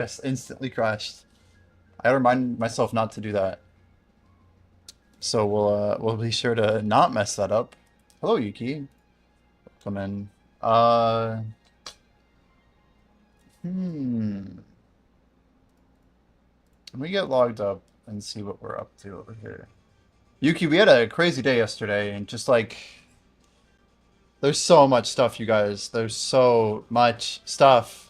Just instantly crashed. I gotta remind myself not to do that. So we'll be sure to not mess that up. Hello, Yuki. Come in. Uh, hmm. Let me get logged up and see what we're up to over here. Yuki, we had a crazy day yesterday, and just like there's so much stuff, you guys. There's so much stuff.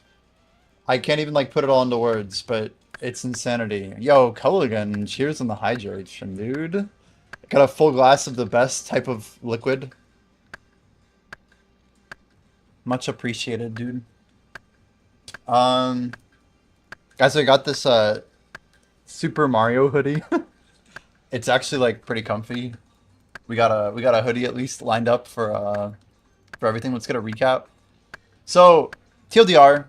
I can't even like put it all into words, but it's insanity. Yo, Culligan, cheers on the hydration, dude. Got a full glass of the best type of liquid. Much appreciated, dude. Um, Guys, I got this Super Mario hoodie. It's actually like pretty comfy. We got a hoodie at least lined up for everything. Let's get a recap. So, TLDR,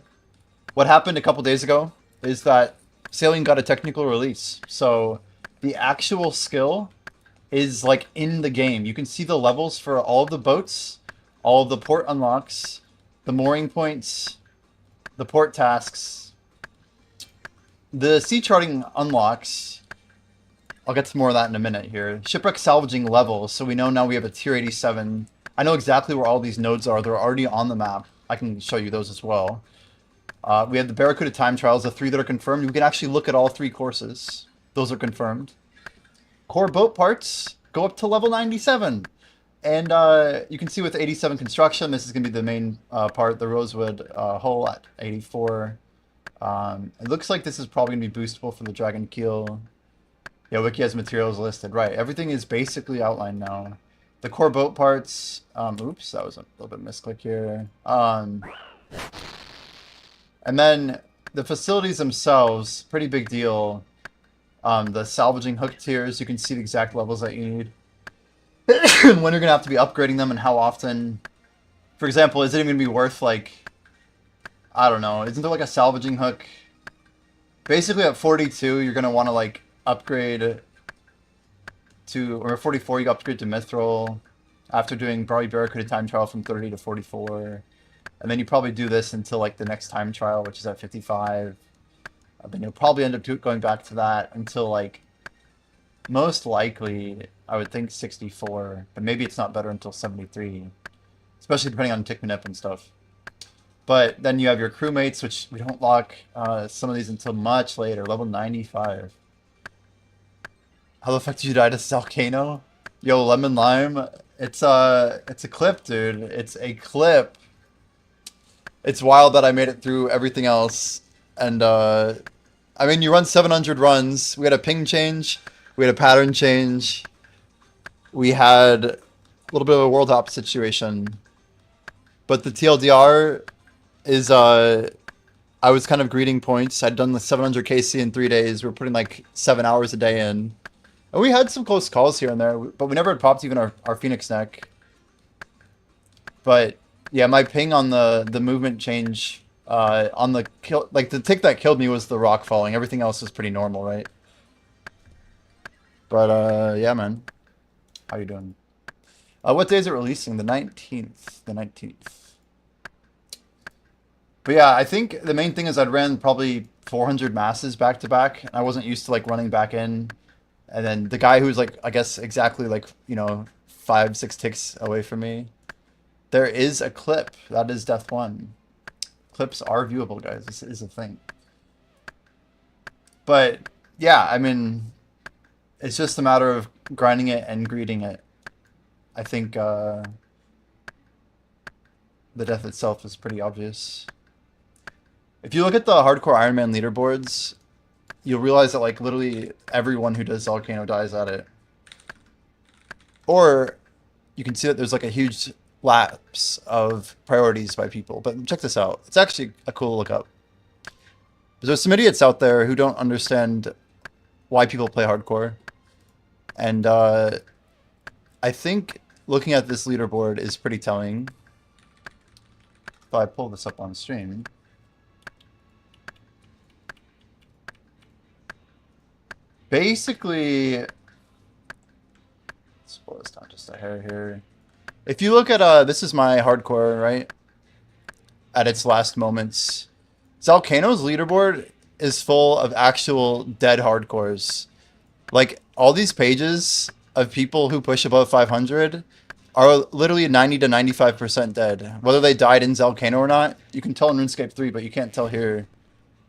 what happened a couple days ago is that sailing got a technical release. So, the actual skill is like in the game. You can see the levels for all of the boats, all of the port unlocks, the mooring points, the port tasks, the sea charting unlocks. I'll get to more of that in a minute here. Shipwreck salvaging levels. So we know now we have a tier 87. I know exactly where all these nodes are. They're already on the map. I can show you those as well. We have the Barracuda time trials, the 3 that are confirmed. We can actually look at all 3 courses. Those are confirmed. Core boat parts go up to level 97. And you can see with 87 construction, this is going to be the main part, the Rosewood hull at 84. It looks like this is probably going to be boostable for the Dragon Keel. Yeah, Wiki has materials listed. Right, everything is basically outlined now. The core boat parts, oops, that was a little bit misclick here. And then the facilities themselves, pretty big deal. The salvaging hook tiers, you can see the exact levels that you need. And when you're going to have to be upgrading them and how often. For example, is it even going to be worth, like, I don't know, isn't there like a salvaging hook? Basically at 42, you're going to want to, like, upgrade to, or 44, you upgrade to Mithril after doing probably Barracuda time trial from 30 to 44. And then you probably do this until, like, the next time trial, which is at 55. Then you'll probably end up going back to that until, like, most likely, I would think 64, but maybe it's not better until 73, especially depending on tick manip and stuff. But then you have your crewmates, which we don't lock some of these until much later, level 95. How the fuck did you die to this volcano? Yo, Lemon Lime, it's a clip, dude. It's a clip. It's wild that I made it through everything else, and I mean, you run 700 runs. We had a ping change. We had a pattern change. We had a little bit of a world hop situation. But the TLDR is, I was kind of greeting points. I'd done the 700 KC in 3 days. We were putting like 7 hours a day in. And we had some close calls here and there, but we never had popped even our Phoenix neck. But yeah, my ping on the movement change, on the kill, like the tick that killed me was the rock falling. Everything else was pretty normal, right? But yeah, man. How you doing? What day is it releasing? The 19th. The 19th. But yeah, I think the main thing is I'd ran probably 400 masses back to back. I wasn't used to like running back in. And then the guy who's like, I guess exactly like, you know, 5-6 ticks away from me. There is a clip. That is Death 1. Clips are viewable, guys. This is a thing. But yeah, I mean, it's just a matter of grinding it and greeting it. I think the death itself is pretty obvious. If you look at the hardcore Ironman leaderboards, you'll realize that like literally everyone who does Volcano dies at it. Or you can see that there's like a huge lapse of priorities by people. But check this out. It's actually a cool look up. There's some idiots out there who don't understand why people play hardcore. And I think looking at this leaderboard is pretty telling. If I pull this up on stream. Basically, let's pull this down just a hair here. If you look at, this is my hardcore, right? At its last moments. Zalcano's leaderboard is full of actual dead hardcores. Like all these pages of people who push above 500 are literally 90 to 95% dead. Whether they died in Zelcano or not, you can tell in RuneScape 3, but you can't tell here.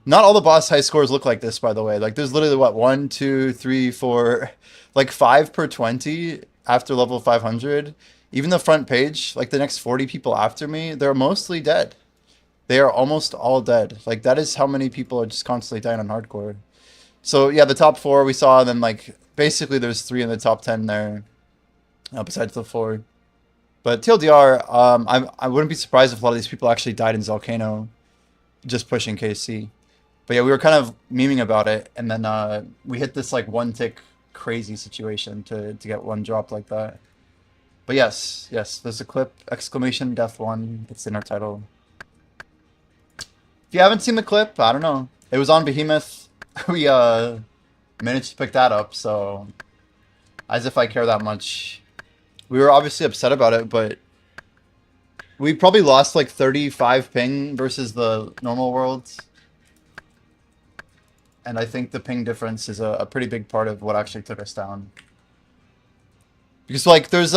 Not all the boss high scores look like this, by the way. Like there's literally what, 1, 2, 3, 4, like 5 per 20 after level 500. Even the front page, like the next 40 people after me, they're mostly dead. They are almost all dead. Like that is how many people are just constantly dying on hardcore. So yeah, the top 4 we saw, and then like basically there's 3 in the top 10 there, besides the 4. But TLDR, I wouldn't be surprised if a lot of these people actually died in Zelcano, just pushing KC. But yeah, we were kind of memeing about it, and then we hit this like 1 tick crazy situation to get 1 drop like that. But yes, there's a clip, exclamation death 1, it's in our title. If you haven't seen the clip, I don't know. It was on Behemoth. We managed to pick that up, so as if I care that much. We were obviously upset about it, but we probably lost like 35 ping versus the normal worlds. And I think the ping difference is a pretty big part of what actually took us down. Because like there's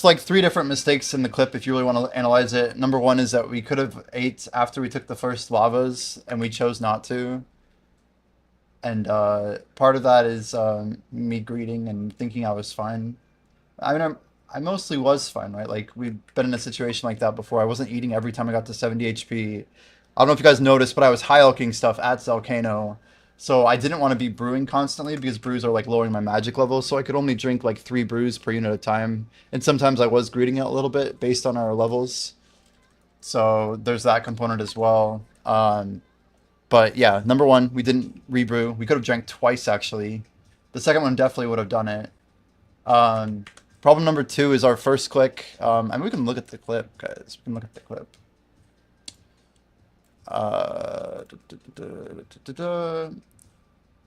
like 3 different mistakes in the clip if you really want to analyze it. Number 1 is that we could have ate after we took the first lavas and we chose not to. And part of that is me greeting and thinking I was fine. I mean, I mostly was fine, right? Like we've been in a situation like that before. I wasn't eating every time I got to 70 HP. I don't know if you guys noticed, but I was high alking stuff at Zelcano. So I didn't want to be brewing constantly because brews are like lowering my magic level. So I could only drink like 3 brews per unit at a time. And sometimes I was greeting it a little bit based on our levels. So there's that component as well. But yeah, number 1, we didn't rebrew. We could have drank twice actually. The second one definitely would have done it. Problem number 2 is our first click. And we can look at the clip, guys. We can look at the clip.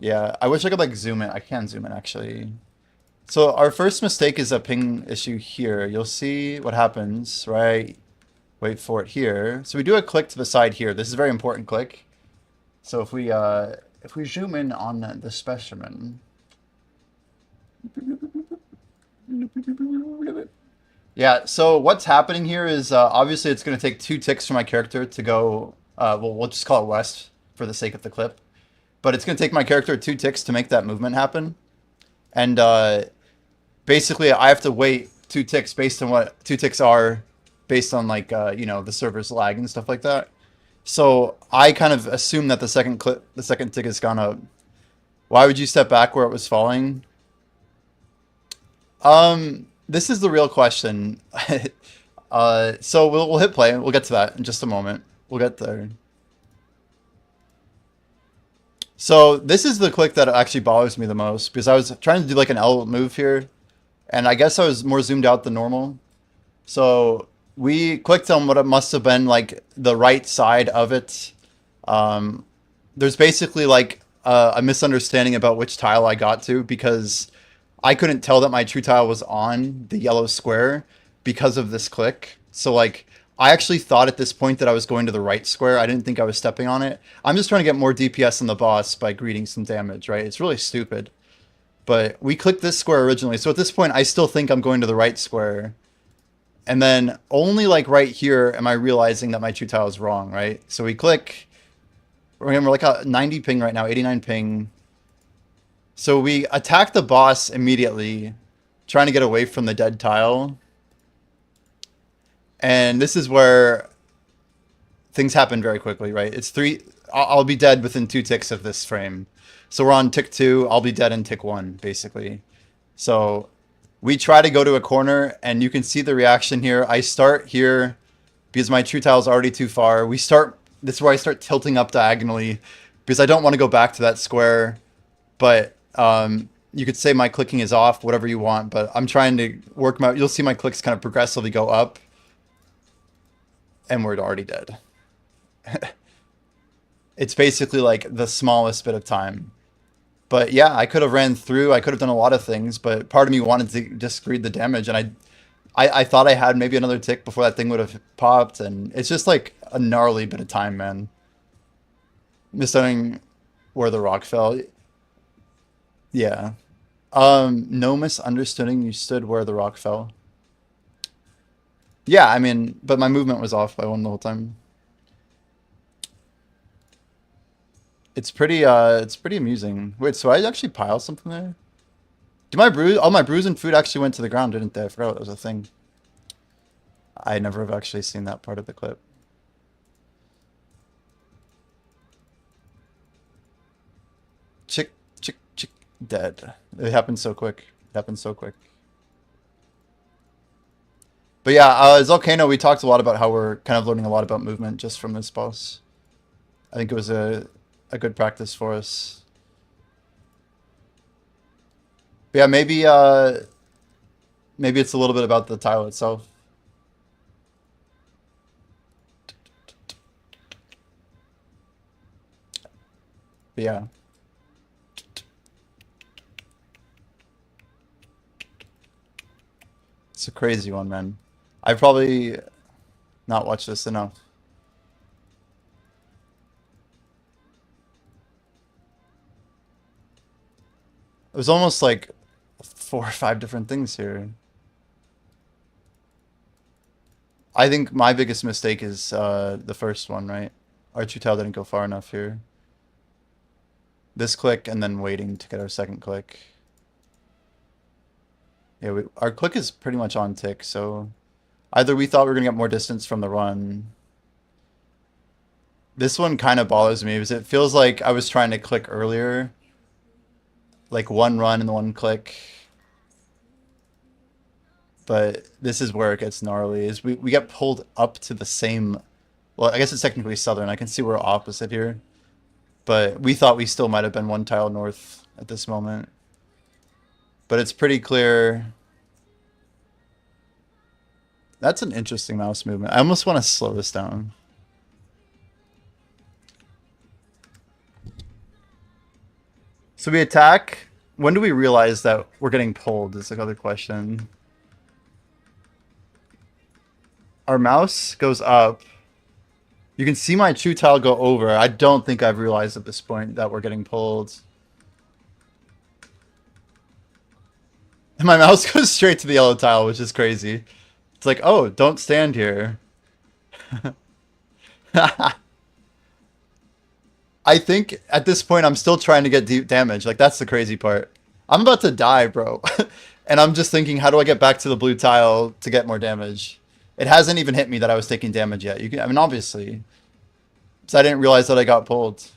Yeah, I wish I could like zoom in. I can't zoom in actually. So our first mistake is a ping issue here. You'll see what happens, right? Wait for it here. So we do a click to the side here. This is a very important click. So if we zoom in on the specimen. Yeah, so what's happening here is obviously it's going to take 2 ticks for my character to go, well, we'll just call it west for the sake of the clip. But it's going to take my character 2 ticks to make that movement happen. And basically I have to wait 2 ticks based on what 2 ticks are, based on like, you know, the server's lag and stuff like that. So I kind of assume that the second tick has gone up. Why would you step back where it was falling? This is the real question. So we'll hit play. We'll get to that in just a moment. We'll get there. So this is the click that actually bothers me the most because I was trying to do like an L move here, and I guess I was more zoomed out than normal. So we clicked on what it must have been like the right side of it. There's basically like a misunderstanding about which tile I got to because I couldn't tell that my true tile was on the yellow square because of this click. So like I actually thought at this point that I was going to the right square. I didn't think I was stepping on it. I'm just trying to get more DPS on the boss by greeting some damage, right? It's really stupid. But we clicked this square originally. So at this point, I still think I'm going to the right square. And then only like right here am I realizing that my true tile is wrong, right? So we click. We're like a 90 ping right now, 89 ping. So we attack the boss immediately, trying to get away from the dead tile. And this is where things happen very quickly, right? It's 3. I'll be dead within 2 ticks of this frame. So we're on tick 2. I'll be dead in tick 1, basically. So we try to go to a corner, and you can see the reaction here. I start here because my true tile is already too far. This is where I start tilting up diagonally because I don't want to go back to that square. But you could say my clicking is off, whatever you want. But I'm trying to work you'll see my clicks kind of progressively go up. And we're already dead. It's basically like the smallest bit of time. But yeah, I could have ran through. I could have done a lot of things, but part of me wanted to just read the damage, and I thought I had maybe another tick before that thing would have popped, and it's just like a gnarly bit of time, man. Missing where the rock fell. Yeah. No misunderstanding. You stood where the rock fell. Yeah, I mean, but my movement was off by one the whole time. It's pretty amusing. Wait, so I actually piled something there? Do my bruise? All my bruise and food actually went to the ground, didn't they? I forgot that was a thing. I never have actually seen that part of the clip. Chick, chick, chick, dead. It happened so quick. It happened so quick. But yeah, as Volcano, we talked a lot about how we're kind of learning a lot about movement just from this boss. I think it was a good practice for us. But yeah, maybe it's a little bit about the tile itself. But yeah. It's a crazy one, man. I probably not watched this enough. It was almost like 4 or 5 different things here. I think my biggest mistake is the first one, right? Our Chutel didn't go far enough here. This click and then waiting to get our second click. Yeah, our click is pretty much on tick, so either we thought we were going to get more distance from the run. This one kind of bothers me because it feels like I was trying to click earlier. Like one run and one click. But this is where it gets gnarly, is we get pulled up to the same... Well, I guess it's technically southern. I can see we're opposite here. But we thought we still might have been one tile north at this moment. But it's pretty clear. That's an interesting mouse movement. I almost want to slow this down. So we attack. When do we realize that we're getting pulled is the other question. Our mouse goes up. You can see my true tile go over. I don't think I've realized at this point that we're getting pulled. And my mouse goes straight to the yellow tile, which is crazy. It's like, oh, don't stand here. I think at this point I'm still trying to get deep damage. Like, that's the crazy part. I'm about to die, bro. And I'm just thinking, how do I get back to the blue tile to get more damage? It hasn't even hit me that I was taking damage yet. You can, I mean, obviously. So I didn't realize that I got pulled.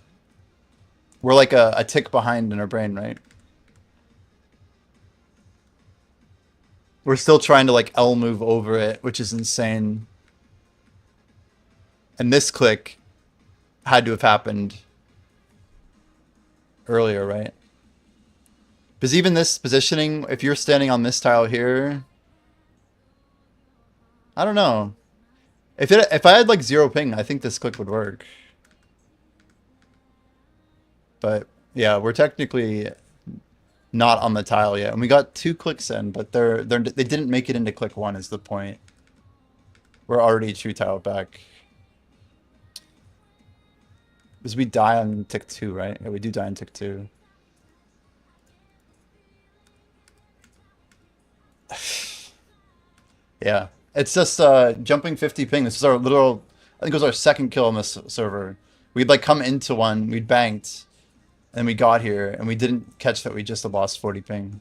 We're like a tick behind in our brain, right? We're still trying to like L move over it, which is insane. And this click had to have happened earlier, right? Because even this positioning, if you're standing on this tile here, I don't know. If I had like 0 ping, I think this click would work. But yeah, we're technically not on the tile yet, and we got 2 clicks in, but they didn't make it into click 1 is the point. We're already 2 tile back. Because we die on tick 2, right? Yeah, we do die on tick 2. Yeah. It's just jumping 50 ping. This is our literal... I think it was our second kill on this server. We'd like come into one, we'd banked, and we got here, and we didn't catch that we just lost 40 ping.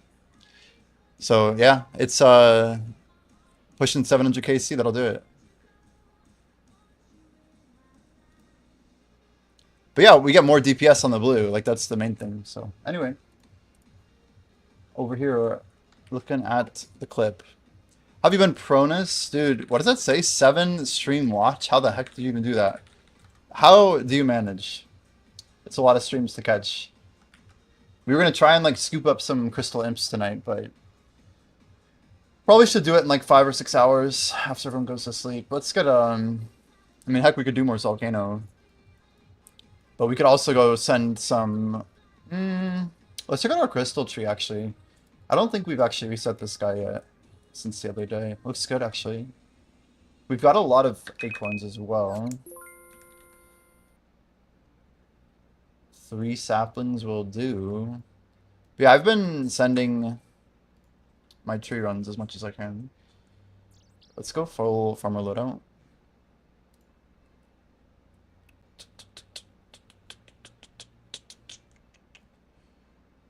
So yeah, it's pushing 700 KC, that'll do it. But yeah, we get more DPS on the blue, like that's the main thing. So anyway, over here, looking at the clip. Have you been Pronus? Dude, what does that say? 7 stream watch? How the heck do you even do that? How do you manage? It's a lot of streams to catch. We were going to try and like scoop up some crystal imps tonight, but probably should do it in like 5 or 6 hours after everyone goes to sleep. Let's get I mean, heck, we could do more Volcano. But we could also go send some... let's check out our crystal tree, actually. I don't think we've actually reset this guy yet since the other day. Looks good, actually. We've got a lot of acorns as well. 3 saplings will do. But yeah, I've been sending my tree runs as much as I can. Let's go full farmer loadout.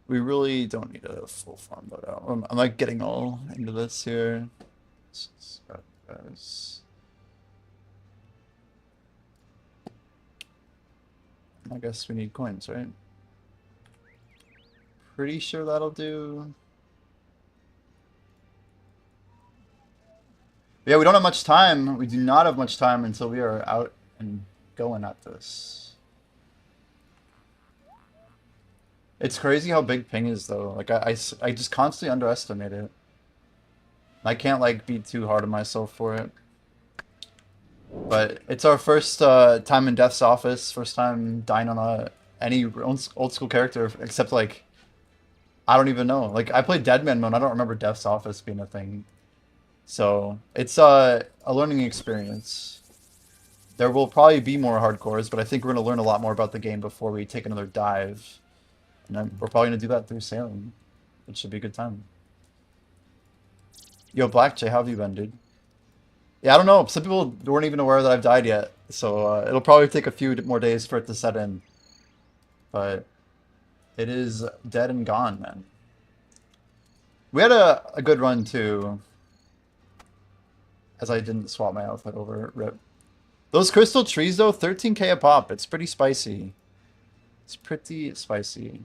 We really don't need a full farm loadout. I'm like getting all into this here. I guess we need coins, right? Pretty sure that'll do. Yeah, we don't have much time. We do not have much time until we are out and going at this. It's crazy how big ping is, though. Like, I just constantly underestimate it. I can't, like, be too hard on myself for it. But it's our first time in Death's office, first time dying on any old school character, except, like, I don't even know. Like, I played Deadman mode, I don't remember Death's office being a thing. So, it's a learning experience. There will probably be more hardcores, but I think we're going to learn a lot more about the game before we take another dive. And then we're probably going to do that through sailing. It should be a good time. Yo, Black Jay, how have you been, dude? Yeah, I don't know. Some people weren't even aware that I've died yet. So it'll probably take a few more days for it to set in. But it is dead and gone, man. We had a good run, too. As I didn't swap my outfit over. Rip. Those crystal trees, though, 13k a pop. It's pretty spicy. It's pretty spicy.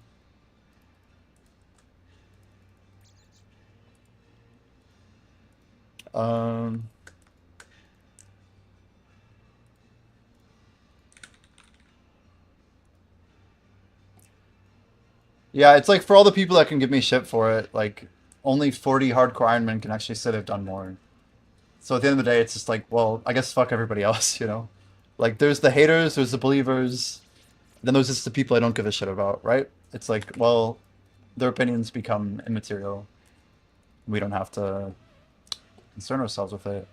Yeah, it's like for all the people that can give me shit for it, like only 40 hardcore Ironmen can actually say they've done more. So at the end of the day, it's just like, well, I guess fuck everybody else, you know? Like there's the haters, there's the believers, then there's just the people I don't give a shit about, right? It's like, well, their opinions become immaterial. We don't have to concern ourselves with it.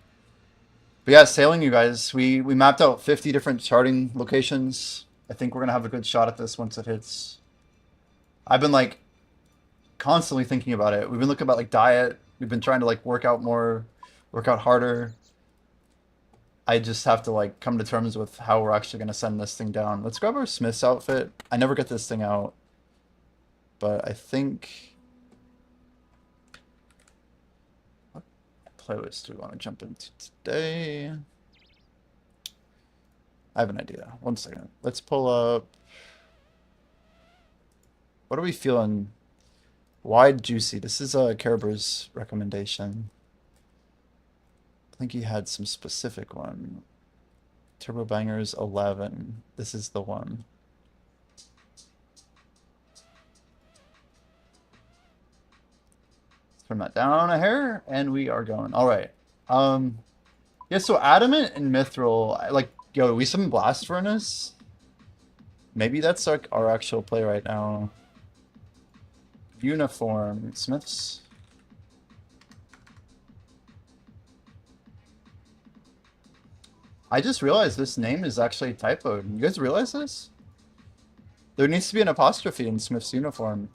But yeah, sailing, you guys. We mapped out 50 different charting locations. I think we're going to have a good shot at this once it hits. I've been like constantly thinking about it. We've been looking about like diet. We've been trying to like work out more, work out harder. I just have to like come to terms with how we're actually going to send this thing down. Let's grab our Smith's outfit. I never get this thing out. But I think... What playlist do we want to jump into today? I have an idea. One second. Let's pull up... What are we feeling? Wide Juicy. This is Caraber's recommendation. I think he had some specific one. Turbo Bangers 11. This is the one. Let's turn that down a hair, and we are going. All right. Yeah, so Adamant and Mithril, like, yo, we summon Blast Furnace? Maybe that's our actual play right now. Uniform. Smiths. I just realized this name is actually typoed. You guys realize this? There needs to be an apostrophe in Smith's uniform.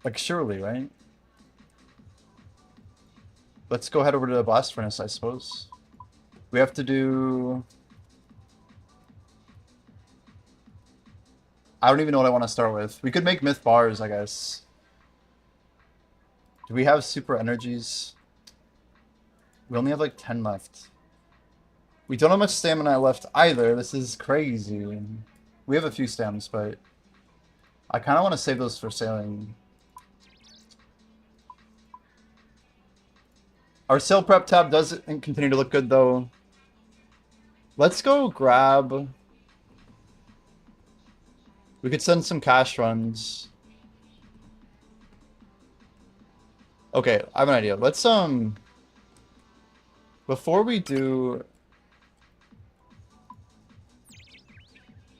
Like, surely, right? Let's go head over to the Blast Furnace, I suppose. We have to do... I don't even know what I want to start with. We could make myth bars, I guess. Do we have super energies? We only have like 10 left. We don't have much stamina left either. This is crazy. We have a few stems, but I kind of want to save those for sailing. Our sail prep tab does continue to look good, though. Let's go grab... We could send some cash runs. Okay, I have an idea. Let's, before we do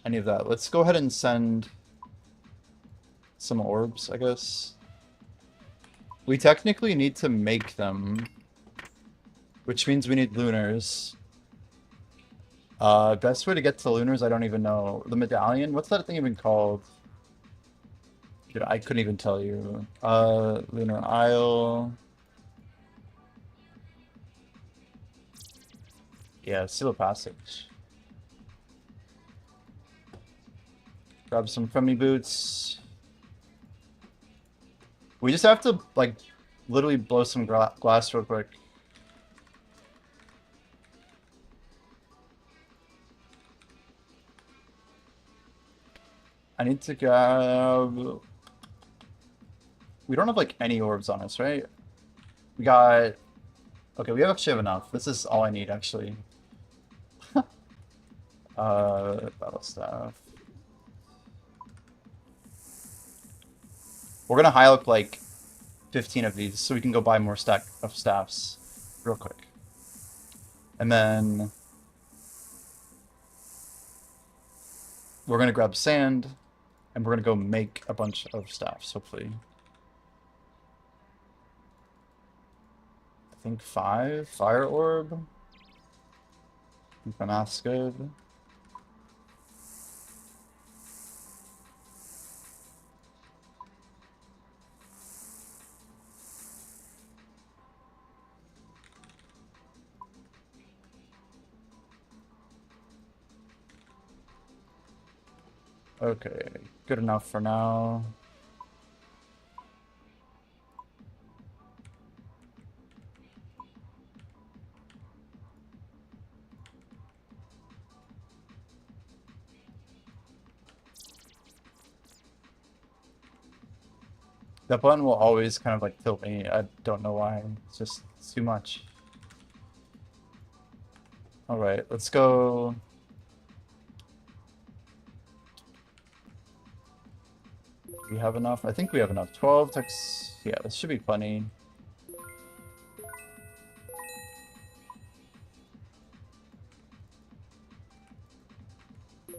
any of that, let's go ahead and send some orbs, I guess. We technically need to make them, which means we need lunars. Best way to get to the lunars, I don't even know. The medallion? What's that thing even called? Dude, I couldn't even tell you. Lunar Isle. Yeah, Seal Passage. Grab some friendly boots. We just have to, like, literally blow some glass real quick. I need to grab... We don't have, like, any orbs on us, right? We got... Okay, we actually have enough. This is all I need, actually. Battle staff. We're gonna high up, like, 15 of these so we can go buy more stack of staffs real quick. And then... We're gonna grab sand, and we're gonna go make a bunch of staffs, hopefully. I think 5 fire orb. I think my math's good. Okay, good enough for now. That button will always kind of like tilt me. I don't know why. It's too much. Alright, let's go. Do we have enough? I think we have enough. 12 text. Yeah, this should be plenty. Let's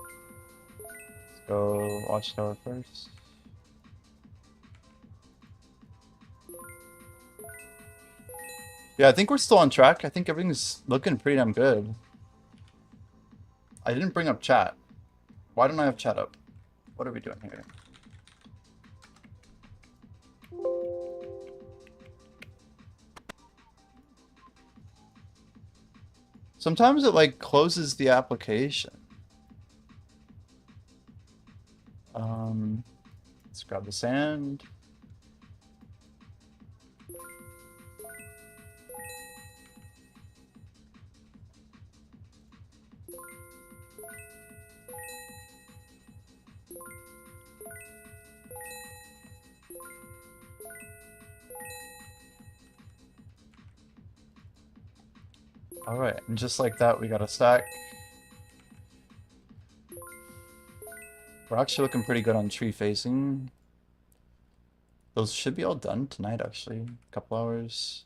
go watchtower first. Yeah, I think we're still on track. I think everything's looking pretty damn good. I didn't bring up chat. Why don't I have chat up? What are we doing here? Sometimes it like closes the application. Let's grab the sand. Alright, and just like that, we got a stack. We're actually looking pretty good on tree facing. Those should be all done tonight, actually. A couple hours.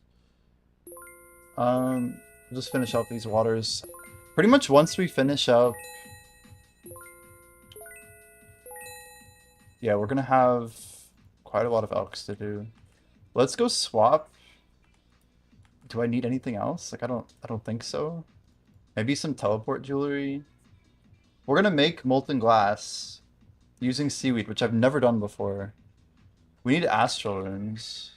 We'll just finish up these waters. Pretty much once we finish up... Yeah, we're gonna have quite a lot of elks to do. Let's go swap. Do I need anything else? Like, I don't think so. Maybe some teleport jewelry. We're gonna make molten glass using seaweed, which I've never done before. We need astral runes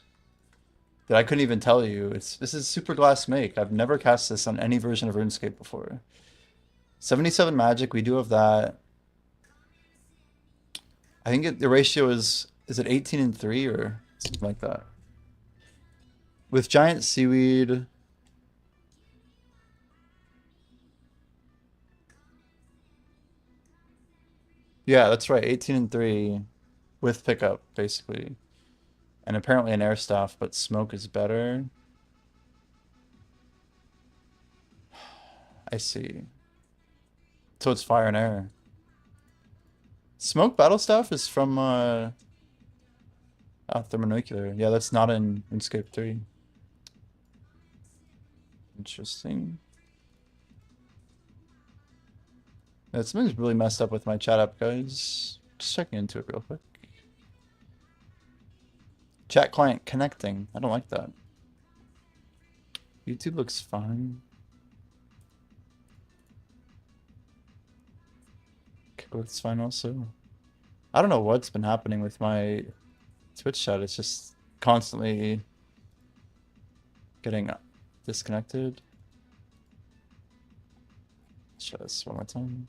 that I couldn't even tell you. This is super glass make. I've never cast this on any version of RuneScape before. 77 magic, we do have that. I think the ratio is it 18 and 3 or something like that? With giant seaweed. Yeah, that's right. 18 and 3 with pickup, basically. And apparently an air staff, but smoke is better. I see. So it's fire and air. Smoke battle staff is from thermonuclear. Yeah, that's not in RuneScape 3. Interesting. Yeah, something's really messed up with my chat app, guys. Just checking into it real quick. Chat client connecting. I don't like that. YouTube looks fine. It's fine also. I don't know what's been happening with my Twitch chat. It's just constantly getting disconnected. Let's try this one more time.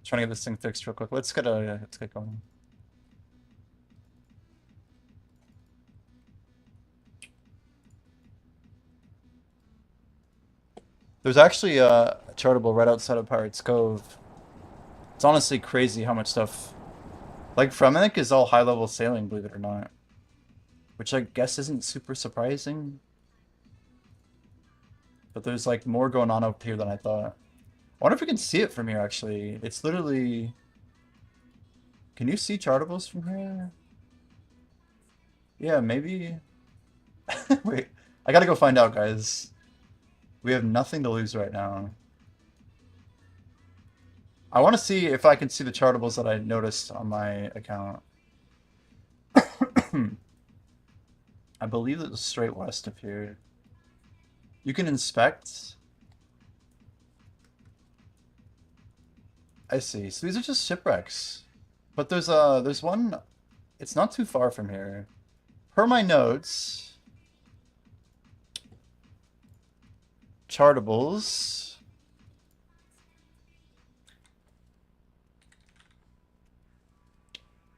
Trying to get this thing fixed real quick. Let's get going. There's actually a chartable right outside of Pirates Cove. It's honestly crazy how much stuff. Like Fremennik is all high level sailing, believe it or not. Which I guess isn't super surprising. But there's like more going on up here than I thought. I wonder if we can see it from here actually. It's literally. Can you see chartables from here? Yeah, maybe. Wait, I gotta go find out, guys. We have nothing to lose right now. I want to see if I can see the chartables that I noticed on my account. I believe it's straight west of here. You can inspect. I see. So these are just shipwrecks. But there's one. It's not too far from here. Per my notes, chartables.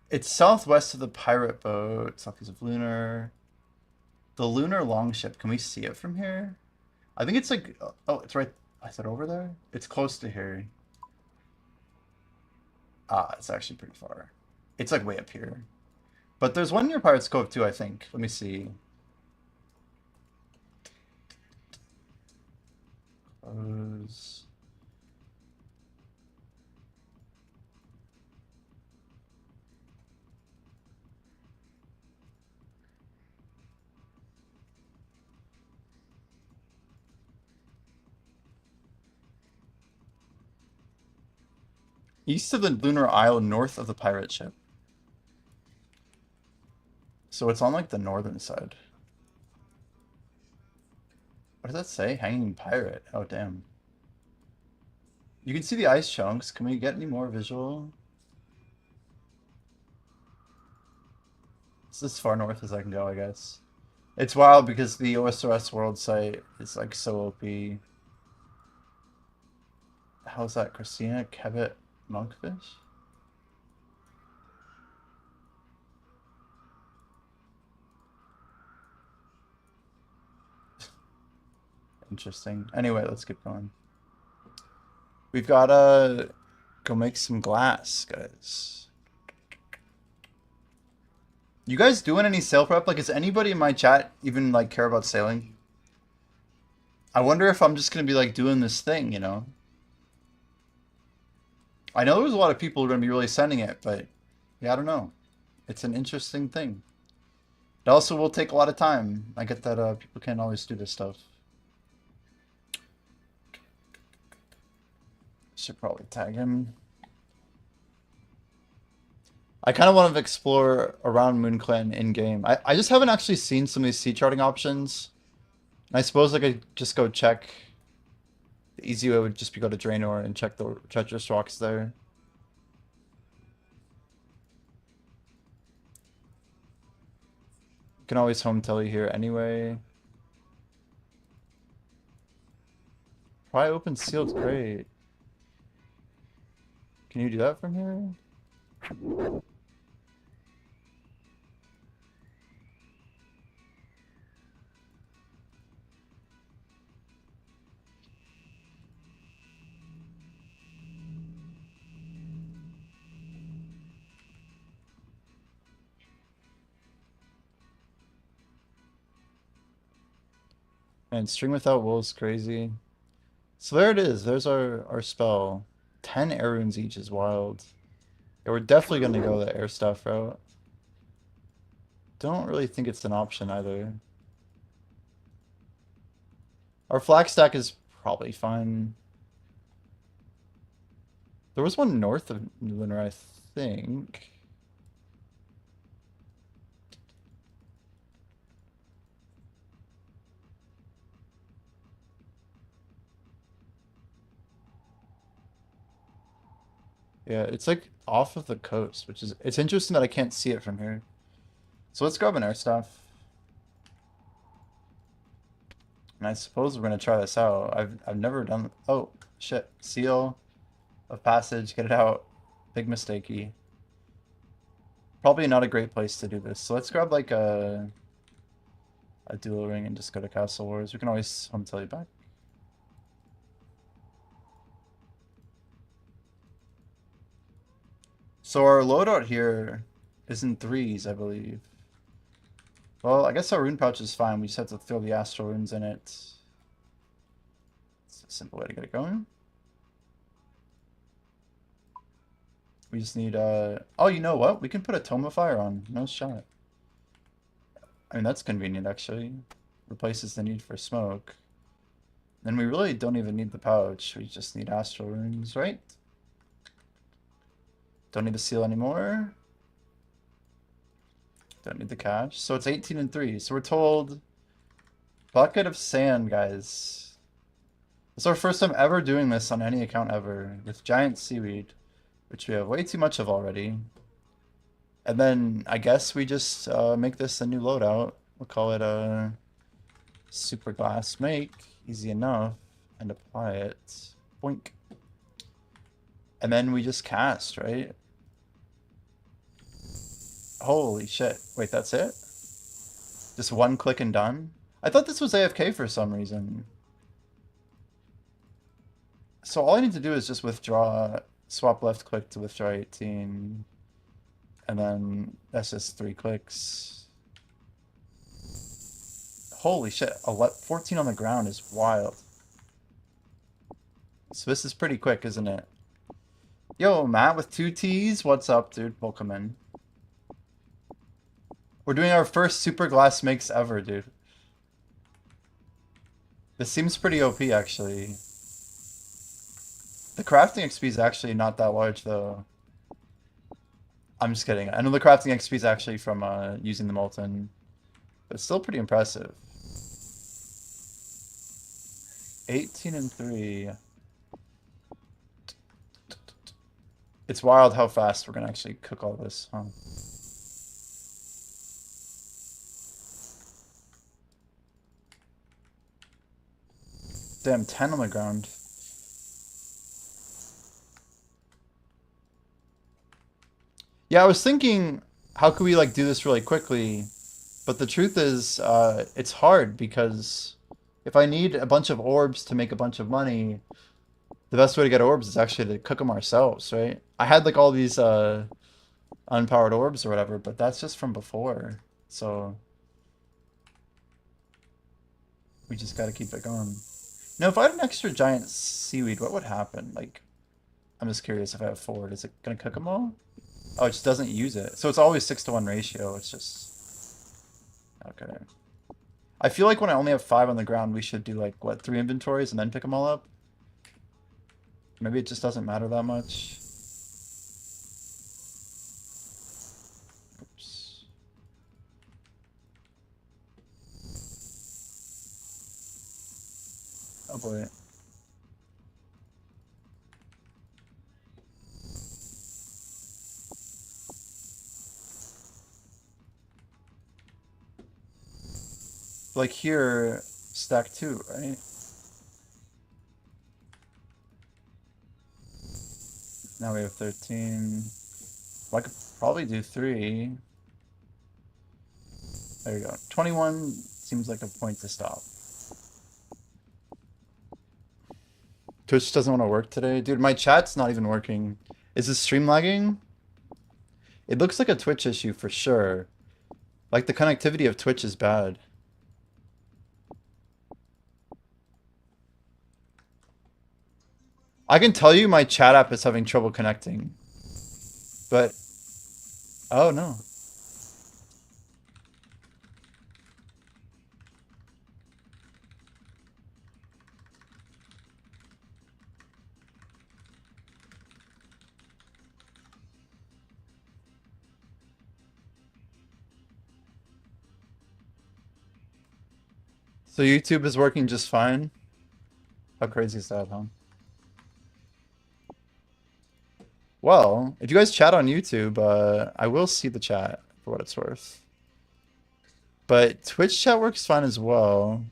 It's southwest of the pirate boat, southeast of Lunar. The Lunar Longship. Can we see it from here? I think it's like, oh, it's right. I said over there? It's close to here. Ah, it's actually pretty far. It's like way up here. But there's one near Pirates Cove too, I think. Let me see. Close. East of the Lunar Isle, north of the pirate ship. So it's on like the northern side. What does that say? Hanging pirate. Oh, damn. You can see the ice chunks. Can we get any more visual? It's as far north as I can go, I guess. It's wild because the OSRS world site is like so OP. How's that? Christina Kebbit Monkfish? Interesting. Anyway, let's keep going. We've gotta go make some glass, guys. You guys doing any sail prep? Like, is anybody in my chat even like care about sailing? I wonder if I'm just gonna be like doing this thing, you know? I know there's a lot of people who are gonna be really sending it, but yeah, I don't know. It's an interesting thing. It also will take a lot of time. I get that people can't always do this stuff. Should probably tag him. I kind of want to explore around MoonClan in-game. I just haven't actually seen some of these sea charting options. I suppose I could just go check. The easy way would just be go to Draenor and check the treacherous rocks there. You can always home tele here anyway. Probably open sealed crate. Can you do that from here? And string without wool is crazy. So there it is. There's our spell. 10 air runes each is wild. Yeah, we're definitely going to go the air stuff route. Don't really think it's an option either. Our flag stack is probably fine. There was one north of Lunar, I think. Yeah, it's like off of the coast, which is it's interesting that I can't see it from here. So let's grab an air staff. And I suppose we're gonna try this out. I've never done. Oh shit! Seal of passage. Get it out. Big mistakey. Probably not a great place to do this. So let's grab like a dual ring and just go to Castle Wars. We can always home tell you back. So our loadout here is in threes, I believe. Well, I guess our rune pouch is fine. We just have to throw the astral runes in it. It's a simple way to get it going. We just need oh, you know what? We can put a Tome of Fire on. No shot. I mean, that's convenient actually. Replaces the need for smoke. Then we really don't even need the pouch. We just need astral runes, right? Don't need the seal anymore. Don't need the cash. So it's 18 and 3. So we're told bucket of sand, guys. It's our first time ever doing this on any account ever with giant seaweed, which we have way too much of already. And then I guess we just make this a new loadout. We'll call it a super glass make. Easy enough. And apply it. Boink. And then we just cast, right? Holy shit. Wait, that's it? Just one click and done? I thought this was AFK for some reason. So all I need to do is just withdraw, swap left click to withdraw 18. And then that's just 3 clicks. Holy shit, 14 on the ground is wild. So this is pretty quick, isn't it? Yo, Matt with 2 T's, what's up, dude? Welcome in. We're doing our first super glass makes ever, dude. This seems pretty OP, actually. The crafting XP is actually not that large, though. I'm just kidding. I know the crafting XP is actually from using the molten, but it's still pretty impressive. 18 and 3. It's wild how fast we're gonna actually cook all this, huh? Damn, 10 on the ground. Yeah, I was thinking, how could we like do this really quickly? But the truth is, it's hard because if I need a bunch of orbs to make a bunch of money, the best way to get orbs is actually to cook them ourselves, right? I had like all these unpowered orbs or whatever, but that's just from before. So we just got to keep it going. Now, if I had an extra giant seaweed, what would happen? Like, I'm just curious if I have 4. Is it going to cook them all? Oh, it just doesn't use it. So it's always 6-to-1 ratio. It's just... Okay. I feel like when I only have 5 on the ground, we should do like, what, 3 inventories and then pick them all up? Maybe it just doesn't matter that much. Oops. Oh boy. Like here, stack 2, right? Now we have 13. Well, I could probably do 3. There you go. 21 seems like a point to stop. Twitch doesn't want to work today. Dude, my chat's not even working. Is this stream lagging? It looks like a Twitch issue for sure. Like the connectivity of Twitch is bad. I can tell you my chat app is having trouble connecting. But, oh no. So YouTube is working just fine? How crazy is that, huh? Well, if you guys chat on YouTube, I will see the chat for what it's worth. But Twitch chat works fine as well.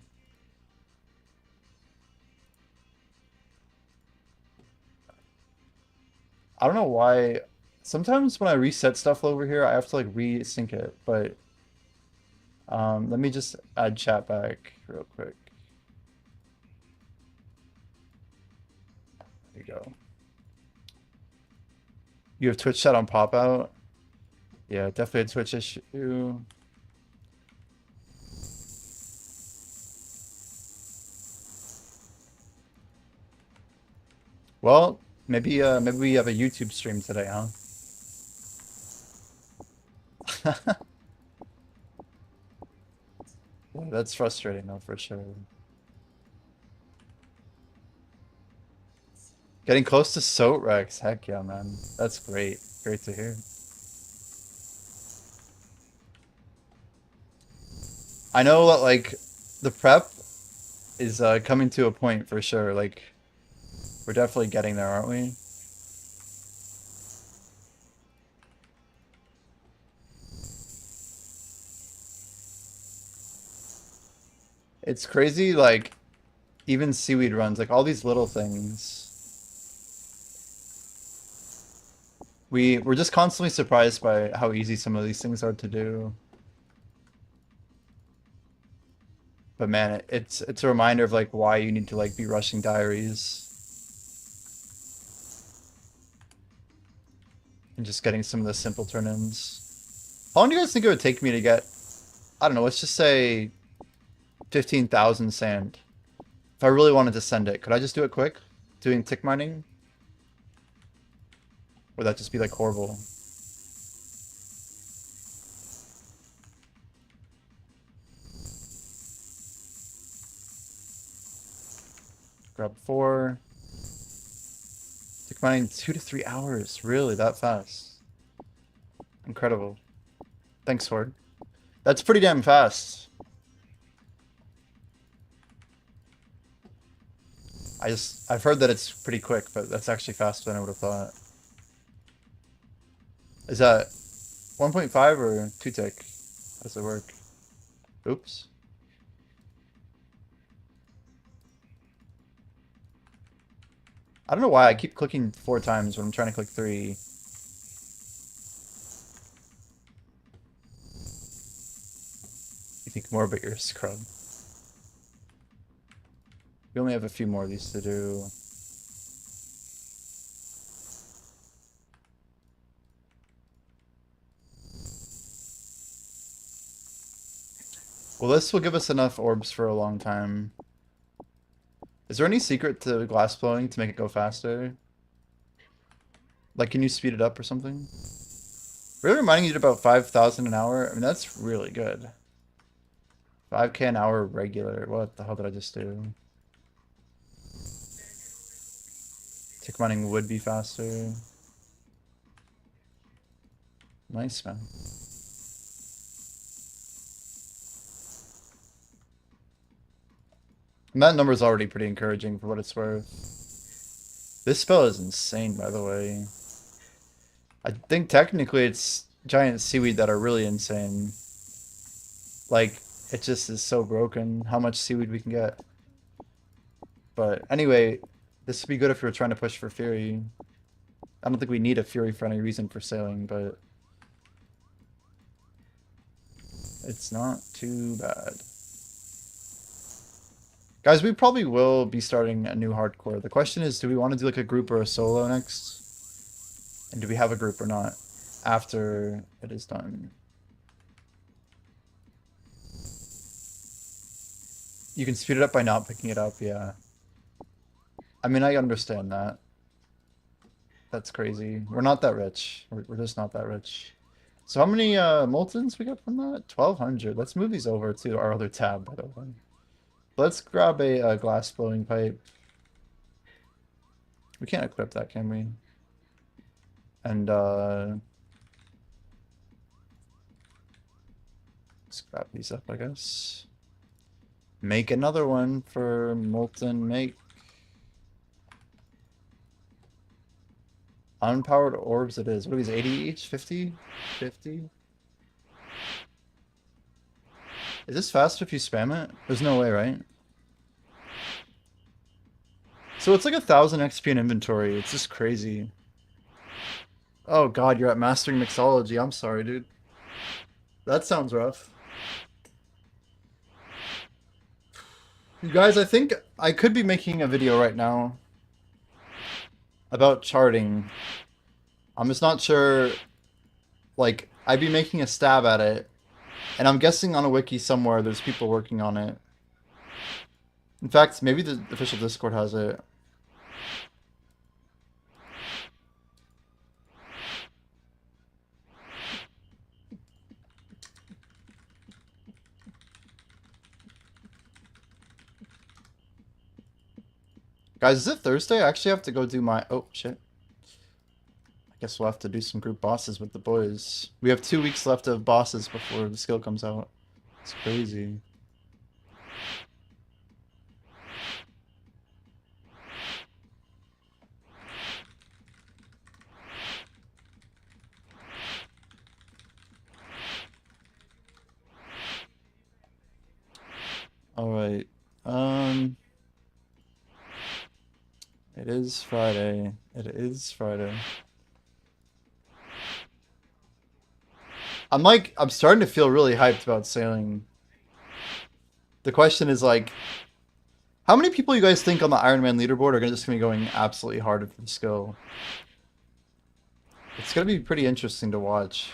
I don't know why. Sometimes when I reset stuff over here, I have to like re-sync it. But let me just add chat back real quick. There you go. You have Twitch chat on pop out? Yeah, definitely a Twitch issue. Well, maybe we have a YouTube stream today, huh? Yeah, that's frustrating though, for sure. Getting close to SOT Rex. Heck yeah, man. That's great. Great to hear. I know that like the prep is coming to a point for sure. Like we're definitely getting there, aren't we? It's crazy, like even seaweed runs, like all these little things. We're just constantly surprised by how easy some of these things are to do. But man, it's a reminder of like why you need to like be rushing diaries and just getting some of the simple turn-ins. How long do you guys think it would take me to get, I don't know, let's just say 15,000 sand? If I really wanted to send it, could I just do it quick? Doing tick mining? Or would that just be like horrible? Grab 4. Tick mining 2 to 3 hours. Really, that fast? Incredible. Thanks, Sword. That's pretty damn fast. I've heard that it's pretty quick, but that's actually faster than I would have thought. Is that 1.5 or 2 tick? How does it work? Oops. I don't know why I keep clicking 4 times when I'm trying to click 3. You think more about your scrub. We only have a few more of these to do. Well, this will give us enough orbs for a long time. Is there any secret to glass blowing to make it go faster? Like, can you speed it up or something? Really reminding you to about 5,000 an hour? I mean, that's really good. 5K an hour regular. What the hell did I just do? Tick mining would be faster. Nice, man. And that number is already pretty encouraging for what it's worth. This spell is insane, by the way. I think technically it's giant seaweed that are really insane. Like, it just is so broken how much seaweed we can get. But anyway, this would be good if we were trying to push for Fury. I don't think we need a Fury for any reason for sailing, but it's not too bad. Guys, we probably will be starting a new hardcore. The question is, do we want to do like a group or a solo next? And do we have a group or not after it is done? You can speed it up by not picking it up, yeah. I mean, I understand that. That's crazy. We're not that rich. We're just not that rich. So how many Moltons we got from that? 1,200. Let's move these over to our other tab, by the way. Let's grab a, glass blowing pipe. We can't equip that, can we? And let's grab these up, I guess. Make another one for molten make. Unpowered orbs it is. What are these, 80 each? 50? 50? Is this faster if you spam it? There's no way, right? So it's like 1,000 XP in inventory. It's just crazy. Oh god, you're at mastering mixology. I'm sorry, dude. That sounds rough. You guys, I think I could be making a video right now about charting. I'm just not sure, like, I'd be making a stab at it. And I'm guessing on a wiki somewhere there's people working on it. In fact, maybe the official Discord has it. Guys, is it Thursday? I actually have to go do my... Oh, shit. I guess we'll have to do some group bosses with the boys. We have 2 weeks left of bosses before the skill comes out. It's crazy. Alright. It is Friday. It is Friday. I'm starting to feel really hyped about sailing. The question is like, how many people you guys think on the Ironman leaderboard are just gonna be going absolutely hard for the skill? It's gonna be pretty interesting to watch.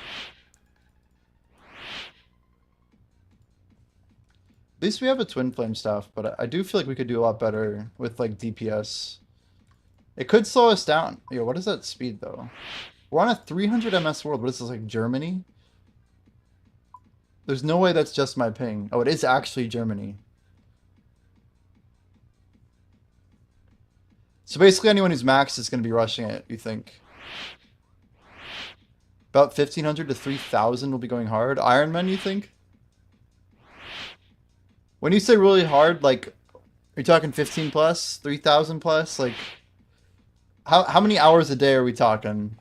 At least we have a twin flame staff, but I do feel like we could do a lot better with like DPS. It could slow us down. Yo, what is that speed though? We're on a 300 MS world. What is this, like Germany? There's no way that's just my ping. Oh, it is actually Germany. So basically anyone who's maxed is going to be rushing it, you think? About 1,500 to 3,000 will be going hard. Ironman, you think? When you say really hard, like, are you talking 15 plus? 3,000 plus? Like, how many hours a day are we talking?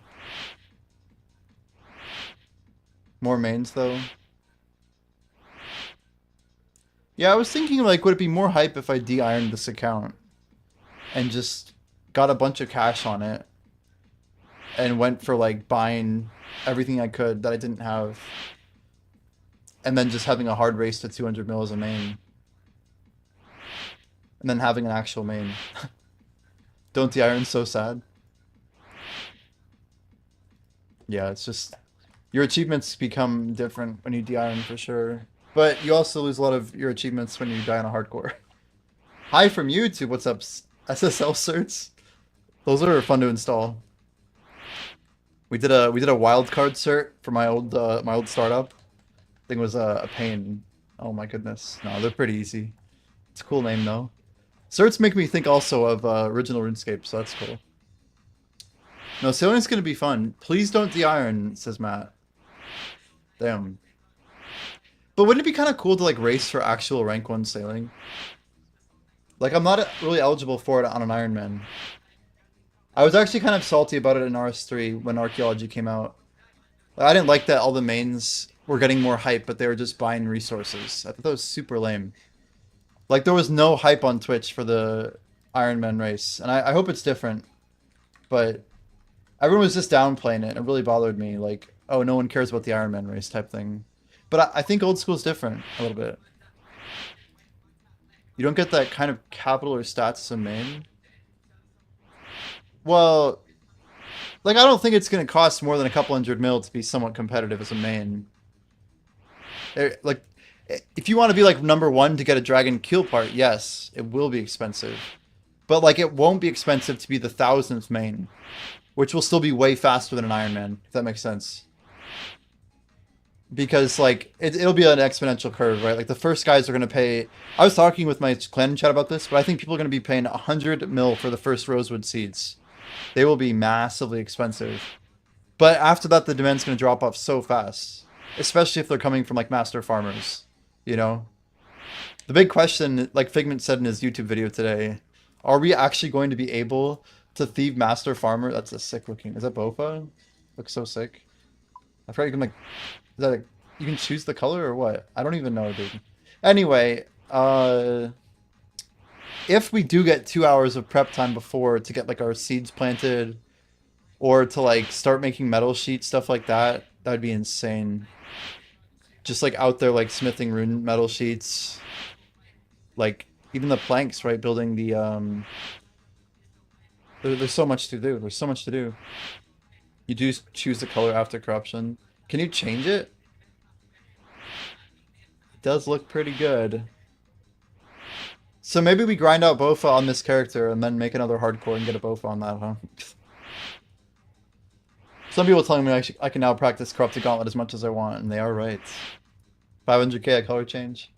More mains, though? Yeah, I was thinking, like, would it be more hype if I de-ironed this account? And just got a bunch of cash on it. And went for, like, buying everything I could that I didn't have. And then just having a hard race to 200 mil as a main. And then having an actual main. Don't de-iron so sad. Yeah, it's just... Your achievements become different when you de-iron for sure. But you also lose a lot of your achievements when you die on a hardcore. Hi from YouTube, what's up? SSL certs? Those are fun to install. We did a wildcard cert for my old startup. Thing was a pain. Oh my goodness. No, they're pretty easy. It's a cool name though. Certs make me think also of original RuneScape, so that's cool. No, sailing's gonna be fun. Please don't de-iron, says Matt. Damn. But wouldn't it be kind of cool to like race for actual rank 1 sailing? Like, I'm not really eligible for it on an Ironman. I was actually kind of salty about it in RS3 when Archaeology came out. I didn't like that all the mains were getting more hype, but they were just buying resources. I thought that was super lame. Like, there was no hype on Twitch for the Ironman race, and I hope it's different. But everyone was just downplaying it, and it really bothered me. Like, oh, no one cares about the Ironman race type thing. But I think old school's different a little bit. You don't get that kind of capital or stats as a main. Well, like, I don't think it's going to cost more than a couple hundred mil to be somewhat competitive as a main. Like, if you want to be like #1 to get a dragon kill part, yes, it will be expensive. But like, it won't be expensive to be the 1,000th main. which will still be way faster than an Ironman, if that makes sense. Because like it'll be an exponential curve, right? Like the first guys are gonna pay. I was talking with my clan chat about this, but I think people are gonna be paying 100 mil for the first rosewood seeds. They will be massively expensive. But after that, the demand's gonna drop off so fast, especially if they're coming from like master farmers. You know, the big question, like Figment said in his YouTube video today, are we actually going to be able to thieve master farmer? That's a sick looking. Is that Bofa? Looks so sick. I forgot you can like. Is that a, you can choose the color or what? I don't even know, dude. Anyway, if we do get 2 hours of prep time before to get like our seeds planted or to like start making metal sheets, stuff like that, that would be insane. Just like out there like smithing rune metal sheets. Like even the planks, right? Building the there's so much to do. There's so much to do. You do choose the color after corruption. Can you change it? It does look pretty good. So maybe we grind out Bofa on this character and then make another hardcore and get a Bofa on that, huh? Some people telling me I can now practice Corrupted Gauntlet as much as I want, and they are right. 500k a color change.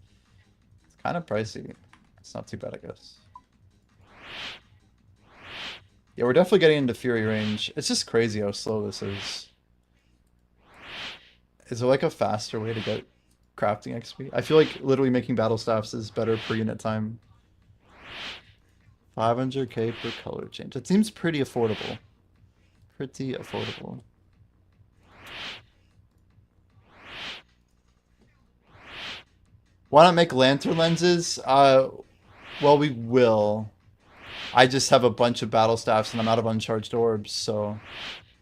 It's kind of pricey. It's not too bad, I guess. Yeah, we're definitely getting into Fury range. It's just crazy how slow this is. Is there like a faster way to get crafting XP? I feel like literally making battle staffs is better per unit time. 500k per color change. It seems pretty affordable. Pretty affordable. Why not make lantern lenses? Well, we will. I just have a bunch of battle staffs and I'm out of uncharged orbs, so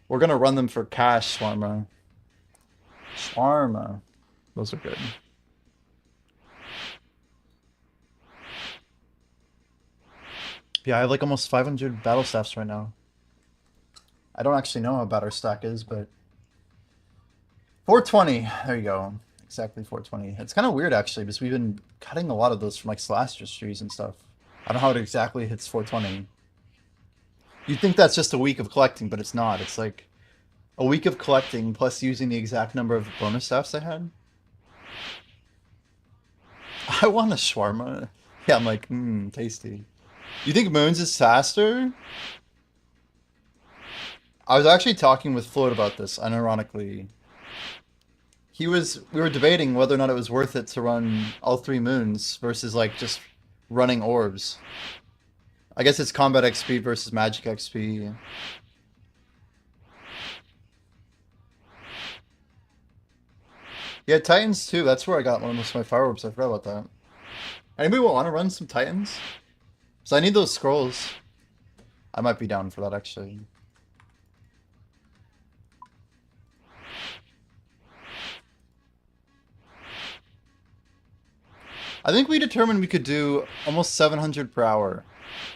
we're gonna run them for cash, Swarma. Swarma. Those are good. Yeah, I have like almost 500 battle staffs right now. I don't actually know how bad our stack is, but 420. There you go. Exactly 420. It's kind of weird actually, because we've been cutting a lot of those from like Celestial trees and stuff. I don't know how it exactly hits 420. You'd think that's just a week of collecting, but it's not. It's like a week of collecting plus using the exact number of bonus staffs I had. I want a shawarma. Yeah, I'm like, tasty. You think Moons is faster? I was actually talking with Float about this, unironically. We were debating whether or not it was worth it to run all 3 moons versus like just running orbs. I guess it's combat XP versus magic XP. Yeah, Titans too. That's where I got most of my fire orbs. I forgot about that. Anybody want to run some Titans? So I need those scrolls. I might be down for that actually. I think we determined we could do almost 700 per hour.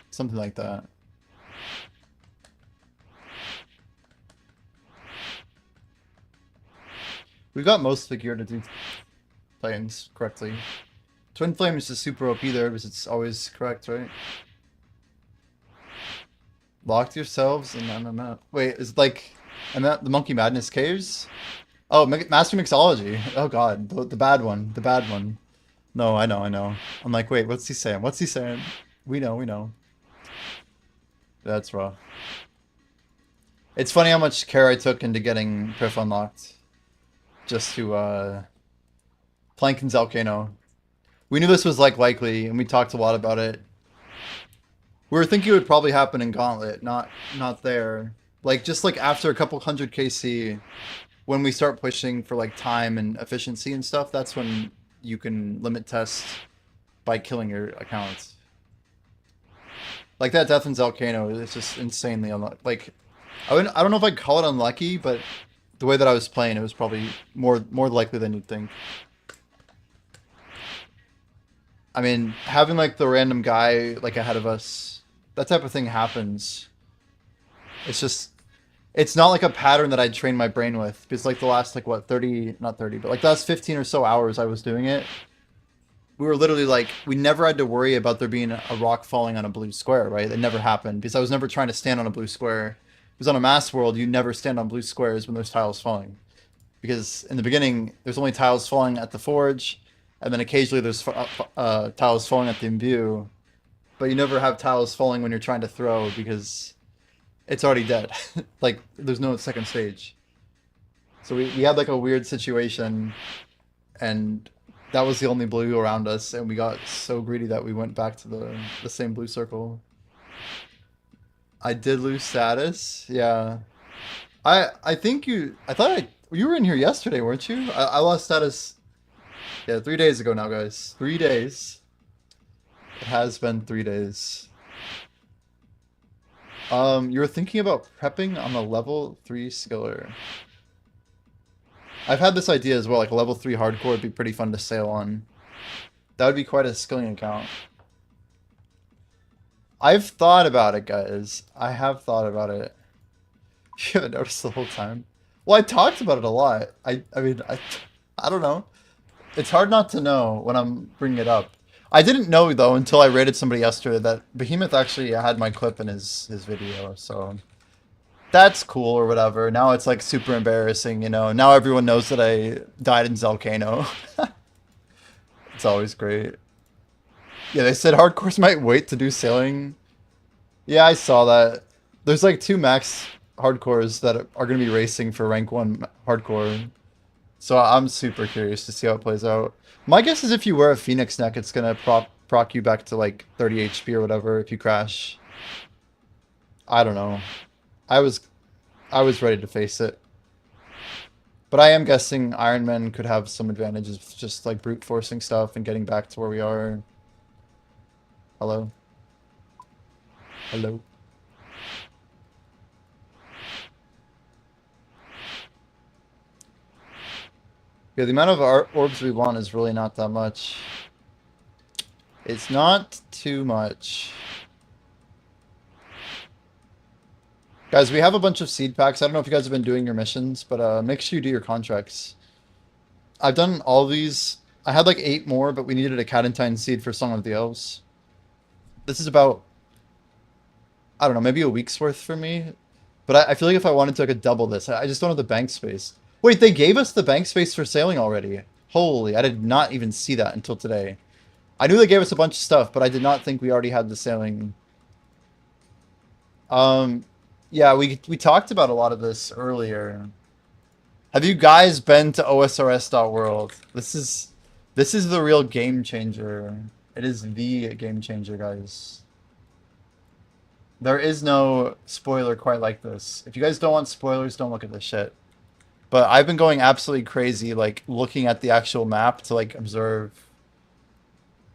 Something like that. We've got most of the gear to do Titans correctly. Twin Flames is super OP there because it's always correct, right? Locked yourselves and MMF. Wait, is it like the Monkey Madness Caves? Oh, Master Mixology. Oh god, the bad one. The bad one. No, I know. I'm like, wait, what's he saying? What's he saying? We know. That's rough. It's funny how much care I took into getting Priff unlocked. Just to, Plankton's Volcano. We knew this was, like, likely, and we talked a lot about it. We were thinking it would probably happen in Gauntlet, not there. Like, just, like, after a couple hundred KC, when we start pushing for, like, time and efficiency and stuff, that's when you can limit test by killing your accounts. Like that Death and Volcano is just insanely unlucky. Like, I don't know if I'd call it unlucky, but the way that I was playing, it was probably more likely than you'd think. I mean, having like the random guy like ahead of us, that type of thing happens. It's just, it's not like a pattern that I'd train my brain with. Because like the last like what, 30, not 30, but like the last 15 or so hours I was doing it, we were literally like, we never had to worry about there being a rock falling on a blue square, right? It never happened because I was never trying to stand on a blue square. Because on a mass world, you never stand on blue squares when there's tiles falling. Because in the beginning, there's only tiles falling at the forge, and then occasionally there's tiles falling at the imbue, but you never have tiles falling when you're trying to throw because it's already dead. Like, there's no second stage. So we had like a weird situation, and that was the only blue around us, and we got so greedy that we went back to the same blue circle. I did lose status. Yeah. I think I thought you were in here yesterday, weren't you? I lost status. Yeah, 3 days ago now, guys. 3 days. It has been 3 days. You were thinking about prepping on the level 3 skiller. I've had this idea as well, like a level 3 hardcore would be pretty fun to sail on. That would be quite a skilling account. I've thought about it, guys. I have thought about it. You haven't noticed the whole time. Well, I talked about it a lot. I don't know. It's hard not to know when I'm bringing it up. I didn't know though until I rated somebody yesterday that Behemoth actually had my clip in his video. So that's cool or whatever. Now it's like super embarrassing, you know. Now everyone knows that I died in Zelcano. It's always great. Yeah, they said hardcores might wait to do sailing. Yeah, I saw that. There's like 2 max hardcores that are going to be racing for rank 1 hardcore. So I'm super curious to see how it plays out. My guess is if you wear a Phoenix neck, it's going to proc you back to like 30 HP or whatever if you crash. I don't know. I was ready to face it. But I am guessing Ironman could have some advantages just like brute forcing stuff and getting back to where we are. Hello? Hello? Yeah, the amount of orbs we want is really not that much. It's not too much. Guys, we have a bunch of seed packs. I don't know if you guys have been doing your missions, but make sure you do your contracts. I've done all these. I had like 8 more, but we needed a Catentine seed for Song of the Elves. This is about, I don't know, maybe a week's worth for me. But I feel like if I wanted to, I could double this. I just don't have the bank space. Wait, they gave us the bank space for sailing already. Holy, I did not even see that until today. I knew they gave us a bunch of stuff, but I did not think we already had the sailing. Yeah, we talked about a lot of this earlier. Have you guys been to osrs.world? This is the real game changer. It is the game changer, guys. There is no spoiler quite like this. If you guys don't want spoilers, don't look at this shit. But I've been going absolutely crazy, like, looking at the actual map to, like, observe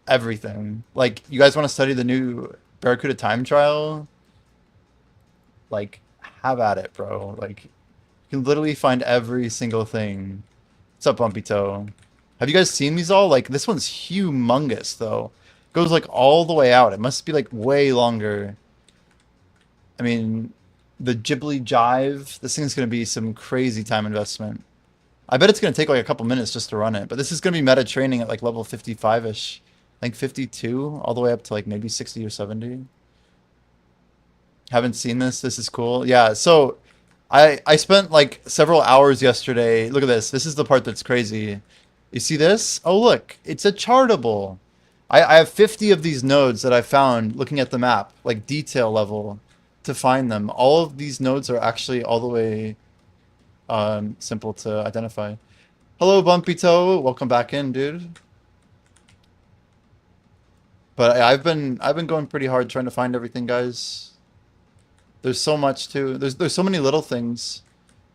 everything. Like, you guys want to study the new Barracuda time trial? Like, have at it, bro. Like, you can literally find every single thing. What's up, Bumpy Toe? Have you guys seen these all? Like, this one's humongous, though. Goes, like, all the way out. It must be, like, way longer. I mean, the Ghibli Jive, this thing's going to be some crazy time investment. I bet it's going to take like a couple minutes just to run it, but this is going to be meta training at like level 55-ish. I think 52, all the way up to like maybe 60 or 70. Haven't seen this. This is cool. Yeah, so I spent like several hours yesterday. Look at this. This is the part that's crazy. You see this? Oh, look. It's a chartable. I have 50 of these nodes that I found looking at the map, like detail level, to find them. All of these nodes are actually all the way simple to identify. Hello, Bumpy Toe. Welcome back in, dude. But I've been going pretty hard trying to find everything, guys. There's so much too. There's so many little things.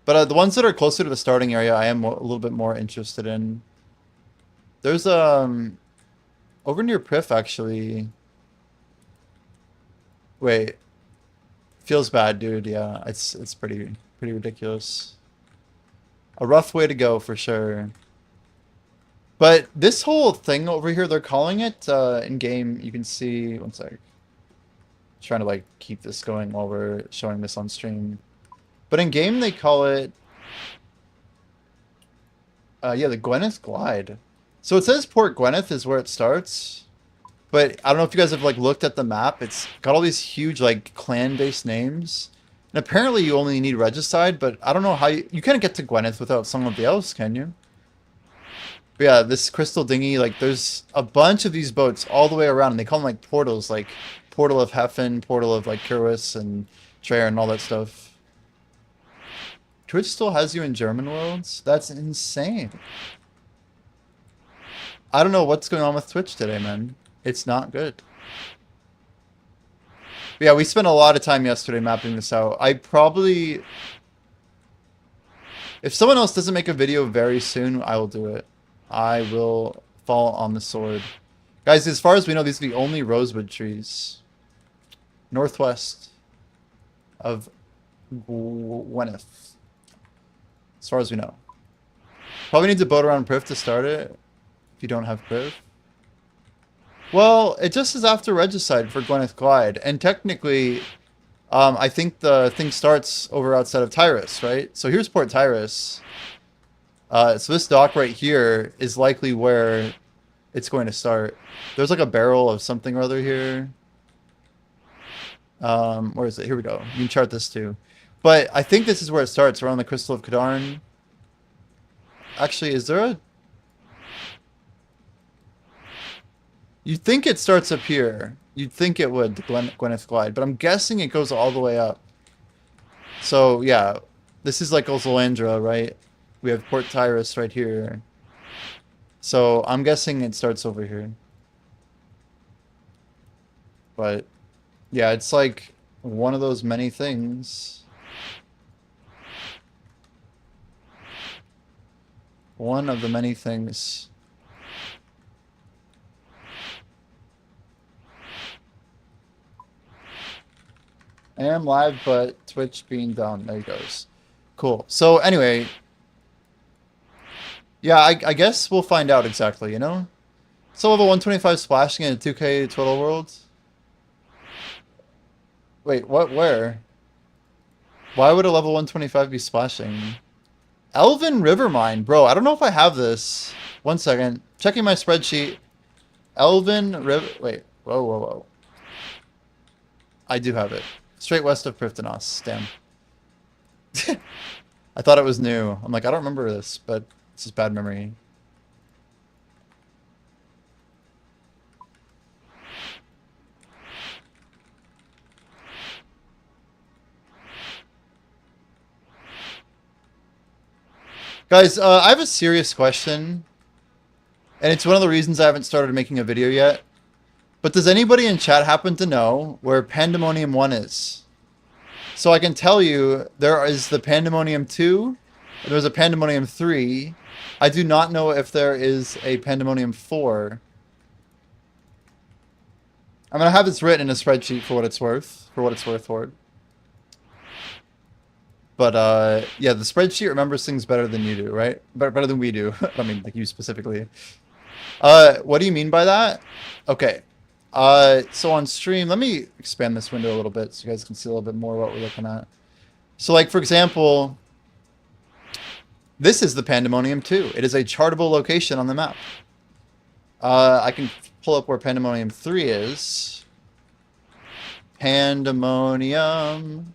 But the ones that are closer to the starting area, I am a little bit more interested in. There's over near Priff actually. Wait. Feels bad, dude. Yeah, it's pretty ridiculous. A rough way to go for sure. But this whole thing over here, they're calling it in game. You can see. One sec. Trying to like keep this going while we're showing this on stream. But in game, they call it. Yeah, the Gwyneth Glide. So it says Port Gwyneth is where it starts. But I don't know if you guys have like looked at the map. It's got all these huge like clan-based names. And apparently you only need Regicide, but I don't know how you can't get to Gwyneth without somebody else, can you? But yeah, this Crystal Dinghy, like there's a bunch of these boats all the way around, and they call them like portals, like Portal of Heffen, Portal of like Kirwis and Traer and all that stuff. Twitch still has you in German worlds? That's insane. I don't know what's going on with Twitch today, man. It's not good. But yeah, we spent a lot of time yesterday mapping this out. I probably... If someone else doesn't make a video very soon, I will do it. I will fall on the sword. Guys, as far as we know, these are the only rosewood trees. Northwest of Gwyneth. As far as we know. Probably need to boat around Priv to start it. If you don't have Priv. Well, it just is after Regicide for Gwyneth Glide. And technically, I think the thing starts over outside of Tyrus, right? So here's Port Tyrus. So this dock right here is likely where it's going to start. There's like a barrel of something or other here. Where is it? Here we go. You can chart this too. But I think this is where it starts, around the Crystal of Kadarn. Actually, is there a... You'd think it starts up here. You'd think it would, Gwyneth Glide. But I'm guessing it goes all the way up. So, yeah. This is like Ozolandra, right? We have Port Tyrus right here. So, I'm guessing it starts over here. But, yeah, it's like one of those many things. One of the many things. I am live, but Twitch being down. There he goes. Cool. So anyway, yeah, I guess we'll find out exactly, you know? So level 125 splashing in a 2K total world? Wait, what? Where? Why would a level 125 be splashing? Elven River Mine. Bro, I don't know if I have this. One second. Checking my spreadsheet. Elven River... Wait. Whoa, whoa, whoa. I do have it. Straight west of Prifddinas. Damn. I thought it was new. I'm like, I don't remember this, but it's just bad memory. Guys, I have a serious question. And it's one of the reasons I haven't started making a video yet. But does anybody in chat happen to know where Pandemonium 1 is? So I can tell you, there is the Pandemonium 2, and there's a Pandemonium 3. I do not know if there is a Pandemonium 4. I'm going to have this written in a spreadsheet for what it's worth. Horde. But, yeah, the spreadsheet remembers things better than you do, right? Better than we do. I mean, like you specifically. What do you mean by that? Okay. So on stream, let me expand this window a little bit so you guys can see a little bit more what we're looking at. So like, for example, this is the Pandemonium 2. It is a chartable location on the map. I can pull up where Pandemonium 3 is. Pandemonium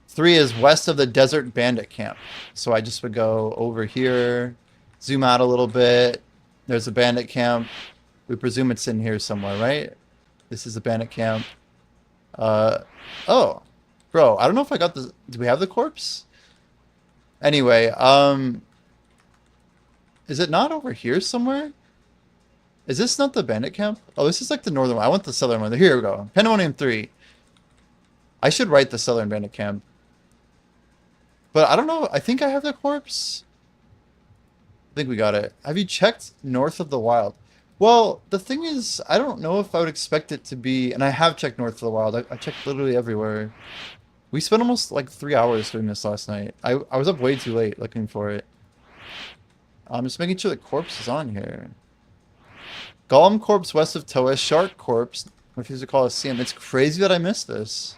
3 is west of the Desert Bandit Camp. So I just would go over here, zoom out a little bit. There's a bandit camp. We presume it's in here somewhere, right? This is the bandit camp. Oh. Bro, I don't know if I got the... Do we have the corpse? Anyway, is it not over here somewhere? Is this not the bandit camp? Oh, this is like the northern one. I want the southern one. Here we go. Pandemonium 3. I should write the southern bandit camp. But I don't know. I think I have the corpse. I think we got it. Have you checked north of the wild? Well, the thing is, I don't know if I would expect it to be... And I have checked north of the wild. I checked literally everywhere. We spent almost like 3 hours doing this last night. I was up way too late looking for it. I'm just making sure the corpse is on here. Golem corpse west of Toa. Shark corpse. Refuse to call a CM. It's crazy that I missed this.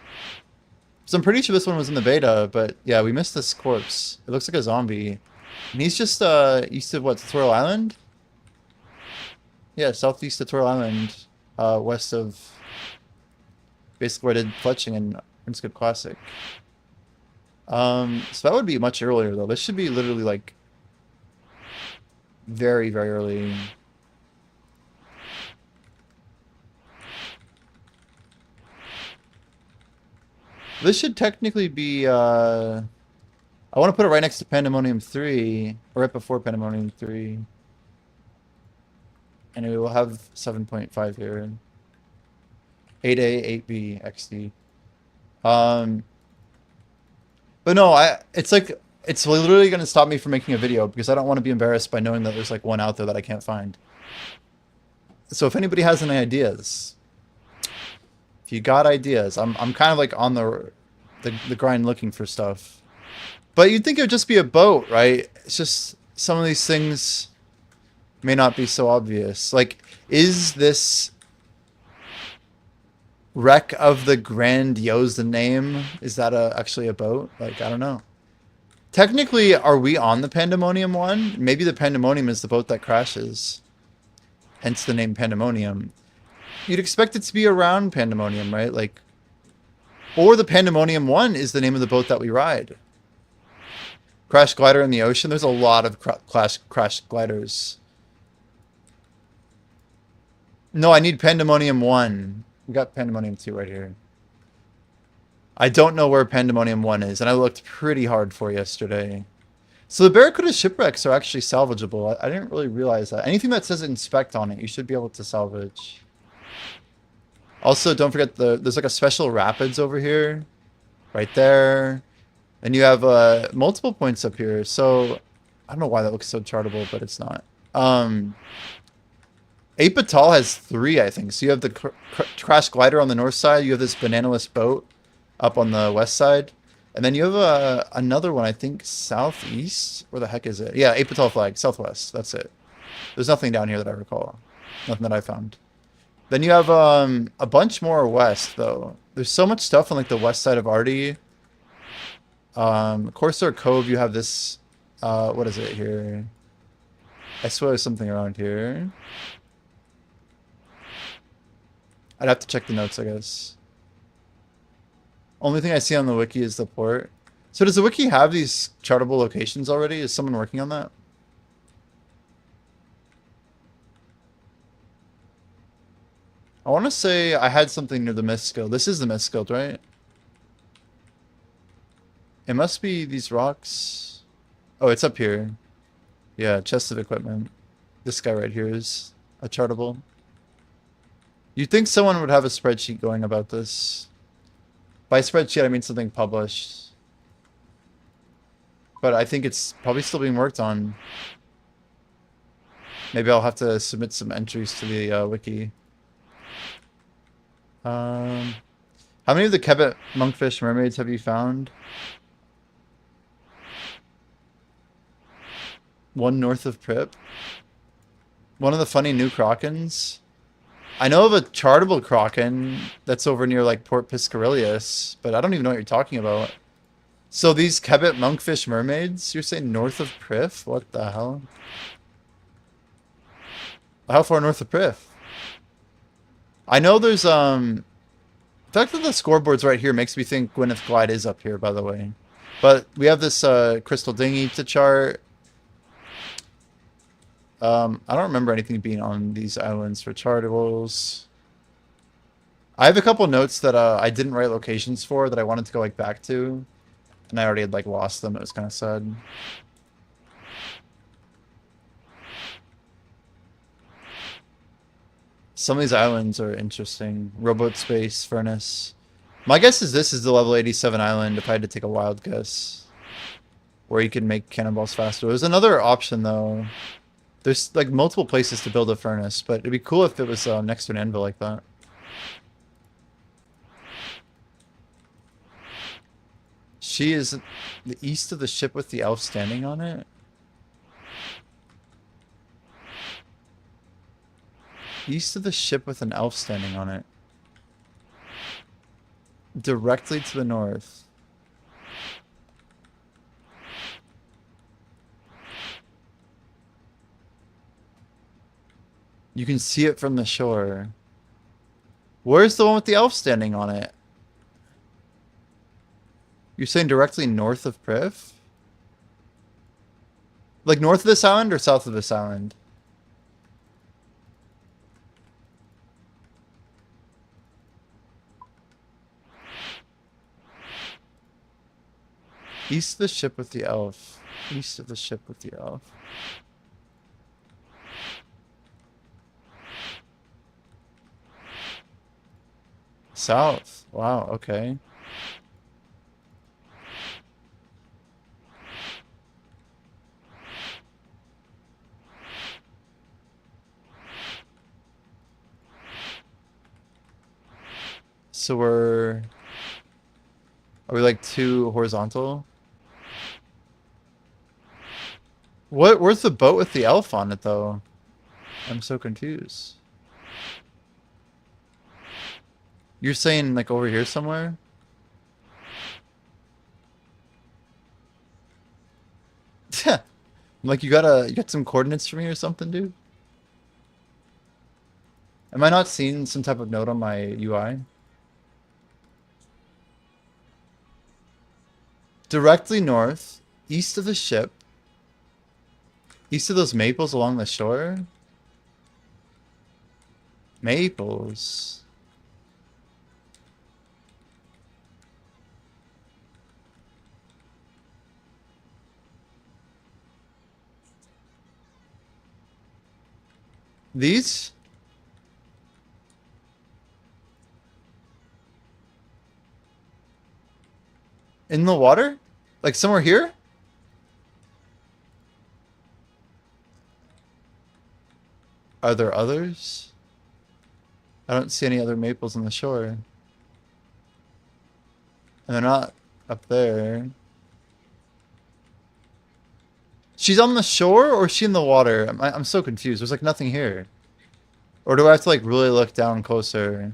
So I'm pretty sure this one was in the beta, but yeah, we missed this corpse. It looks like a zombie. And he's just east of what, Tutorial Island? Yeah, southeast of Tutorial Island, west of basically where I did Fletching and Rinskip Classic. So that would be much earlier though. This should be literally like very, very early. This should technically be I want to put it right next to Pandemonium 3, or right before Pandemonium 3. And we will have 7.5 here. 8A, 8B, XD. But no, it's like, it's literally going to stop me from making a video because I don't want to be embarrassed by knowing that there's like one out there that I can't find. So if anybody has any ideas, if you got ideas, I'm kind of like on the grind looking for stuff. But you'd think it would just be a boat, right? It's just some of these things may not be so obvious. Like, is this Wreck of the Grandiose name? Is that actually a boat? Like, I don't know. Technically, are we on the Pandemonium one? Maybe the Pandemonium is the boat that crashes. Hence the name Pandemonium. You'd expect it to be around Pandemonium, right? Like, or the Pandemonium one is the name of the boat that we ride. Crash glider in the ocean. There's a lot of crash gliders. No, I need Pandemonium 1. We got Pandemonium 2 right here. I don't know where Pandemonium 1 is, and I looked pretty hard for yesterday. So the Barracuda shipwrecks are actually salvageable. I didn't really realize that. Anything that says inspect on it, you should be able to salvage. Also, don't forget there's like a special rapids over here. Right there. And you have multiple points up here. So I don't know why that looks so chartable, but it's not. 8 Batal has 3, I think. So you have the crash glider on the north side. You have this bananaless boat up on the west side. And then you have another one, I think, southeast? Where the heck is it? Yeah, 8 Batal flag, southwest. That's it. There's nothing down here that I recall. Nothing that I found. Then you have a bunch more west, though. There's so much stuff on like the west side of Artie. Corsair Cove, you have this, what is it here? I swear there's something around here. I'd have to check the notes, I guess. Only thing I see on the wiki is the port. So does the wiki have these chartable locations already? Is someone working on that? I want to say I had something near the Mist Guild. This is the Mist Guild, right? It must be these rocks. Oh, it's up here. Yeah, chest of equipment. This guy right here is a chartable. You'd think someone would have a spreadsheet going about this. By spreadsheet, I mean something published. But I think it's probably still being worked on. Maybe I'll have to submit some entries to the wiki. How many of the Kebbit monkfish mermaids have you found? One north of Prip. One of the funny new Krakens. I know of a chartable Kraken that's over near like Port Piscarilius, but I don't even know what you're talking about. So these Kebbit monkfish mermaids, you're saying north of Prif? What the hell? How far north of Prif? I know there's the fact that the scoreboard's right here makes me think Gwyneth Glide is up here, by the way. But we have this crystal dinghy to chart. I don't remember anything being on these islands for chartables. I have a couple notes that I didn't write locations for that I wanted to go like back to, and I already had like lost them. It was kind of sad. Some of these islands are interesting. Rowboat Space, Furnace. My guess is this is the level 87 island if I had to take a wild guess. Where you can make cannonballs faster. There's another option though. There's like multiple places to build a furnace, but it'd be cool if it was next to an anvil like that. She is the east of the ship with the elf standing on it. East of the ship with an elf standing on it. Directly to the north. You can see it from the shore. Where's the one with the elf standing on it? You're saying directly north of Priv? Like north of this island or south of this island? East of the ship with the elf. East of the ship with the elf. South. Wow, okay. So are we like too horizontal? Where's the boat with the elf on it though? I'm so confused. You're saying like over here somewhere? Yeah. Like you got some coordinates for me or something, dude? Am I not seeing some type of note on my UI? Directly north, east of the ship, east of those maples along the shore. Maples. These? In the water? Like somewhere here? Are there others? I don't see any other maples on the shore. And they're not up there. She's on the shore or is she in the water? I'm so confused. There's like nothing here. Or do I have to like really look down closer?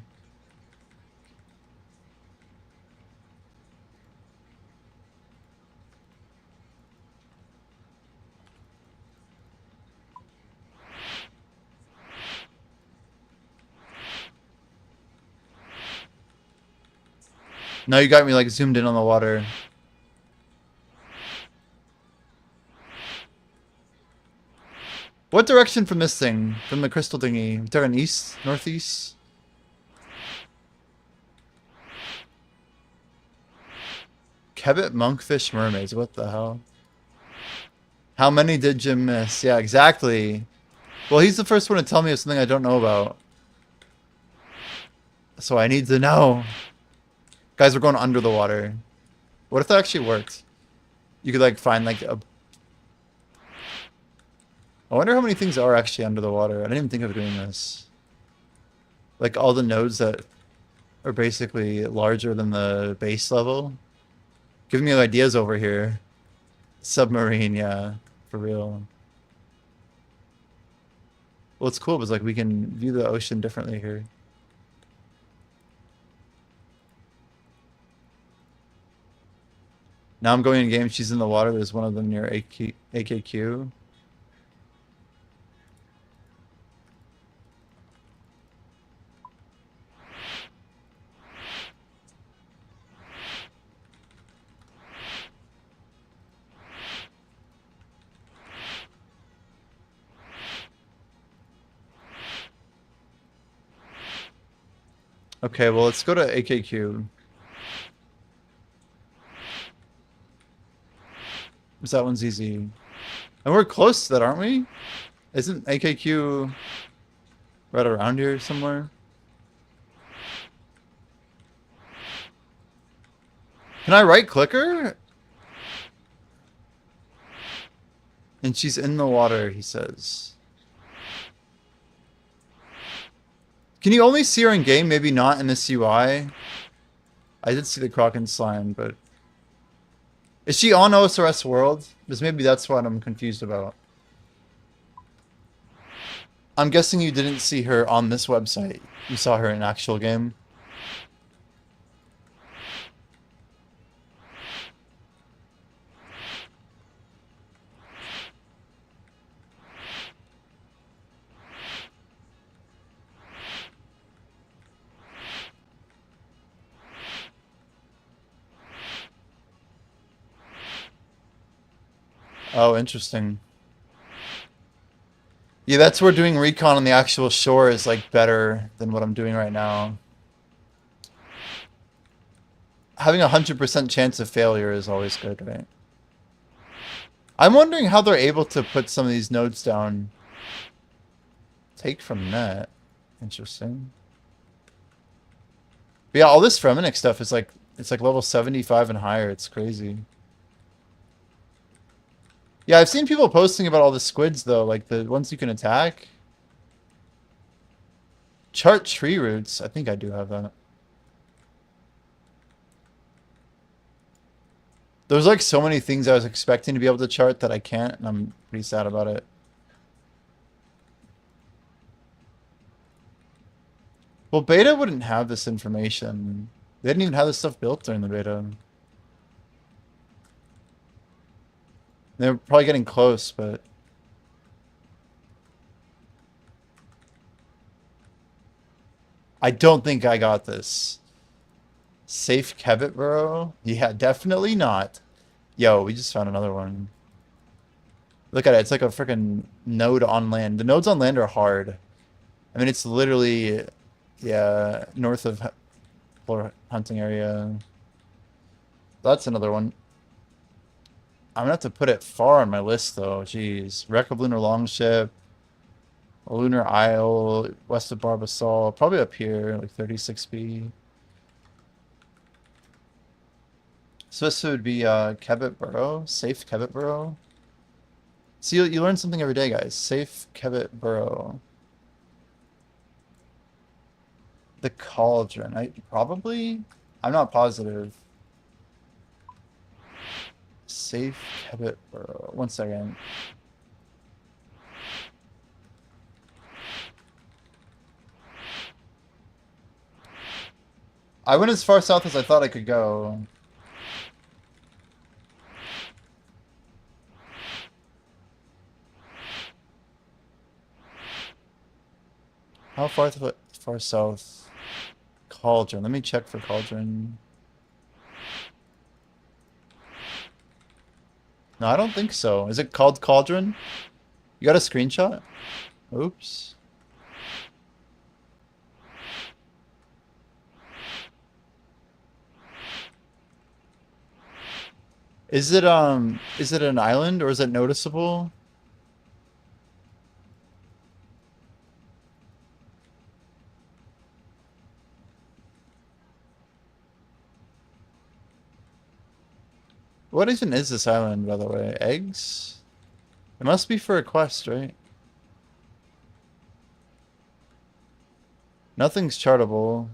No, you got me like zoomed in on the water. What direction from this thing? From the crystal dinghy? We're talking east? Northeast? Kebbit, monkfish, mermaids. What the hell? How many did Jim miss? Yeah, exactly. Well, he's the first one to tell me of something I don't know about. So I need to know. Guys, we're going under the water. What if that actually worked? You could like find like a... I wonder how many things are actually under the water. I didn't even think of doing this. Like all the nodes that are basically larger than the base level. Giving me ideas over here. Submarine, yeah. For real. Well, it's cool because like we can view the ocean differently here. Now I'm going in game. She's in the water. There's one of them near AKQ. Okay, well, let's go to AKQ. Because that one's easy. And we're close to that, aren't we? Isn't AKQ right around here somewhere? Can I right click her? And she's in the water, he says. Can you only see her in game? Maybe not in this UI. I did see the Kraken slime, but... Is she on OSRS World? Because maybe that's what I'm confused about. I'm guessing you didn't see her on this website. You saw her in actual game. Oh, interesting. Yeah, that's where doing recon on the actual shore is like better than what I'm doing right now. Having 100% chance of failure is always good, right? I'm wondering how they're able to put some of these nodes down. Take from net. Interesting. But yeah, all this Fremenic stuff is like, it's like level 75 and higher. It's crazy. Yeah, I've seen people posting about all the squids though, like the ones you can attack. Chart tree roots. I think I do have that. There's like so many things I was expecting to be able to chart that I can't, and I'm pretty sad about it. Well, beta wouldn't have this information. They didn't even have this stuff built during the beta. They're probably getting close, but I don't think I got this. Safe Kebbit Burrow? Yeah, definitely not. Yo, we just found another one. Look at it. It's like a freaking node on land. The nodes on land are hard. I mean, it's literally, yeah, north of hunting area. That's another one. I'm gonna have to put it far on my list, though. Jeez. Wreck of Lunar Longship. Lunar Isle, west of Barbasol. Probably up here, like 36B. So this would be Kebbit Burrow. Safe Kebbit Burrow. See, you learn something every day, guys. Safe Kebbit Burrow. The Cauldron. I'm not positive. Safe Kebbit Burrow. One second. I went as far south as I thought I could go. How far south? Cauldron. Let me check for Cauldron. No, I don't think so. Is it called Cauldron? You got a screenshot? Oops. Is it an island or is it noticeable? What even is this island, by the way? Eggs? It must be for a quest, right? Nothing's chartable.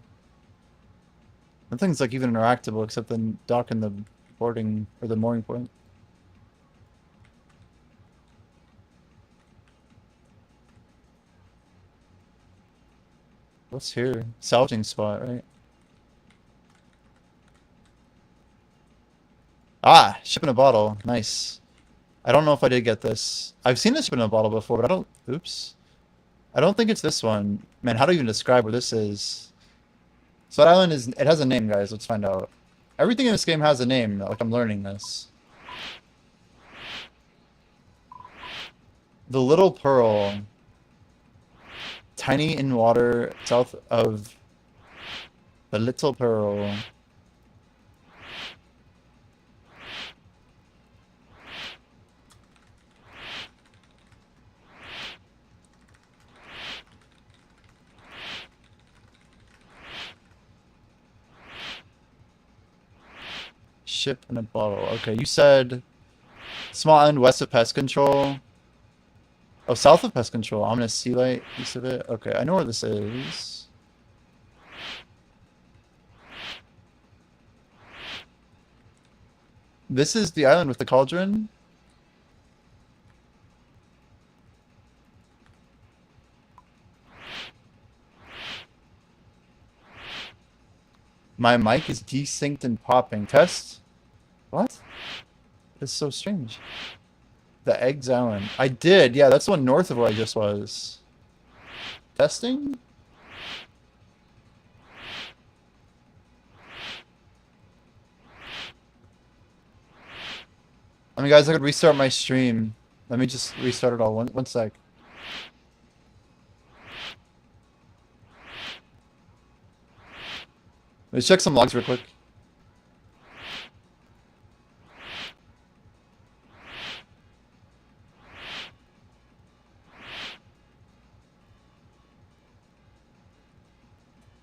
Nothing's like even interactable except the dock and the boarding or the mooring point. What's here? Salvaging spot, right? Ah, ship in a bottle. Nice. I don't know if I did get this. I've seen a ship in a bottle before, but I don't... Oops. I don't think it's this one. Man, how do you even describe where this is? So that island is... It has a name, guys. Let's find out. Everything in this game has a name. Like, I'm learning this. The Little Pearl. Tiny in water south of the Little Pearl. Ship in a bottle. Okay, you said small island west of pest control. Oh, south of pest control. Ominous sea light east of it. Okay, I know where this is. This is the island with the cauldron. My mic is desynced and popping. Test? What? That's so strange. The Eggs Island. I did. Yeah, that's the one north of where I just was. Testing? I mean, guys, I could restart my stream. Let me just restart it all. One sec. Let's check some logs real quick.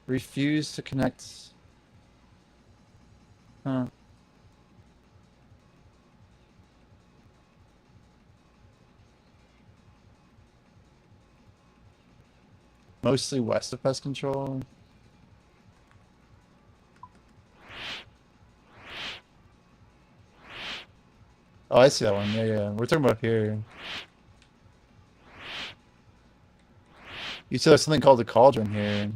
Refuse to connect. Huh. Mostly west of pest control. Oh, I see that one. Yeah, yeah. We're talking about up here. You said there's something called the cauldron here.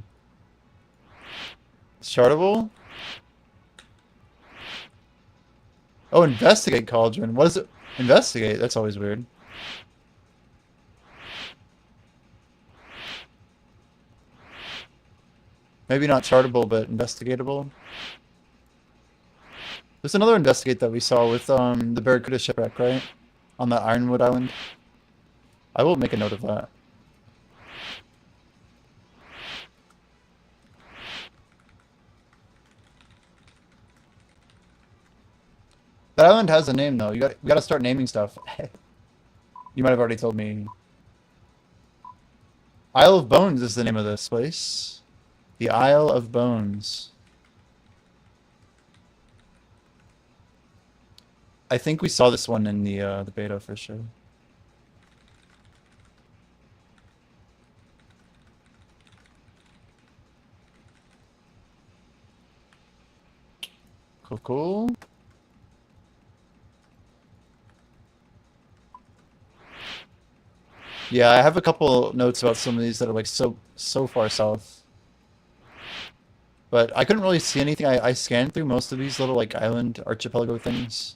It's chartable? Oh, investigate cauldron. What is it? Investigate? That's always weird. Maybe not chartable, but investigatable. There's another investigate that we saw with the Barracuda shipwreck, right? On the Ironwood Island. I will make a note of that. That island has a name though. We gotta start naming stuff. You might have already told me. Isle of Bones is the name of this place. The Isle of Bones. I think we saw this one in the beta for sure. Cool, cool. Yeah, I have a couple notes about some of these that are like so far south. But I couldn't really see anything. I scanned through most of these little like island archipelago things.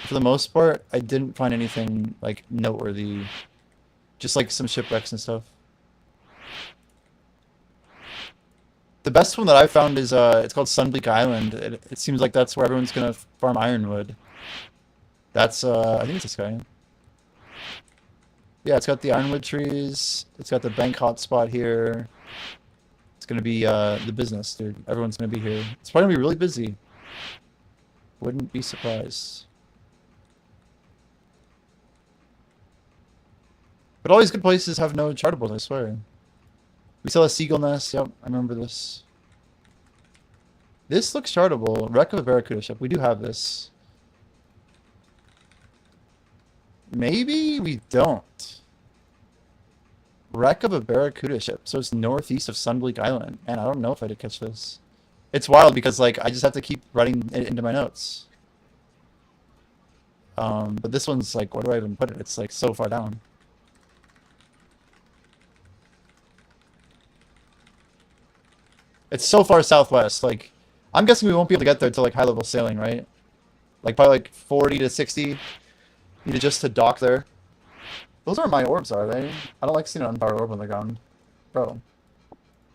For the most part, I didn't find anything like noteworthy. Just like some shipwrecks and stuff. The best one that I found is it's called Sunbleak Island. It seems like that's where everyone's gonna farm ironwood. That's I think it's this guy. Yeah, it's got the ironwood trees. It's got the bank hotspot here. It's gonna be the business, dude. Everyone's gonna be here. It's probably gonna be really busy. Wouldn't be surprised. But all these good places have no chartables, I swear. We saw a seagull nest. Yep, I remember this. This looks chartable. Wreck of a Barracuda ship. We do have this. Maybe we don't. Wreck of a Barracuda ship. So it's northeast of Sunbleak Island. Man, I don't know if I did catch this. It's wild because like I just have to keep writing it into my notes. But this one's like, where do I even put it? It's like so far down. It's so far southwest. Like, I'm guessing we won't be able to get there till like high level sailing, right? Like probably like 40 to 60. Need just to dock there. Those aren't my orbs, are they? I don't like seeing an unpowered orb on the ground. Bro.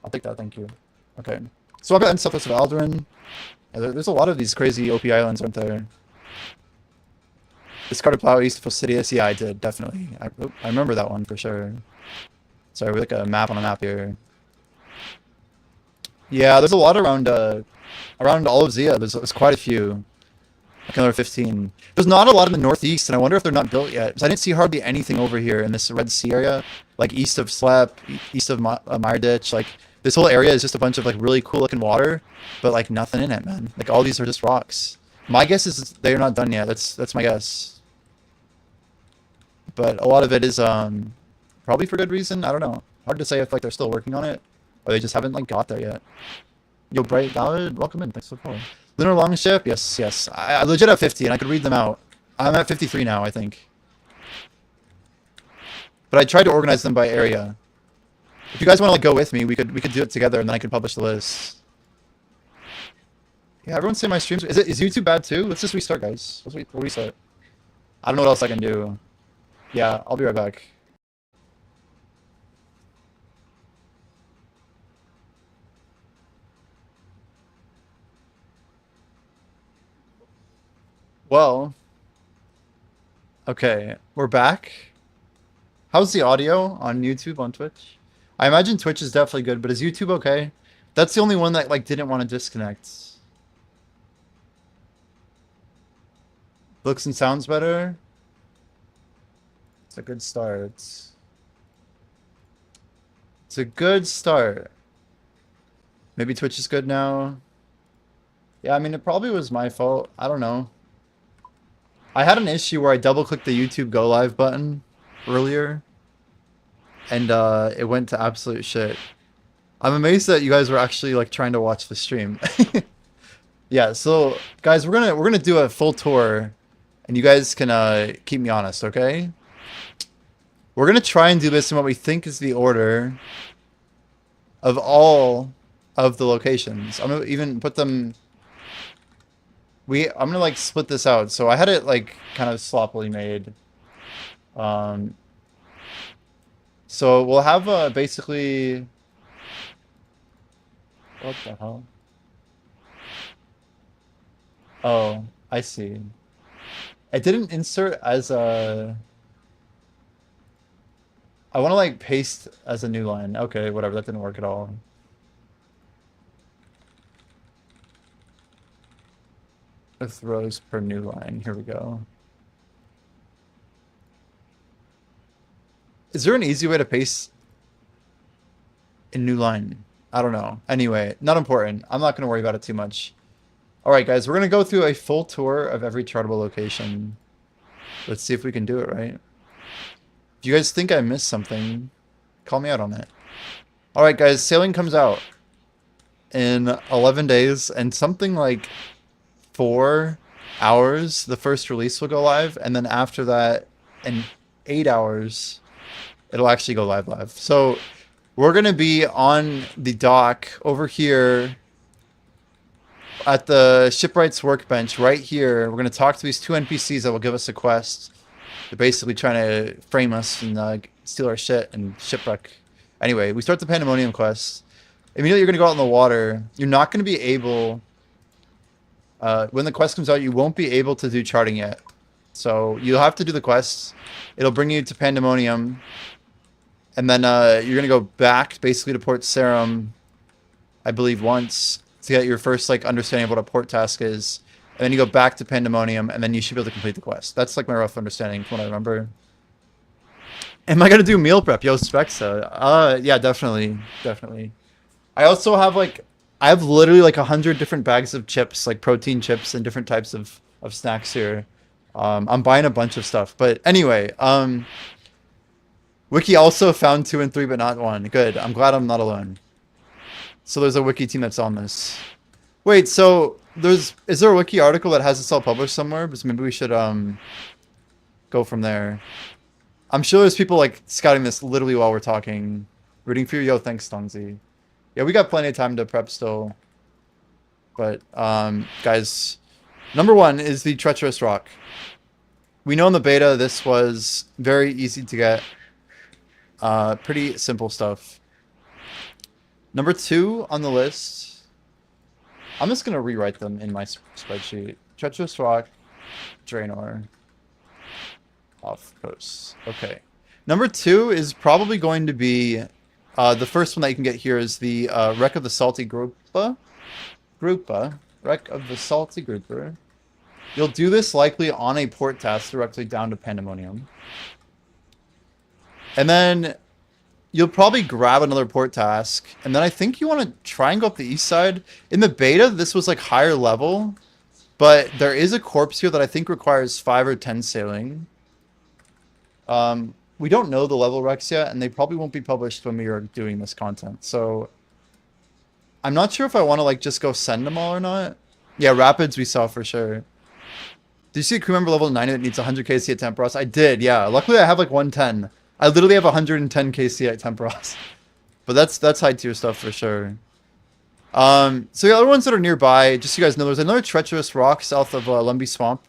I'll take that, thank you. Okay. So I've got in southwest of Alderan. Yeah, there's a lot of these crazy OP islands, aren't there? Discarded plow east of Fastidious. Yeah, I did, definitely. I remember that one for sure. Sorry, we like a map on a map here. Yeah, there's a lot around all of Zia. There's quite a few. Like another 15. There's not a lot in the northeast, and I wonder if they're not built yet. Because I didn't see hardly anything over here in this Red Sea area, like east of Slep, east of Meyerditch. Like this whole area is just a bunch of like really cool looking water, but like nothing in it, man. Like all these are just rocks. My guess is they're not done yet. That's my guess. But a lot of it is probably for good reason. I don't know. Hard to say if like they're still working on it, or they just haven't like got there yet. Yo, Bright Ballad, welcome in. Thanks for calling. Lunar Longship, yes, yes. I legit have 50, and I could read them out. I'm at 53 now, I think. But I tried to organize them by area. If you guys want to like go with me, we could do it together, and then I could publish the list. Yeah, everyone's saying my streams. Is YouTube bad too? Let's just restart, guys. Let's restart. I don't know what else I can do. Yeah, I'll be right back. Well, Okay, we're back. How's the audio on YouTube, on Twitch? I imagine Twitch is definitely good, but is YouTube okay? That's the only one that like didn't want to disconnect. Looks and sounds better. It's a good start. It's a good start. Maybe Twitch is good now. Yeah, I mean, it probably was my fault. I don't know. I had an issue where I double-clicked the YouTube Go Live button earlier, and it went to absolute shit. I'm amazed that you guys were actually like trying to watch the stream. Yeah, so guys, we're gonna do a full tour, and you guys can keep me honest, okay? We're gonna try and do this in what we think is the order of all of the locations. I'm gonna even put them. I'm gonna like split this out. So I had it like kind of sloppily made. So we'll have basically. What the hell? Oh, I see. It didn't insert as a. I want to like paste as a new line. Okay, whatever. That didn't work at all. With rows per new line. Here we go. Is there an easy way to paste a new line? I don't know. Anyway, not important. I'm not going to worry about it too much. All right, guys, we're going to go through a full tour of every chartable location. Let's see if we can do it right. If you guys think I missed something, call me out on it. All right, guys, sailing comes out in 11 days, and something like 4 hours, the first release will go live, and then after that, in 8 hours, it'll actually go live. So we're going to be on the dock over here at the shipwright's workbench right here. We're going to talk to these 2 NPCs that will give us a quest. They're basically trying to frame us and steal our shit and shipwreck. Anyway, we start the Pandemonium quest. Immediately you're going to go out in the water. You're not going to be able... when the quest comes out, you won't be able to do charting yet. So you'll have to do the quest. It'll bring you to Pandemonium. And then you're going to go back basically to Port Sarum, I believe, once to get your first like understanding of what a port task is. And then you go back to Pandemonium, and then you should be able to complete the quest. That's like my rough understanding from what I remember. Am I going to do meal prep? Yo, Spexa. Yeah, definitely. Definitely. I also have like... I have literally like 100 different bags of chips, like protein chips and different types of snacks here. I'm buying a bunch of stuff. But anyway, Wiki also found 2 and 3, but not 1. Good. I'm glad I'm not alone. So there's a Wiki team that's on this. Wait, so is there a Wiki article that has this all published somewhere? Because maybe we should go from there. I'm sure there's people like scouting this literally while we're talking. Rooting for you. Yo, thanks, Tongzi. Yeah, we got plenty of time to prep still. But, guys, number 1 is the Treacherous Rock. We know in the beta this was very easy to get. Pretty simple stuff. Number 2 on the list. I'm just going to rewrite them in my spreadsheet. Treacherous Rock, Draenor, off coast. Okay. Number 2 is probably going to be... the first one that you can get here is the Wreck of the Salty Groupa. Wreck of the Salty Grouper. You'll do this likely on a port task directly down to Pandemonium. And then you'll probably grab another port task. And then I think you want to try and go up the east side. In the beta, this was like higher level. But there is a corpse here that I think requires 5 or 10 sailing. We don't know the level recs yet, and they probably won't be published when we are doing this content. So I'm not sure if I want to like just go send them all or not. Yeah, Rapids we saw for sure. Did you see a crew member level 90 that needs 100 KC at Temperos? I did, yeah. Luckily I have like 110. I literally have 110 KC at Temperos. But that's high tier stuff for sure. So the other ones that are nearby, just so you guys know, there's another Treacherous Rock south of Lumbee Swamp.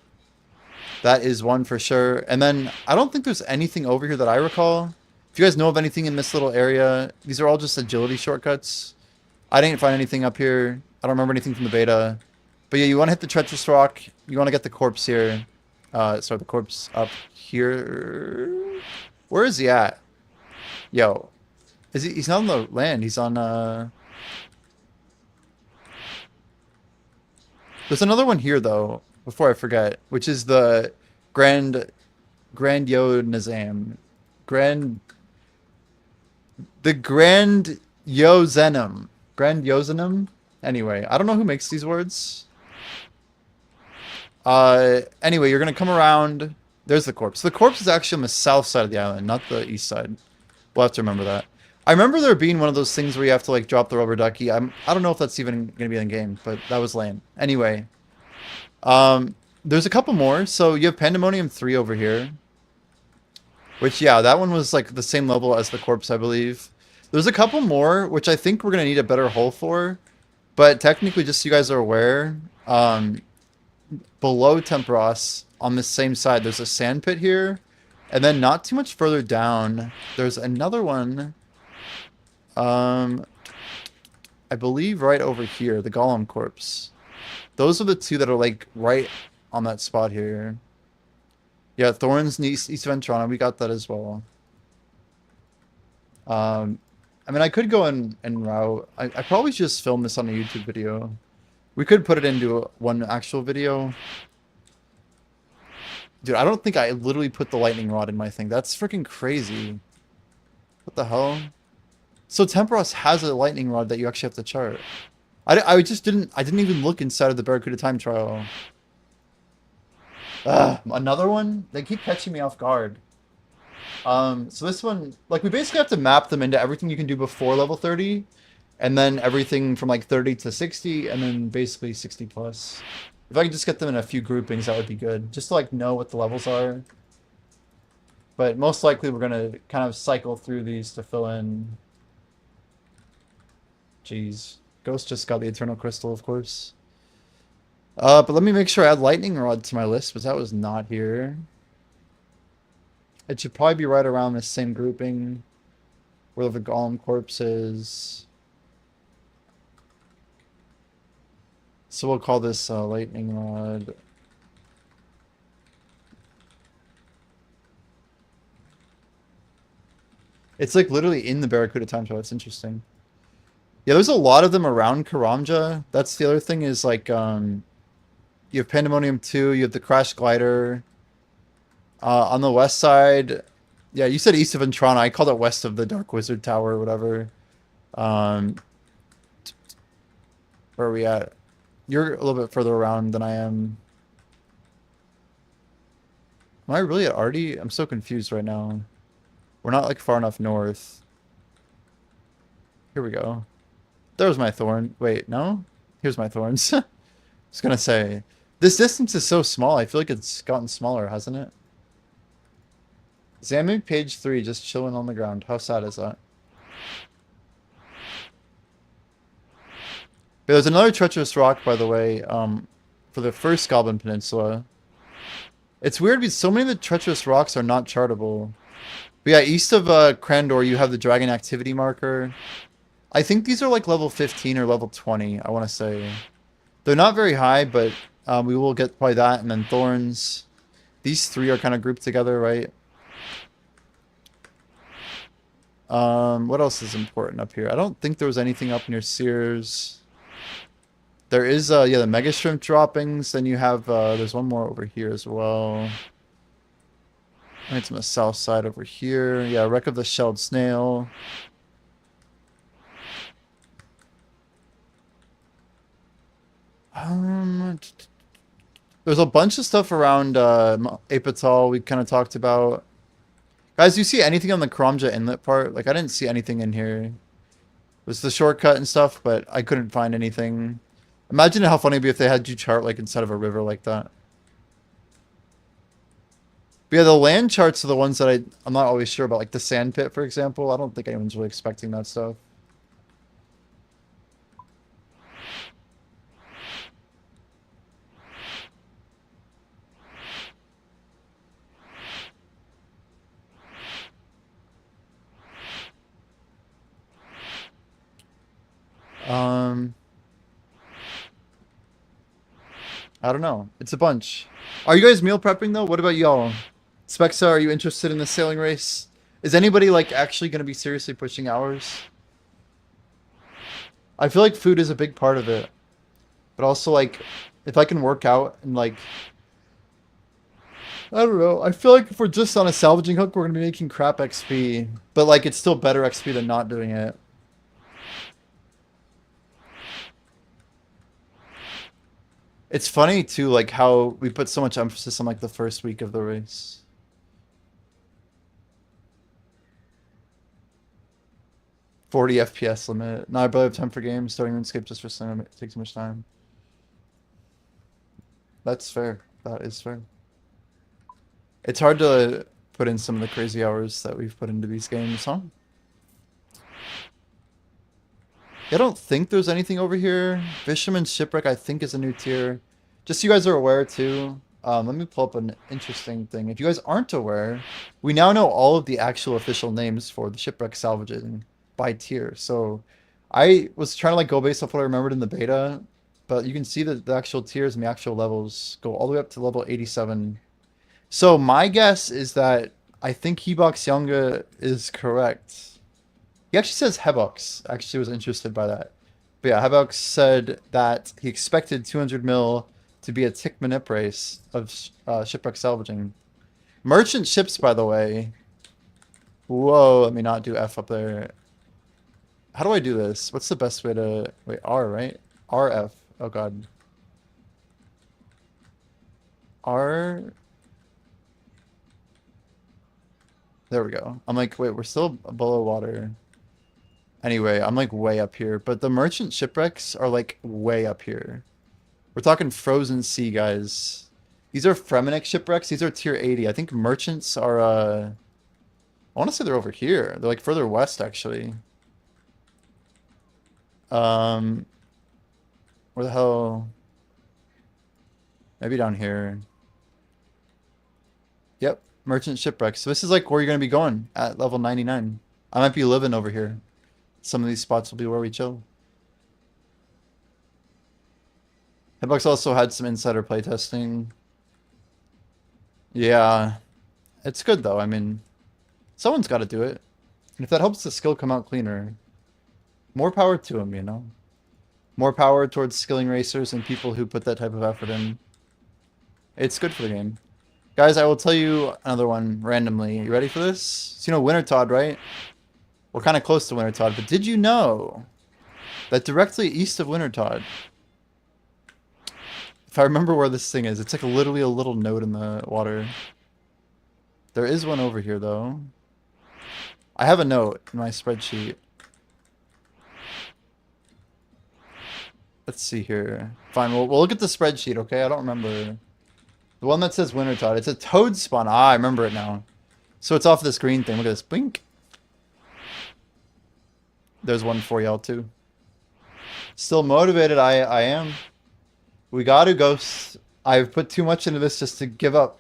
That is one for sure. And then I don't think there's anything over here that I recall. If you guys know of anything in this little area, these are all just agility shortcuts. I didn't find anything up here. I don't remember anything from the beta. But yeah, you want to hit the Treacherous Rock. You want to get the corpse here. So the corpse up here. Where is he at? Yo, is he? He's not on the land. He's on. There's another one here though. Before I forget, which is the Grand Grandiosum. Grand the Grandiosenum. Grandiosenum? Anyway, I don't know who makes these words. Anyway, you're gonna come around. There's the corpse. The corpse is actually on the south side of the island, not the east side. We'll have to remember that. I remember there being one of those things where you have to like drop the rubber ducky. I don't know if that's even gonna be in the game, but that was lame. Anyway, there's a couple more. So you have Pandemonium 3 over here. Which, yeah, that one was like the same level as the corpse, I believe. There's a couple more, which I think we're going to need a better hole for. But technically, just so you guys are aware, below Temperos, on the same side, there's a sand pit here. And then not too much further down, there's another one, I believe right over here, the Golem corpse. Those are the two that are like right on that spot here. Yeah, Thorns and East Ventrana, we got that as well. I mean, I could go and route. I probably should just film this on a YouTube video. We could put it into one actual video. Dude, I don't think I literally put the lightning rod in my thing. That's freaking crazy. What the hell? So Temperos has a lightning rod that you actually have to chart. I just didn't even look inside of the Barracuda time trial. Another one? They keep catching me off guard. So this one, like, we basically have to map them into everything you can do before level 30, and then everything from like 30 to 60, and then basically 60 plus. If I could just get them in a few groupings, that would be good. Just to like know what the levels are. But most likely we're gonna kind of cycle through these to fill in. Jeez. Ghost just got the Eternal Crystal, of course. But let me make sure I add Lightning Rod to my list, because that was not here. It should probably be right around the same grouping where the Golem corpse is. So we'll call this Lightning Rod. It's like literally in the Barracuda time trial. It's interesting. Yeah, there's a lot of them around Karamja. That's the other thing is like, you have Pandemonium 2, you have the Crash Glider. On the west side, yeah, you said east of Ventrana. I called it west of the Dark Wizard Tower or whatever. Where are we at? You're a little bit further around than I am. Am I really at Artie? I'm so confused right now. We're not like far enough north. Here we go. There's my thorn. Wait, no? Here's my thorns. I was gonna say, this distance is so small. I feel like it's gotten smaller, hasn't it? Zamu page 3, just chilling on the ground. How sad is that? But there's another treacherous rock, by the way, for the first Goblin Peninsula. It's weird because so many of the treacherous rocks are not chartable. But yeah, east of Crandor, you have the Dragon Activity marker. I think these are like level 15 or level 20, I want to say. They're not very high, but we will get probably that, and then Thorns. These three are kind of grouped together, right? What else is important up here? I don't think there was anything up near Sears. There is, yeah, the Mega Shrimp droppings. Then you have, there's one more over here as well. I think it's on the south side over here. Yeah, Wreck of the Shelled Snail. There's a bunch of stuff around Apatal we kind of talked about. Guys, do you see anything on the Karamja Inlet part? Like, I didn't see anything in here. It was the shortcut and stuff, but I couldn't find anything. Imagine how funny it'd be if they had you chart, like, inside of a river like that. But yeah, the land charts are the ones that I'm not always sure about. Like, the sand pit, for example. I don't think anyone's really expecting that stuff. I don't know. It's a bunch. Are you guys meal prepping though? What about y'all? Spexa, are you interested in the sailing race? Is anybody like actually going to be seriously pushing hours? I feel like food is a big part of it, but also like if I can work out and like I don't know. I feel like if we're just on a salvaging hook, we're gonna be making crap XP, but like it's still better XP than not doing it. It's funny too, like how we put so much emphasis on like the first week of the race. 40 FPS limit. No, I barely have time for games. Starting RuneScape just for some it takes too much time. That's fair. That is fair. It's hard to put in some of the crazy hours that we've put into these games, huh? I don't think there's anything over here. Fisherman's Shipwreck, I think, is a new tier. Just so you guys are aware, too. Let me pull up an interesting thing. If you guys aren't aware, we now know all of the actual official names for the shipwreck salvaging by tier. So I was trying to like go based off what I remembered in the beta, but you can see that the actual tiers and the actual levels go all the way up to level 87. So my guess is that I think Hebox Younger is correct. He actually says Hebox. Actually was interested by that. But yeah, Hebox said that he expected 200 mil to be a tick manip race of shipwreck salvaging. Merchant ships, by the way. Whoa, let me not do F up there. How do I do this? What's the best way to... Wait, R, right? RF. Oh, God. R... There we go. I'm like, wait, we're still below water. Anyway, I'm like way up here. But the merchant shipwrecks are like way up here. We're talking frozen sea, guys. These are Fremenic shipwrecks. These are tier 80. I think merchants are, I want to say they're over here. They're like further west, actually. Where the hell? Maybe down here. Yep, merchant shipwrecks. So this is like where you're going to be going at level 99. I might be living over here. Some of these spots will be where we chill. Hitbox also had some insider playtesting. Yeah. It's good though. I mean, someone's got to do it. And if that helps the skill come out cleaner, more power to him, you know? More power towards skilling racers and people who put that type of effort in. It's good for the game. Guys, I will tell you another one randomly. You ready for this? So, you know Wintertodd, right? We're kind of close to Wintertodd, but did you know that directly east of Wintertodd, if I remember where this thing is, it's like literally a little node in the water. There is one over here, though. I have a note in my spreadsheet. Let's see here. Fine, we'll look at the spreadsheet, okay? I don't remember. The one that says Wintertodd. It's a toad spawn. Ah, I remember it now. So it's off this green thing. Look at this. Blink. There's one for y'all, too. Still motivated. I am. We gotta ghost. I've put too much into this just to give up.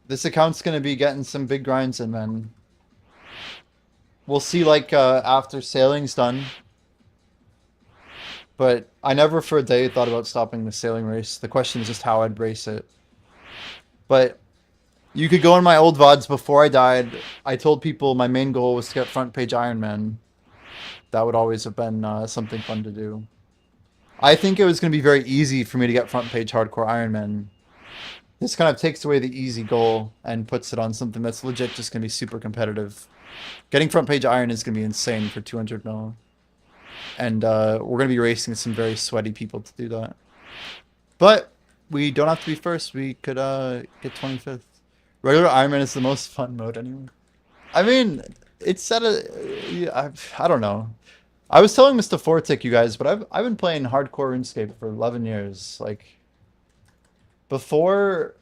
This account's gonna be getting some big grinds in, man. We'll see, like, after sailing's done. But I never for a day thought about stopping the sailing race. The question is just how I'd race it. But you could go in my old VODs before I died. I told people my main goal was to get front page Ironman. That would always have been something fun to do. I think it was going to be very easy for me to get front page hardcore Ironman. This kind of takes away the easy goal and puts it on something that's legit just going to be super competitive. Getting front page Iron is going to be insane for 200 mil. And we're going to be racing some very sweaty people to do that. But we don't have to be first. We could get 25th. Regular Ironman is the most fun mode anyway. I mean, it's at a... Yeah, I don't know. I was telling Mr. Fortic, you guys, but I've been playing hardcore RuneScape for 11 years. Like, before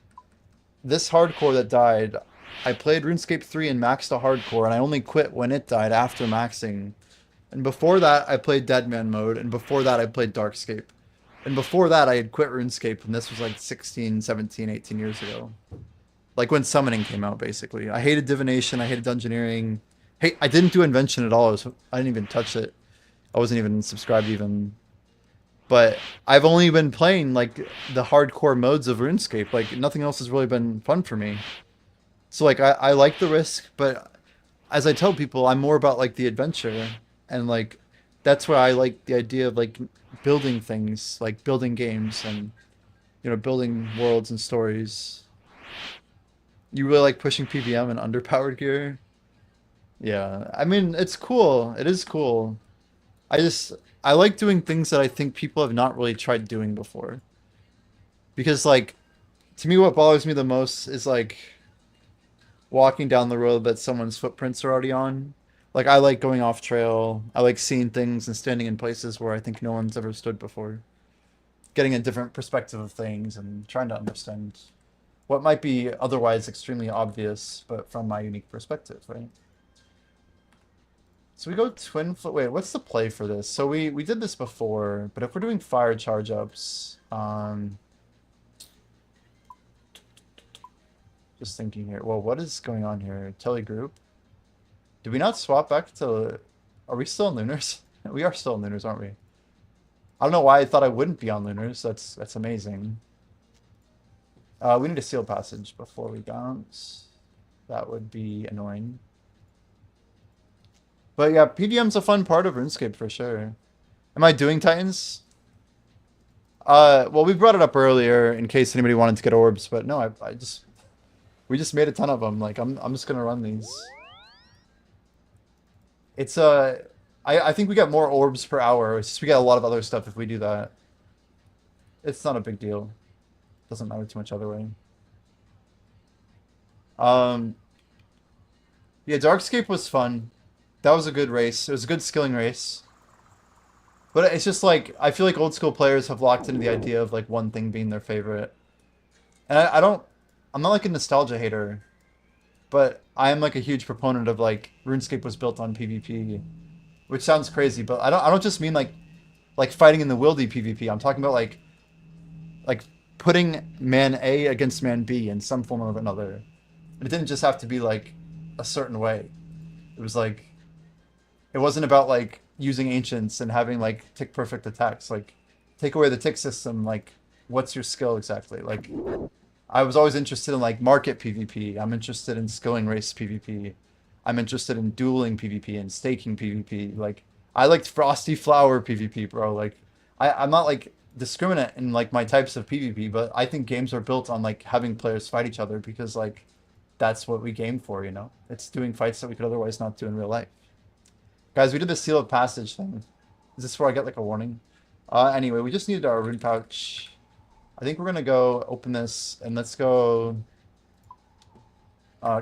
this hardcore that died, I played RuneScape 3 and maxed the hardcore, and I only quit when it died after maxing. And before that, I played Deadman mode, and before that, I played Darkscape. And before that, I had quit RuneScape, and this was like 16, 17, 18 years ago. Like when Summoning came out, basically. I hated Divination, I hated Dungeoneering. Hey, I didn't do Invention at all. I didn't even touch it. I wasn't even subscribed even. But I've only been playing like the hardcore modes of RuneScape. Like nothing else has really been fun for me. So like I like the risk, but as I tell people, I'm more about like the adventure, and like that's why I like the idea of like building things, like building games and building worlds and stories. You really like pushing PVM and underpowered gear? Yeah. I mean, it's cool. It is cool. I just I like doing things that I think people have not really tried doing before. Because like to me what bothers me the most is like walking down the road that someone's footprints are already on. Like I like going off trail. I like seeing things and standing in places where I think no one's ever stood before. Getting a different perspective of things and trying to understand what might be otherwise extremely obvious, but from my unique perspective, right? So we go twin flip. Wait, what's the play for this? So we did this before, but if we're doing fire charge ups, just thinking here. Well, what is going on here? Telly group. Did we not swap back to? Are we still in Lunars? We are still in Lunars, aren't we? I don't know why I thought I wouldn't be on Lunars. That's amazing. We need a seal passage before we bounce. That would be annoying. But yeah, PVM's a fun part of RuneScape for sure. Am I doing Titans? Well, we brought it up earlier in case anybody wanted to get orbs, but no, I just we just made a ton of them. Like I'm just gonna run these. It's I think we get more orbs per hour. It's just we get a lot of other stuff if we do that. It's not a big deal. Doesn't matter too much other way. Um, yeah, Darkscape was fun. That was a good race. It was a good skilling race. But it's just like I feel like old school players have locked into the idea of like one thing being their favorite. And I don't I'm not like a nostalgia hater, but I am like a huge proponent of like RuneScape was built on PvP, which sounds crazy, but I don't just mean like fighting in the wildy PvP. I'm talking about like putting man A against man B in some form or another. And it didn't just have to be like a certain way. It was like it wasn't about like using ancients and having like tick perfect attacks. Like take away the tick system, like what's your skill exactly? Like I was always interested in like market PvP. I'm interested in skilling race PvP. I'm interested in dueling PvP and staking PvP. Like I liked frosty flower PvP, bro. Like I'm not like discriminate in like my types of PvP, but I think games are built on like having players fight each other because like that's what we game for, you know? It's doing fights that we could otherwise not do in real life. Guys, we did the seal of passage thing. Is this where I get like a warning? Anyway, we just needed our rune pouch. I think we're gonna go open this and let's go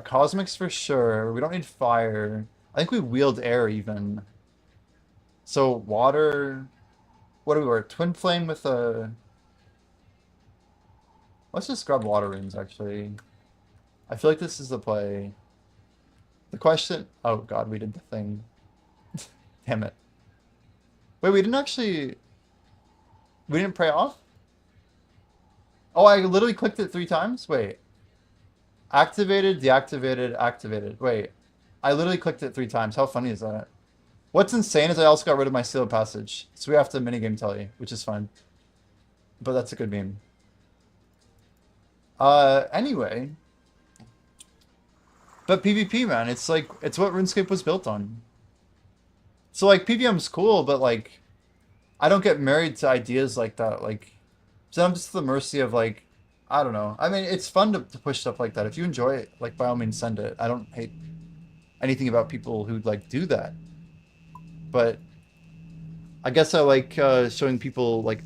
cosmics for sure. We don't need fire. I think we wield air even. So water. What do we wear? Twin flame with a. Let's just grab water runes actually. I feel like this is the play. The question. Oh god, we did the thing. Damn it. Wait, we didn't actually. We didn't pray off? Oh, I literally clicked it 3 times? Wait. Activated, deactivated, activated. Wait. I literally clicked it 3 times. How funny is that? What's insane is I also got rid of my seal of passage. So we have to minigame telly, which is fine. But that's a good meme. Anyway. But PvP, man, it's like, it's what RuneScape was built on. So like, PVM's cool, but like, I don't get married to ideas like that. Like, so I'm just at the mercy of like, I don't know. I mean, it's fun to push stuff like that. If you enjoy it, like by all means send it. I don't hate anything about people who like do that. But I guess I like showing people like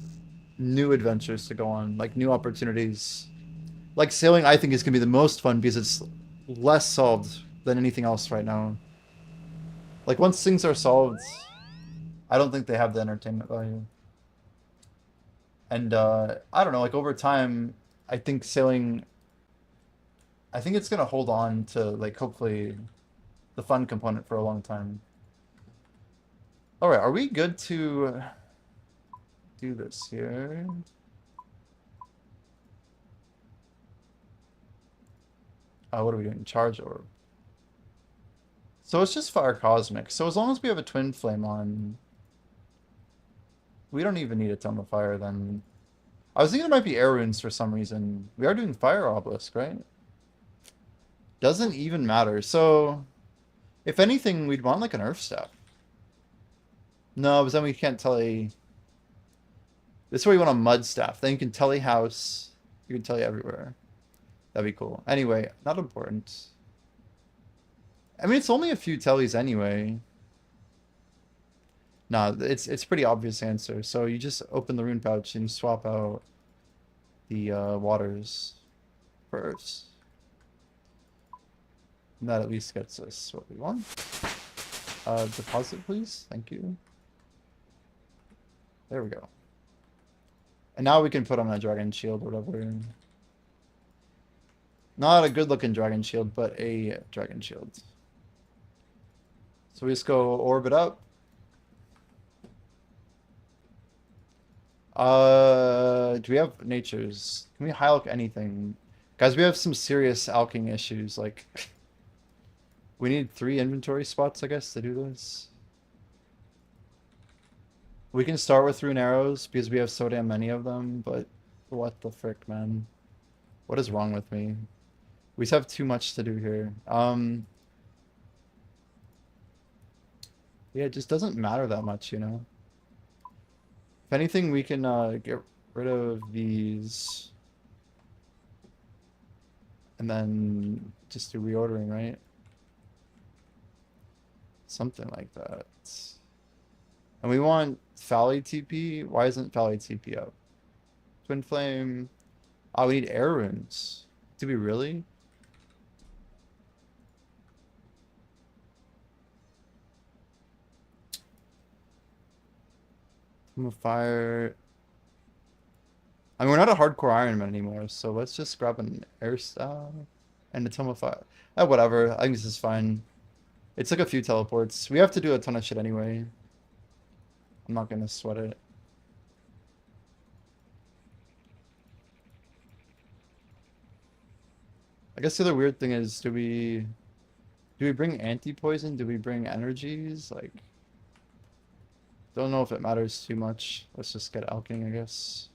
new adventures to go on, like new opportunities. Like sailing, I think is gonna be the most fun because it's less solved than anything else right now. Like once things are solved, I don't think they have the entertainment value. And I don't know, like over time, I think sailing, I think it's gonna hold on to like hopefully the fun component for a long time. All right, are we good to do this here? What are we doing? Charge orb. So it's just fire cosmic. So as long as we have a twin flame on, We don't even need a Tome of Fire then. I was thinking it might be air runes for some reason. We are doing Fire Obelisk, right? Doesn't even matter. So, if anything, we'd want like an Earth Staff. No, but then we can't telly. This is where you want a Mud Staff. Then you can telly house. You can telly everywhere. That'd be cool. Anyway, not important. I mean, it's only a few tellies anyway. No, it's pretty obvious answer. So you just open the rune pouch and you swap out the waters first. And that at least gets us what we want. Deposit, please. Thank you. There we go. And now we can put on a dragon shield or whatever. Not a good looking dragon shield, but a dragon shield. So we just go orbit up. Do we have natures? Can we high alch anything? Guys, we have some serious alching issues. Like, we need 3 inventory spots, I guess, to do this. We can start with rune arrows because we have so damn many of them, but what the frick, man? What is wrong with me? We just have too much to do here. Yeah, it just doesn't matter that much, you know? If anything, we can get rid of these. And then just do reordering, right? Something like that. And we want Fally TP. Why isn't Fally TP up? Twin Flame. Oh, we need air runes. Do we really? Tome of Fire. I mean, we're not a hardcore Ironman anymore, so let's just grab an air staff and a Tome of Fire. Whatever. I think this is fine. It's like a few teleports. We have to do a ton of shit anyway. I'm not gonna sweat it. I guess the other weird thing is, do we bring anti-poison? Do we bring energies? Like, don't know if it matters too much. Let's just get alching, I guess.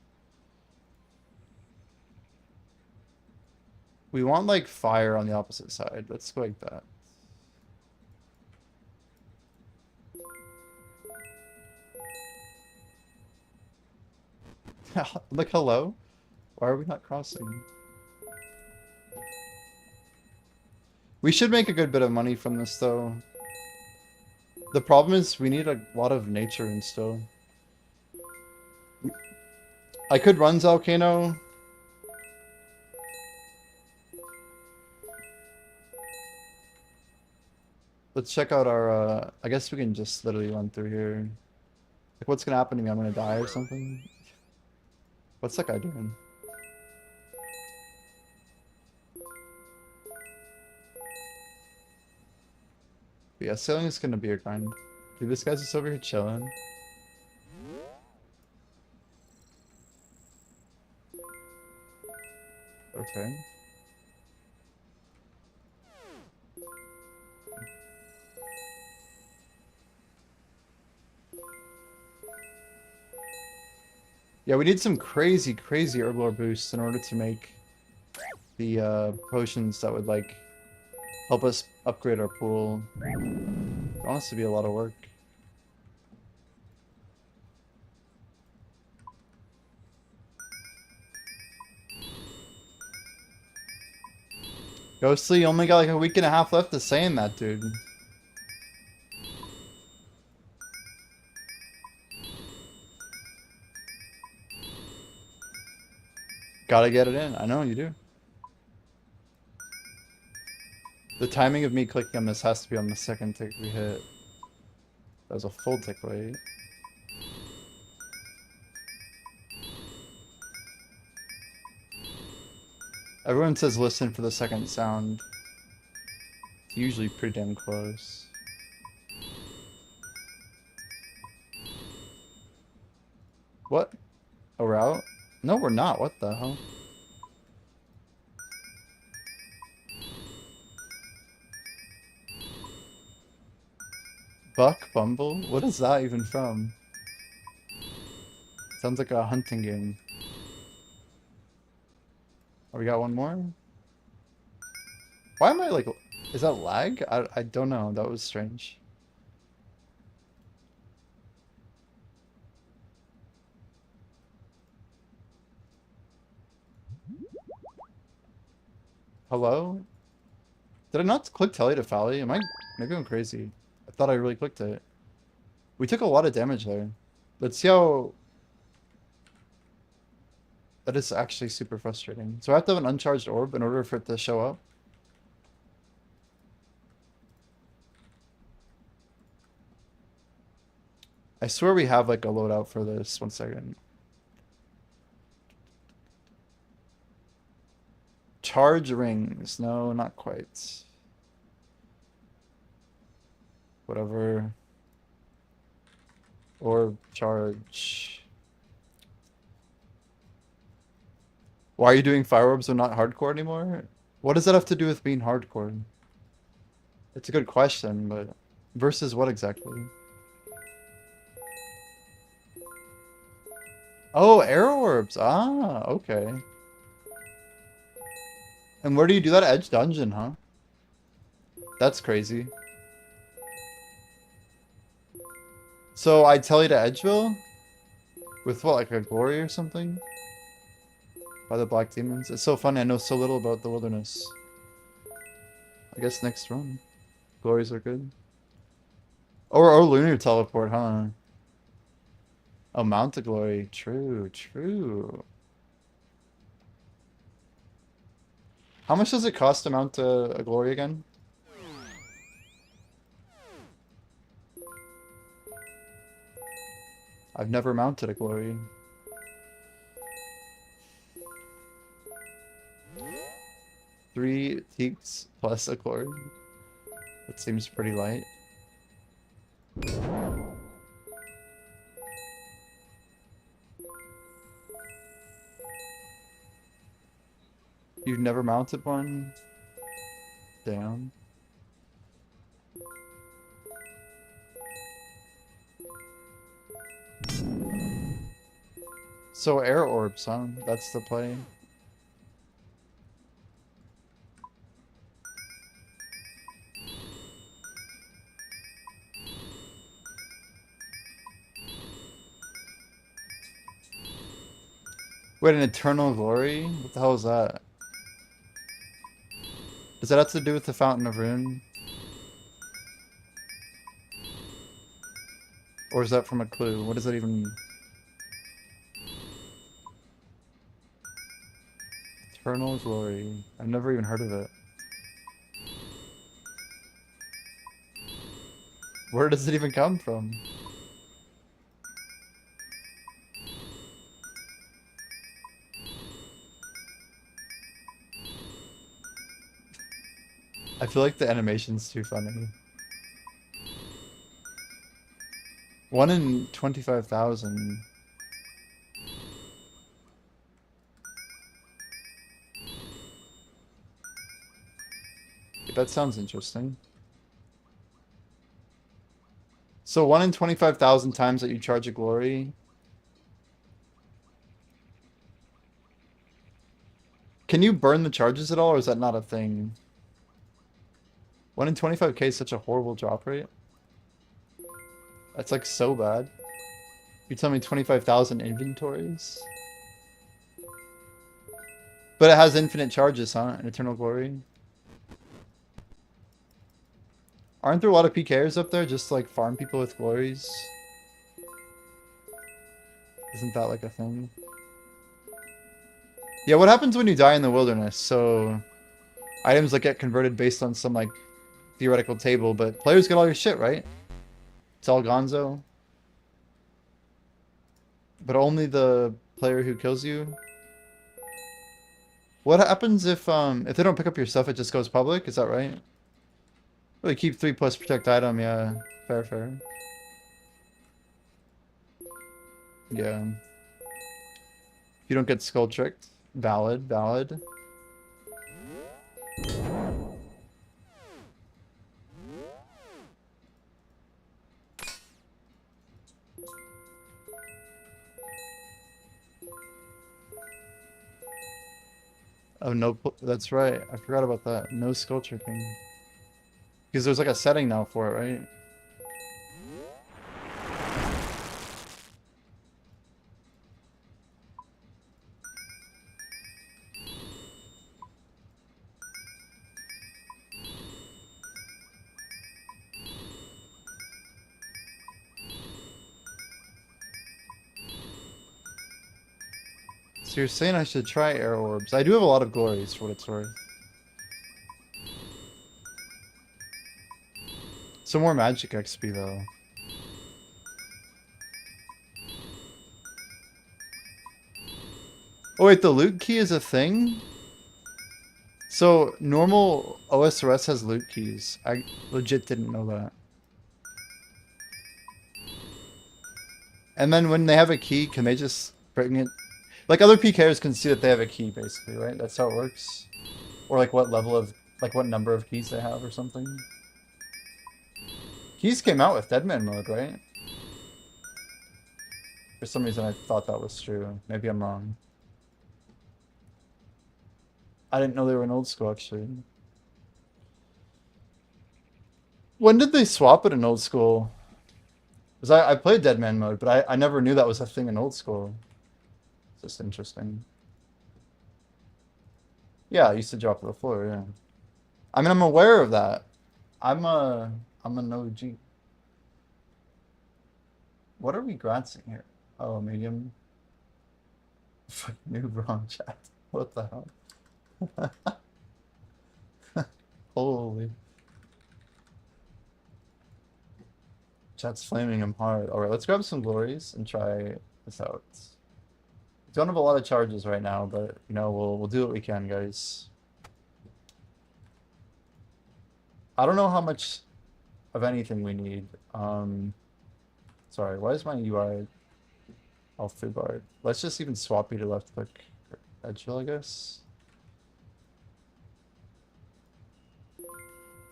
We want like fire on the opposite side. Let's go like that. Like, hello? Why are we not crossing? We should make a good bit of money from this, though. The problem is we need a lot of nature and still. I could run Volcano. Let's check out our, I guess we can just literally run through here. Like, what's gonna happen to me? I'm gonna die or something? What's that guy doing? But yeah, sailing is gonna be a grind. Dude, this guy's just over here chilling. Okay. Yeah, we need some crazy, crazy herblore boosts in order to make the potions that would, like, help us upgrade our pool. It wants to be a lot of work. Ghostly, you only got like a week and a half left of saying that, dude. Gotta get it in. I know you do. The timing of me clicking on this has to be on the second tick we hit. That was a full tick wait. Everyone says listen for the second sound. It's usually pretty damn close. What? Oh, we're out? No, we're not. What the hell? Buck Bumble? What is that even from? Sounds like a hunting game. Oh, we got one more? Why am I like... Is that lag? I don't know. That was strange. Hello? Did I not click Telly to Fally? Am I... Maybe I'm crazy. I thought I really clicked it. We took a lot of damage there. Let's see how... That is actually super frustrating. So I have to have an uncharged orb in order for it to show up. I swear we have like a loadout for this. 1 second. Charge rings. No, not quite. Whatever. Or charge. Why are you doing fire orbs but not hardcore anymore? What does that have to do with being hardcore? It's a good question, but... Versus what exactly? Oh, arrow orbs. Ah, okay. And where do you do that? Edge dungeon, huh? That's crazy. So I tell you to Edgeville? With what, like a glory or something? By the black demons? It's so funny, I know so little about the wilderness. I guess next run. Glories are good. Or lunar teleport, huh? Oh, mount a glory. True, true. How much does it cost to mount a glory again? I've never mounted a glory. 3 teaks plus a glory. That seems pretty light. You've never mounted one? Damn. So air orbs, huh? That's the play. Wait, an eternal glory? What the hell is that? Does that have to do with the Fountain of Rune? Or is that from a clue? What does that even mean? Eternal glory. I've never even heard of it. Where does it even come from? I feel like the animation's too funny. 1 in 25,000. That sounds interesting. So 1 in 25,000 times that you charge a glory. Can you burn the charges at all, or is that not a thing? 1 in 25k is such a horrible drop rate. That's like so bad. You tell me 25,000 inventories? But it has infinite charges, huh? An eternal glory. Aren't there a lot of PKers up there just to, like, farm people with glories? Isn't that like a thing? Yeah, what happens when you die in the wilderness? So, items that get converted based on some, like, theoretical table, but players get all your shit, right? It's all gonzo. But only the player who kills you? What happens if they don't pick up your stuff, it just goes public? Is that right? Really keep 3 plus protect item, yeah. Fair, fair. Yeah. You don't get skull tricked. Valid, valid. Oh, no, that's right. I forgot about that. No skull tripping. Because there's like a setting now for it, right? So you're saying I should try air orbs. I do have a lot of glories for what it's worth. Some more magic XP though. Oh wait, the loot key is a thing? So normal OSRS has loot keys. I legit didn't know that. And then when they have a key, can they just bring it? Like other PKers can see that they have a key basically, right? That's how it works. Or like what level of, like what number of keys they have or something. Keys came out with Deadman mode, right? For some reason I thought that was true. Maybe I'm wrong. I didn't know they were in old school actually. When did they swap it in old school? Because I played Deadman mode, but I never knew that was a thing in old school. It's just interesting. Yeah, I used to drop to the floor, yeah. I mean, I'm aware of that. I'm an OG. What are we grancing here? Oh, medium. New wrong chat. What the hell? Holy. Chat's flaming him hard. Alright, let's grab some glories and try this out. Don't have a lot of charges right now, but you know, we'll do what we can, guys. I don't know how much of anything we need. Sorry, why is my UI all foobarred? Let's just even swap you to left click edge drill, I guess.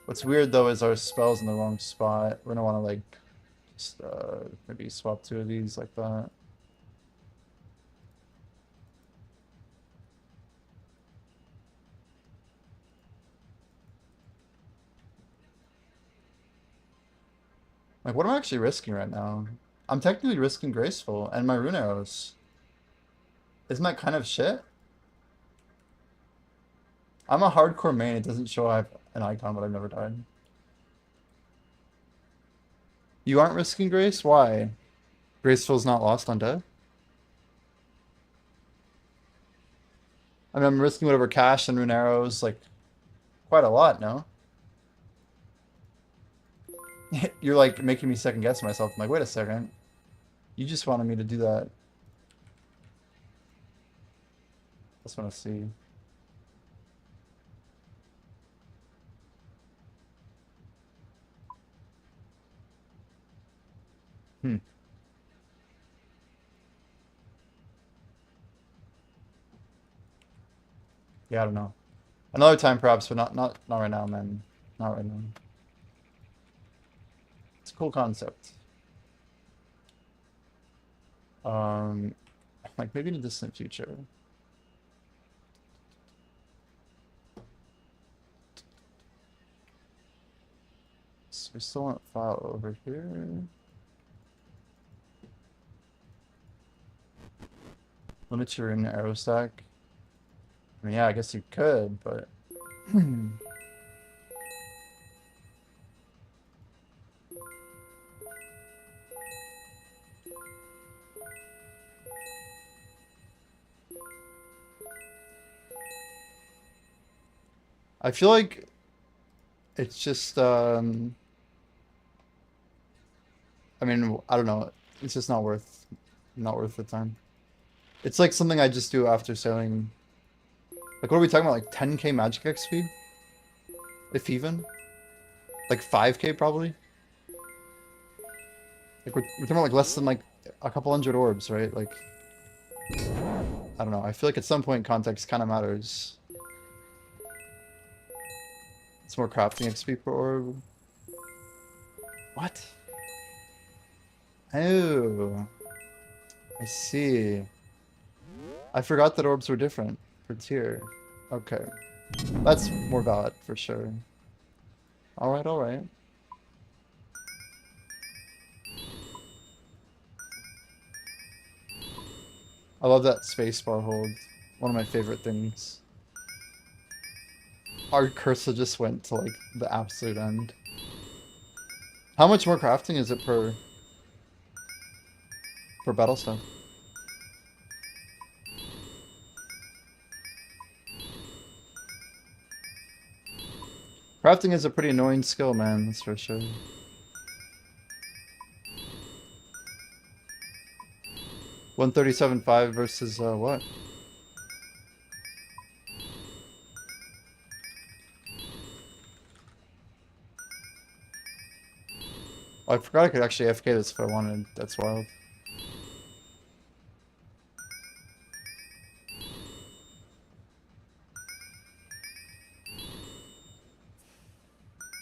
What's weird though is our spell's in the wrong spot. We're gonna want to like just maybe swap two of these like that. Like, what am I actually risking right now? I'm technically risking Graceful and my rune arrows. Isn't that kind of shit? I'm a hardcore main. It doesn't show I have an icon, but I've never died. You aren't risking Grace? Why? Graceful's not lost on death? I mean, I'm risking whatever cash and rune arrows, like, quite a lot, no? You're, like, making me second guess myself. I'm like, wait a second. You just wanted me to do that. I just want to see. Hmm. Yeah, I don't know. Another time, perhaps, but not right now, man. Not right now. It's a cool concept. Like maybe in the distant future. So we still want file over here. Limit your in arrow stack. I mean, yeah, I guess you could, but I feel like it's just I mean, I don't know. It's just not worth the time. It's like something I just do after sailing. Like what are we talking about? Like 10k magic XP? If even? Like 5k probably? Like we're talking about like less than like a couple hundred orbs, right? Like I don't know. I feel like at some point context kind of matters. It's more crafting XP per orb. What? Oh, I see. I forgot that orbs were different for tier. Okay. That's more valid for sure. Alright, alright. I love that spacebar hold. One of my favorite things. Our cursor just went to like the absolute end. How much more crafting is it per battle stuff? Crafting is a pretty annoying skill, man, that's for sure. 137.5 versus what? Oh, I forgot I could actually AFK this if I wanted. That's wild.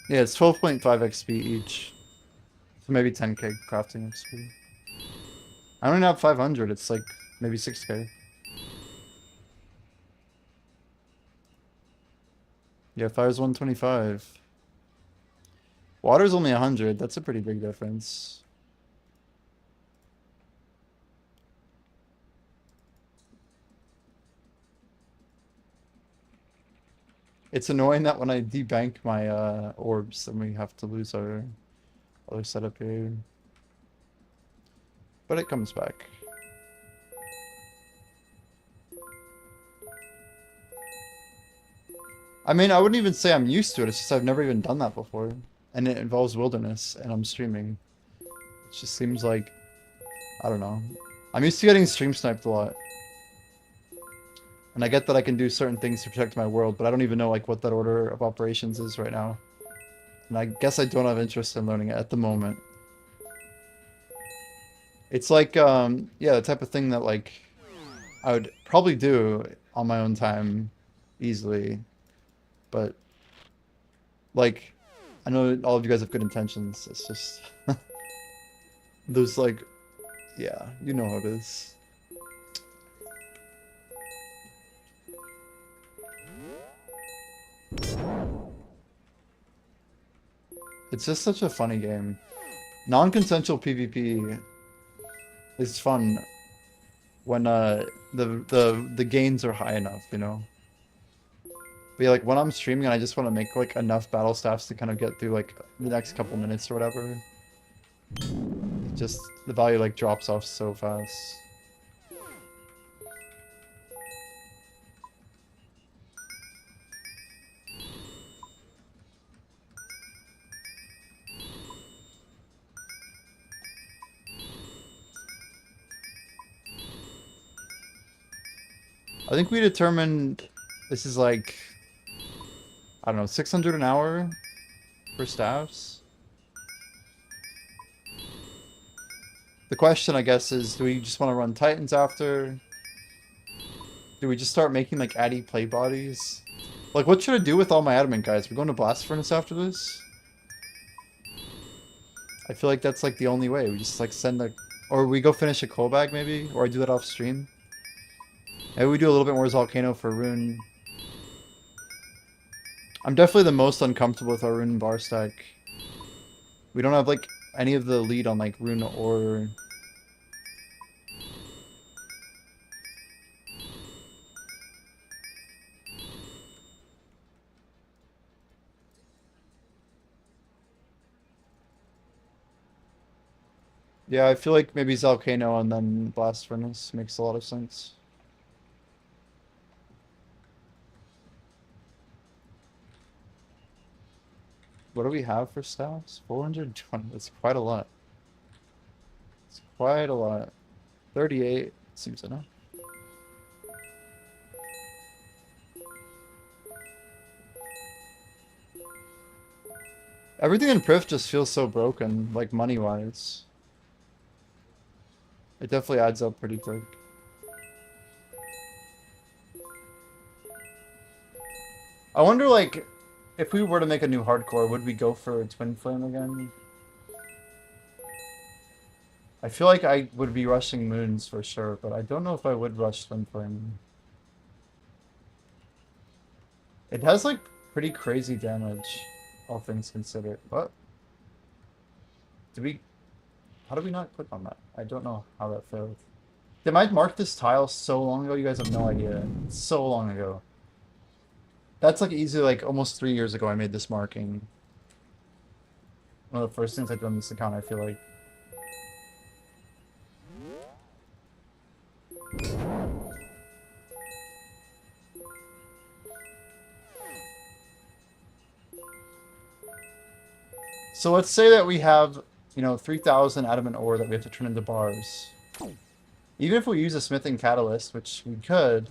Yeah, it's 12.5 XP each. So maybe 10k crafting XP. I don't even have 500, it's like maybe 6k. Yeah, fire's 125. Water's only 100, that's a pretty big difference. It's annoying that when I debank my orbs, then we have to lose our other setup here. But it comes back. I mean, I wouldn't even say I'm used to it, it's just I've never even done that before. And it involves wilderness, and I'm streaming. It just seems like, I don't know. I'm used to getting stream sniped a lot. And I get that I can do certain things to protect my world, but I don't even know like what that order of operations is right now. And I guess I don't have interest in learning it at the moment. It's like, yeah, the type of thing that like I would probably do on my own time easily. But like, I know all of you guys have good intentions. It's just, there's like, yeah, you know how it is. It's just such a funny game. Non-consensual PvP is fun when the gains are high enough, you know. But yeah, like when I'm streaming and I just want to make like enough battle staffs to kind of get through like the next couple minutes or whatever, just the value like drops off so fast. I think we determined this is like, I don't know, 600 an hour for staffs. The question, I guess, is do we just want to run Titans after? Do we just start making like Addy play bodies? Like, what should I do with all my adamant guys? We're going to Blast Furnace after this? I feel like that's like the only way. We just like send a, or we go finish a coal bag maybe, or I do that off stream. Maybe we do a little bit more Volcano for Rune. I'm definitely the most uncomfortable with our Rune bar stack. We don't have like any of the lead on like Rune or... Yeah, I feel like maybe Volcano and then Blast Furnace makes a lot of sense. What do we have for staffs? 420. That's quite a lot. It's quite a lot. 38 seems enough. Everything in Priv just feels so broken, like money-wise. It definitely adds up pretty quick. I wonder, like, if we were to make a new hardcore, would we go for a Twin Flame again? I feel like I would be rushing Moons for sure, but I don't know if I would rush Twin Flame. It has like pretty crazy damage, all things considered. What? Did we? How did we not click on that? I don't know how that failed. Did I mark this tile so long ago? You guys have no idea. It's so long ago. That's like easily like almost 3 years ago I made this marking. One of the first things I did on this account, I feel like. So let's say that we have, 3,000 adamant ore that we have to turn into bars. Even if we use a smithing catalyst, which we could,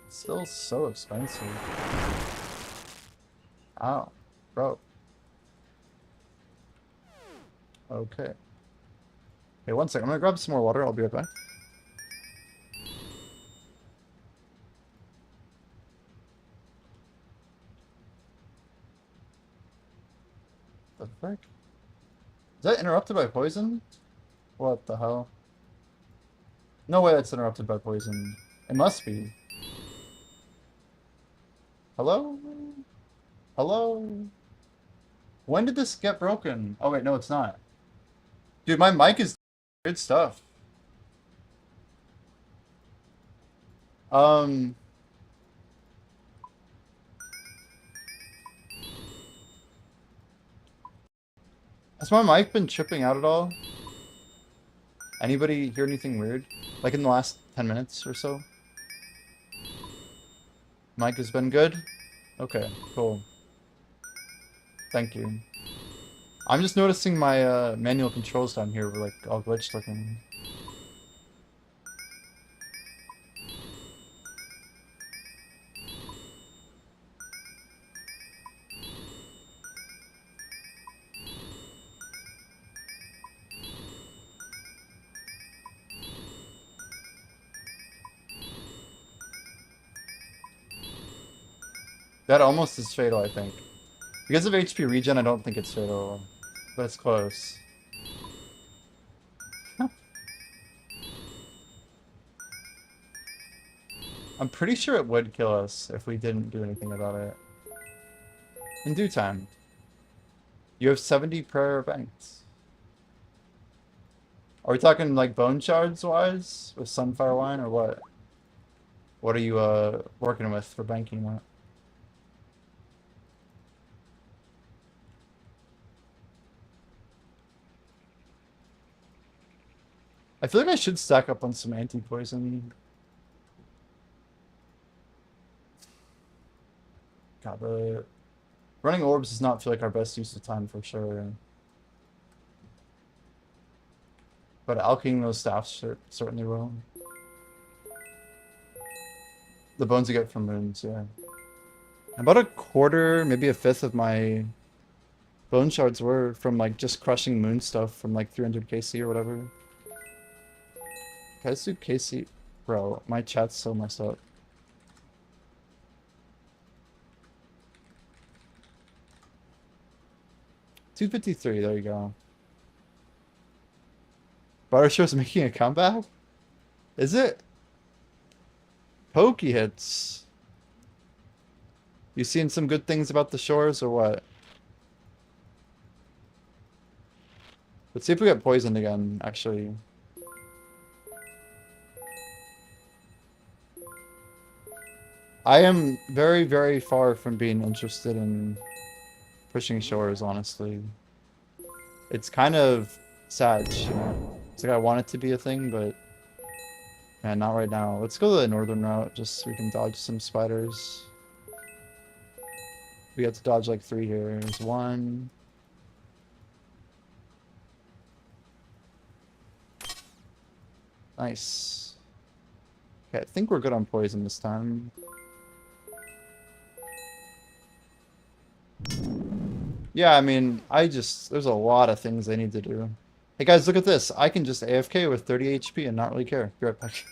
it's still so expensive. Ow, bro. Okay. Hey, one second. I'm gonna grab some more water. I'll be right back. The frick? Is that interrupted by poison? What the hell? No way that's interrupted by poison. It must be. Hello? Hello? When did this get broken? Oh wait, no, it's not. Dude, my mic is good stuff. Um, has my mic been tripping out at all? Anybody hear anything weird? Like in the last 10 minutes or so? Mic has been good? Okay, cool. Thank you. I'm just noticing my manual controls down here were like all glitched looking. That almost is fatal, I think. Because of HP regen, I don't think it's fatal, but it's close. I'm pretty sure it would kill us if we didn't do anything about it. In due time. You have 70 prayer banks. Are we talking like bone shards wise with sunfire wine or what? What are you working with for banking that? I feel like I should stack up on some anti-poison. God, the running orbs does not feel like our best use of time for sure. But alching those staffs certainly will. The bones you get from moons, yeah. About a quarter, maybe a fifth of my bone shards were from like just crushing moon stuff from like 300 KC or whatever. Okay, let's do KC. Bro, my chat's so messed up. $253, there you go. Bartershow's making a comeback? Is it? Pokey hits. You seen some good things about the shores or what? Let's see if we get poisoned again, actually. I am very, very far from being interested in pushing shores, honestly. It's kind of sad, you know? It's like I want it to be a thing, but... Man, not right now. Let's go the northern route, just so we can dodge some spiders. We have to dodge like 3 here. There's 1. Nice. Okay, I think we're good on poison this time. Yeah, I mean, there's a lot of things I need to do. Hey guys, look at this. I can just AFK with 30 HP and not really care. Be right back.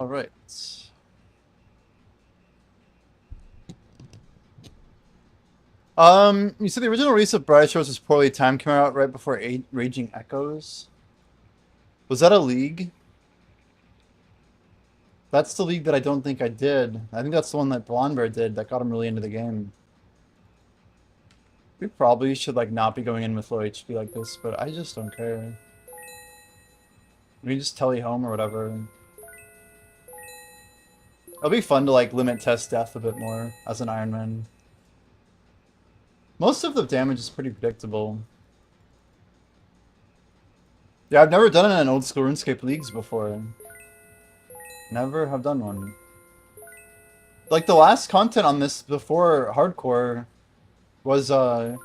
All right. You said the original release of Bright Shores was poorly timed, came out right before Raging Echoes. Was that a league? That's the league that I don't think I did. I think that's the one that Blonde Bear did that got him really into the game. We probably should like not be going in with low HP like this, but I just don't care. We can just tele home or whatever. It'll be fun to like limit test death a bit more as an Ironman. Most of the damage is pretty predictable. Yeah, I've never done it in old school RuneScape leagues before. Never have done one. Like the last content on this before hardcore was other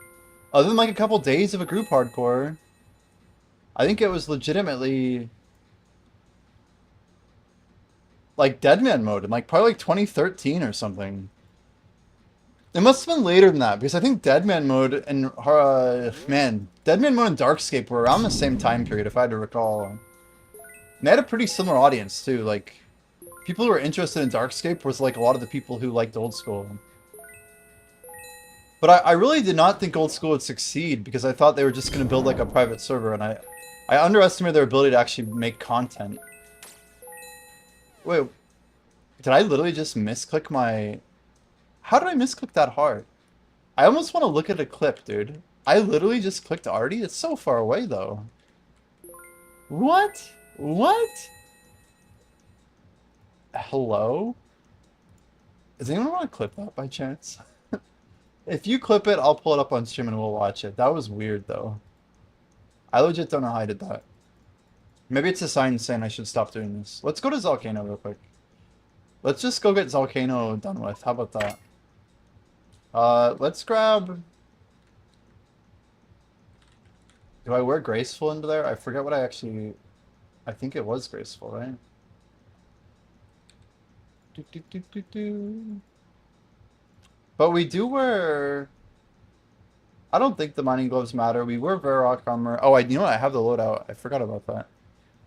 than like a couple days of a group hardcore, I think it was legitimately like Deadman mode in like probably like 2013 or something. It must have been later than that because I think Deadman mode and Deadman mode and Darkscape were around the same time period if I had to recall. And they had a pretty similar audience too. Like people who were interested in Darkscape was like a lot of the people who liked old school. But I really did not think old school would succeed because I thought they were just going to build like a private server, and I underestimated their ability to actually make content. Wait, did I literally just misclick my... How did I misclick that hard? I almost want to look at a clip, dude. I literally just clicked Artie? It's so far away, though. What? What? Hello? Does anyone want to clip that by chance? If you clip it, I'll pull it up on stream and we'll watch it. That was weird, though. I legit don't know how I did that. Maybe it's a sign saying I should stop doing this. Let's go to Zalcano real quick. Let's just go get Zalcano done with. How about that? Let's grab... Do I wear Graceful into there? I forget what I actually... I think it was Graceful, right? But we do wear... I don't think the mining gloves matter. We wear Varrock armor. Oh, you know what? I have the loadout. I forgot about that.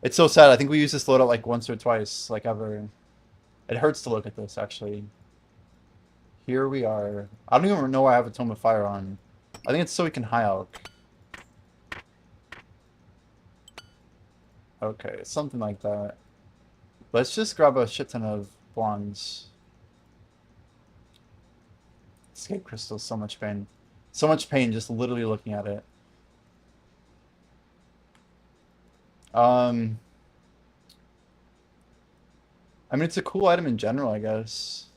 It's so sad. I think we use this loadout like once or twice, like ever. It hurts to look at this, actually. Here we are. I don't even know why I have a Tome of Fire on. I think it's so we can high alch. Okay, something like that. Let's just grab a shit ton of blondes. Escape crystal, so much pain. So much pain just literally looking at it. I mean, it's a cool item in general, I guess.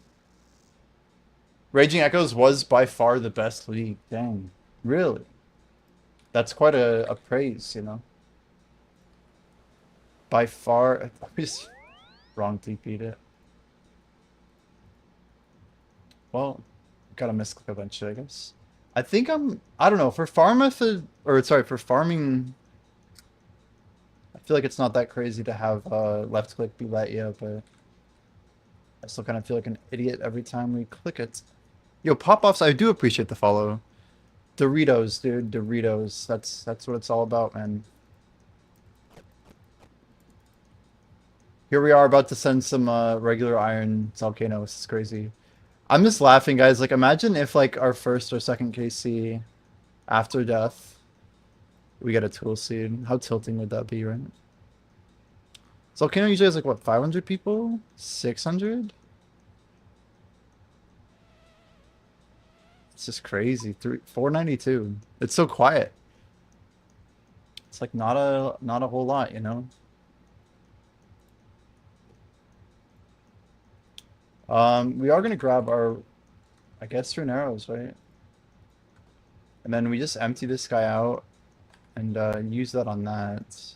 Raging Echoes was by far the best league. Dang. Really? That's quite a praise, you know? By far... I just wrong TP'd it. Well, gotta misclick eventually, I guess. I think I don't know, for farm method... Or, sorry, for farming... I feel like it's not that crazy to have left click be let you, but... I still kind of feel like an idiot every time we click it. Yo, pop-offs, I do appreciate the follow. Doritos, dude, Doritos. That's what it's all about, man. Here we are about to send some regular iron Zalcano. This is crazy. I'm just laughing, guys. Like, imagine if, like, our first or second KC after death, we get a tool seed. How tilting would that be, right? Zalcano usually has, like, what, 500 people? 600? It's just crazy. 492. It's so quiet. It's like not a whole lot, you know? We are gonna grab our, I guess, rune arrows, right? And then we just empty this guy out and use that on that.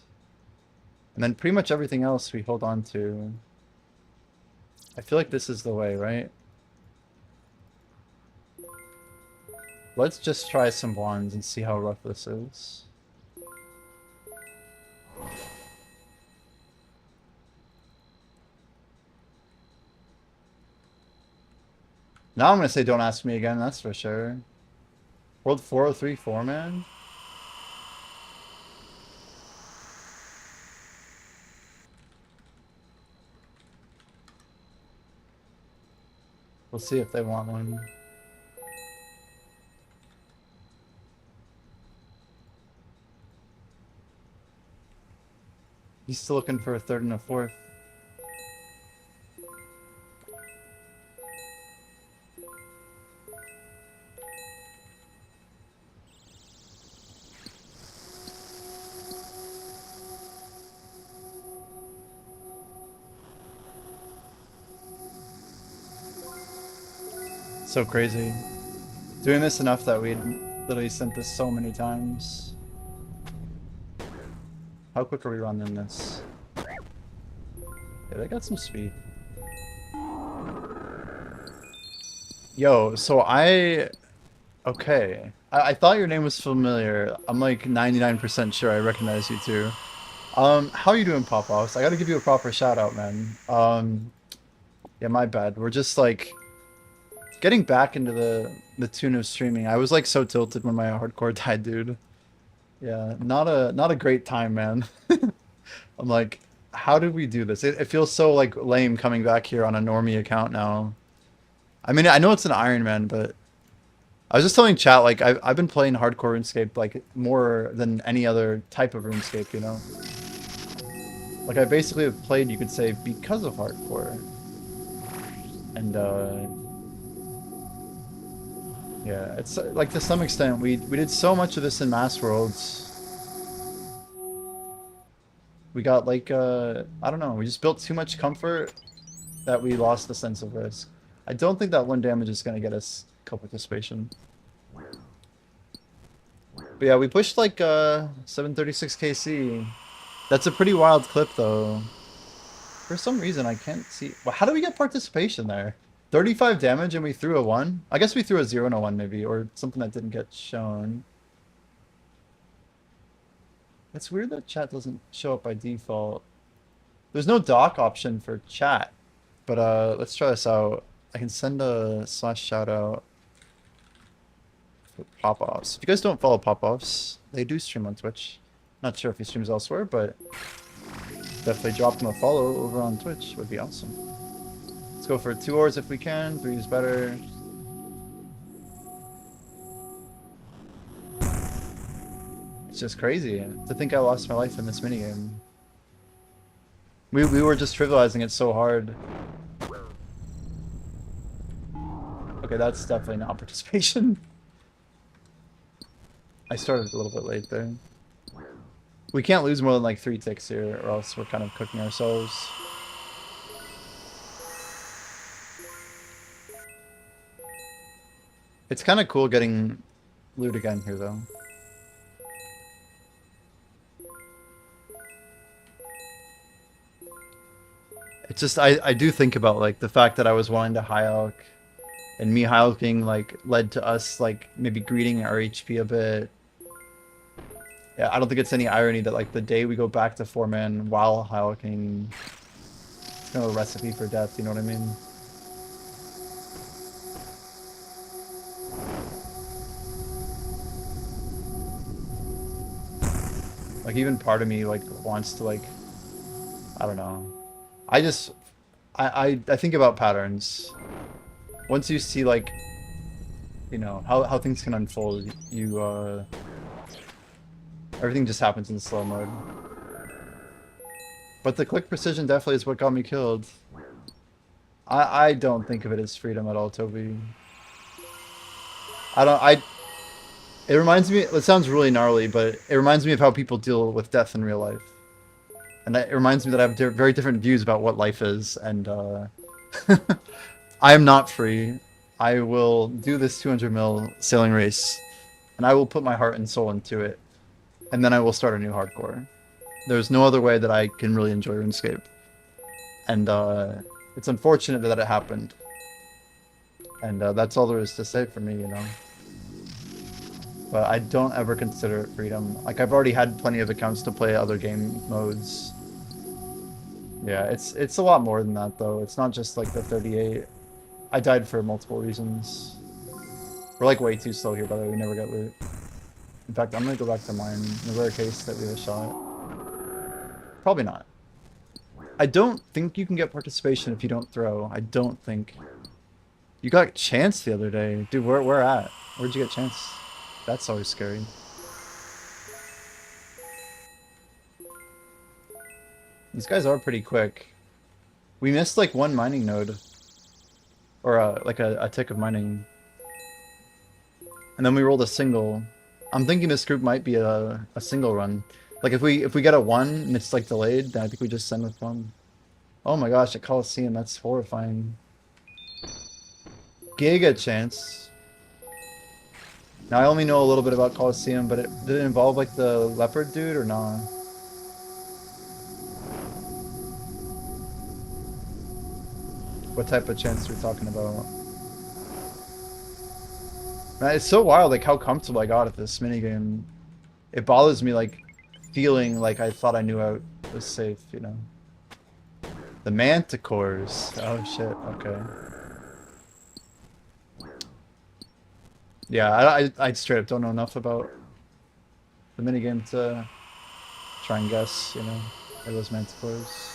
And then pretty much everything else we hold on to. I feel like this is the way, right? Let's just try some wands and see how rough this is. Now I'm gonna say don't ask me again, that's for sure. World 4034, man. We'll see if they want one. He's still looking for a third and a fourth. So crazy. Doing this enough that we literally sent this so many times. How quick are we running this? Yeah, they got some speed. Yo, so okay. I thought your name was familiar. I'm like 99% sure I recognize you too. How are you doing, Pop-Offs? I gotta give you a proper shout out, man. Yeah, my bad. We're just like getting back into the tune of streaming. I was like so tilted when my hardcore died, dude. Yeah, not a great time, man. I'm like, how did we do this? It feels so like lame coming back here on a normie account now. I mean, I know it's an Ironman, but I was just telling chat like I've been playing hardcore RuneScape like more than any other type of RuneScape, you know? Like I basically have played, you could say, because of hardcore. And yeah, it's like to some extent we did so much of this in Mass Worlds. We got like I don't know, we just built too much comfort that we lost the sense of risk. I don't think that one damage is gonna get us co-participation. But yeah, we pushed like 736 KC. That's a pretty wild clip though. For some reason I can't see. Well, how do we get participation there? 35 damage and we threw a 1? I guess we threw a 0 and a 1 maybe, or something that didn't get shown. It's weird that chat doesn't show up by default. There's no dock option for chat. But let's try this out. I can send a / shout out for Pop-Offs. If you guys don't follow Pop-Offs, they do stream on Twitch. Not sure if he streams elsewhere, but definitely drop him a follow over on Twitch. Would be awesome. Let's go for 2 ores if we can. 3 is better. It's just crazy to think I lost my life in this minigame. We were just trivializing it so hard. Okay, that's definitely not participation. I started a little bit late there. We can't lose more than like 3 ticks here, or else we're kind of cooking ourselves. It's kind of cool getting loot again here, though. It's just, I do think about like the fact that I was wanting to high alch, and me high alching like led to us like maybe greeting our HP a bit. Yeah, I don't think it's any irony that like the day we go back to 4-man while high alching, it's kind of a recipe for death, you know what I mean? Like even part of me like wants to like, I don't know. I think about patterns. Once you see like, you know, how things can unfold, you everything just happens in slow mode. But the click precision definitely is what got me killed. I don't think of it as freedom at all, Toby. It reminds me, it sounds really gnarly, but it reminds me of how people deal with death in real life. And it reminds me that I have very different views about what life is, and I am not free. I will do this 200 mil sailing race, and I will put my heart and soul into it, and then I will start a new hardcore. There's no other way that I can really enjoy RuneScape. And it's unfortunate that it happened. And that's all there is to say for me, you know. But I don't ever consider it freedom. Like, I've already had plenty of accounts to play other game modes. Yeah, it's a lot more than that, though. It's not just, like, the 38. I died for multiple reasons. We're, like, way too slow here, by the way. We never got loot. In fact, I'm gonna go back to mine, in the rare case that we have a shot. Probably not. I don't think you can get participation if you don't throw. I don't think. You got chance the other day. Dude, where at? Where'd you get chance? That's always scary. These guys are pretty quick. We missed like one mining node. Or like a tick of mining. And then we rolled a single. I'm thinking this group might be a single run. Like if we get a 1 and it's like delayed, then I think we just send with 1. Oh my gosh, a Coliseum, that's horrifying. Giga chance. Now I only know a little bit about Coliseum, but did it involve like the leopard dude or not? What type of chance are we talking about? Man, it's so wild, like how comfortable I got at this minigame. It bothers me, like feeling like I thought I knew I was safe, you know. The manticores. Oh shit. Okay. Yeah, I straight up don't know enough about the minigame to try and guess, you know, it was manticores.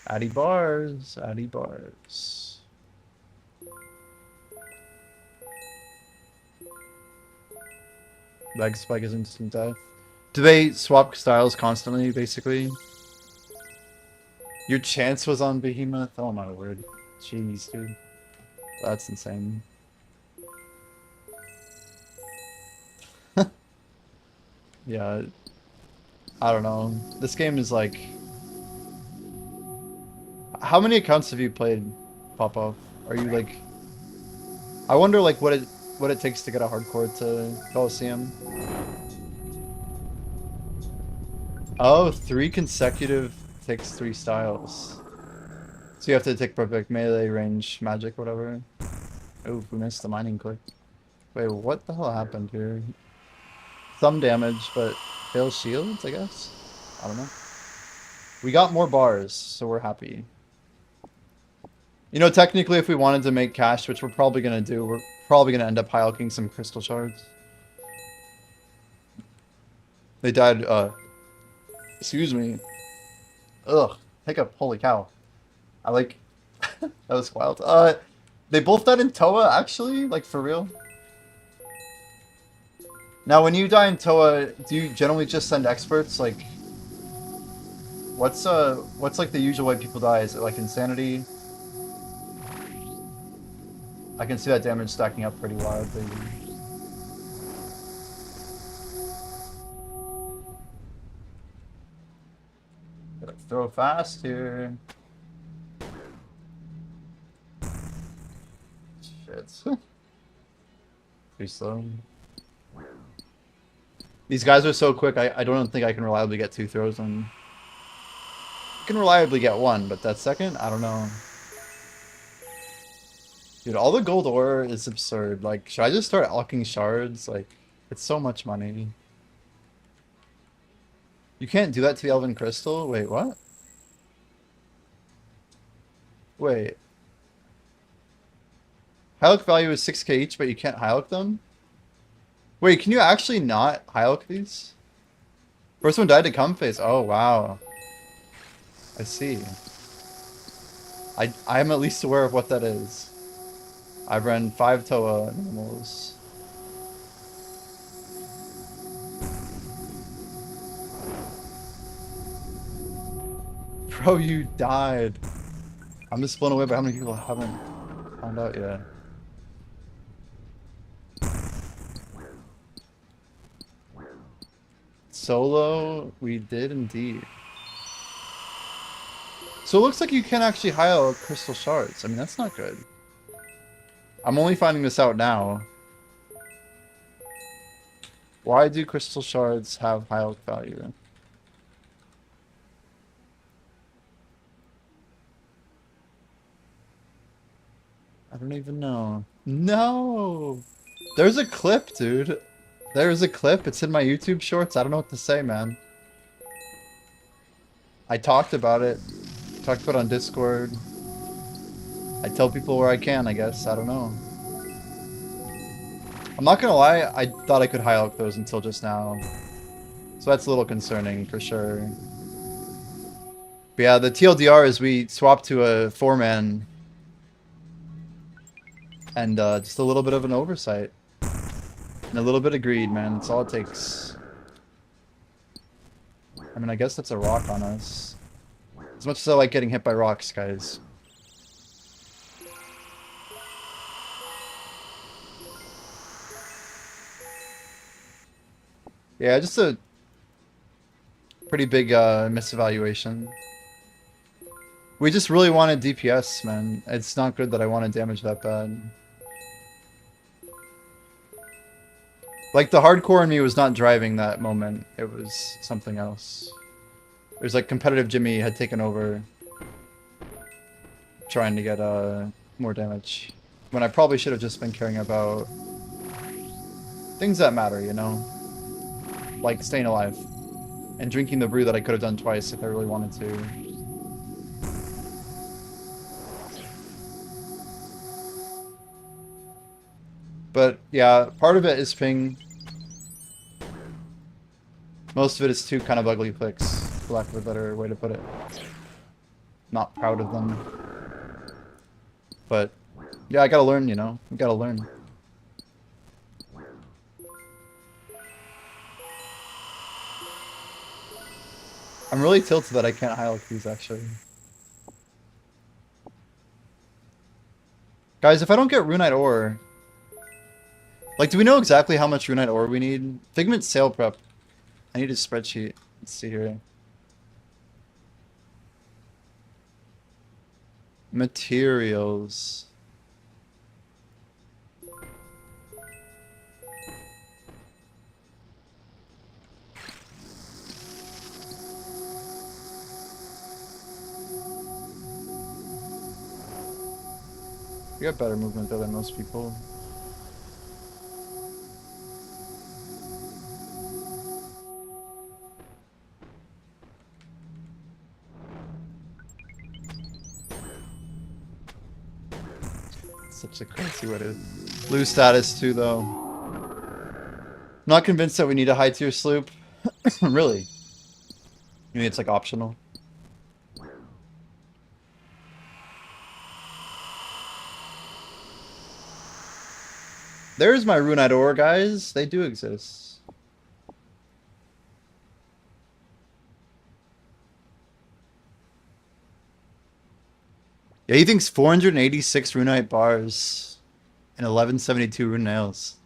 Addy bars, Addy bars. Leg spike is instant death. Do they swap styles constantly, basically? Your chance was on Behemoth? Oh my word. Jeez, dude. That's insane. Yeah. I don't know. This game is like... How many accounts have you played, Pop-Off? Are you like... I wonder like what it takes to get a hardcore to Coliseum. Oh, 3 consecutive takes 3 styles. So you have to take perfect melee, range, magic, whatever. Oh, we missed the mining click. Wait, what the hell happened here? Some damage, but fail shields, I guess? I don't know. We got more bars, so we're happy. You know, technically if we wanted to make cash, which we're probably going to do, we're probably going to end up high-alking some crystal shards. They died, excuse me. Ugh, hiccup, holy cow. I like, that was wild. They both died in Toa, actually? Like, for real? Now, when you die in Toa, do you generally just send experts? Like, what's like the usual way people die? Is it like insanity? I can see that damage stacking up pretty wildly. Gotta throw fast here. Shit. Pretty slow. These guys are so quick, I don't think I can reliably get 2 throws on. I can reliably get 1, but that second, I don't know. Dude, all the gold ore is absurd. Like, should I just start alching shards? Like, it's so much money. You can't do that to the Elven Crystal? Wait, what? Wait. High-alch value is 6k each, but you can't high-alch them? Wait, can you actually not high-alch these? First one died to come phase. Oh, wow. I see. I'm at least aware of what that is. I've run 5 Toa normals. Bro, you died. I'm just blown away by how many people haven't found out yet. Solo, we did indeed. So it looks like you can actually high-alch crystal shards. I mean, that's not good. I'm only finding this out now. Why do crystal shards have high-alch value? I don't even know. No! There's a clip, dude. There's a clip. It's in my YouTube shorts. I don't know what to say, man. I talked about it. Talked about it on Discord. I tell people where I can, I guess. I don't know. I'm not gonna lie, I thought I could high-alch those until just now. So that's a little concerning, for sure. But yeah, the TLDR is we swapped to a 4-man. And just a little bit of an oversight. And a little bit of greed, man. That's all it takes. I mean, I guess that's a rock on us. As much as I like getting hit by rocks, guys. Yeah, just a pretty big misevaluation. We just really wanted DPS, man. It's not good that I wanted damage that bad. Like, the hardcore in me was not driving that moment. It was something else. It was like competitive Jimmy had taken over, trying to get more damage. When I probably should have just been caring about things that matter, you know? Like staying alive. And drinking the brew that I could have done twice if I really wanted to. But yeah, part of it is ping. Most of it is two kind of ugly clicks, for lack of a better way to put it. Not proud of them. But yeah, I gotta learn, you know? I gotta learn. I'm really tilted that I can't highlight these, actually. Guys, if I don't get Runite ore... Like, do we know exactly how much Runite ore we need? Figment sale prep. I need a spreadsheet. Let's see here. Materials. We got better movement though than most people. Such a crazy way to lose status too, though. I'm not convinced that we need a high tier sloop. Really? You mean it's like optional? There's my Runite ore, guys. They do exist. Yeah, he thinks 486 Runite bars and 1172 rune nails.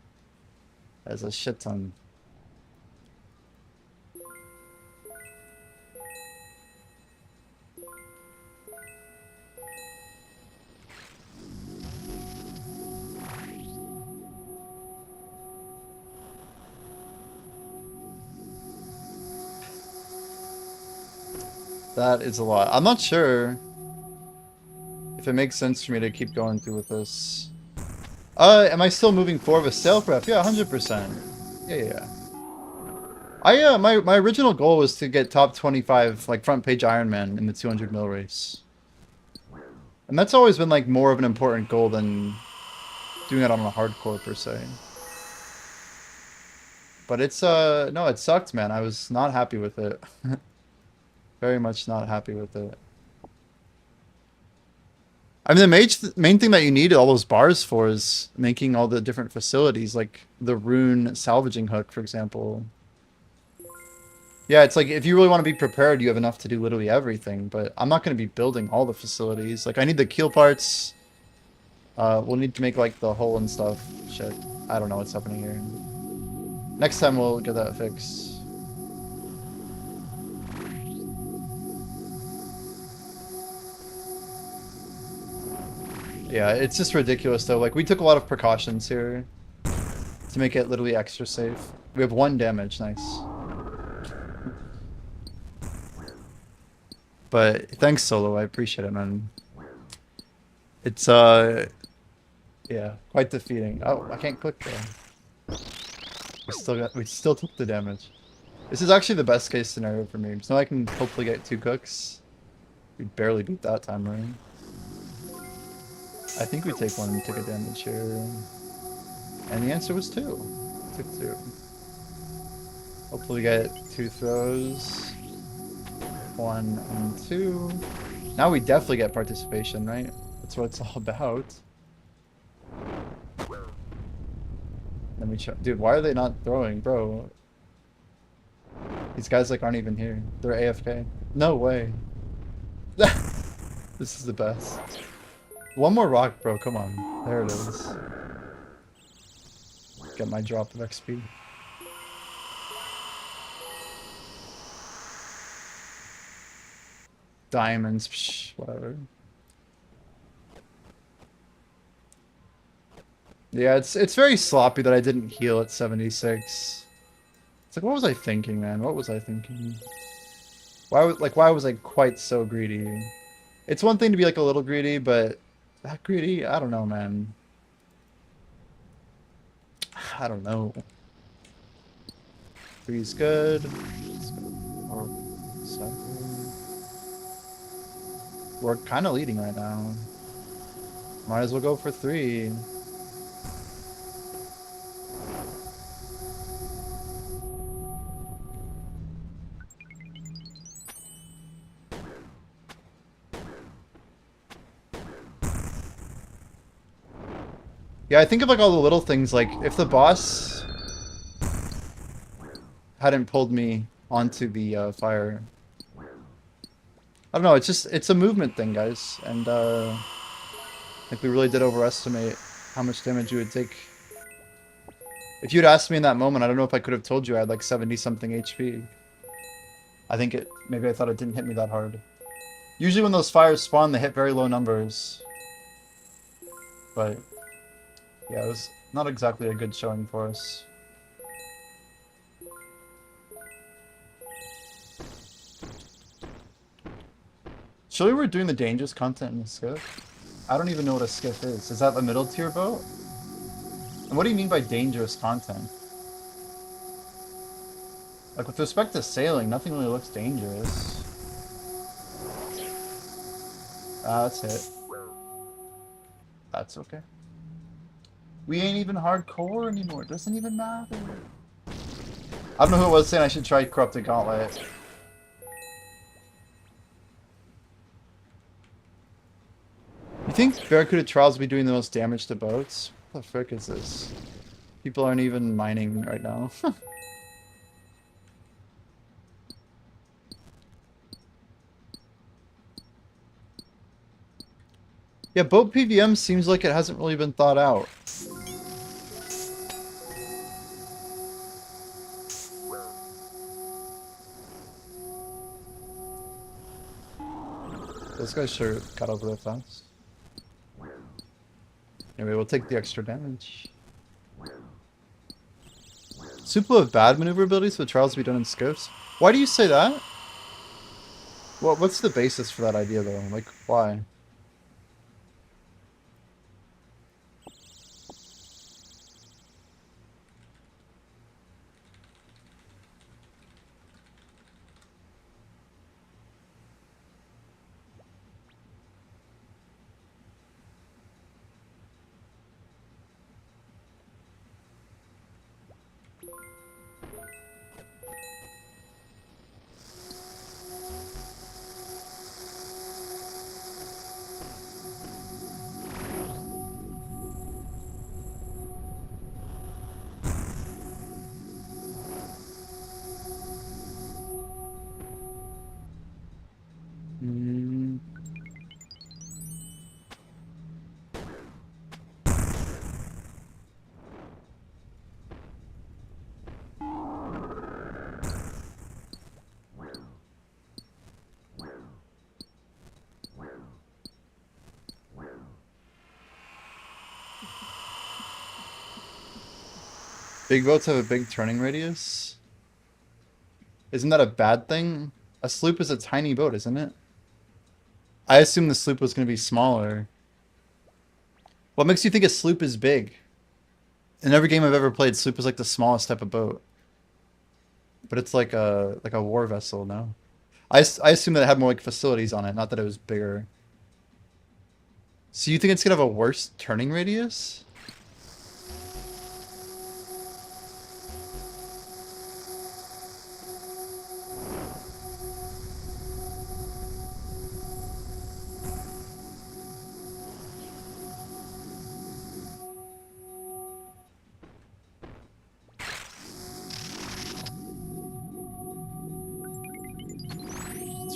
That's a shit ton. That is a lot. I'm not sure if it makes sense for me to keep going through with this. Am I still moving forward with sale prep? Yeah, 100%. Yeah. My original goal was to get top 25, like front page Ironman in the 200 mil race. And that's always been like more of an important goal than doing it on a hardcore per se. But it's, no, it sucked, man. I was not happy with it. Very much not happy with it. I mean, the main thing that you need all those bars for is making all the different facilities, like the rune salvaging hook, for example. Yeah, it's like if you really want to be prepared, you have enough to do literally everything, but I'm not going to be building all the facilities. Like, I need the keel parts. We'll need to make, like, the hull and stuff. Shit. I don't know what's happening here. Next time we'll get that fixed. Yeah, it's just ridiculous though. Like, we took a lot of precautions here to make it literally extra safe. We have 1 damage, nice. But thanks, Solo. I appreciate it, man. It's yeah, quite defeating. Oh, I can't click though. We still took the damage. This is actually the best case scenario for me. So I can hopefully get 2 cooks. We barely beat that time, right? I think we take 1 ticket damage here. And the answer was 2. Took 2. Hopefully we get 2 throws. 1 and 2. Now we definitely get participation, right? That's what it's all about. Let me check. Dude, why are they not throwing, bro? These guys like aren't even here. They're AFK. No way. This is the best. One more rock, bro. Come on. There it is. Get my drop of XP. Diamonds. Psh, whatever. Yeah, it's very sloppy that I didn't heal at 76. It's like, what was I thinking, man? What was I thinking? Why was I quite so greedy? It's one thing to be like a little greedy, but that greedy? I don't know, man. I don't know. Three's good. Or seven. We're kind of leading right now. Might as well go for 3. Yeah, I think of like all the little things, like if the boss hadn't pulled me onto the fire. I don't know, it's a movement thing, guys. And I think we really did overestimate how much damage you would take. If you'd asked me in that moment, I don't know if I could have told you I had like 70 something HP. Maybe I thought it didn't hit me that hard. Usually when those fires spawn, they hit very low numbers. But yeah, it was not exactly a good showing for us. Surely we're doing the dangerous content in the skiff? I don't even know what a skiff is. Is that a middle tier boat? And what do you mean by dangerous content? Like with respect to sailing, nothing really looks dangerous. Ah, that's it. That's okay. We ain't even hardcore anymore. It doesn't even matter. I don't know who it was saying I should try Corrupted Gauntlet. You think Barracuda Trials will be doing the most damage to boats? What the frick is this? People aren't even mining right now. Yeah, boat PVM seems like it hasn't really been thought out. Those guys sure got over there fast. Anyway, we'll take the extra damage. Supla have bad maneuverability, so the trials will be done in skiffs. Why do you say that? What's the basis for that idea, though? Like, why? Mm. Big boats have a big turning radius? Isn't that a bad thing? A sloop is a tiny boat, isn't it? I assumed the sloop was going to be smaller. What makes you think a sloop is big? In every game I've ever played, sloop is like the smallest type of boat. But it's like a war vessel, no? I assume that it had more like facilities on it, not that it was bigger. So you think it's going to have a worse turning radius?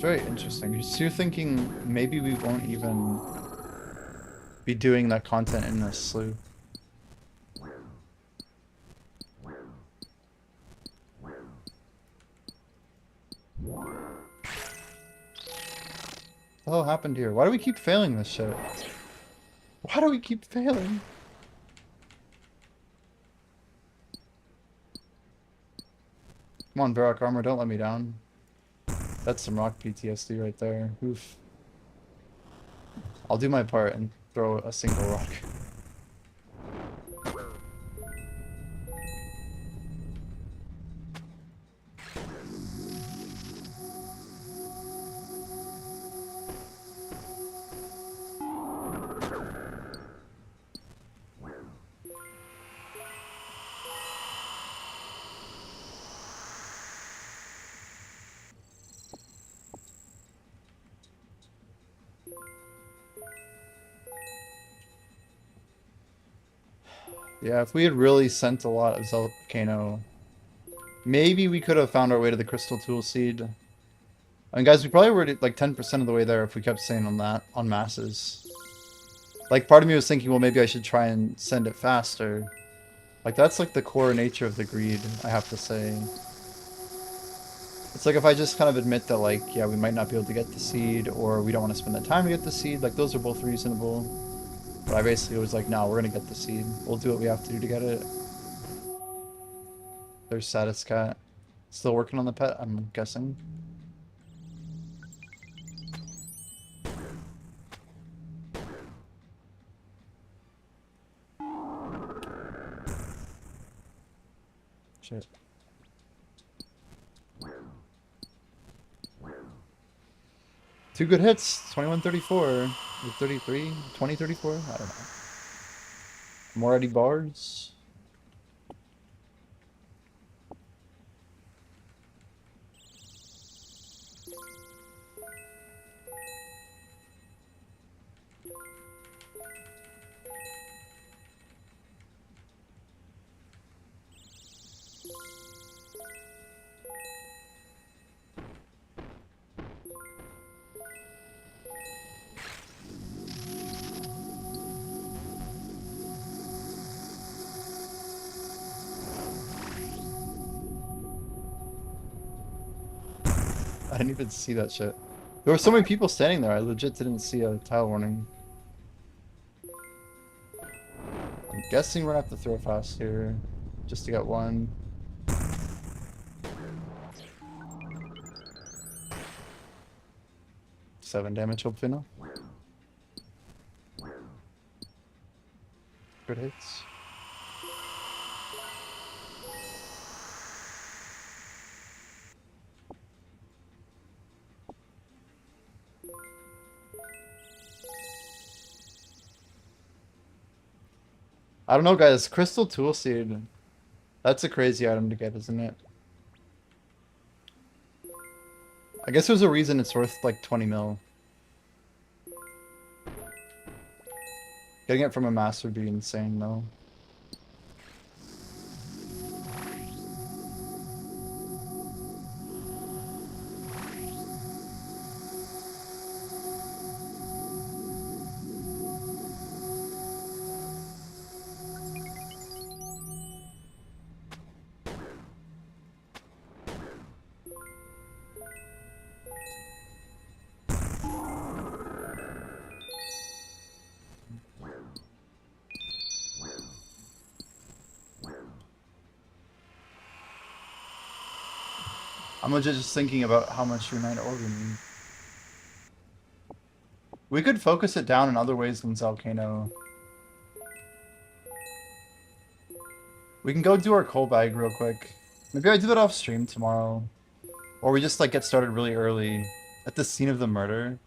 very interesting. So you're thinking maybe we won't even be doing that content in this slough. What the hell happened here? Why do we keep failing this shit? Why do we keep failing? Come on, Varrock Armor, don't let me down. That's some rock PTSD right there. Oof. I'll do my part and throw a single rock. Yeah, if we had really sent a lot of Volcano, maybe we could have found our way to the Crystal Tool Seed. I mean, guys, we probably were like 10% of the way there if we kept staying on that, on masses. Like, part of me was thinking, well, maybe I should try and send it faster. Like, that's like the core nature of the greed, I have to say. It's like if I just kind of admit that, like, yeah, we might not be able to get the seed, or we don't want to spend the time to get the seed, like, those are both reasonable. But I basically was like, no, we're gonna get the seed. We'll do what we have to do to get it. There's Satis Cat. Still working on the pet, I'm guessing. Shit. Two good hits, 21-34, or 33, 20-34, I don't know. More Eddie Bars. I didn't even see that shit. There were so many people standing there, I legit didn't see a tile warning. I'm guessing we're gonna have to throw fast here, just to get one. Seven damage, hopefully no. Good hits. I don't know, guys. Crystal Tool Seed. That's a crazy item to get, isn't it? I guess there's a reason it's worth like 20 mil. Getting it from a master would be insane, though. I'm legit just thinking about how much we might order need. We could focus it down in other ways than Volcano. We can go do our coal bag real quick. Maybe I do that off stream tomorrow. Or we just like get started really early at the scene of the murder.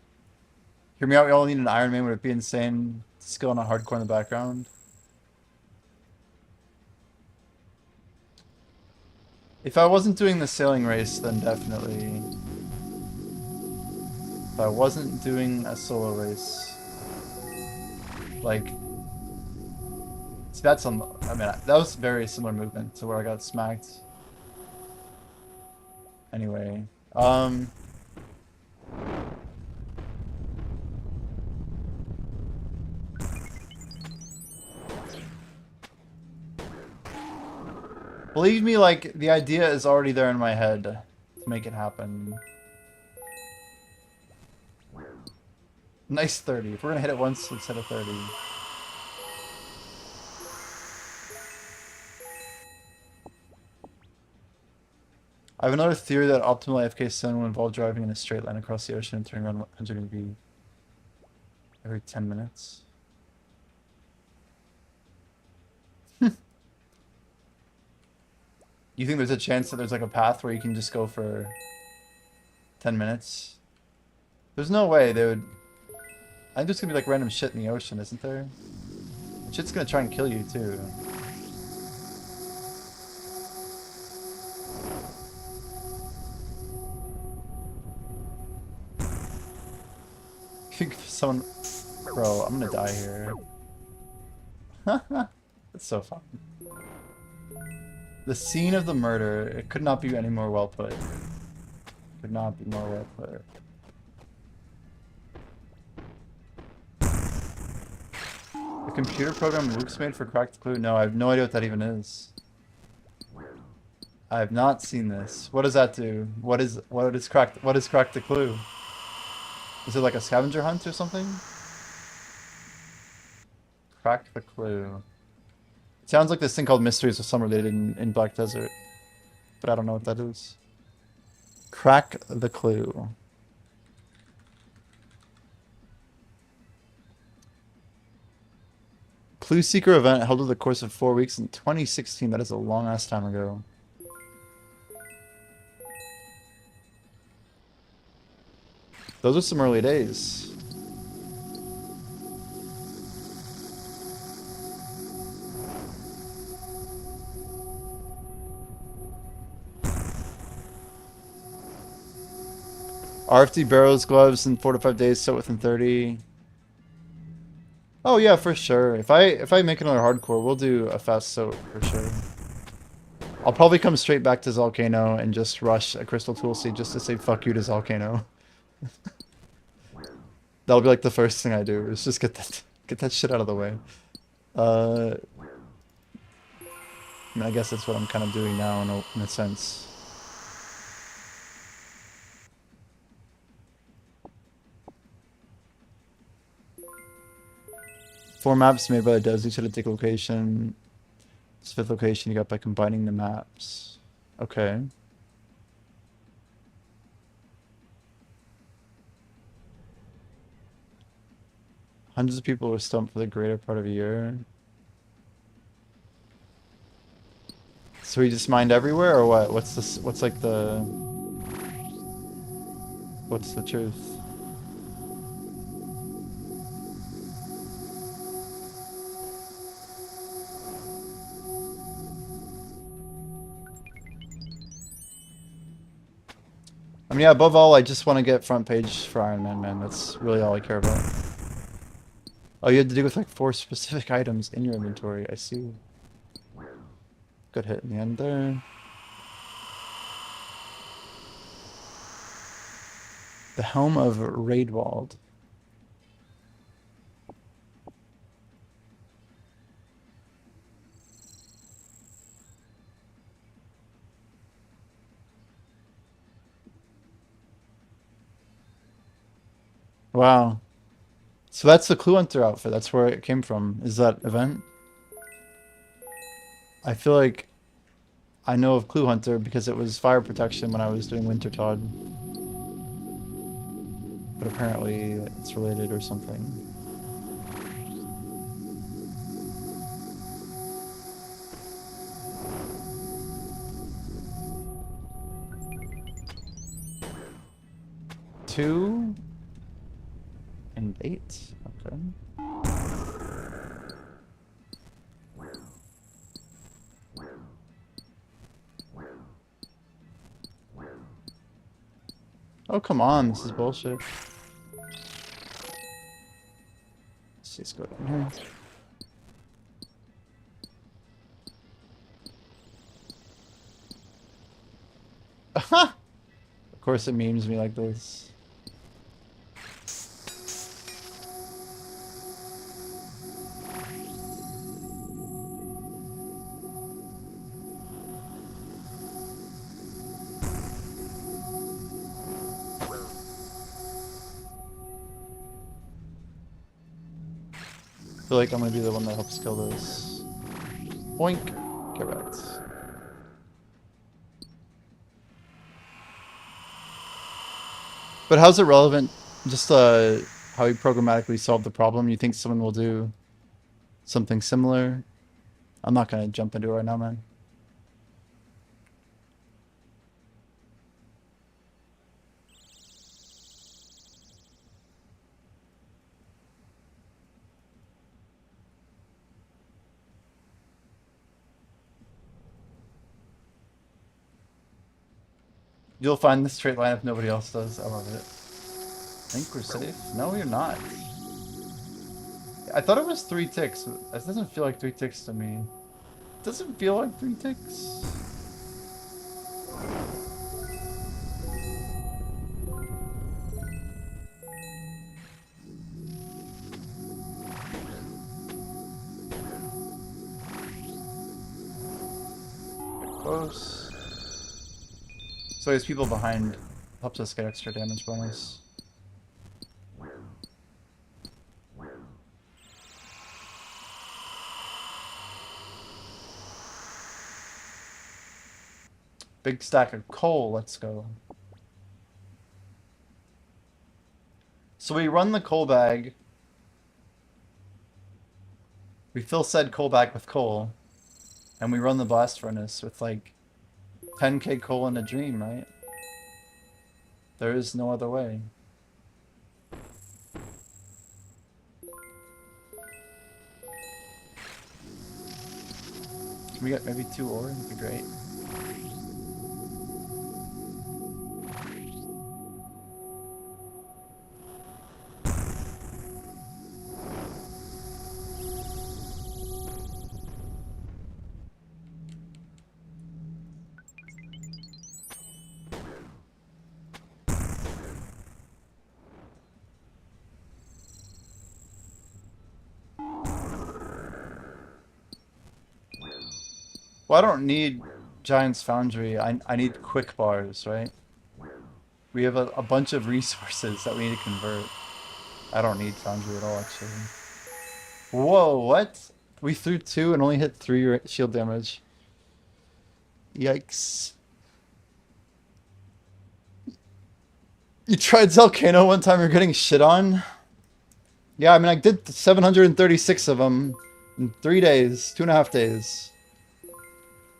Hear me out, we all need an Ironman. Would it be insane to skill on a hardcore in the background? If I wasn't doing the sailing race, then definitely. If I wasn't doing a solo race, like, see, that's on. I mean, that was very similar movement to where I got smacked. Anyway, Believe me, like, the idea is already there in my head to make it happen. Nice 30. If we're gonna hit it once, let's hit a 30. I have another theory that optimal AFK stun will involve driving in a straight line across the ocean and turning around 100 be every 10 minutes. You think there's a chance that there's like a path where you can just go for 10 minutes? There's no way they would... I think there's gonna be like random shit in the ocean, isn't there? Shit's gonna try and kill you too. I think someone... Bro, I'm gonna die here. It's so fun. The scene of the murder, it could not be any more well put. Could not be more well put. The computer program Luke's made for Crack the Clue? No, I have no idea what that even is. I have not seen this. What does that do? What is Crack the Clue? Is it like a scavenger hunt or something? Crack the Clue. It sounds like this thing called Mysteries of Summer they did in Black Desert. But I don't know what that is. Crack the Clue. Clue Seeker event held over the course of 4 weeks in 2016. That is a long ass time ago. Those are some early days. RFD barrels, gloves in 4 to 5 days, so within 30. Oh yeah, for sure. If I make another hardcore, we'll do a fast soak for sure. I'll probably come straight back to Zalcano and just rush a Crystal Tool Seed just to say fuck you to Zalcano. That'll be like the first thing I do, is just get that shit out of the way. I mean, I guess that's what I'm kind of doing now in a sense. Four maps made by the devs, each at a different location. This fifth location you got by combining the maps. Okay. Hundreds of people were stumped for the greater part of a year. So we just mined everywhere, or what? What's this? What's like the? What's the truth? I mean, yeah, above all, I just want to get front page for Ironman, man. That's really all I care about. Oh, you had to do with like 4 specific items in your inventory. I see. Good hit in the end there. The Helm of Raidwald. Wow. So that's the Clue Hunter outfit. That's where it came from. Is that event? I feel like I know of Clue Hunter because it was fire protection when I was doing Winter Todd. But apparently it's related or something. Two and 8. Okay. Oh, come on. This is bullshit. Let's go down here. Of course it memes me like this. feel like I'm gonna be the one that helps kill this. Boink. Get wrecked. But how's it relevant? Just how you programmatically solve the problem. You think someone will do something similar? I'm not gonna jump into it right now, man. You'll find this straight line if nobody else does. I love it. I think we're safe. No, you're not. I thought it was 3 ticks. It doesn't feel like 3 ticks to me. It doesn't feel like 3 ticks. Get close. So there's people behind. Helps us get extra damage bonus. Big stack of coal, let's go. So we run the coal bag. We fill said coal bag with coal. And we run the blast furnace with like 10k coal in a dream, right? There is no other way. Can we get maybe 2 ore? That'd be great. Well, I don't need Giant's Foundry. I need quick bars, right? We have a bunch of resources that we need to convert. I don't need Foundry at all, actually. Whoa, what? We threw 2 and only hit 3 shield damage. Yikes. You tried Zelcano one time, you're getting shit on? Yeah, I mean, I did 736 of them in 3 days, 2.5 days.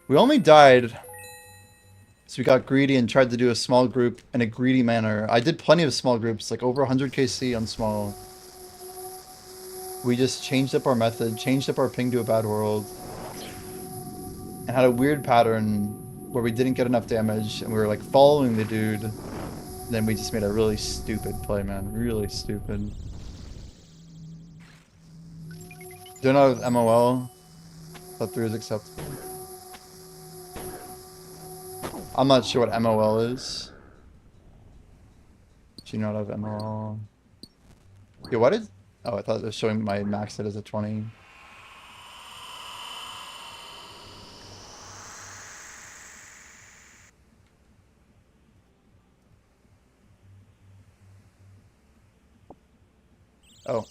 We only died, so we got greedy and tried to do a small group in a greedy manner. I did plenty of small groups, like over 100 KC on small. We just changed up our method, changed up our ping to a bad world, and had a weird pattern where we didn't get enough damage, and we were like following the dude. Then we just made a really stupid play, man. Really stupid. Doing out with MOL. Thought 3 was acceptable. I'm not sure what MOL is. Do you know what I have MOL? Yeah, what did... Oh, I thought it was showing my max hit as a 20. Oh.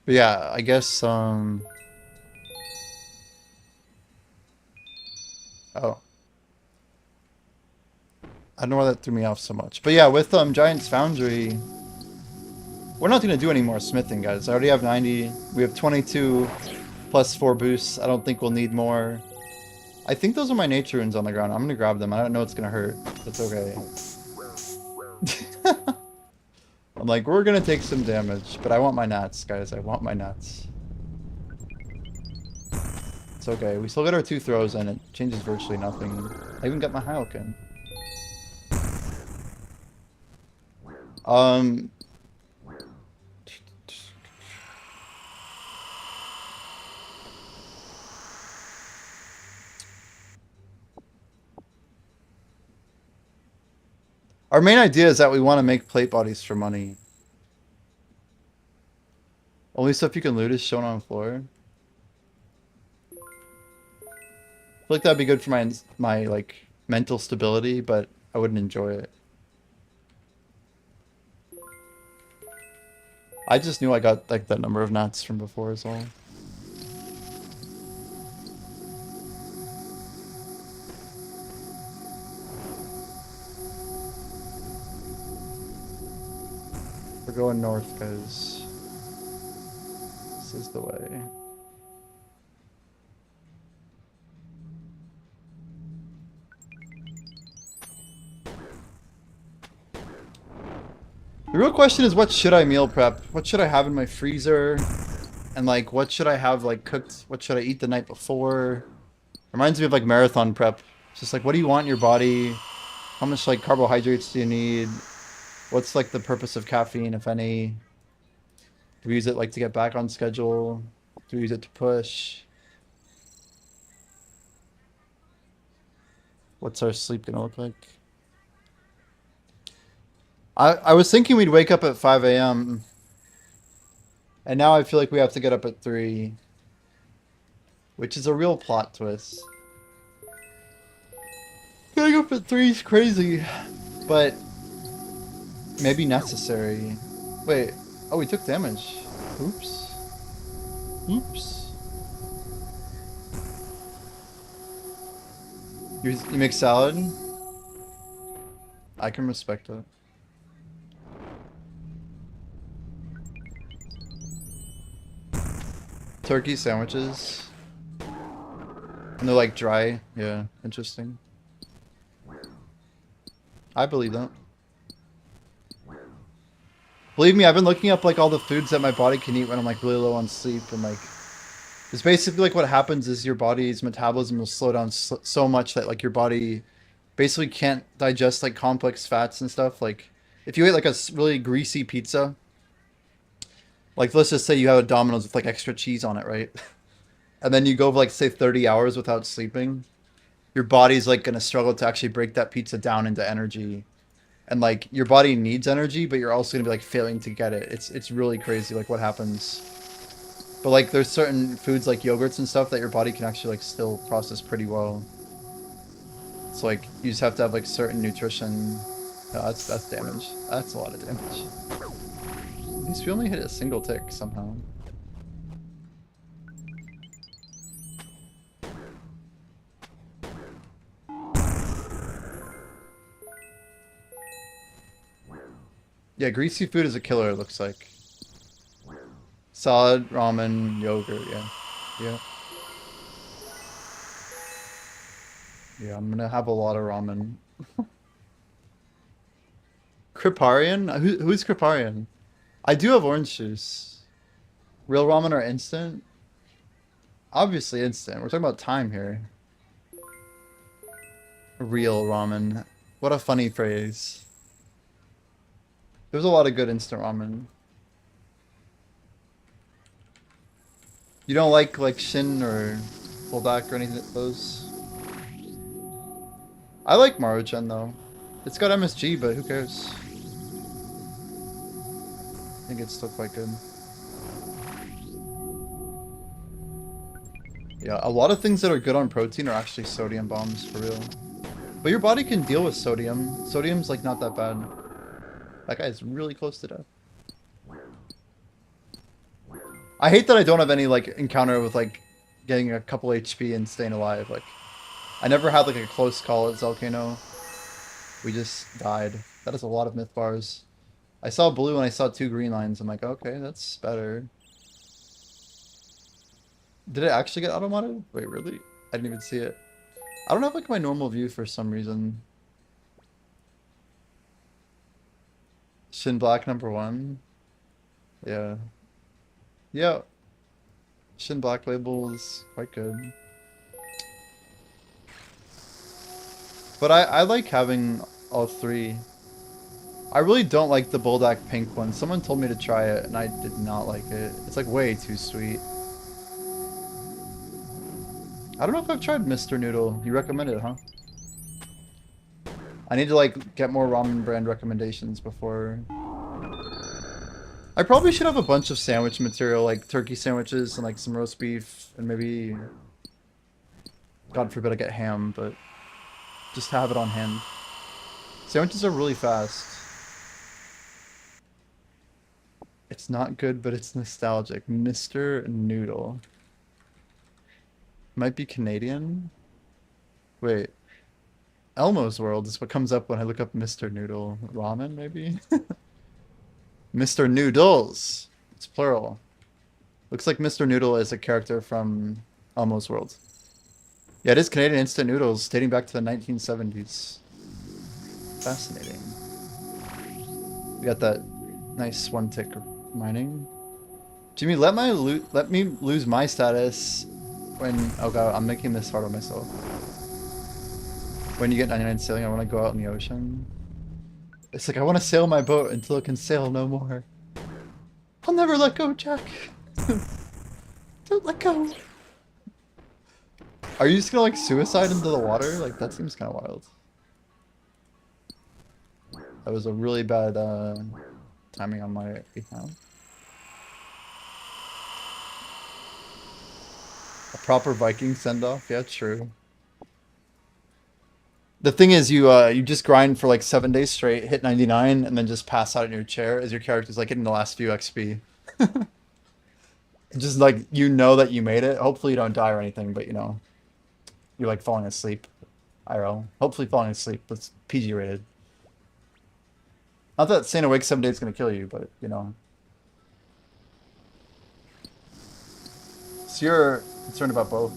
But yeah, I guess, Oh. I don't know why that threw me off so much. But yeah, with Giant's Foundry, we're not going to do any more smithing, guys. I already have 90. We have 22 plus 4 boosts. I don't think we'll need more. I think those are my nature runes on the ground. I'm going to grab them. I don't know it's going to hurt. That's okay. I'm like, we're going to take some damage. But I want my nats, guys. I want my nats. It's okay. We still get our 2 throws and it changes virtually nothing. I even got my Hyokin. Our main idea is that we want to make plate bodies for money. Only stuff you can loot is shown on the floor. I feel like that'd be good for my like mental stability, but I wouldn't enjoy it. I just knew I got like that number of knots from before as well. We're going north, guys. This is the way. The real question is, what should I meal prep? What should I have in my freezer? And like, what should I have like cooked? What should I eat the night before? Reminds me of like marathon prep. It's just like, what do you want in your body? How much like carbohydrates do you need? What's like the purpose of caffeine, if any? Do we use it like to get back on schedule? Do we use it to push? What's our sleep gonna look like? I was thinking we'd wake up at 5 a.m. And now I feel like we have to get up at 3. Which is a real plot twist. Getting up at 3 is crazy. But maybe necessary. Wait. Oh, we took damage. Oops. Oops. You make salad? I can respect it. Turkey sandwiches. And they're like dry. Yeah, interesting. I believe that. Believe me, I've been looking up like all the foods that my body can eat when I'm like really low on sleep, and like it's basically like what happens is your body's metabolism will slow down so much that like your body basically can't digest like complex fats and stuff. Like if you ate like a really greasy pizza, like let's just say you have a Domino's with like extra cheese on it, right? And then you go like say 30 hours without sleeping, your body's like gonna struggle to actually break that pizza down into energy. And like your body needs energy, but you're also gonna be like failing to get it. It's really crazy like what happens. But like there's certain foods like yogurts and stuff that your body can actually like still process pretty well. It's like you just have to have like certain nutrition. No, that's damage. That's a lot of damage. At least we only hit a single tick somehow. Yeah, greasy food is a killer, it looks like. Salad, ramen, yogurt, yeah. Yeah. Yeah, I'm gonna have a lot of ramen. Kriparian? Who's Kriparian? I do have orange juice. Real ramen or instant? Obviously instant. We're talking about time here. Real ramen. What a funny phrase. There's a lot of good instant ramen. You don't like Shin or Buldak or anything of those? I like Maruchan though. It's got MSG, but who cares? I think it's still quite good. Yeah, a lot of things that are good on protein are actually sodium bombs, for real. But your body can deal with sodium. Sodium's like not that bad. That guy's really close to death. I hate that I don't have any like encounter with like getting a couple HP and staying alive. Like I never had like a close call at Zelcano. We just died. That is a lot of myth bars. I saw blue and I saw 2 green lines. I'm like, okay, that's better. Did it actually get auto-modded? Wait, really? I didn't even see it. I don't have like my normal view for some reason. Shin Black #1. Yeah. Yeah. Shin Black label is quite good. But I like having all 3. I really don't like the Buldak pink one. Someone told me to try it and I did not like it. It's like way too sweet. I don't know if I've tried Mr. Noodle. You recommend it, huh? I need to like get more ramen brand recommendations before. I probably should have a bunch of sandwich material, like turkey sandwiches and like some roast beef and maybe, God forbid I get ham, but Just have it on hand. Sandwiches are really fast. It's not good, but it's nostalgic. Mr. Noodle. Might be Canadian. Wait. Elmo's World is what comes up when I look up Mr. Noodle. Ramen, maybe? Mr. Noodles. It's plural. Looks like Mr. Noodle is a character from Elmo's World. Yeah, it is Canadian instant noodles dating back to the 1970s. Fascinating. We got that nice one tick mining. Jimmy, let me lose my status when oh god, I'm making this hard on myself. When you get 99 sailing, I want to go out in the ocean. It's like I want to sail my boat until it can sail no more. I'll never let go, Jack. Don't let go. Are you just gonna like suicide into the water? Like that seems kind of wild. That was a really bad timing on my account. A proper Viking send-off? Yeah, true. The thing is, you just grind for like 7 days straight, hit 99, and then just pass out in your chair as your character's like getting the last few XP. Just like, you know that you made it. Hopefully you don't die or anything, but you know, you're like falling asleep. IRL. Hopefully falling asleep. That's PG rated. Not that staying awake 7 days is going to kill you, but you know. So you're concerned about both,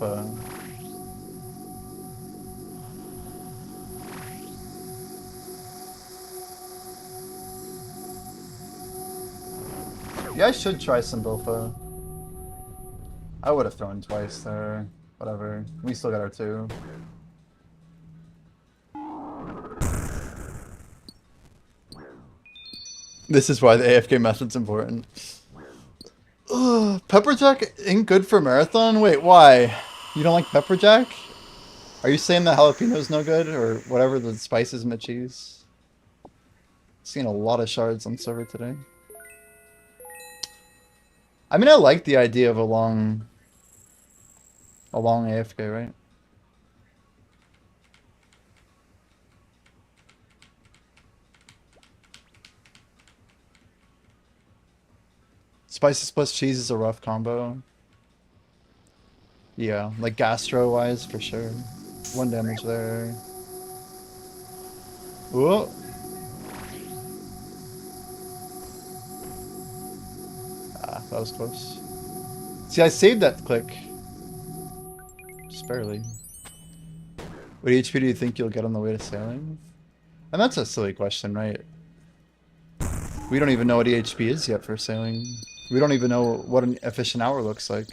yeah, I should try some Bofa. I would have thrown twice there. Whatever. We still got our 2. This is why the AFK method's important. Ugh, pepper jack ain't good for marathon? Wait, why? You don't like pepper jack? Are you saying the jalapeno's no good? Or whatever the spices in the cheese? Seen a lot of shards on server today. I mean, I like the idea of a long AFK, right? Spices plus cheese is a rough combo. Yeah, like gastro-wise, for sure. 1 damage there. Whoa! Ah, that was close. See, I saved that click. Just barely. What HP do you think you'll get on the way to sailing? And that's a silly question, right? We don't even know what EHP is yet for sailing. We don't even know what an efficient hour looks like.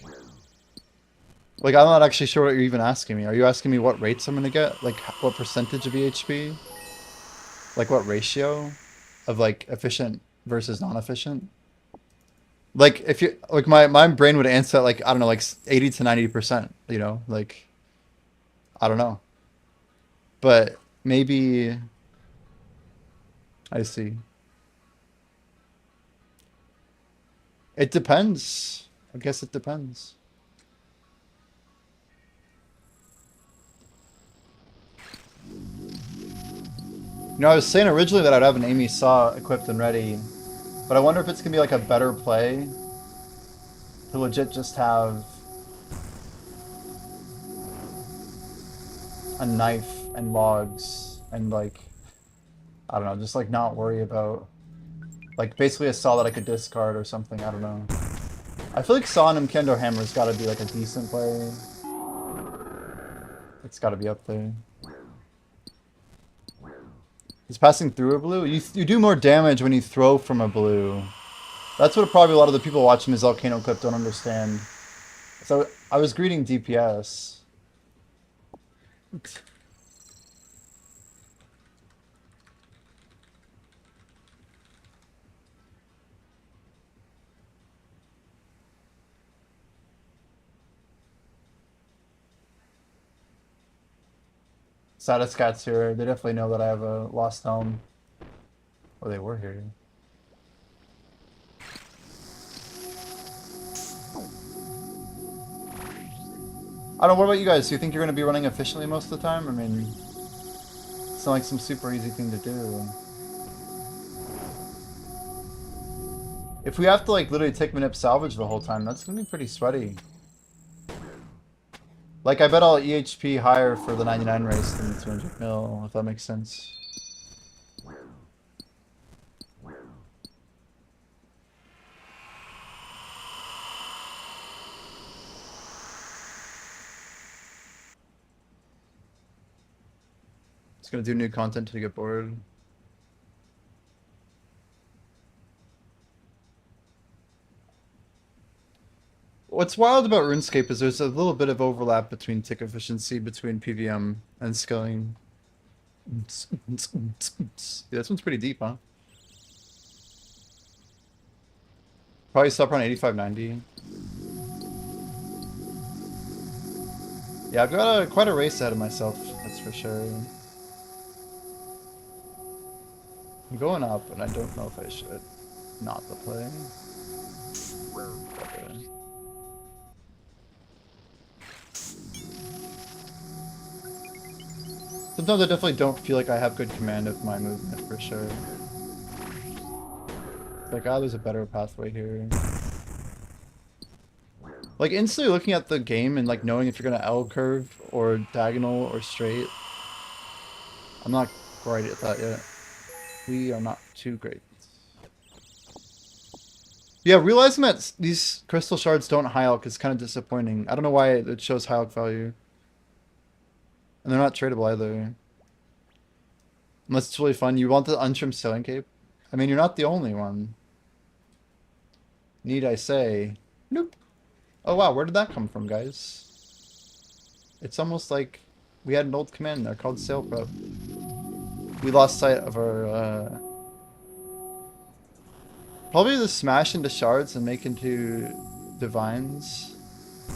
Like, I'm not actually sure what you're even asking me. Are you asking me what rates I'm gonna get? Like, what percentage of EHP? Like, what ratio of, like, efficient versus non-efficient? Like, if you... Like, my brain would answer, like, I don't know, like, 80 to 90%, you know? Like, I don't know. But maybe... I see. It depends. I guess it depends. You know, I was saying originally that I'd have an Amy Saw equipped and ready, but I wonder if it's gonna be like a better play to legit just have a knife and logs and like, I don't know, just like not worry about, like basically a saw that I could discard or something, I don't know. I feel like Saw and Kendo Hammer's gotta be like a decent play. It's gotta be up there. He's passing through a blue? You do more damage when you throw from a blue. That's what probably a lot of the people watching his Volcano clip don't understand. So I was greeting DPS. Satiscats here. They definitely know that I have a lost home. Or they were here. I don't know, what about you guys? Do you think you're going to be running efficiently most of the time? I mean, It's not like some super easy thing to do. If we have to like literally take manip salvage the whole time, that's gonna be pretty sweaty. Like I bet I'll EHP higher for the 99 race than the 200 mil, if that makes sense. It's gonna do new content to get bored. What's wild about RuneScape is there's a little bit of overlap between tick efficiency between PVM and skilling. Yeah, this one's pretty deep, huh? Probably stop around 85-90. Yeah, I've got quite a race ahead of myself, that's for sure. I'm going up, and I don't know if I should. Not the play. Okay. Sometimes I definitely don't feel like I have good command of my movement, for sure. Like, ah, there's a better pathway here. Like, instantly looking at the game and, like, knowing if you're gonna L curve or diagonal or straight. I'm not great at that yet. We are not too great. Yeah, realizing that these crystal shards don't high alch is kind of disappointing. I don't know why it shows high alch value. And they're not tradable either. Unless it's really fun. You want the untrimmed sailing cape? I mean, you're not the only one. Need I say? Nope. Oh wow, where did that come from, guys? It's almost like we had an old command there called Sail Prep. We lost sight of our, probably the smash into shards and make into divines.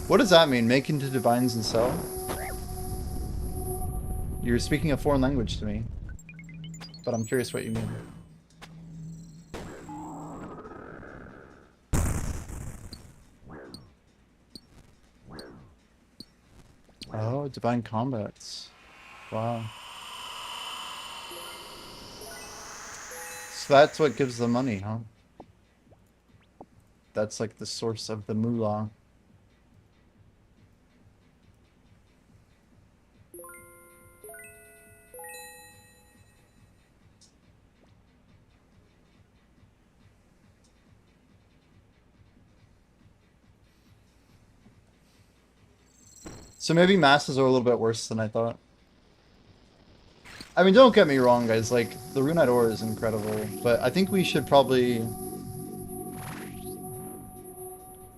What does that mean? Make into divines and sell? You're speaking a foreign language to me. But I'm curious what you mean. Oh, divine combats. Wow. So that's what gives the money, huh? That's like the source of the moolah. So maybe masses are a little bit worse than I thought. I mean, don't get me wrong, guys. Like, the Runite ore is incredible, but I think we should probably...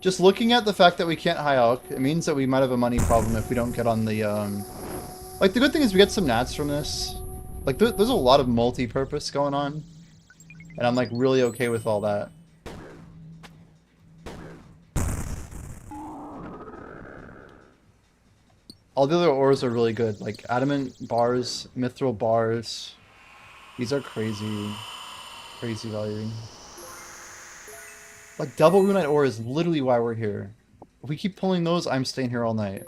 Just looking at the fact that we can't high alch, it means that we might have a money problem if we don't get on the, Like, the good thing is we get some nats from this. Like, there's a lot of multi-purpose going on. And I'm, like, really okay with all that. All the other ores are really good. Like, adamant bars, mithril bars. These are crazy, crazy value. Like, double runite ore is literally why we're here. If we keep pulling those, I'm staying here all night.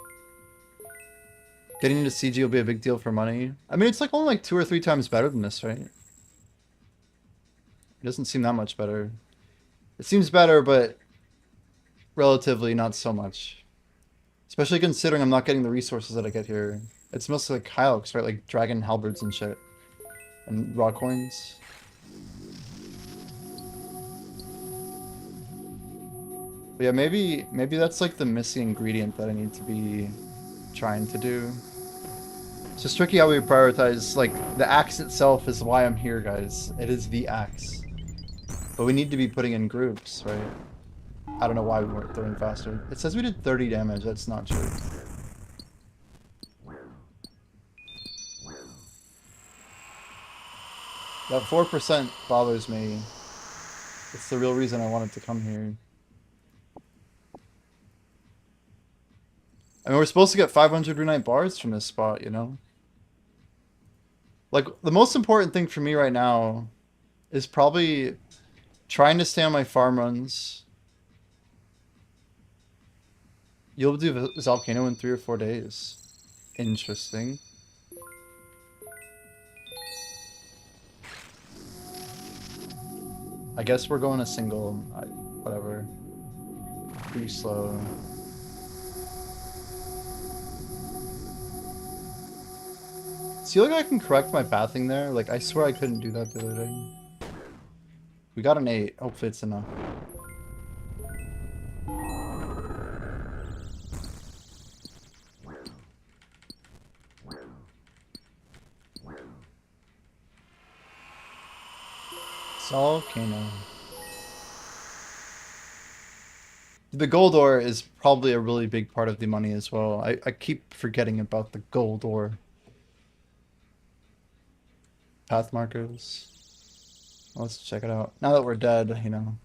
Getting into CG will be a big deal for money. I mean, it's like only like 2 or 3 times better than this, right? It doesn't seem that much better. It seems better, but relatively not so much. Especially considering I'm not getting the resources that I get here. It's mostly like Hylux, right? Like dragon halberds and shit. And raw coins. But yeah, maybe that's like the missing ingredient that I need to be trying to do. It's just tricky how we prioritize. Like, the axe itself is why I'm here, guys. It is the axe. But we need to be putting in groups, right? I don't know why we weren't throwing faster. It says we did 30 damage. That's not true. That 4% bothers me. It's the real reason I wanted to come here. I mean, we're supposed to get 500 Runite bars from this spot, you know? Like, the most important thing for me right now is probably trying to stay on my farm runs. You'll do Volcano in 3 or 4 days. Interesting. I guess we're going a single. Whatever. Pretty slow. See, like I can correct my pathing there. Like I swear I couldn't do that the other day. We got an 8. Hopefully it's enough. Volcano. The gold ore is probably a really big part of the money as well. I keep forgetting about the gold ore. Path markers. Let's check it out. Now that we're dead, you know.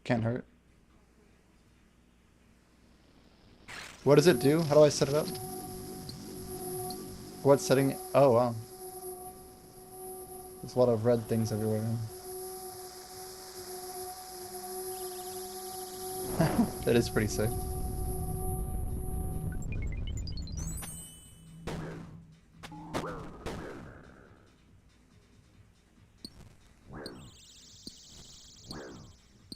Can't hurt. What does it do? How do I set it up? What setting? Oh, wow. There's a lot of red things everywhere. That is pretty sick.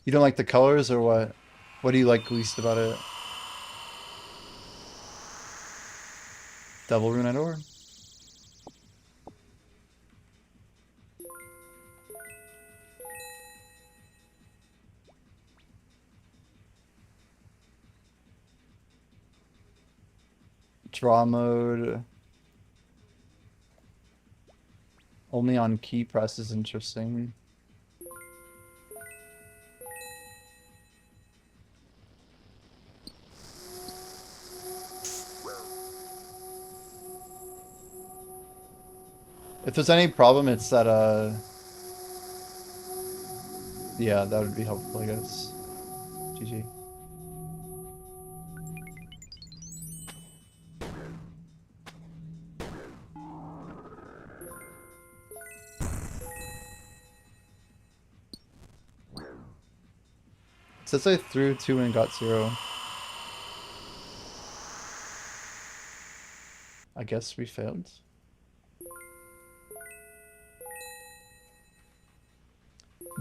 You don't like the colors or what? What do you like least about it? Double runette ore? Draw mode. Only on key press is interesting. If there's any problem, it's that, yeah, that would be helpful, I guess. GG. It says I threw 2 and got 0. I guess we failed.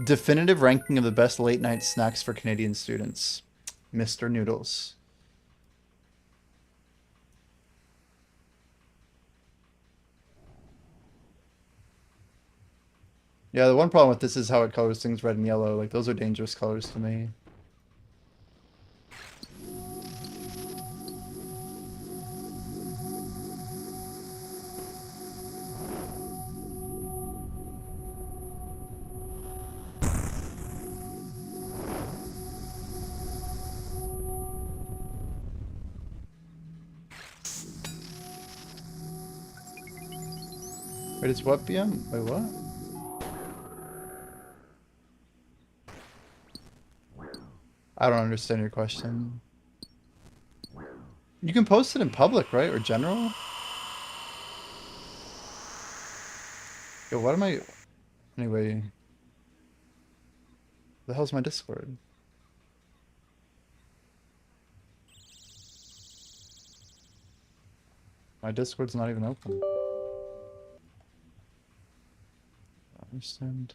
Definitive ranking of the best late night snacks for Canadian students. Mr. Noodles. Yeah, the one problem with this is how it colors things red and yellow. Like, those are dangerous colors to me. Wait, it's what BM? Wait, what? I don't understand your question. You can post it in public, right? Or general? Yo, what am I... Anyway. The hell's my Discord? My Discord's not even open. I understand.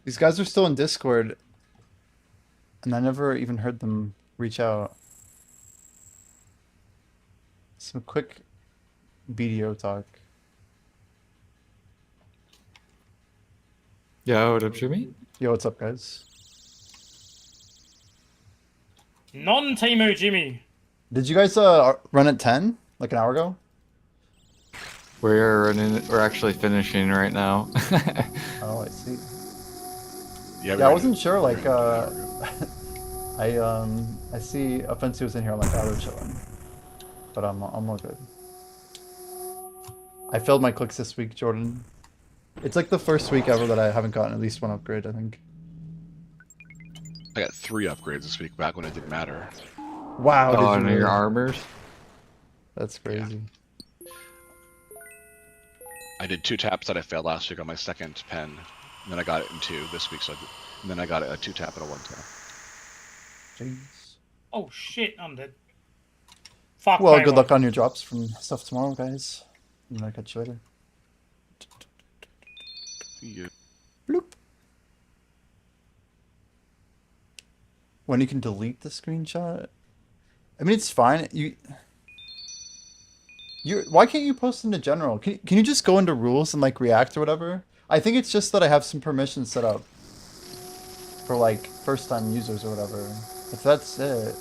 These guys are still in Discord, and I never even heard them reach out. Some quick BDO talk. Yeah, what up, Jimmy? Yo, what's up, guys? Non-Teemo Jimmy. Did you guys run at 10 like an hour ago? We're actually finishing right now. Oh, I see. Yeah, we Yeah, I ran it wasn't sure. we ran Like, it an hour ago. I see Offensive was in here. I'm like, oh, they're chilling, but I'm all good. I failed my clicks this week, Jordan. It's like the first week ever that I haven't gotten at least one upgrade, I think. I got 3 upgrades this week back when it didn't matter. Wow, Oh, did you and your really? armors? That's Yeah. crazy. I did 2 taps that I failed last week on my second pen. And then I got it in 2 this week, and then I got a 2 tap and a 1 tap. Jeez. Oh shit, I'm dead. Fuck Well, my good luck life. on your drops from stuff tomorrow, guys. And I'll catch you later. See you. Bloop. When you can delete the screenshot? I mean, it's fine. Why can't you post into general? Can you just go into rules and like react or whatever? I think it's just that I have some permissions set up for like first time users or whatever. If that's it,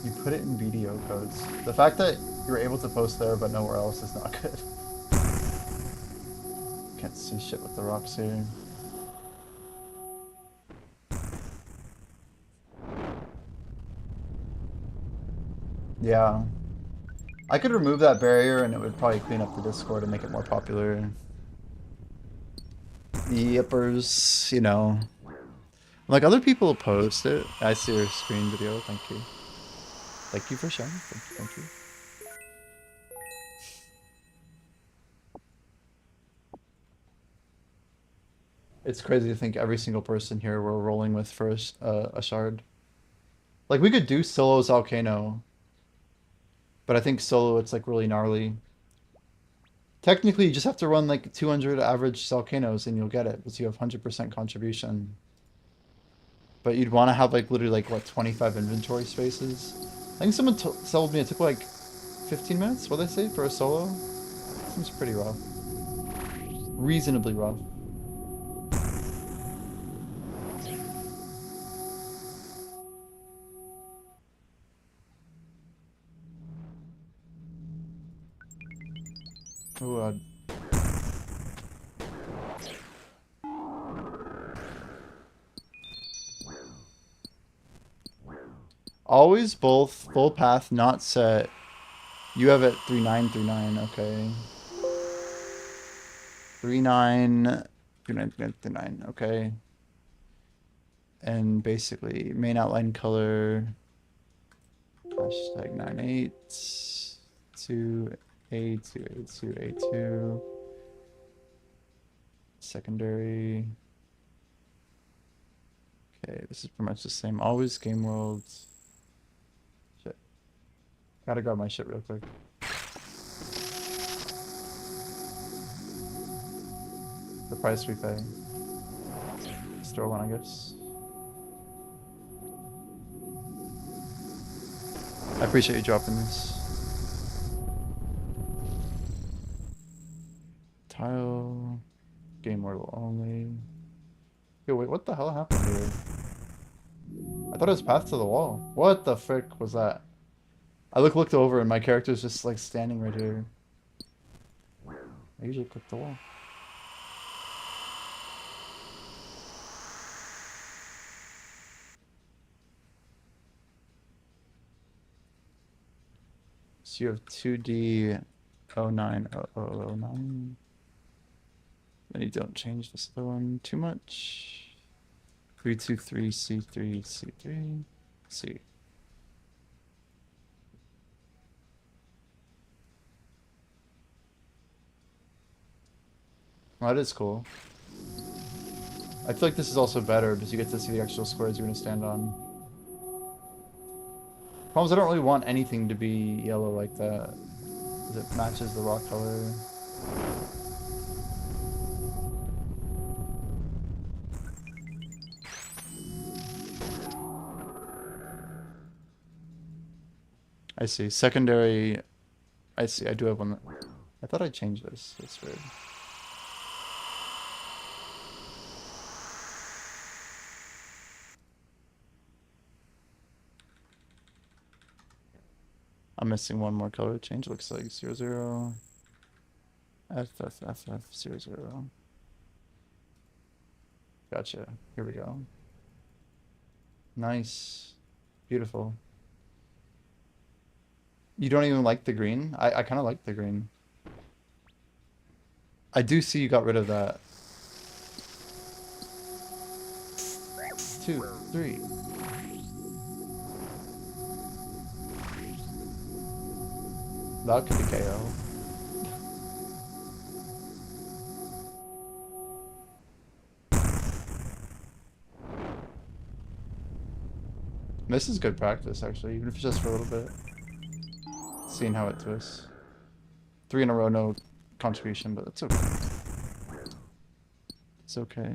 you put it in video codes. The fact that you're able to post there but nowhere else is not good. Can't see shit with the rocks here. Yeah. I could remove that barrier and it would probably clean up the Discord and make it more popular. Yippers, you know. Like, other people post it. I see your screen video, thank you. Thank you for sharing. Thank you. It's crazy to think every single person here we're rolling with for a shard. Like, we could do solo Volcano, but I think solo it's like really gnarly. Technically, you just have to run like 200 average volcanoes and you'll get it, because you have 100% contribution. But you'd want to have like literally like what, 25 inventory spaces? I think someone told me it took like 15 minutes, what did they say, for a solo? Seems pretty rough. Reasonably rough. Oh, always both full path not set. You have it 3939, okay. 3939, okay. And basically main outline color hashtag 98282882. Secondary. Okay, this is pretty much the same. Always game world. Shit. Gotta grab my shit real quick. The price we pay. Store one, I guess. I appreciate you dropping this. Tile. Game mortal only. Yo, wait, what the hell happened here? I thought it was path to the wall. What the frick was that? I looked over and my character's just like standing right here. I usually click the wall. So you have 2D 090009. Then you don't change this other one too much. 323 C3 C3 C. Well, that is cool. I feel like this is also better because you get to see the actual squares you're going to stand on. Problem is I don't really want anything to be yellow like that, because it matches the rock color. I see. Secondary. I see. I do have one. I thought I changed this. That's weird. I'm missing one more color change. Looks like 00. FFFF 00. Gotcha. Here we go. Nice. Beautiful. You don't even like the green? I kind of like the green. I do see you got rid of that. 2, 3. That could be KO. This is good practice, actually, even if it's just for a little bit. Seeing how it twists. 3 in a row, no contribution, but it's okay. It's okay.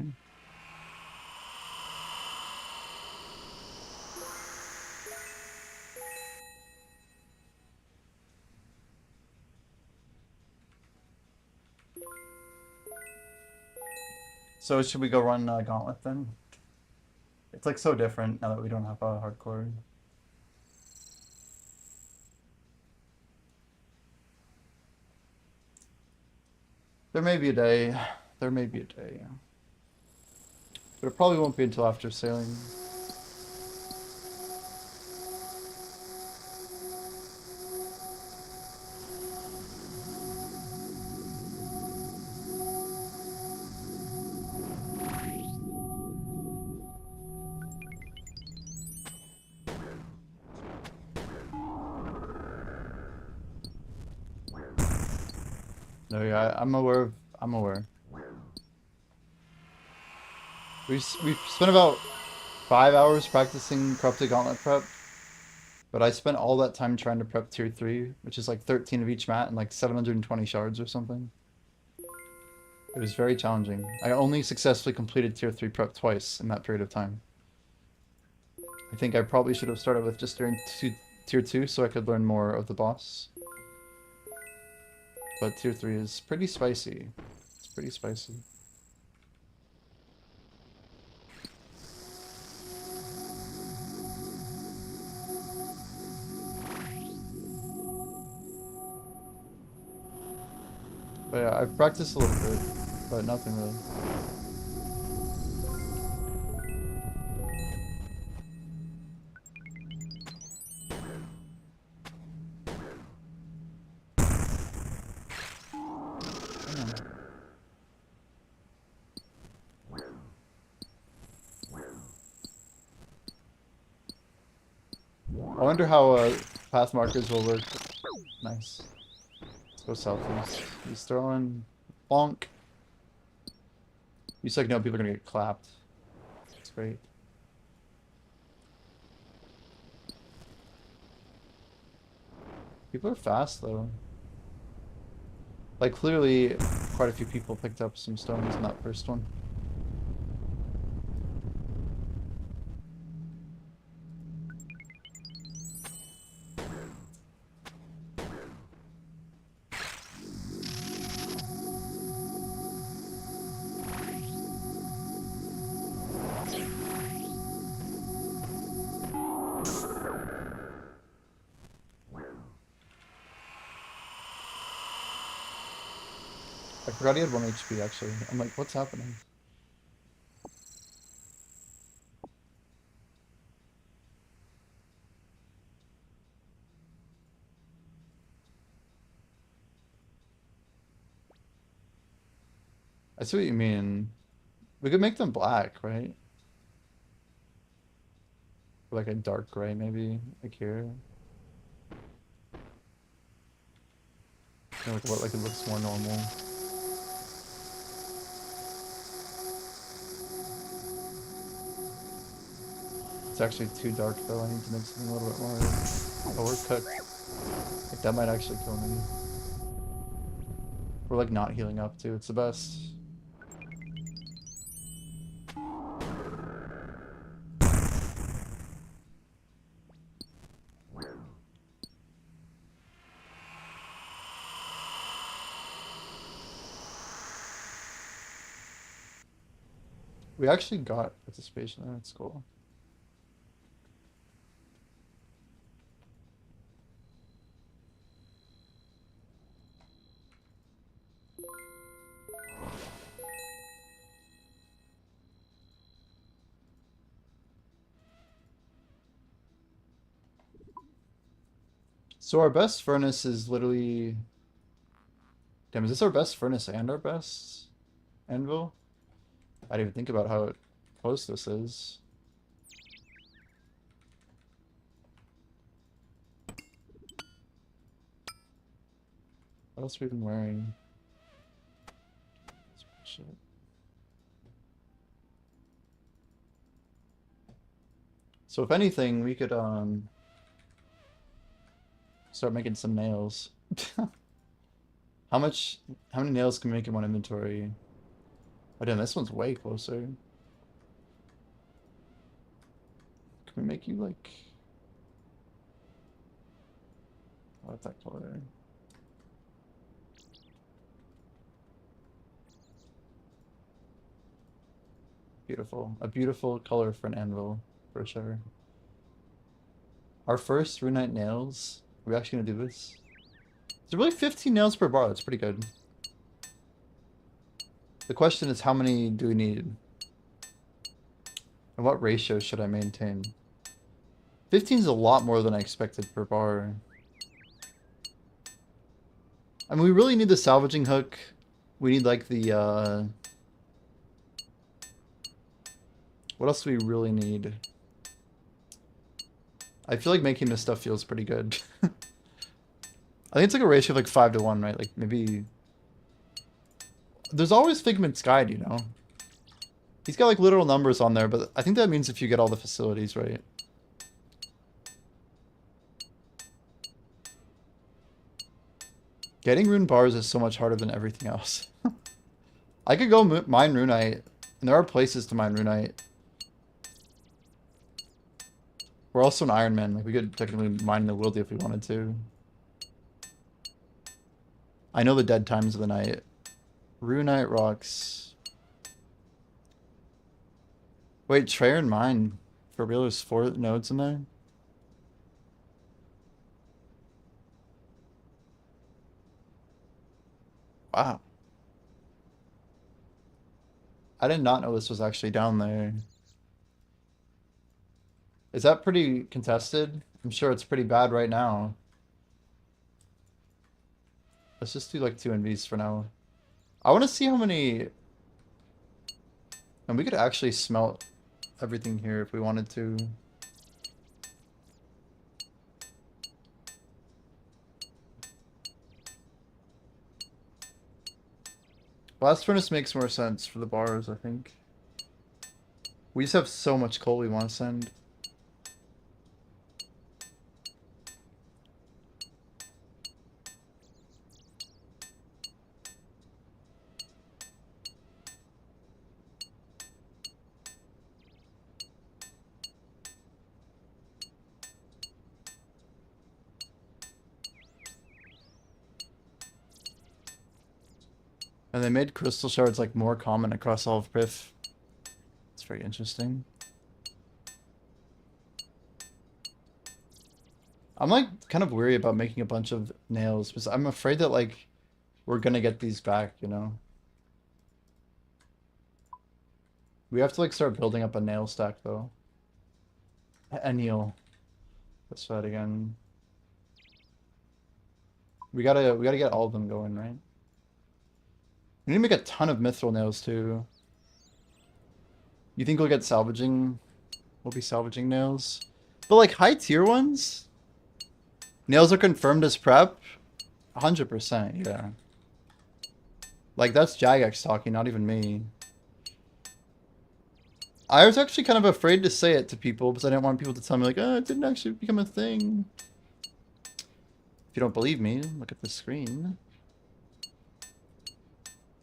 So should we go run Gauntlet then? It's like so different now that we don't have a hardcore. There may be a day. There may be a day. But it probably won't be until after sailing. No, yeah, I'm aware. I'm aware. We've spent about 5 hours practicing Corrupted Gauntlet prep, but I spent all that time trying to prep tier 3, which is like 13 of each mat and like 720 shards or something. It was very challenging. I only successfully completed tier 3 prep twice in that period of time. I think I probably should have started with just doing tier 2 so I could learn more of the boss. But tier 3 is pretty spicy. It's pretty spicy. But yeah, I've practiced a little bit, but nothing really. I wonder how path markers will work. Nice. Let's go southeast. He's throwing bonk. You said no, people are gonna get clapped. That's great. People are fast though. Like clearly, quite a few people picked up some stones in that first one. I forgot he had 1 HP actually. I'm like, what's happening? I see what you mean. We could make them black, right? Or like a dark gray maybe, like here. Like what, like it looks more normal. It's actually too dark though. I need to make something a little bit more. Oh, we're cooked. Like that might actually kill me. We're like not healing up too. It's the best. We actually got participation there. That's cool. So our best furnace is literally... Damn, is this our best furnace and our best anvil? I didn't even think about how close this is. What else have we been wearing? Shit. So if anything, we could start making some nails. How many nails can we make in one inventory? Oh damn, this one's way closer. Can we make you like... I like that color. Beautiful. A beautiful color for an anvil, for sure. Our first runite nails. Are we actually gonna do this? Is it really 15 nails per bar? That's pretty good. The question is, how many do we need? And what ratio should I maintain? 15 is a lot more than I expected per bar. I mean, we really need the salvaging hook. We need like the, what else do we really need? I feel like making this stuff feels pretty good. I think it's like a ratio of like 5 to 1, right? Like maybe... There's always Figment's Guide, you know? He's got like literal numbers on there, but I think that means if you get all the facilities right. Getting rune bars is so much harder than everything else. I could go mine runite, and there are places to mine runite. We're also an Ironman, like we could technically mine the Wildy if we wanted to. I know the dead times of the night. Runite rocks. Wait, Trayer and mine. For real, there's 4 nodes in there? Wow. I did not know this was actually down there. Is that pretty contested? I'm sure it's pretty bad right now. Let's just do like 2 NVs for now. I want to see how many... And we could actually smelt everything here if we wanted to. Blast furnace makes more sense for the bars, I think. We just have so much coal we want to send. And they made crystal shards like more common across all of Prif. It's very interesting. I'm like kind of weary about making a bunch of nails because I'm afraid that like we're gonna get these back, you know. We have to like start building up a nail stack though. A nail. Let's try it again. We gotta get all of them going, right? We need to make a ton of mithril nails too. You think we'll get salvaging? We'll be salvaging nails. But like high tier ones? Nails are confirmed as prep? 100%, yeah. Like that's Jagex talking, not even me. I was actually kind of afraid to say it to people because I didn't want people to tell me like, oh, it didn't actually become a thing. If you don't believe me, look at the screen.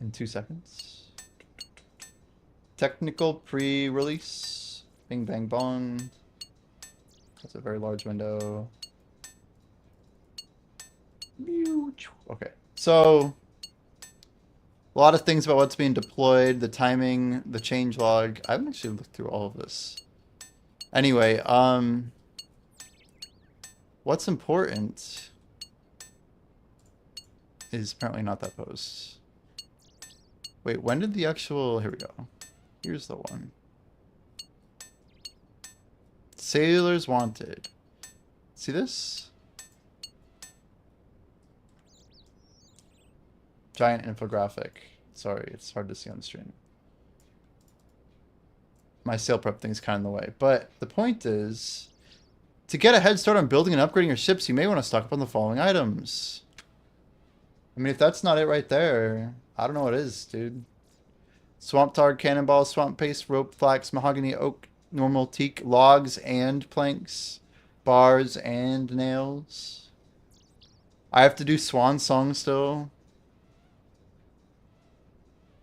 In 2 seconds. Technical pre-release. Bing bang bong. That's a very large window. Okay, so a lot of things about what's being deployed, the timing, the change log. I haven't actually looked through all of this. Anyway, what's important is apparently not that post. Wait, when did the actual... Here we go. Here's the one. Sailors wanted. See this? Giant infographic. Sorry, it's hard to see on the stream. My sale prep thing's kind of in the way. But the point is, to get a head start on building and upgrading your ships, you may want to stock up on the following items. I mean, if that's not it right there, I don't know what is, dude. Swamp tar, cannonball, swamp paste, rope, flax, mahogany, oak, normal teak, logs and planks, bars and nails. I have to do swan song still.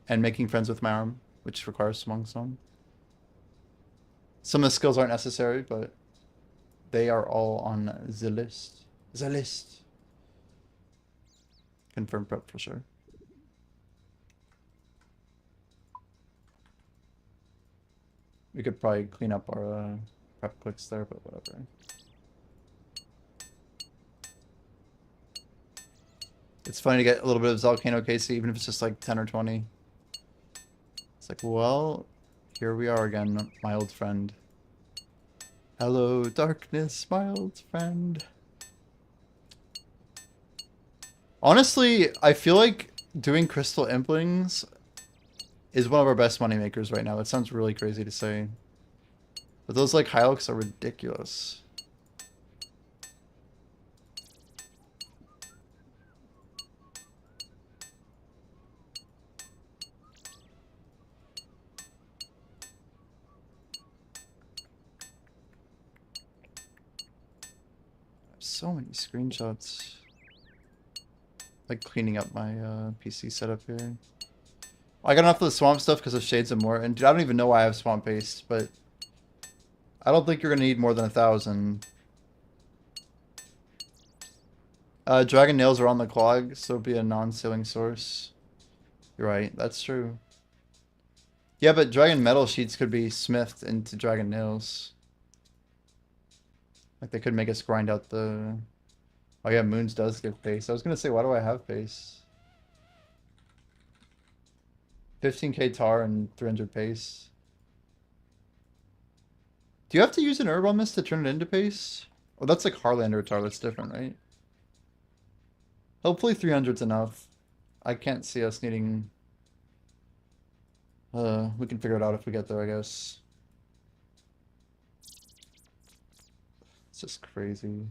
And making friends with my arm, which requires swan song. Some of the skills aren't necessary, but they are all on the list. The list. Confirm prep for sure. We could probably clean up our prep clicks there, but whatever. It's funny to get a little bit of Volcano KC, even if it's just like 10 or 20. It's like, well, here we are again, my old friend. Hello, darkness, my old friend. Honestly, I feel like doing crystal implings is one of our best money makers right now. That sounds really crazy to say. But those like Hylux are ridiculous. So many screenshots. Like cleaning up my PC setup here. I got enough of the swamp stuff because of Shades of More, and dude, I don't even know why I have swamp paste, but I don't think you're gonna need more than 1,000. Dragon nails are on the clog, so it'll be a non-sealing source. You're right, that's true. Yeah, but dragon metal sheets could be smithed into dragon nails. Like they could make us grind out the... Oh yeah, Moons does give paste. I was gonna say, why do I have paste? 15k tar and 300 paste. Do you have to use an herb on this to turn it into paste? Oh, that's like Harlander tar, that's different, right? Hopefully 300's enough. I can't see us needing... we can figure it out if we get there, I guess. It's just crazy.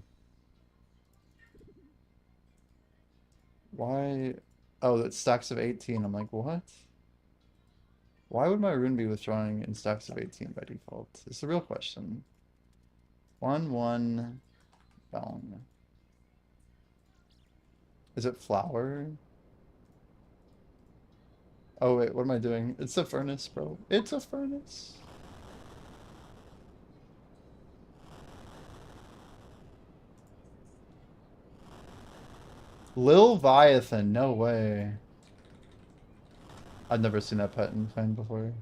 Why? Oh, that's stacks of 18. I'm like, what? Why would my rune be withdrawing in stacks of 18 by default? It's a real question. 1-1 bone. Is it flour? Oh wait, what am I doing? It's a furnace, bro. It's a furnace. Lil Viathan, no way. I've never seen that pet in Fang before.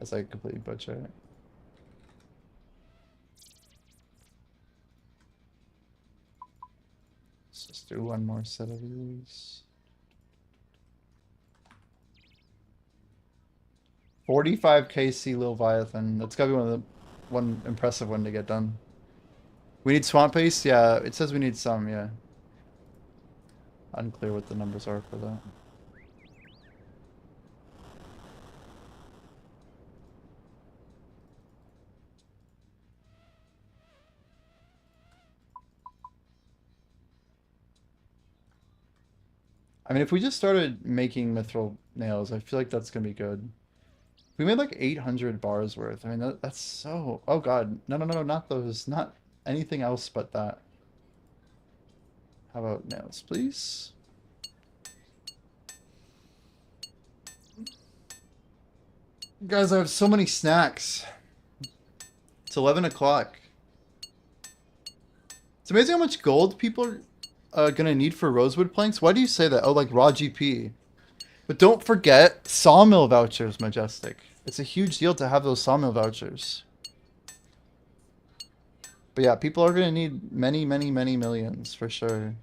As I completely butcher it. Let's just do one more set of these. 45 KC Lil Viathan. That's gotta be one impressive one to get done. We need swamp paste? Yeah, it says we need some, yeah. Unclear what the numbers are for that. I mean, if we just started making mithril nails, I feel like that's gonna be good. We made like 800 bars worth. I mean, that's so... Oh god. No, no, no, not those. Not anything else but that. How about nails, please? Guys, I have so many snacks. It's 11 o'clock. It's amazing how much gold people are gonna need for rosewood planks. Why do you say that? Oh, like raw GP. But don't forget sawmill vouchers, Majestic. It's a huge deal to have those sawmill vouchers. But yeah, people are going to need many, many, many millions for sure.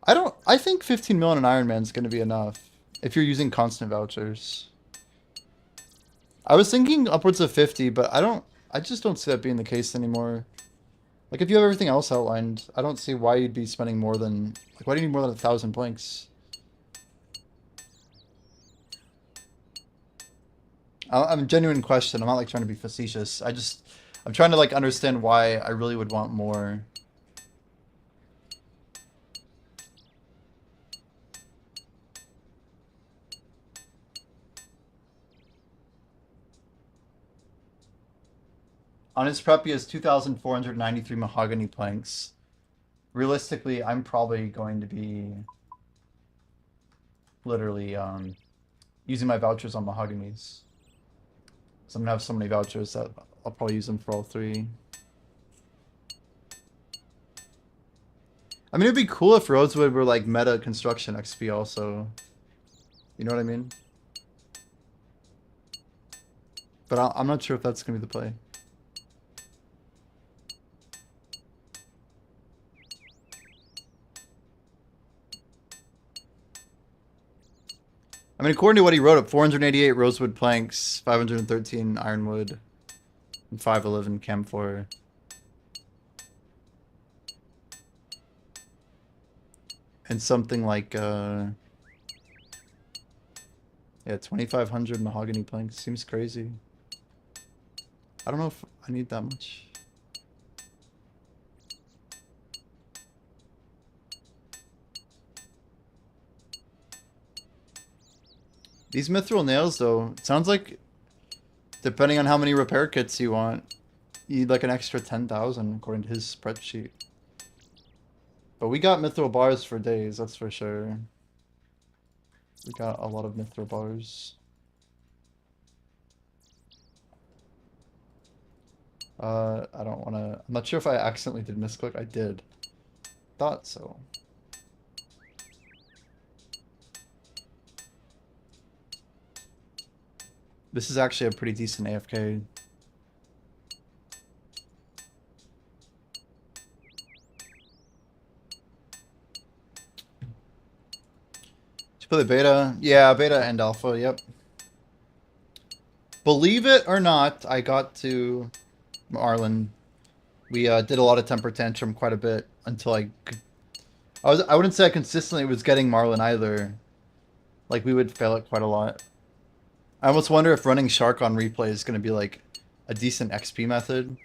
I think 15 million in Ironman is going to be enough if you're using constant vouchers. I was thinking upwards of 50, but I just don't see that being the case anymore. Like, if you have everything else outlined, I don't see why you'd be spending more than... Like, why do you need more than 1,000 planks? I'm a genuine question. I'm not, like, trying to be facetious. I'm trying to, like, understand why I really would want more. On his prep, he has 2,493 mahogany planks. Realistically, I'm probably going to be literally using my vouchers on mahoganies. So I'm gonna have so many vouchers that I'll probably use them for all three. I mean, it'd be cool if Rosewood were like meta construction XP also. You know what I mean? But I'm not sure if that's gonna be the play. I mean, according to what he wrote up, 488 rosewood planks, 513 ironwood, and 511 camphor. And something like, yeah, 2,500 mahogany planks. Seems crazy. I don't know if I need that much. These mithril nails, though, it sounds like, depending on how many repair kits you want, you need like an extra 10,000 according to his spreadsheet. But we got mithril bars for days, that's for sure. We got a lot of mithril bars. I don't want to... I'm not sure if I accidentally did misclick. I did. Thought so. This is actually a pretty decent AFK. Did you play the beta? Yeah, beta and alpha, yep. Believe it or not, I got to Marlin. We did a lot of temper tantrum quite a bit until I wouldn't say I consistently was getting Marlin either. Like, we would fail it quite a lot. I almost wonder if running Shark on replay is going to be, like, a decent XP method.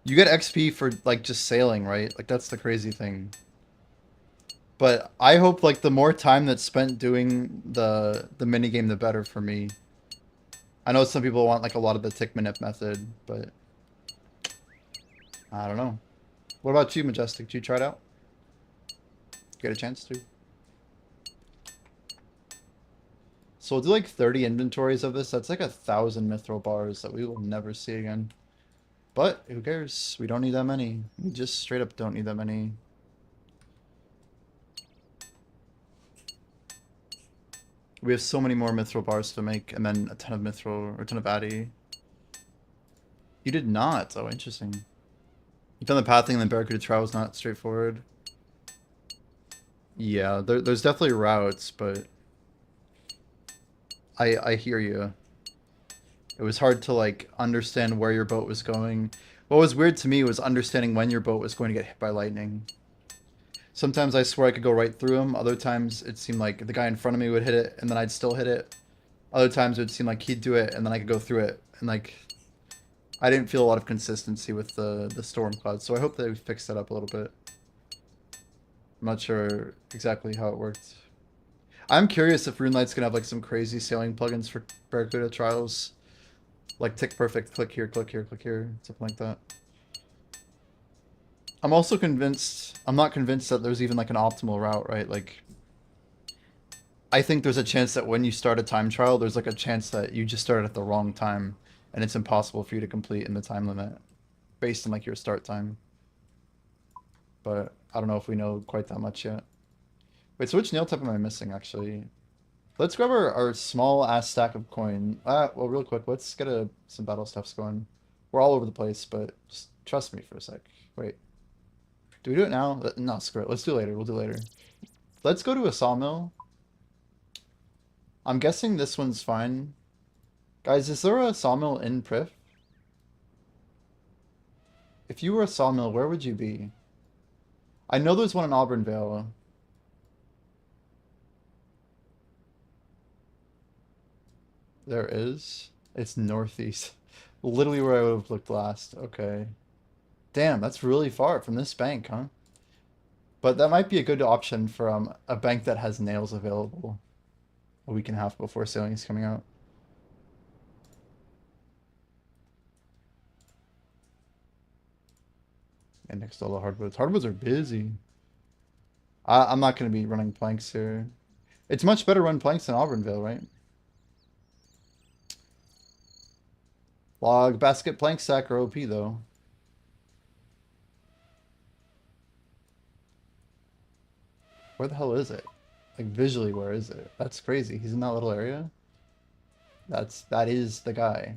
You get XP for, like, just sailing, right? Like, that's the crazy thing. But I hope, like, the more time that's spent doing the minigame, the better for me. I know some people want, like, a lot of the tick manip method, but... I don't know. What about you, Majestic? Did you try it out? Get a chance to? So we'll do like 30 inventories of this. That's like 1,000 mithril bars that we will never see again. But who cares? We don't need that many. We just straight up don't need that many. We have so many more mithril bars to make, and then a ton of mithril, or a ton of addy. You did not. Oh, interesting. You found the pathing in the Barracuda trial was not straightforward. Yeah, there's definitely routes, but I hear you. It was hard to like understand where your boat was going. What was weird to me was understanding when your boat was going to get hit by lightning. Sometimes I swear I could go right through him. Other times it seemed like the guy in front of me would hit it, and then I'd still hit it. Other times it would seem like he'd do it, and then I could go through it. And like, I didn't feel a lot of consistency with the storm cloud, so I hope they fixed that up a little bit. I'm not sure exactly how it worked. I'm curious if RuneLight's gonna have like some crazy sailing plugins for Barracuda trials. Like tick perfect, click here, click here, click here, something like that. I'm also convinced, I'm not convinced that there's even like an optimal route, right? Like, I think there's a chance that when you start a time trial, there's like a chance that you just started at the wrong time and it's impossible for you to complete in the time limit based on like your start time. But I don't know if we know quite that much yet. Wait, so which nail type am I missing actually? Let's grab our small ass stack of coin. Well, real quick, let's get some battle stuffs going. We're all over the place, but just trust me for a sec. Wait. Do we do it now? No, screw it. Let's do it later. We'll do it later. Let's go to a sawmill. I'm guessing this one's fine. Guys, is there a sawmill in Prif? If you were a sawmill, where would you be? I know there's one in Auburnvale. There is. It's northeast. Literally where I would have looked last. Okay. Damn, that's really far from this bank, huh? But that might be a good option for a bank that has nails available a week and a half before sailing is coming out. And next to all the hardwoods. Hardwoods are busy. I'm not going to be running planks here. It's much better run planks than Auburnvale, right? Log basket plank stack are OP though. Where the hell is it? Like visually, where is it? That's crazy. He's in that little area. That is the guy.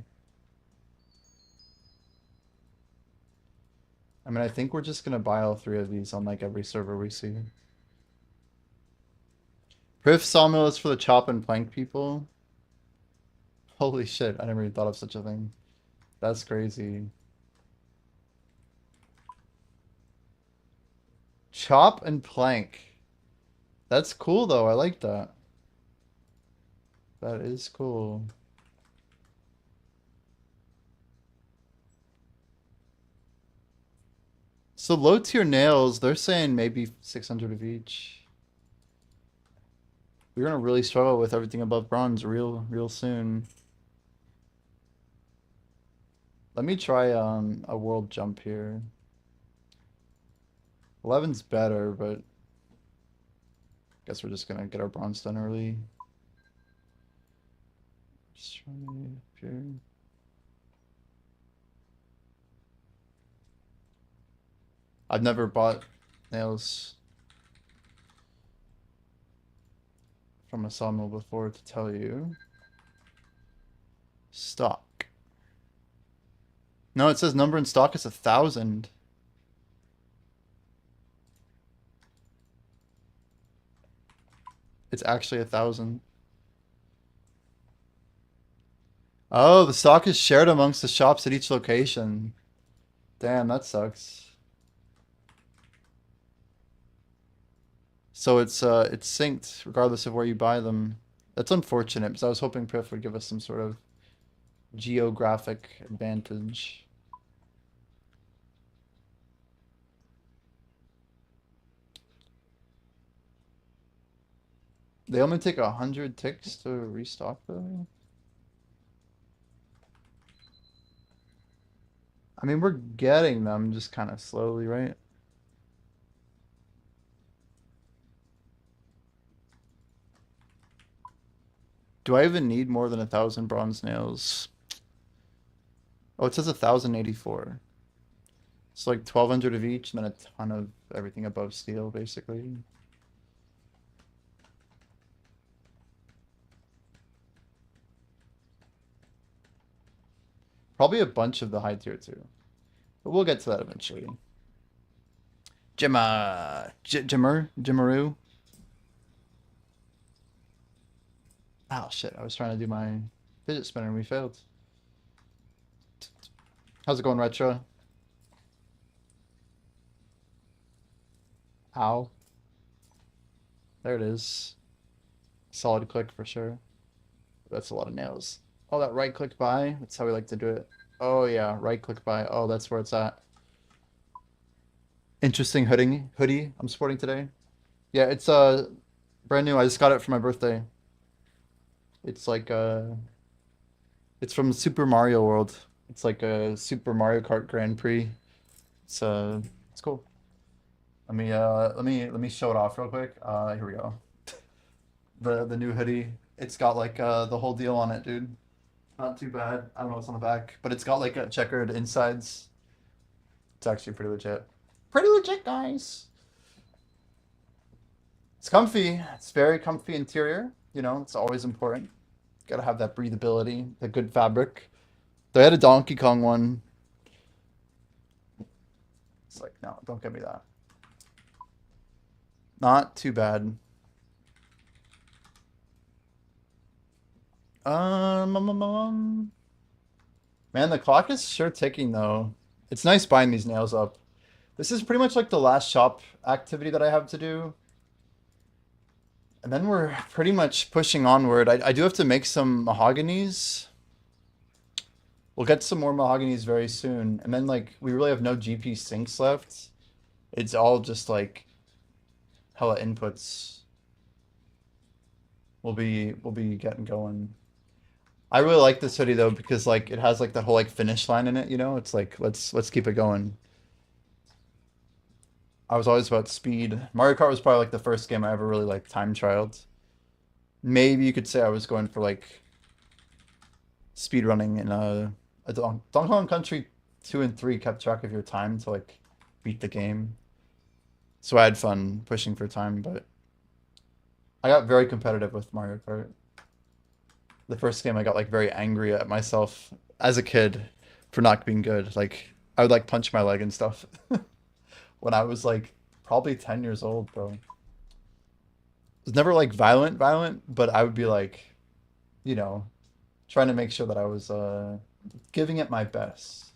I mean, I think we're just gonna buy all 3 of these on like every server we see. Priff sawmill is for the chop and plank people. Holy shit, I never even thought of such a thing. That's crazy. Chop and plank. That's cool though, I like that. That is cool. So low tier nails, they're saying maybe 600 of each. We're gonna really struggle with everything above bronze real soon. Let me try a world jump here. 11's better, but guess we're just gonna get our bronze done early. Just trying to up here. I've never bought nails from a sawmill before to tell you. Stock. No, it says number in stock is 1,000. It's actually 1,000. Oh, the stock is shared amongst the shops at each location. Damn, that sucks. So it's synced regardless of where you buy them. That's unfortunate because I was hoping Priff would give us some sort of geographic advantage. They only take 100 ticks to restock though. I mean, we're getting them just kind of slowly, right? Do I even need more than 1,000 bronze nails? Oh, it says 1,084. It's like 1,200 of each, and then a ton of everything above steel, basically. Probably a bunch of the high tier too. But we'll get to that eventually. Jimmeru. Oh shit, I was trying to do my fidget spinner and we failed. How's it going, Retro? Ow. There it is. Solid click for sure. That's a lot of nails. Oh, that right click buy. That's how we like to do it. Oh yeah, right click buy. Oh, that's where it's at. Interesting hoodie I'm sporting today. Yeah, it's brand new. I just got it for my birthday. It's like it's from Super Mario World. It's like a Super Mario Kart Grand Prix. It's cool. Let me show it off real quick. Here we go. The new hoodie. It's got like the whole deal on it, dude. Not too bad. I don't know what's on the back, but it's got like a checkered insides. It's actually pretty legit. Pretty legit, guys. It's comfy. It's very comfy interior. You know, it's always important. Gotta have that breathability, the good fabric. They had a Donkey Kong one. It's like, no, don't get me that. Not too bad. Man, the clock is sure ticking though. It's nice buying these nails up. This is pretty much like the last shop activity that I have to do. And then we're pretty much pushing onward. I do have to make some mahoganies. We'll get some more mahoganies very soon. And then, like, we really have no GP sinks left. It's all just, like, hella inputs. We'll be getting going. I really like this hoodie, though, because, like, it has, like, that whole, like, finish line in it, you know? It's like, let's keep it going. I was always about speed. Mario Kart was probably like the first game I ever really like time trialed. Maybe you could say I was going for like speed running in a Donkey Kong Country 2 and 3 kept track of your time to like beat the game. So I had fun pushing for time, but I got very competitive with Mario Kart. The first game I got like very angry at myself as a kid for not being good. Like I would like punch my leg and stuff. When I was like probably 10 years old, bro. It was never like violent, but I would be like, you know, trying to make sure that I was giving it my best.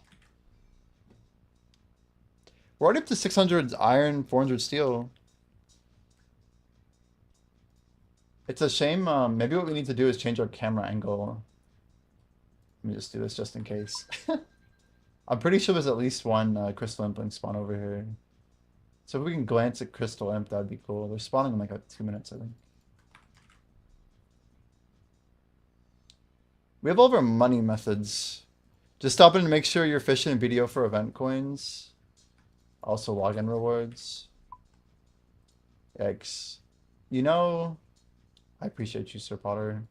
We're already up to 600 iron, 400 steel. It's a shame. Maybe what we need to do is change our camera angle. Let me just do this just in case. I'm pretty sure there's at least one crystal impling spawn over here. So if we can glance at Crystal Imp, that'd be cool. They're spawning in like 2 minutes, I think. We have all of our money methods. Just stop in and make sure you're fishing in BDO for event coins. Also login rewards. Yikes. You know, I appreciate you, Sir Potter.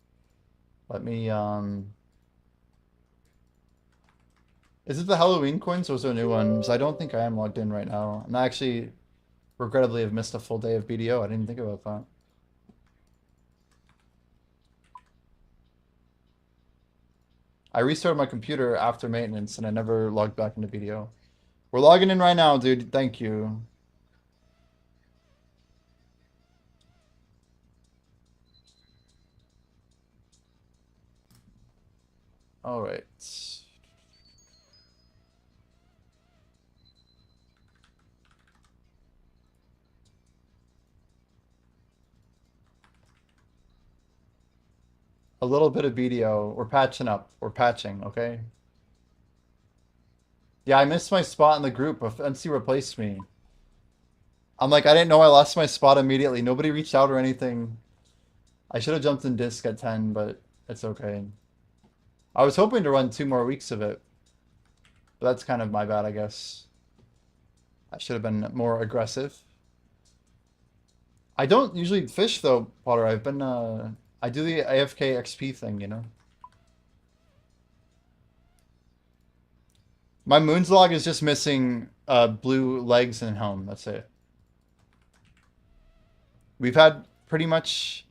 Let me, Is it the Halloween coins or is there new ones? I don't think I am logged in right now. I'm actually... regrettably have missed a full day of BDO. I didn't think about that. I restarted my computer after maintenance and I never logged back into BDO. We're logging in right now, dude. Thank you. All right. A little bit of BDO. We're patching up. We're patching, okay? Yeah, I missed my spot in the group. NC replaced me. I'm like, I didn't know I lost my spot immediately. Nobody reached out or anything. I should have jumped in disc at 10, but it's okay. I was hoping to run 2 more weeks of it. But that's kind of my bad, I guess. I should have been more aggressive. I don't usually fish, though, Potter. I've been, I do the AFK XP thing, you know? My Moons log is just missing blue legs and helm. That's it. We've had pretty much...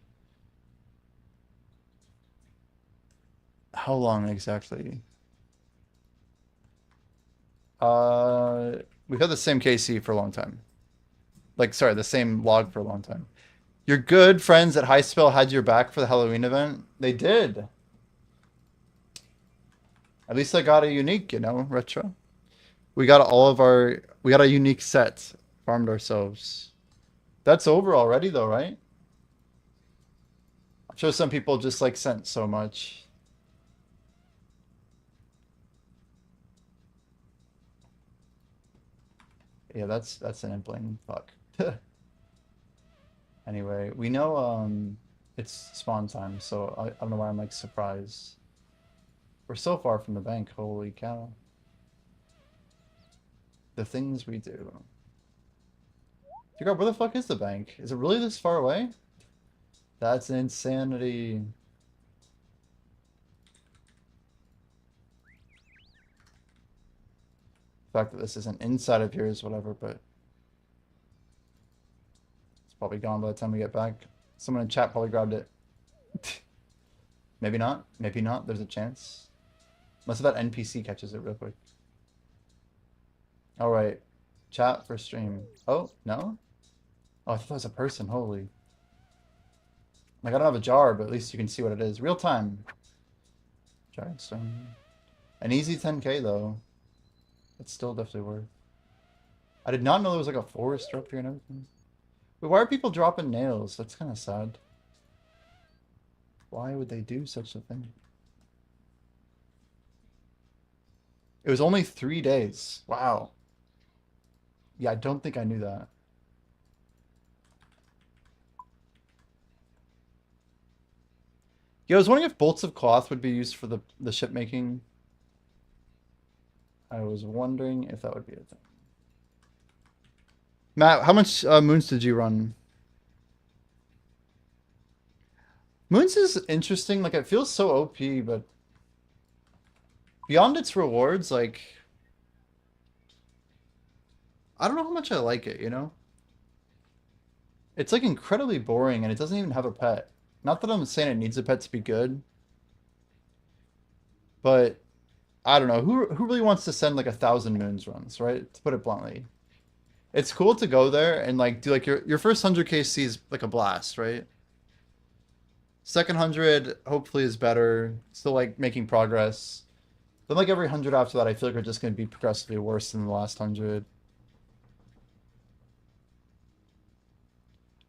How long exactly? We've had the same KC for a long time. Like, sorry, the same log for a long time. Your good friends at High Spell had your back for the Halloween event. They did. At least I got a unique, you know, retro. We got we got a unique set. Farmed ourselves. That's over already though, right? I'm sure some people just like sent so much. Yeah, that's an impling. Fuck. Anyway, we know it's spawn time, so I don't know why I'm like surprised. We're so far from the bank, holy cow. The things we do. Figure out where the fuck is the bank? Is it really this far away? That's insanity. The fact that this isn't inside of here is whatever, but it's probably gone by the time we get back. Someone in chat probably grabbed it. Maybe not. Maybe not. There's a chance. Unless that NPC catches it real quick. Alright. Chat for stream. Oh, no? Oh, I thought that was a person. Holy. Like, I don't have a jar, but at least you can see what it is. Real time. Giant stone. An easy 10k, though. It's still definitely worth. I did not know there was like a forest up here and everything. Wait, why are people dropping nails? That's kind of sad. Why would they do such a thing? It was only 3 days. Wow. Yeah, I don't think I knew that. Yeah, I was wondering if bolts of cloth would be used for the ship making. I was wondering if that would be a thing. Matt, how much moons did you run? Moons is interesting. Like, it feels so OP, but beyond its rewards, like, I don't know how much I like it, you know? It's like incredibly boring and it doesn't even have a pet. Not that I'm saying it needs a pet to be good, but I don't know. Who really wants to send like 1,000 moons runs, right? To put it bluntly. It's cool to go there and like do like your first 100 KC is like a blast, right? Second 100 hopefully is better. Still like making progress. Then like every 100 after that, I feel like we're just going to be progressively worse than the last 100.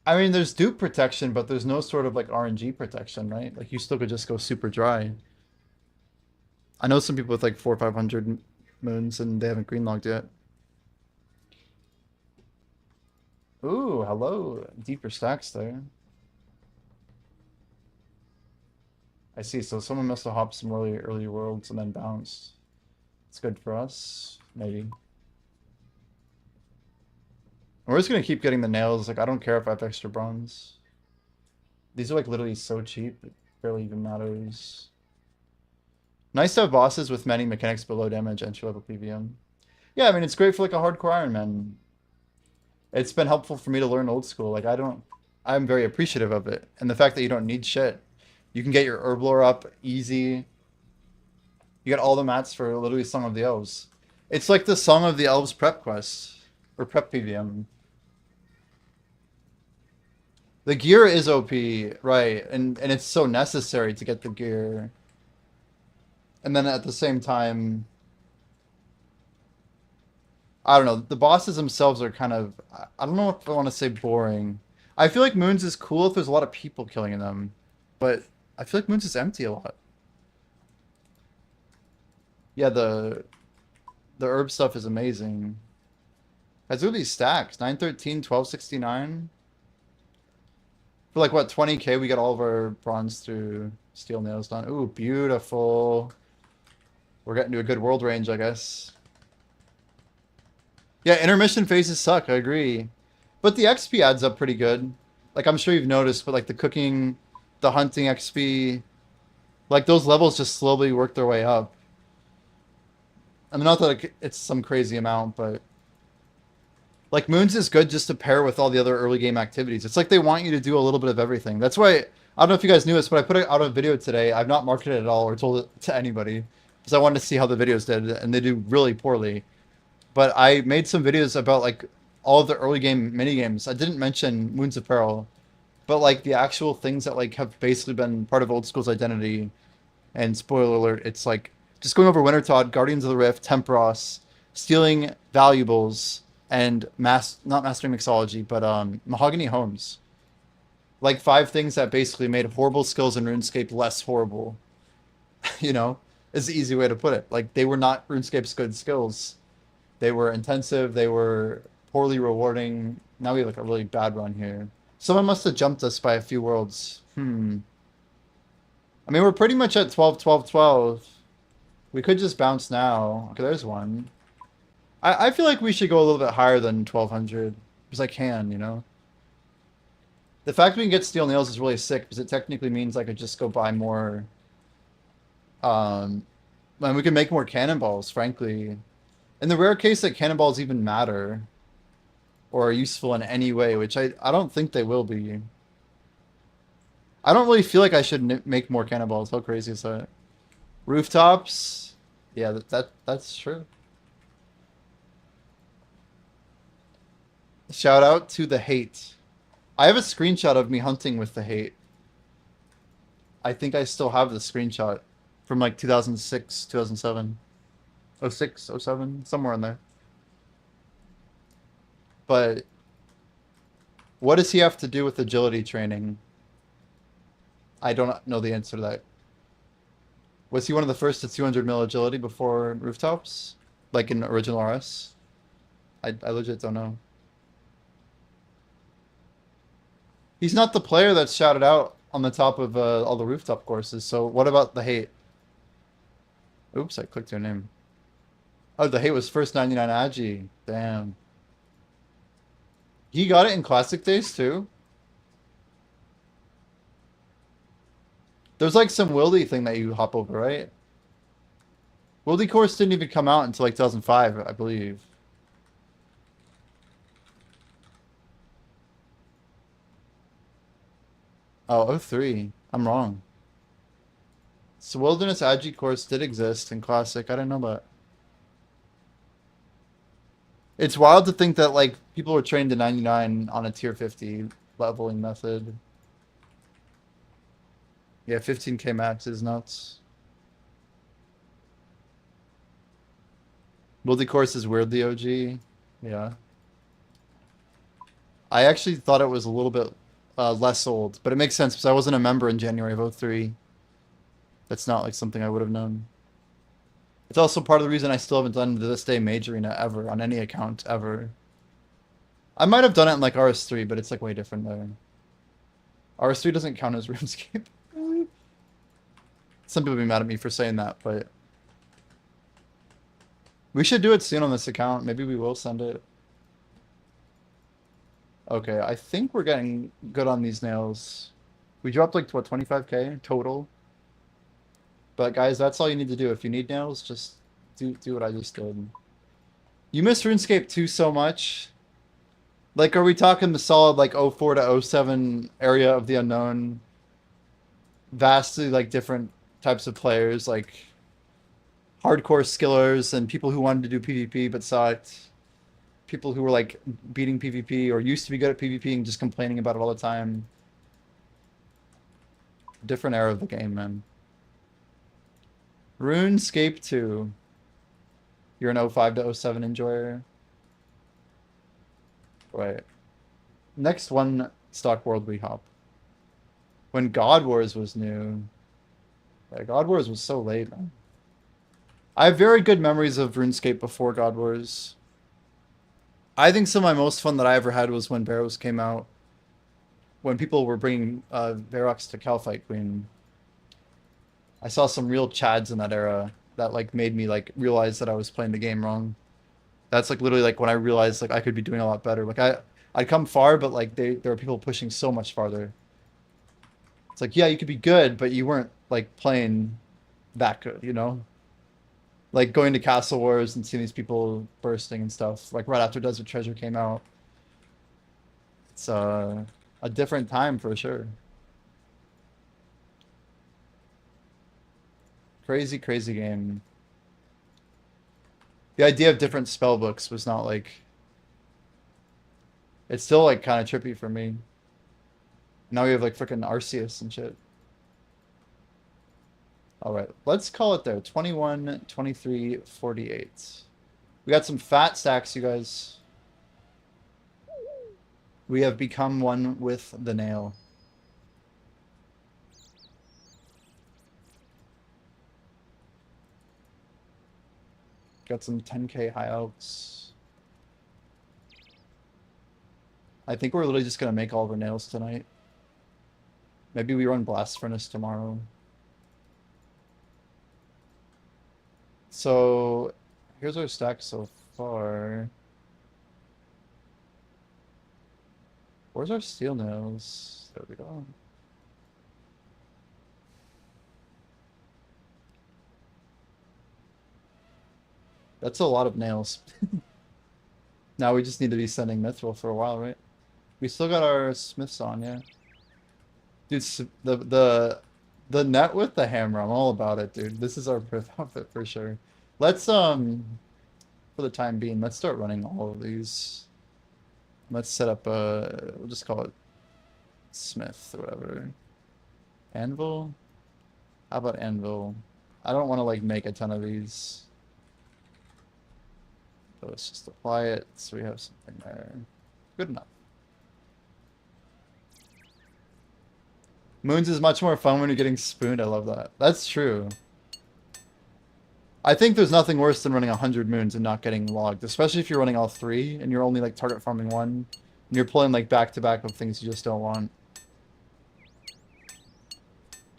I mean, there's dupe protection, but there's no sort of like RNG protection, right? Like you still could just go super dry. I know some people with like 400 or 500 moons and they haven't greenlogged yet. Ooh, hello. Deeper stacks there. I see. So someone must have hopped some early worlds and then bounced. It's good for us. Maybe. We're just gonna keep getting the nails. Like, I don't care if I have extra bronze. These are like literally so cheap, it barely even matters. Nice to have bosses with many mechanics below damage, entry level PVM. Yeah, I mean, it's great for like a hardcore Ironman. It's been helpful for me to learn old school. Like, I'm very appreciative of it. And the fact that you don't need shit. You can get your herb lore up easy. You get all the mats for literally Song of the Elves. It's like the Song of the Elves prep quest. Or prep PVM. The gear is OP, right? And it's so necessary to get the gear. And then at the same time, I don't know. The bosses themselves are kind of, I don't know if I want to say boring. I feel like Moons is cool if there's a lot of people killing them. But I feel like Moons is empty a lot. Yeah, the herb stuff is amazing. Has really stacks. 913, 1269. For like what, 20k we get all of our bronze through steel nails done. Ooh, beautiful. We're getting to a good world range, I guess. Yeah, intermission phases suck, I agree. But the XP adds up pretty good. Like, I'm sure you've noticed, but like the cooking, the hunting XP, like those levels just slowly work their way up. I mean, not that like, it's some crazy amount, but like Moons is good just to pair with all the other early game activities. It's like they want you to do a little bit of everything. That's why, I don't know if you guys knew this, but I put out a video today. I've not marketed it at all or told it to anybody because I wanted to see how the videos did, and they do really poorly. But I made some videos about like all of the early game mini games. I didn't mention Moons of Peril, but like the actual things that like have basically been part of Old School's identity. And spoiler alert, it's like just going over Wintertodt, Guardians of the Rift, Tempros, stealing valuables, and not mastering mixology, but mahogany homes. Like 5 things that basically made horrible skills in RuneScape less horrible. You know, is the easy way to put it. Like they were not RuneScape's good skills. They were intensive. They were poorly rewarding. Now we have like a really bad run here. Someone must have jumped us by a few worlds. I mean, we're pretty much at 12, 12, 12. We could just bounce now. Okay, there's one. I feel like we should go a little bit higher than 1200. Because I can, you know? The fact we can get steel nails is really sick because it technically means I could just go buy more. And we can make more cannonballs, frankly. In the rare case that cannonballs even matter or are useful in any way, which I don't think they will be. I don't really feel like I should make more cannonballs. How crazy is that? Rooftops? Yeah, that's true. Shout out to the hate. I have a screenshot of me hunting with the hate. I think I still have the screenshot from like 2006, 2007. 06, 07, somewhere in there. But what does he have to do with agility training? I don't know the answer to that. Was he one of the first to 200 mil agility before rooftops? Like in original RS? I legit don't know. He's not the player that's shouted out on the top of all the rooftop courses, so what about the hate? Oops, I clicked your name. Oh, the hate was first 99 Agi. Damn. He got it in classic days too? There's like some Wildy thing that you hop over, right? Wildy course didn't even come out until like 2005, I believe. Oh, 03. I'm wrong. So Wilderness Agi course did exist in classic. I didn't know that. It's wild to think that like people were trained to 99 on a tier 50 leveling method. Yeah, 15k max is nuts. Wildy course is weirdly OG. Yeah. I actually thought it was a little bit less old, but it makes sense because I wasn't a member in January of 03. That's not like something I would have known. It's also part of the reason I still haven't done to this day Mage Arena ever on any account ever. I might have done it in like RS3, but it's like way different there. RS3 doesn't count as RuneScape. Some people be mad at me for saying that, but we should do it soon on this account. Maybe we will send it. Okay, I think we're getting good on these nails. We dropped like, what, 25k total? But guys, that's all you need to do. If you need nails, just do what I just did. You miss RuneScape 2 so much. Like, are we talking the solid like 04 to 07 area of the unknown? Vastly like different types of players, like hardcore skillers and people who wanted to do PvP but sucked. People who were like beating PvP or used to be good at PvP and just complaining about it all the time. Different era of the game, man. RuneScape 2. You're an 05 to 07 enjoyer. Right. Next one, Stock World we hop. When God Wars was new. Yeah, God Wars was so late, man. I have very good memories of RuneScape before God Wars. I think some of my most fun that I ever had was when Barrows came out. When people were bringing Varrox to Calfight Queen. I saw some real chads in that era that like made me like realize that I was playing the game wrong. That's like literally like when I realized like I could be doing a lot better. Like I'd come far, but like there were people pushing so much farther. It's like, yeah, you could be good, but you weren't like playing that good, you know? Like going to Castle Wars and seeing these people bursting and stuff, like right after Desert Treasure came out. It's a different time for sure. Crazy, crazy game. The idea of different spell books was not like... It's still like kind of trippy for me. Now we have like freaking Arceus and shit. Alright, let's call it there. 21, 23, 48. We got some fat stacks, you guys. We have become one with the nail. Got some 10k high elks. I think we're literally just gonna make all of our nails tonight. Maybe we run Blast Furnace tomorrow. So, here's our stack so far. Where's our steel nails? There we go. That's a lot of nails. Now we just need to be sending Mithril for a while, right? We still got our smiths on, yeah. Dude, the net with the hammer, I'm all about it, dude. This is our proof outfit for sure. Let's for the time being, let's start running all of these. Let's set up we'll just call it Smith or whatever. Anvil? How about Anvil? I don't want to like make a ton of these. So let's just apply it so we have something there. Good enough. Moons is much more fun when you're getting spooned. I love that. That's true. I think there's nothing worse than running 100 moons and not getting logged, especially if you're running all 3 and you're only like target farming 1 and you're pulling like back to back of things you just don't want.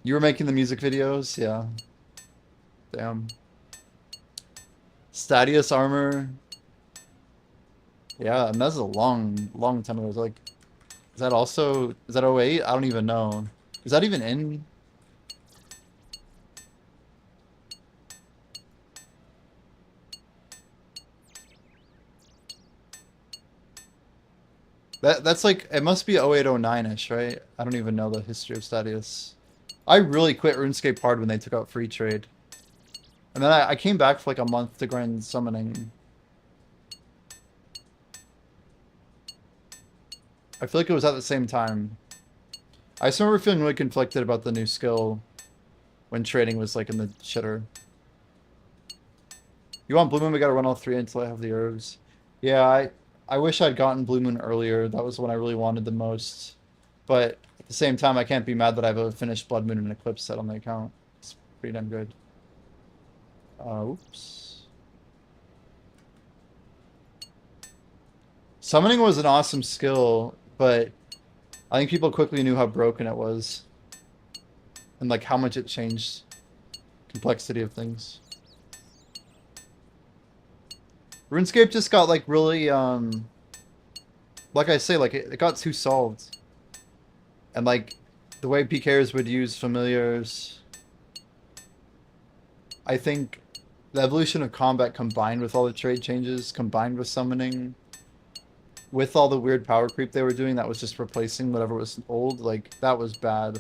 You were making the music videos? Yeah. Damn. Stadius armor. Yeah, and that's a long time ago. Like, is that also, is that 08? I don't even know. Is that even in? That's like, it must be 08, 09-ish, right? I don't even know the history of Stadius. I really quit RuneScape hard when they took out free trade. And then I came back for like a month to grind summoning. I feel like it was at the same time. I just remember feeling really conflicted about the new skill when trading was like in the shitter. You want Blue Moon? We gotta run all 3 until I have the herbs. Yeah, I wish I'd gotten Blue Moon earlier. That was the one I really wanted the most. But at the same time, I can't be mad that I have a finished Blood Moon and Eclipse set on the account. It's pretty damn good. Oops. Summoning was an awesome skill, but I think people quickly knew how broken it was. And like how much it changed complexity of things. RuneScape just got like really, like I say, like it got too solved. And like the way PKers would use familiars, I think the evolution of combat combined with all the trade changes, combined with summoning, with all the weird power creep they were doing that was just replacing whatever was old, like that was bad.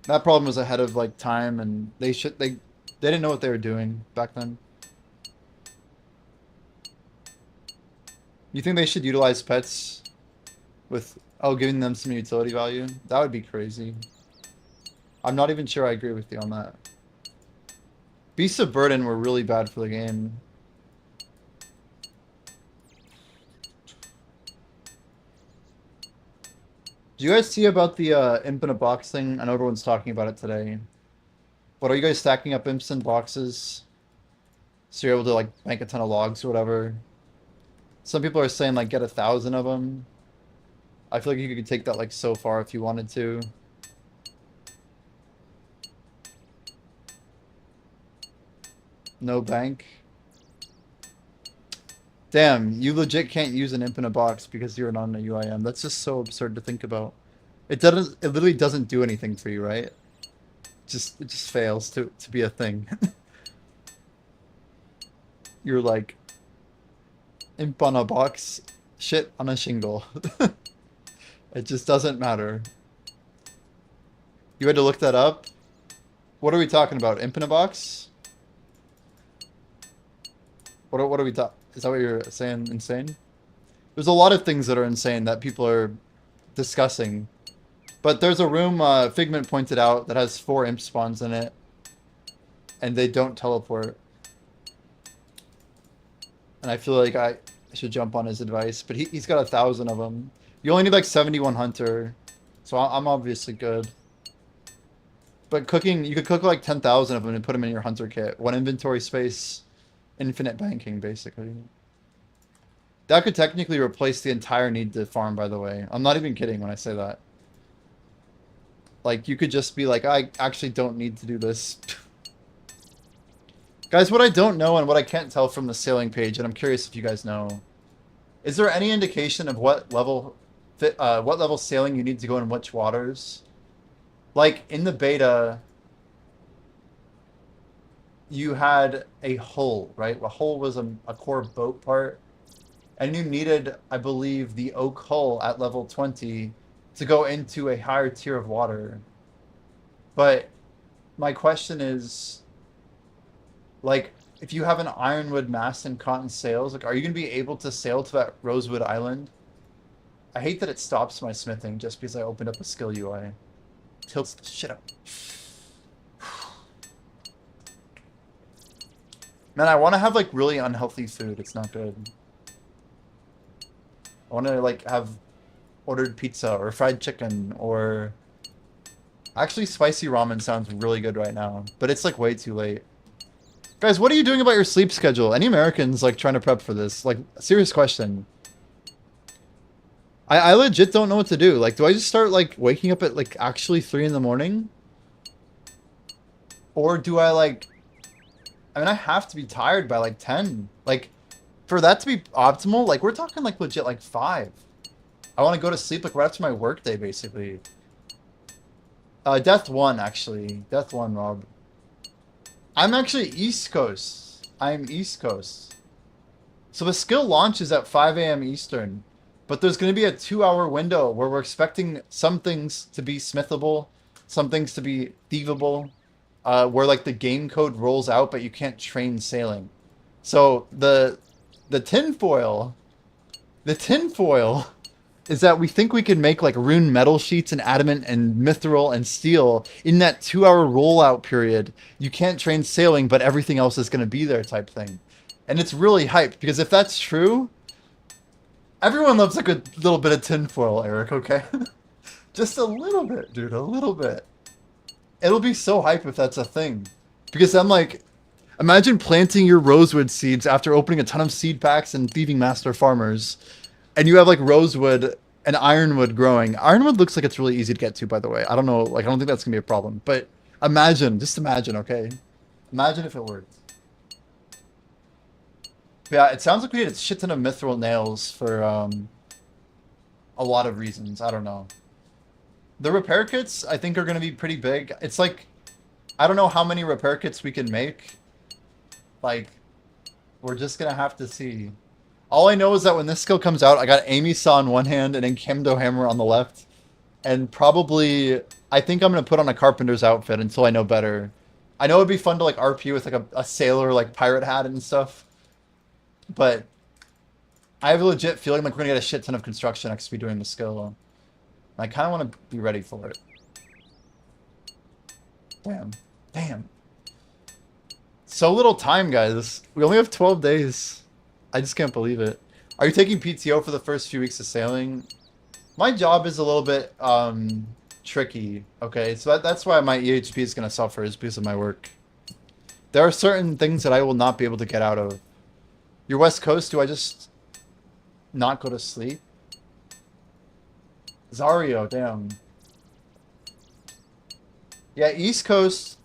That problem was ahead of like time, and they didn't know what they were doing back then. You think they should utilize pets with giving them some utility value? That would be crazy. I'm not even sure I agree with you on that. Beasts of Burden were really bad for the game. Did you guys see about the imp in a box thing? I know everyone's talking about it today. But are you guys stacking up imps in boxes so you're able to like bank a ton of logs or whatever? Some people are saying like get 1,000 of them. I feel like you could take that like so far if you wanted to. No bank. Damn, you legit can't use an imp in a box because you're not a UIM. That's just so absurd to think about. It literally doesn't do anything for you, right? It just fails to be a thing. You're like imp on a box, shit on a shingle. It just doesn't matter. You had to look that up? What are we talking about? Imp in a box? What are we talking? Is that what you're saying? Insane? There's a lot of things that are insane that people are discussing. But there's a room Figment pointed out that has 4 imp spawns in it. And they don't teleport. And I feel like I should jump on his advice. But he's got 1,000 of them. You only need like 71 hunter. So I'm obviously good. But cooking, you could cook like 10,000 of them and put them in your hunter kit. 1 inventory space. Infinite banking, basically. That could technically replace the entire need to farm, by the way. I'm not even kidding when I say that. Like, you could just be like, I actually don't need to do this. Guys, what I don't know and what I can't tell from the sailing page, and I'm curious if you guys know, is there any indication of what level sailing you need to go in which waters? Like, in the beta, you had a hull, right? A hull was a core boat part. And you needed, I believe, the oak hull at level 20 to go into a higher tier of water. But my question is, like, if you have an ironwood mast and cotton sails, like, are you going to be able to sail to that rosewood island? I hate that it stops my smithing just because I opened up a skill UI. Tilts the shit up. Man, I want to have like really unhealthy food. It's not good. I want to like have ordered pizza or fried chicken or actually spicy ramen sounds really good right now, but it's like way too late. Guys, what are you doing about your sleep schedule? Any Americans like trying to prep for this? Like, serious question. I legit don't know what to do. Like, do I just start like waking up at like actually 3 in the morning? Or do I like, I mean, I have to be tired by like 10. Like, for that to be optimal, like we're talking like legit like 5. I want to go to sleep like right after my work day, basically. Death 1, actually. Death 1, Rob. I'm actually East Coast. I'm East Coast. So the skill launches at 5 a.m. Eastern. But there's going to be a 2-hour window where we're expecting some things to be smithable, some things to be thievable, where like the game code rolls out, but you can't train sailing. So the tinfoil is that we think we can make like rune metal sheets and adamant and mithril and steel in that 2-hour rollout period. You can't train sailing, but everything else is going to be there type thing. And it's really hyped because if that's true, everyone loves a good little bit of tinfoil, Eric, okay? Just a little bit, dude, a little bit. It'll be so hype if that's a thing. Because I'm like, imagine planting your rosewood seeds after opening a ton of seed packs and thieving master farmers. And you have like rosewood and ironwood growing. Ironwood looks like it's really easy to get to, by the way. I don't know, like I don't think that's gonna be a problem. But imagine, just imagine, okay? Imagine if it worked. Yeah, it sounds like we need a shit ton of mithril nails for a lot of reasons. I don't know. The repair kits, I think, are gonna be pretty big. It's like, I don't know how many repair kits we can make. Like, we're just gonna have to see. All I know is that when this skill comes out, I got Amy Saw in one hand and then Kemdo Hammer on the left. And probably, I think I'm going to put on a carpenter's outfit until I know better. I know it'd be fun to like RP with like a sailor like pirate hat and stuff. But I have a legit feeling like we're going to get a shit ton of construction XP doing the skill. I kind of want to be ready for it. Damn. Damn. So little time, guys. We only have 12 days. I just can't believe it. Are you taking PTO for the first few weeks of sailing? My job is a little bit tricky, okay? So that's why my EHP is going to suffer, is because of my work. There are certain things that I will not be able to get out of. Your West Coast, do I just not go to sleep? Zario, damn. Yeah, East Coast,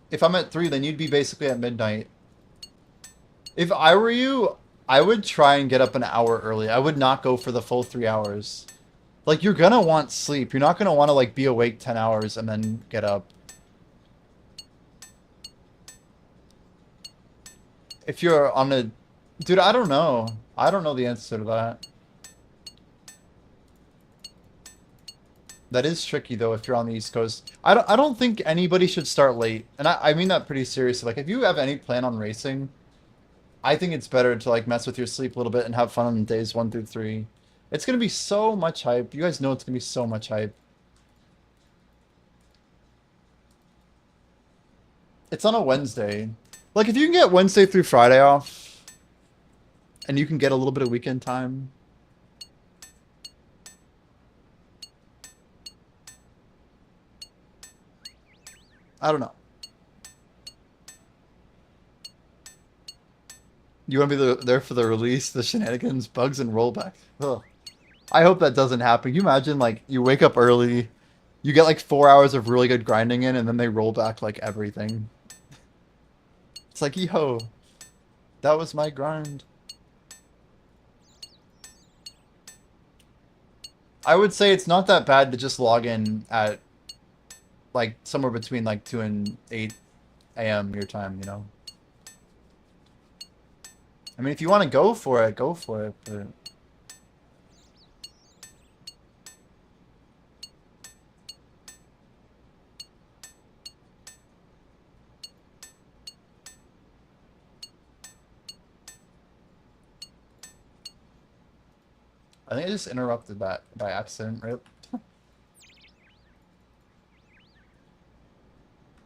if I'm at 3, then you'd be basically at midnight. If I were you, I would try and get up an hour early. I would not go for the full 3 hours. Like, you're gonna want sleep. You're not gonna want to, like, be awake 10 hours and then get up. If you're on a... Dude, I don't know. I don't know the answer to that. That is tricky, though, if you're on the East Coast. I don't think anybody should start late. And I mean that pretty seriously. Like, if you have any plan on racing, I think it's better to, like, mess with your sleep a little bit and have fun on days 1 through 3. It's going to be so much hype. You guys know it's going to be so much hype. It's on a Wednesday. Like, if you can get Wednesday through Friday off, and you can get a little bit of weekend time... I don't know. You want to be there for the release, the shenanigans, bugs, and rollback. Ugh. I hope that doesn't happen. Can you imagine, like, you wake up early, you get, like, 4 hours of really good grinding in, and then they roll back, like, everything. It's like, yo, that was my grind. I would say it's not that bad to just log in at, like, somewhere between, like, 2 and 8 a.m. your time, you know? I mean, if you want to go for it, but... I think I just interrupted that by accident, right?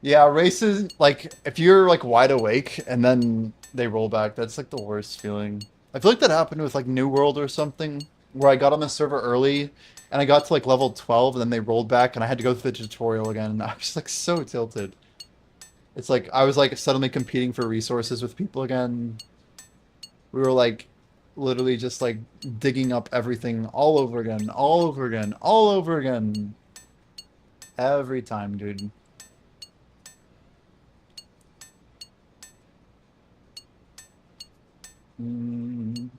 Yeah, races, like, if you're, like, wide awake and then they roll back, that's, like, the worst feeling. I feel like that happened with, like, New World or something, where I got on the server early, and I got to, like, level 12, and then they rolled back, and I had to go through the tutorial again, and I was, like, so tilted. It's like, I was, like, suddenly competing for resources with people again. We were, like, literally just, like, digging up everything all over again, all over again, all over again. Every time, dude. Mm.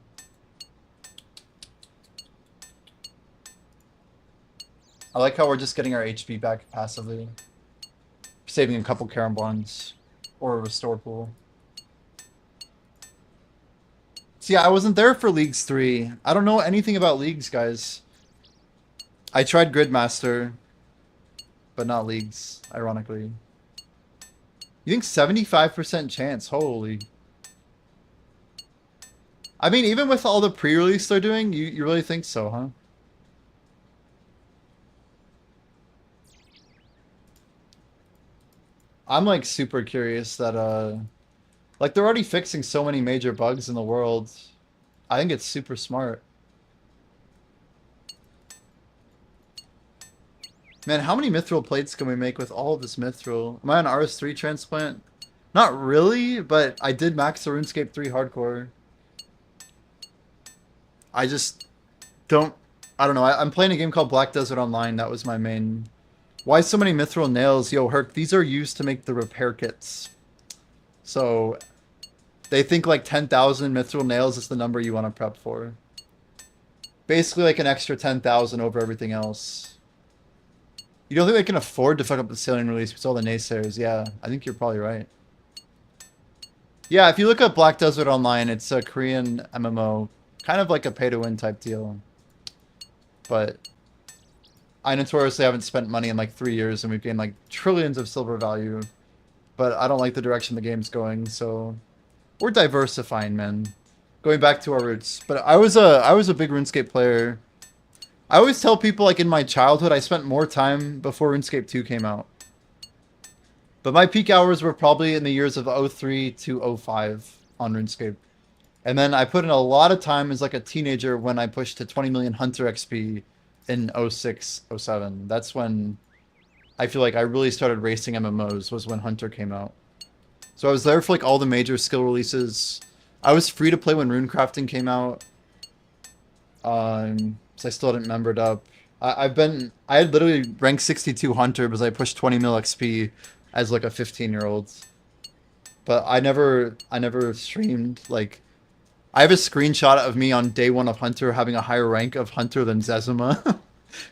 I like how we're just getting our HP back passively. Saving a couple Karen bonds. Or a restore pool. See, I wasn't there for Leagues 3. I don't know anything about Leagues, guys. I tried Gridmaster, but not Leagues, ironically. You think 75% chance? Holy. I mean, even with all the pre-release they're doing, you really think so, huh? I'm like super curious that like they're already fixing so many major bugs in the world. I think it's super smart. Man, how many mithril plates can we make with all of this mithril? Am I on RS3 transplant? Not really, but I did max the RuneScape 3 hardcore. I just don't... I don't know. I'm playing a game called Black Desert Online. That was my main... Why so many mithril nails? Yo, Herc, these are used to make the repair kits. So, they think like 10,000 mithril nails is the number you want to prep for. Basically like an extra 10,000 over everything else. You don't think they can afford to fuck up the Sailing release with all the naysayers? Yeah, I think you're probably right. Yeah, if you look up Black Desert Online, it's a Korean MMO. Kind of like a pay-to-win type deal. But I notoriously haven't spent money in like 3 years, and we've gained like trillions of silver value. But I don't like the direction the game's going, so we're diversifying, man. Going back to our roots. But I was a big RuneScape player. I always tell people, like, in my childhood, I spent more time before RuneScape 2 came out. But my peak hours were probably in the years of 03 to 05 on RuneScape. And then I put in a lot of time as, like, a teenager when I pushed to 20 million Hunter XP in 06, 07. That's when I feel like I really started racing MMOs, was when Hunter came out. So I was there for, like, all the major skill releases. I was free to play when Runecrafting came out. So I still hadn't membered up. I had literally ranked 62 Hunter because I pushed 20 mil XP as like a 15-year-old. But I never streamed. Like, I have a screenshot of me on day 1 of Hunter having a higher rank of Hunter than Zezima.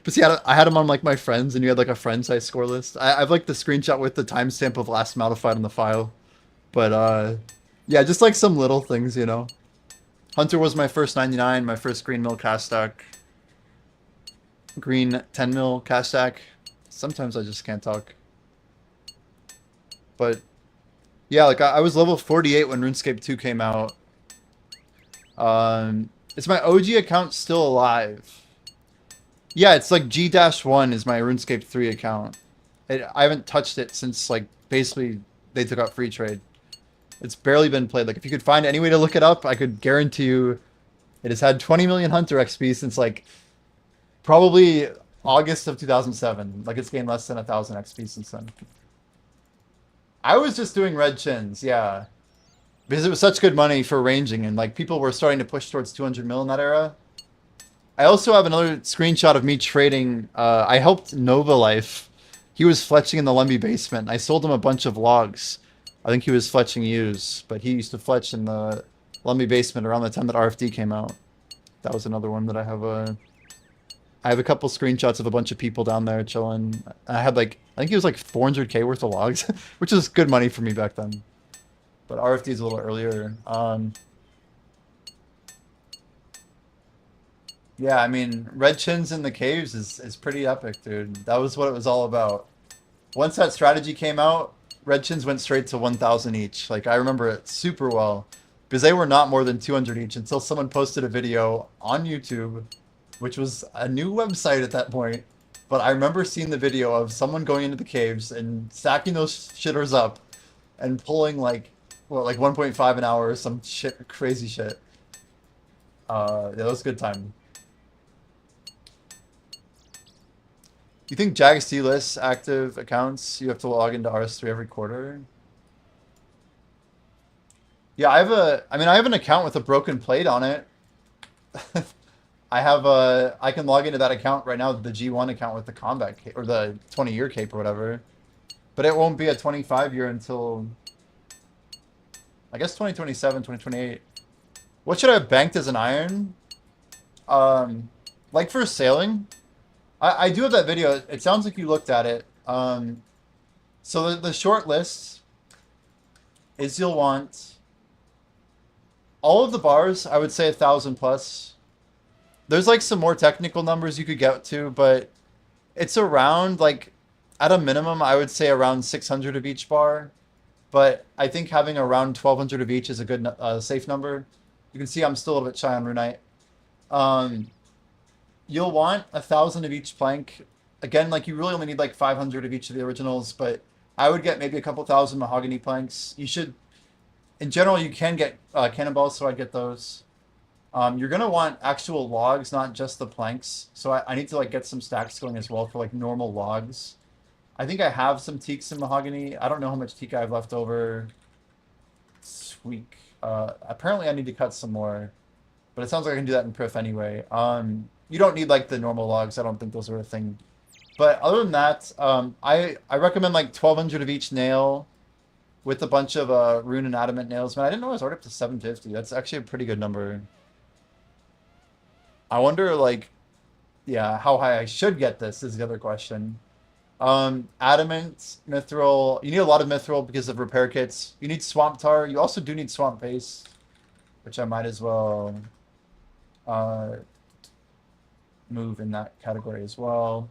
But see, I had him on like my friends, and you had like a friend size score list. I have like the screenshot with the timestamp of last modified on the file. But yeah, just like some little things, you know. Hunter was my first 99, my first green mill cast stack. Green 10 mil cast stack. Sometimes I just can't talk. But yeah, like I was level 48 when RuneScape 2 came out. Is my OG account still alive? Yeah, it's like G-1 is my RuneScape 3 account. I haven't touched it since like basically they took out free trade. It's barely been played. Like if you could find any way to look it up, I could guarantee you it has had 20 million Hunter XP since like probably August of 2007. Like it's gained less than 1,000 XP since then. I was just doing red chins, yeah. Because it was such good money for ranging, and like people were starting to push towards 200 mil in that era. I also have another screenshot of me trading. I helped Nova Life. He was fletching in the Lumby basement. I sold him a bunch of logs. I think he was fletching ewes, but he used to fletch in the Lumby basement around the time that RFD came out. That was another one that I have I have a couple screenshots of a bunch of people down there chilling. I had like, I think it was like 400k worth of logs, which is good money for me back then. But RFD is a little earlier. Yeah, I mean, red chins in the caves is pretty epic, dude. That was what it was all about. Once that strategy came out, red chins went straight to 1,000 each. Like, I remember it super well. Because they were not more than 200 each until someone posted a video on YouTube, which was a new website at that point, but I remember seeing the video of someone going into the caves and stacking those shitters up and pulling like what, like 1.5 an hour or some shit, crazy shit. Yeah, that was a good time. You think JagC lists active accounts? You have to log into RS3 every quarter. Yeah, I have an account with a broken plate on it. I can log into that account right now, the G1 account with the combat cape, or the 20-year cape or whatever. But it won't be a 25-year until, I guess 2027, 2028. What should I have banked as an iron? Like for sailing, I do have that video. It sounds like you looked at it. So the short list is you'll want all of the bars, I would say 1,000 plus. There's like some more technical numbers you could get to, but it's around like at a minimum, I would say around 600 of each bar. But I think having around 1,200 of each is a good safe number. You can see I'm still a little bit shy on Runite. You'll want 1,000 of each plank. Again, like you really only need like 500 of each of the originals, but I would get maybe a couple thousand mahogany planks. You should, in general, you can get cannonballs, so I'd get those. You're gonna want actual logs, not just the planks. So I need to like get some stacks going as well for like normal logs. I think I have some teaks in mahogany. I don't know how much teak I have left over this week. Apparently I need to cut some more, but it sounds like I can do that in Prif anyway. You don't need like the normal logs. I don't think those are a thing. But other than that, I recommend like 1,200 of each nail with a bunch of rune and adamant nails. Man, I didn't know I was already up to 750. That's actually a pretty good number. I wonder, like, yeah, how high I should get this is the other question. Adamant, mithril. You need a lot of mithril because of repair kits. You need swamp tar. You also do need swamp paste, which I might as well move in that category as well.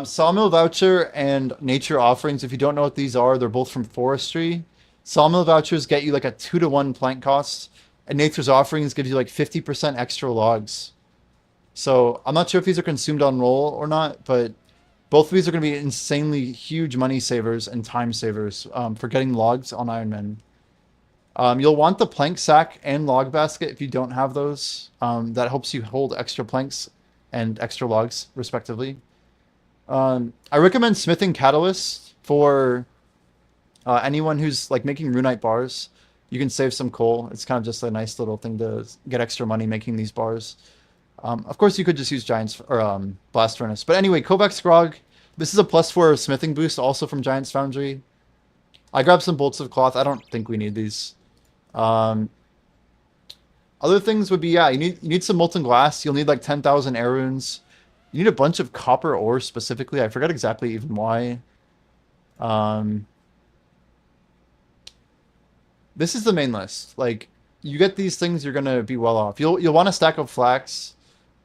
Sawmill voucher and nature offerings. If you don't know what these are, they're both from forestry. Sawmill vouchers get you like a 2-to-1 plank cost, and nature's offerings gives you like 50% extra logs. So I'm not sure if these are consumed on roll or not, but both of these are going to be insanely huge money savers and time savers for getting logs on Ironman. You'll want the plank sack and log basket if you don't have those. That helps you hold extra planks and extra logs, respectively. I recommend smithing catalyst for anyone who's like making runite bars. You can save some coal. It's kind of just a nice little thing to get extra money making these bars. Of course, you could just use Giants or Blast Furnace. But anyway, Kovac Scrog. This is a +4 smithing boost, also from Giants Foundry. I grabbed some bolts of cloth. I don't think we need these. Other things would be, yeah, you need some molten glass. You'll need like 10,000 air runes. You need a bunch of copper ore specifically. I forgot exactly even why. This is the main list. Like, you get these things, you're gonna be well off. You'll want a stack of flax.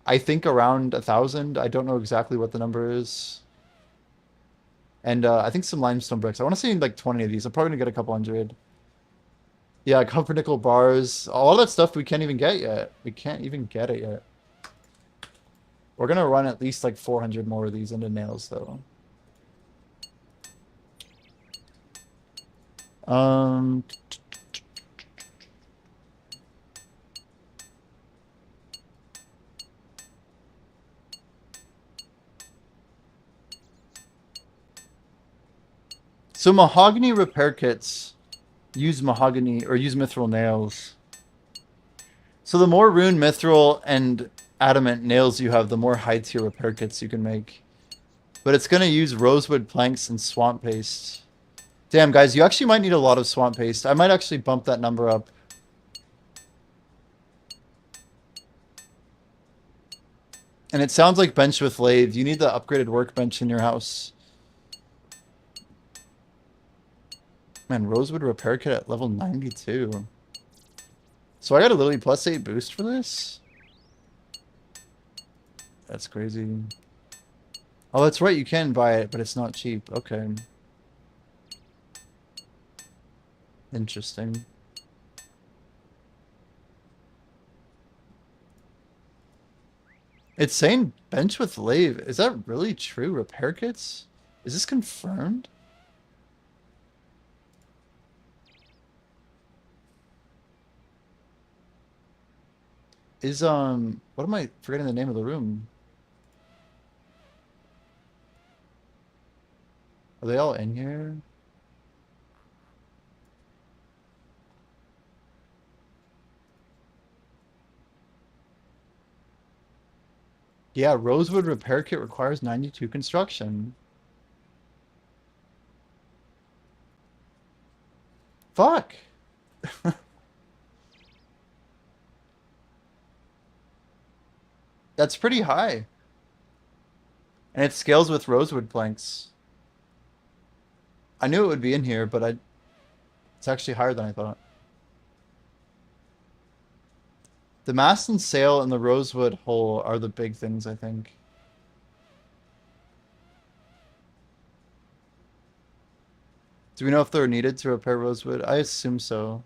I think around 1,000. I don't know exactly what the number is. And I think some limestone bricks. I want to see like 20 of these. I'm probably gonna get a couple hundred. Yeah, nickel bars. All that stuff we can't even get yet. We can't even get it yet. We're gonna run at least like 400 more of these into nails though. So mahogany repair kits use mahogany or use mithril nails. So the more rune, mithril, and adamant nails you have, the more high tier repair kits you can make. But it's going to use rosewood planks and swamp paste. Damn, guys, you actually might need a lot of swamp paste. I might actually bump that number up. And it sounds like bench with lathe. You need the upgraded workbench in your house. Man, rosewood repair kit at level 92. So I got a literally +8 boost for this? That's crazy. Oh, that's right. You can buy it, but it's not cheap. Okay. Interesting. It's saying bench with lave. Is that really true? Repair kits? Is this confirmed? Is what am I forgetting the name of the room? Are they all in here? Yeah, Rosewood repair kit requires 92 construction. Fuck. That's pretty high. And it scales with rosewood planks. I knew it would be in here, but it's actually higher than I thought. The mast and sail and the rosewood hull are the big things, I think. Do we know if they're needed to repair rosewood? I assume so.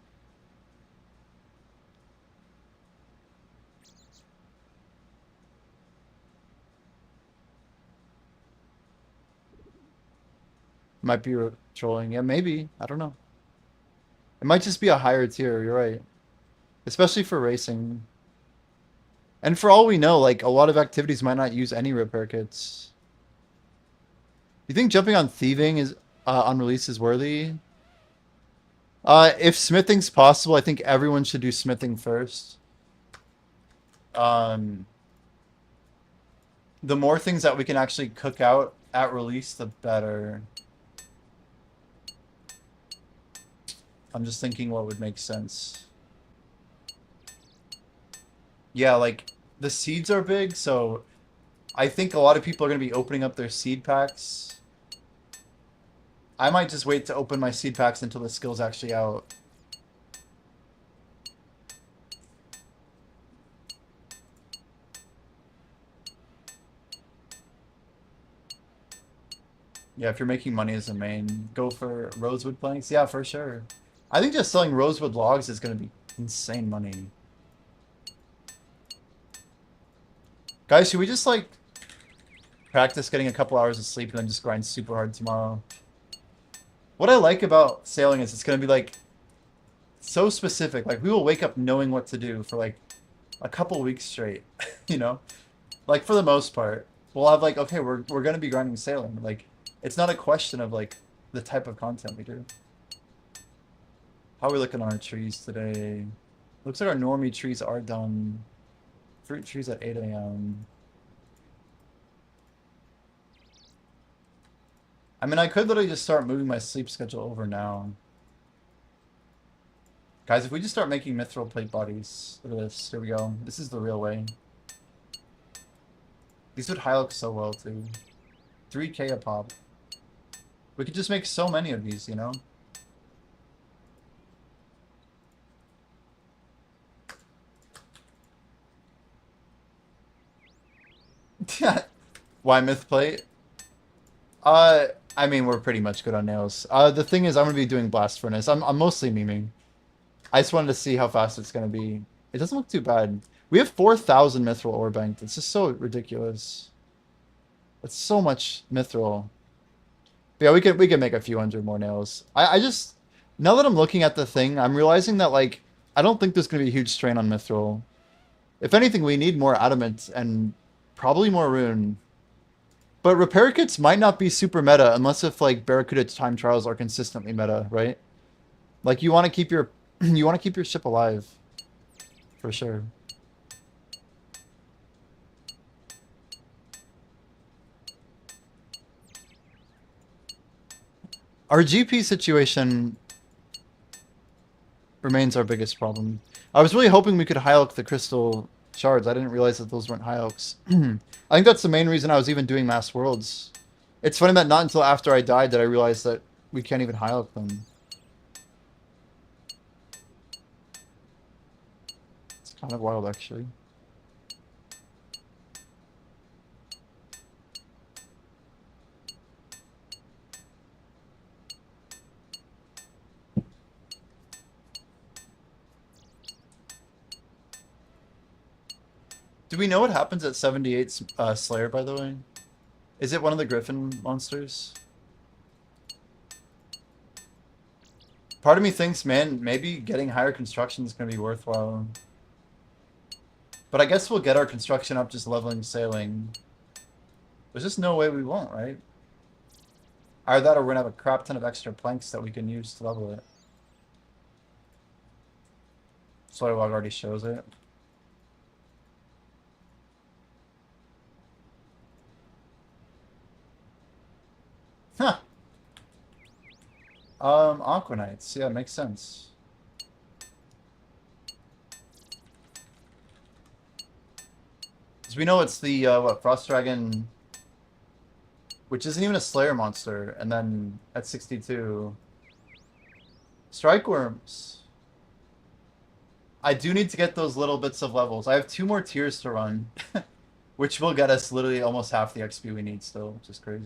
Might be trolling. Yeah, maybe. I don't know. It might just be a higher tier. You're right. Especially for racing. And for all we know, like, a lot of activities might not use any repair kits. You think jumping on thieving is on release is worthy? If smithing's possible, I think everyone should do smithing first. The more things that we can actually cook out at release, the better. I'm just thinking what would make sense. Yeah, like, the seeds are big, so I think a lot of people are going to be opening up their seed packs. I might just wait to open my seed packs until the skill's actually out. Yeah, if you're making money as a main, go for rosewood planks. Yeah, for sure. I think just selling rosewood logs is going to be insane money. Guys, should we just, like, practice getting a couple hours of sleep and then just grind super hard tomorrow? What I like about sailing is it's going to be, like, so specific. Like, we will wake up knowing what to do for, like, a couple weeks straight, you know? Like, for the most part. We'll have, like, okay, we're going to be grinding sailing. Like, it's not a question of, like, the type of content we do. How are we looking on our trees today? Looks like our normie trees are done. Fruit trees at 8 a.m. I mean, I could literally just start moving my sleep schedule over now. Guys, if we just start making mithril plate bodies, look at this. Here we go. This is the real way. These would high look so well, too. 3K a pop. We could just make so many of these, you know? Why myth plate? I mean, we're pretty much good on nails. The thing is, I'm gonna be doing blast furnace. I'm mostly memeing. I just wanted to see how fast it's gonna be. It doesn't look too bad. We have 4,000 mithril ore banked. It's just so ridiculous. It's so much mithril. But yeah, we can make a few hundred more nails. I just, now that I'm looking at the thing, I'm realizing that, like, I don't think there's gonna be a huge strain on mithril. If anything, we need more adamant and probably more rune. But repair kits might not be super meta unless if, like, Barracuda time trials are consistently meta, right? Like, you want to keep your you want to keep your ship alive, for sure. Our GP situation remains our biggest problem. I was really hoping we could high oak the crystal shards. I didn't realize that those weren't high oaks. I think that's the main reason I was even doing mass worlds. It's funny that not until after I died did I realize that we can't even high oak them. It's kind of wild, actually. Do we know what happens at 78's Slayer, by the way? Is it one of the Griffin monsters? Part of me thinks, man, maybe getting higher construction is going to be worthwhile. But I guess we'll get our construction up just leveling sailing. There's just no way we won't, right? Either that or we're going to have a crap ton of extra planks that we can use to level it. Soil log already shows it. Huh. Aquanites. Yeah, makes sense. Because we know it's the, what, Frost Dragon, which isn't even a Slayer monster, and then at 62, Strike Worms. I do need to get those little bits of levels. I have 2 more tiers to run, which will get us literally almost half the XP we need still, which is crazy.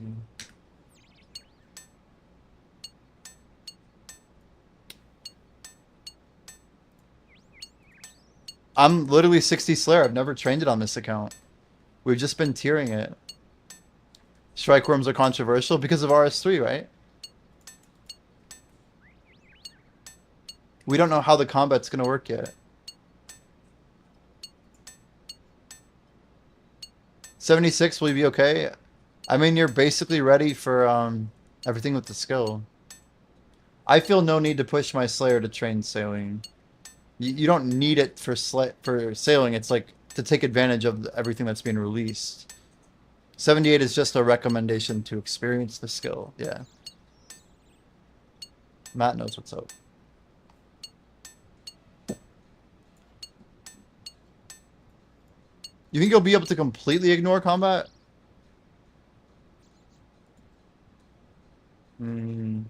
I'm literally 60 Slayer. I've never trained it on this account. We've just been tiering it. Strike Worms are controversial because of RS3, right? We don't know how the combat's going to work yet. 76, will you be okay? I mean, you're basically ready for everything with the skill. I feel no need to push my Slayer to train sailing. You don't need it for sailing. It's like to take advantage of everything that's being released. 78 is just a recommendation to experience the skill. Yeah. Matt knows what's up. You think you'll be able to completely ignore combat? Hmm.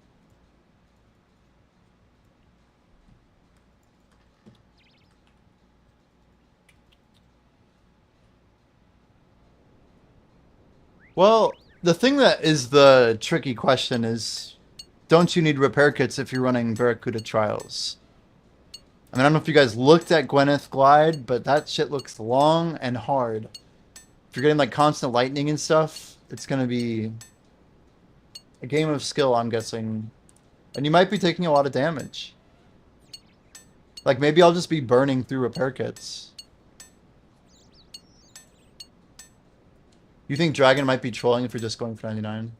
Well, the thing that is the tricky question is, don't you need repair kits if you're running Barracuda trials? I mean, I don't know if you guys looked at Gwyneth Glide, but that shit looks long and hard. If you're getting like constant lightning and stuff, it's going to be a game of skill, I'm guessing. And you might be taking a lot of damage. Like, maybe I'll just be burning through repair kits. You think Dragon might be trolling if you're just going for 99?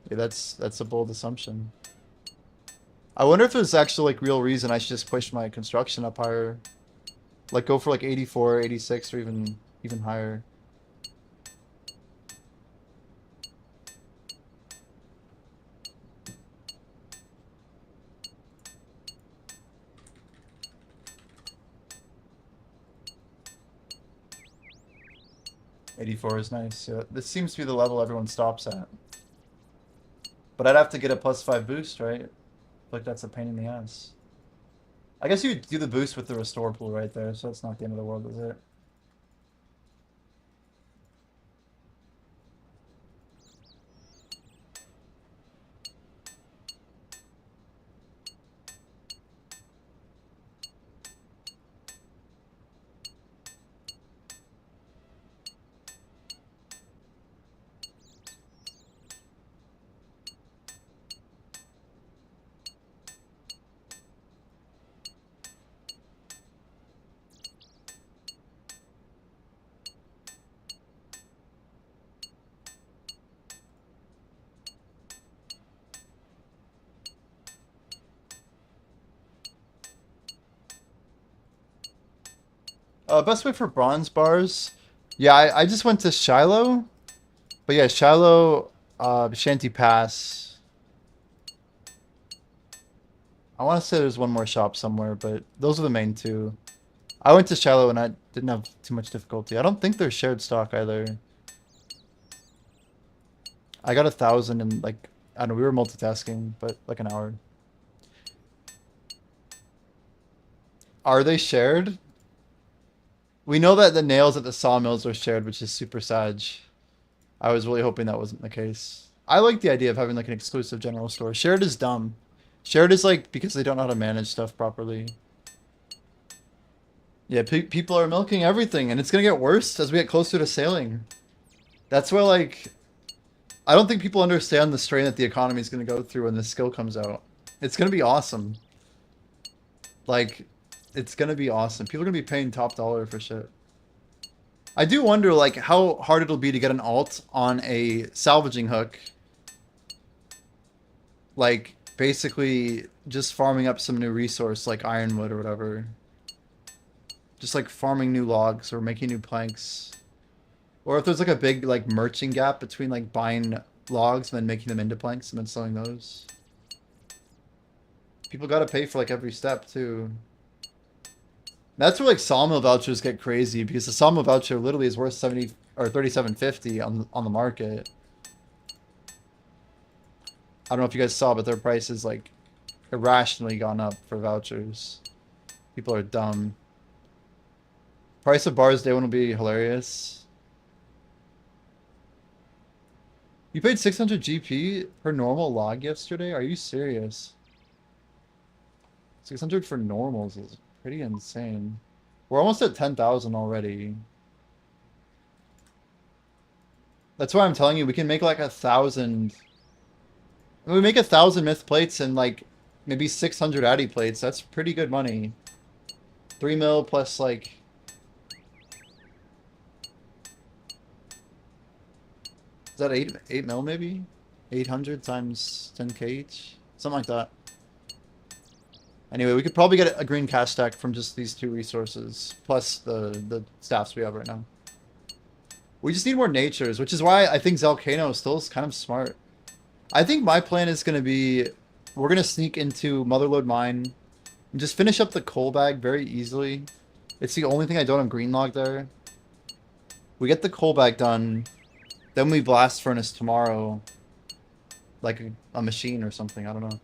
Yeah, that's a bold assumption. I wonder if there's actually like real reason I should just push my construction up higher. Like go for like 84, 86, or even higher. '84 is nice. Yeah, this seems to be the level everyone stops at. But I'd have to get a +5 boost, right? Like that's a pain in the ass. I guess you do the boost with the restore pool right there, so that's not the end of the world, is it? Best way for bronze bars? Yeah, I just went to Shiloh. But yeah, Shiloh, Shanty Pass. I want to say there's one more shop somewhere, but those are the main 2. I went to Shiloh and I didn't have too much difficulty. I don't think they're shared stock either. I got 1,000 and like, I don't know, we were multitasking, but like an hour. Are they shared? We know that the nails at the sawmills are shared, which is super sad. I was really hoping that wasn't the case. I like the idea of having like an exclusive general store. Shared is dumb. Shared is like because they don't know how to manage stuff properly. Yeah, people are milking everything, and it's gonna get worse as we get closer to sailing. That's where, like, I don't think people understand the strain that the economy is gonna go through when this skill comes out. It's gonna be awesome. Like, it's gonna be awesome. People are gonna be paying top dollar for shit. I do wonder, like, how hard it'll be to get an alt on a salvaging hook. Like, basically, just farming up some new resource, like ironwood or whatever. Just, like, farming new logs or making new planks. Or if there's, like, a big, like, merching gap between, like, buying logs and then making them into planks and then selling those. People gotta pay for, like, every step, too. That's where, like, sawmill vouchers get crazy, because the sawmill voucher literally is worth 70 or 37.50 on the market. I don't know if you guys saw, but their price is, like, irrationally gone up for vouchers. People are dumb. Price of bars day one will be hilarious. You paid 600 GP per normal log yesterday? Are you serious? 600 for normals is pretty insane. We're almost at 10,000 already. That's why I'm telling you, we can make like 1,000. We make 1,000 myth plates and like maybe 600 addy plates. That's pretty good money. 3 mil plus like. Is that 8 mil maybe? 800 times 10k each? Something like that. Anyway, we could probably get a green cash stack from just these two resources, plus the staffs we have right now. We just need more natures, which is why I think Zelcano still is kind of smart. I think my plan is going to be, we're going to sneak into Motherlode Mine and just finish up the coal bag very easily. It's the only thing I don't have green log there. We get the coal bag done, then we blast furnace tomorrow, like a machine or something, I don't know.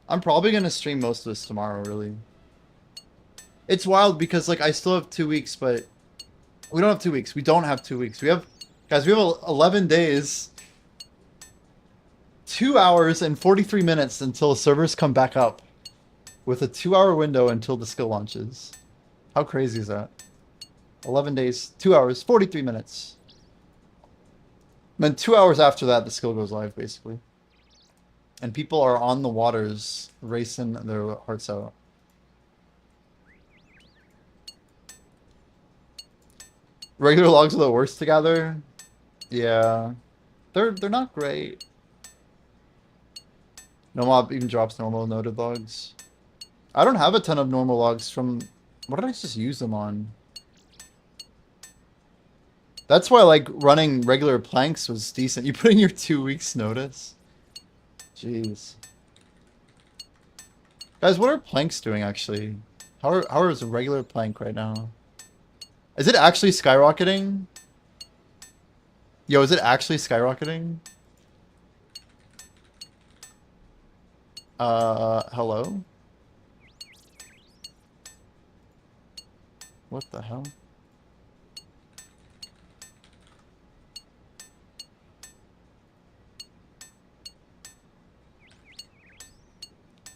I'm probably going to stream most of this tomorrow, really. It's wild because, like, I still have 2 weeks, but we don't have 2 weeks. We don't have 2 weeks. We have, guys, we have 11 days, 2 hours and 43 minutes until servers come back up with a 2-hour window until the skill launches. How crazy is that? 11 days, 2 hours, 43 minutes. And then 2 hours after that, the skill goes live, basically. And people are on the waters, racing their hearts out. Regular logs are the worst together. Yeah, they're not great. No mob even drops normal noted logs. I don't have a ton of normal logs from. What did I just use them on? That's why like running regular planks was decent. You put in your 2 weeks notice. Jeez. Guys, what are planks doing actually? How is a regular plank right now? Is it actually skyrocketing? Yo, is it actually skyrocketing? Hello? What the hell?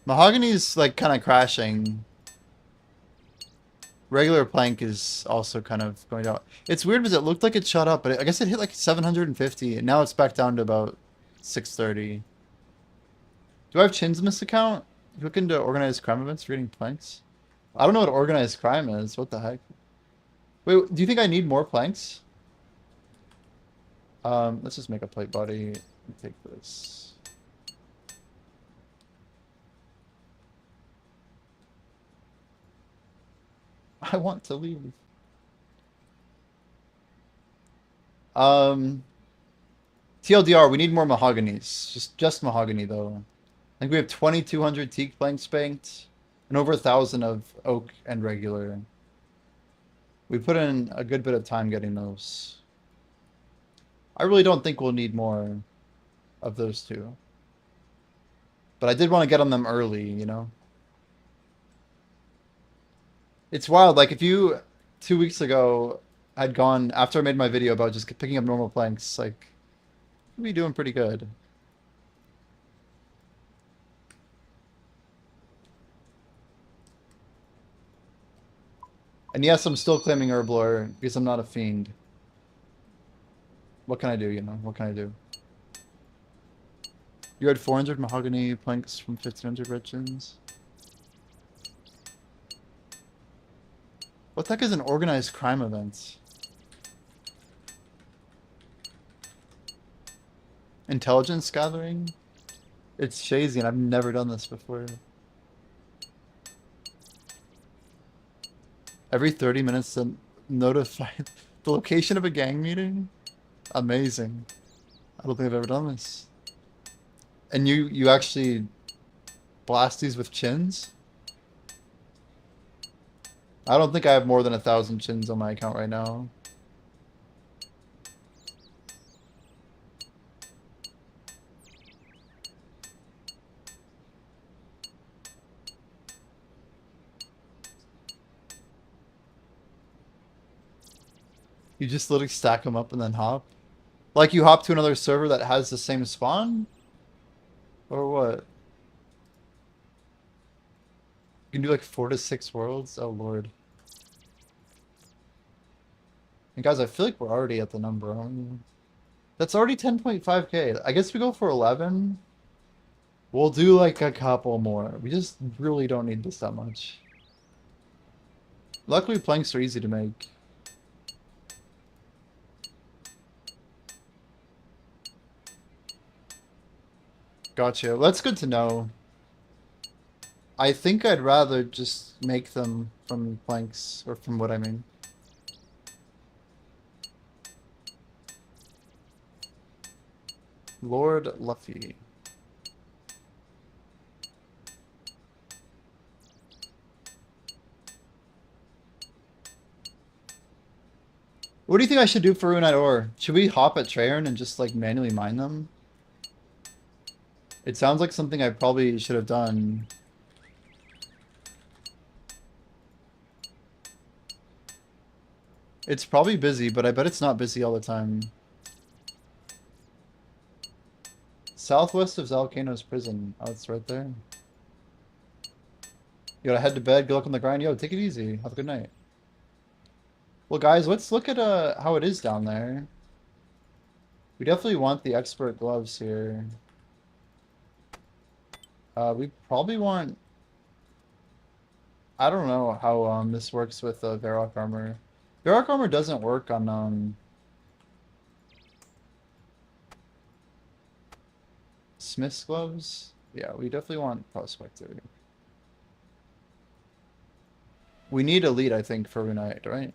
Mahogany's like kind of crashing. Regular plank is also kind of going down. It's weird because it looked like it shot up, but I guess it hit like 750, and now it's back down to about 630. Do I have Chin's Miss account? You look into organized crime events for getting planks? I don't know what organized crime is. What the heck? Wait, do you think I need more planks? Let's just make a plate body and take this. I want to leave. TLDR, we need more mahoganies. Just mahogany though. I think we have 2,200 teak planks banked and over 1,000 of oak and regular. We put in a good bit of time getting those. I really don't think we'll need more of those two. But I did want to get on them early, you know? It's wild, like if you 2 weeks ago had gone, after I made my video about just picking up normal planks, like, you'd be doing pretty good. And yes, I'm still claiming Herblore because I'm not a fiend. What can I do, you know? What can I do? You had 400 mahogany planks from 1500 retchins. What the heck is an organized crime event? Intelligence gathering? It's Shazy and I've never done this before. Every 30 minutes to notify the location of a gang meeting? Amazing. I don't think I've ever done this. And you actually blast these with chins? I don't think I have more than 1,000 chins on my account right now. You just literally stack them up and then hop? Like you hop to another server that has the same spawn? Or what? You can do like 4 to 6 worlds? Oh lord. And guys, I feel like we're already at the number, aren't we? That's already 10.5k. I guess we go for 11. We'll do like a couple more. We just really don't need this that much. Luckily, planks are easy to make. Gotcha. That's good to know. I think I'd rather just make them from planks, or from what I mean. Lord Luffy. What do you think I should do for Runite Ore? Should we hop at Treyarn and just like manually mine them? It sounds like something I probably should have done. It's probably busy, but I bet it's not busy all the time. Southwest of Zalcano's prison. Oh, it's right there. You gotta head to bed, good luck on the grind. Yo, take it easy. Have a good night. Well, guys, let's look at how it is down there. We definitely want the expert gloves here. We probably want... I don't know how this works with Varrock armor. Varrock armor doesn't work on Smith's gloves. Yeah, we definitely want Prospector. We need Elite, I think, for Runite, right?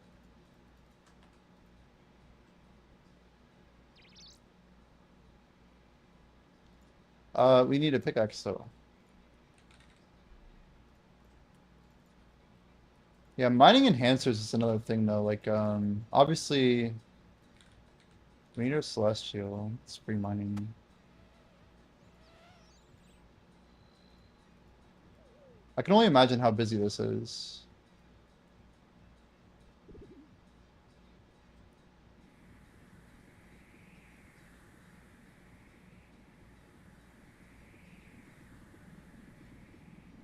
We need a pickaxe, though. Yeah, mining enhancers is another thing, though. Like, obviously, we need a Celestial. It's free mining. I can only imagine how busy this is.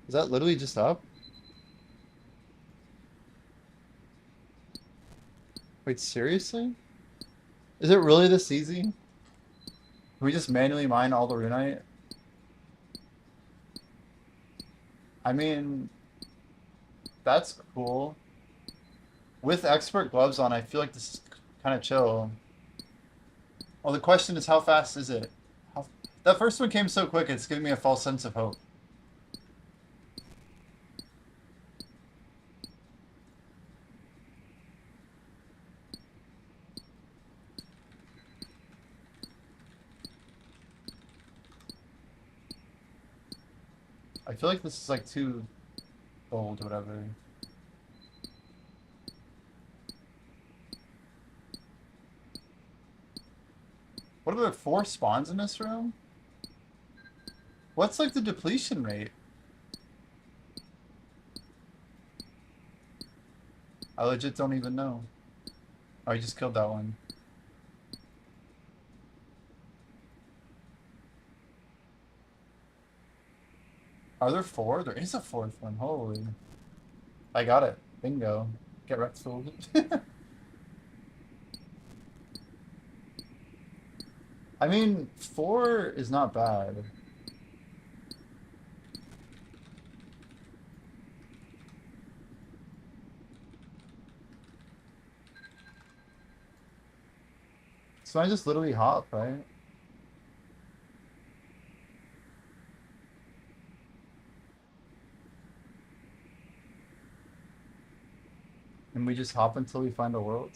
Is that literally just up? Wait, seriously? Is it really this easy? Can we just manually mine all the Runite? I mean, that's cool. With expert gloves on, I feel like this is kind of chill. Well, the question is, how fast is it? That first one came so quick, it's giving me a false sense of hope. I feel like this is like too old or whatever. What are there 4 spawns in this room? What's like the depletion rate? I legit don't even know. Oh, you just killed that one. Are there 4? There is a 4th one. Holy. I got it. Bingo. Get wrecked fooled. I mean, 4 is not bad. So I just literally hop, right? And we just hop until we find a world.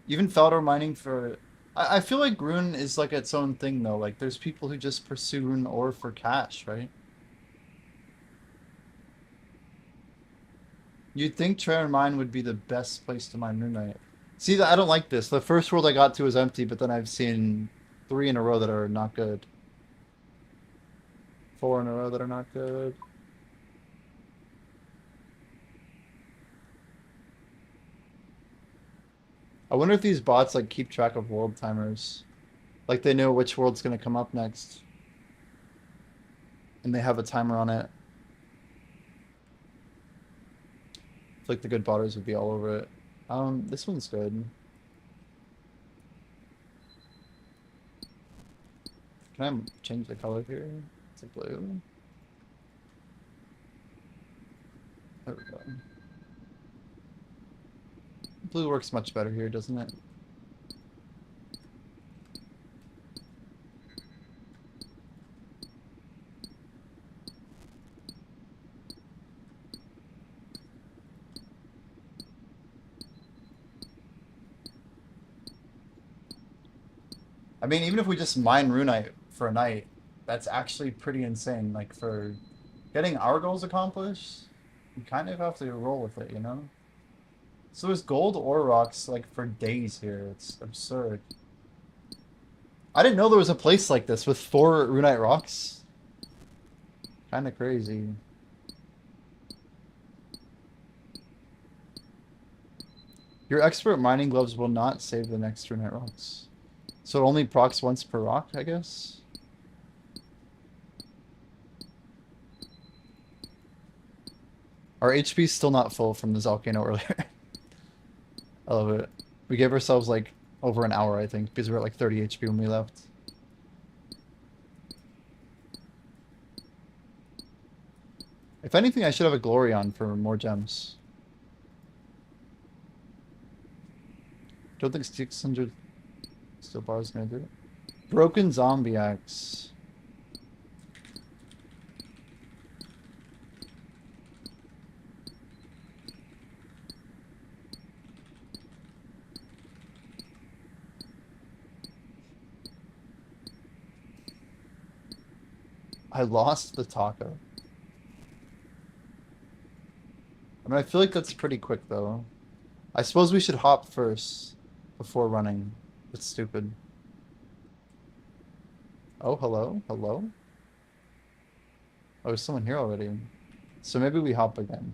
Even Felder mining for... I feel like Rune is like its own thing though. Like there's people who just pursue Rune ore for cash, right? You'd think Trader Mine would be the best place to mine Runite. See, I don't like this. The first world I got to was empty, but then I've seen 3 in a row that are not good. 4 in a row that are not good. I wonder if these bots like keep track of world timers. Like they know which world's gonna come up next. And they have a timer on it. I feel like the good botters would be all over it. This one's good. Can I change the color here to blue? There we go. Blue works much better here, doesn't it? I mean, even if we just mine Runite for a night, that's actually pretty insane. Like, for getting our goals accomplished, you kind of have to roll with it, you know? So there's gold ore rocks, like, for days here. It's absurd. I didn't know there was a place like this with 4 Runite rocks. Kind of crazy. Your expert mining gloves will not save the next Runite rocks. So it only procs once per rock, I guess? Our HP's still not full from the Volcano earlier. I love it. We gave ourselves like over an hour, I think, because we were at like 30 HP when we left. If anything, I should have a glory on for more gems. Don't think 600 steel bars is gonna do it. Broken zombie axe. I lost the taco. I mean, I feel like that's pretty quick though. I suppose we should hop first before running. It's stupid. Oh, hello? Hello? Oh, there's someone here already. So maybe we hop again.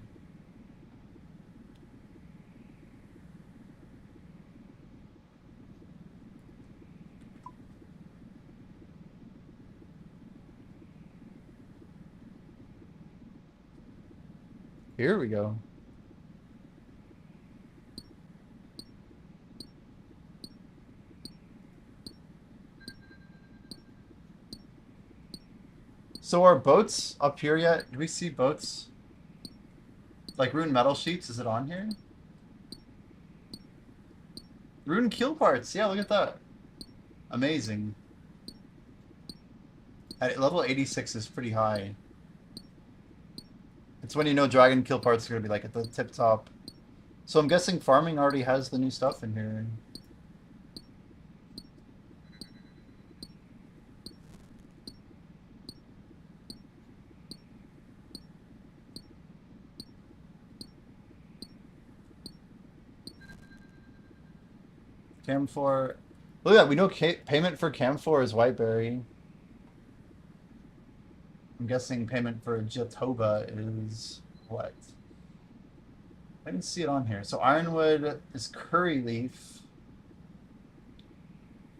Here we go. So are boats up here yet? Do we see boats? Like rune metal sheets, is it on here? Rune kill parts, yeah, look at that. Amazing. At level 86 is pretty high. It's when you know dragon kill parts are gonna be like at the tip top. So I'm guessing farming already has the new stuff in here. Cam 4. Look at that, we know payment for Cam 4 is Whiteberry. I'm guessing payment for Jatoba is what? I didn't see it on here. So Ironwood is Curry Leaf.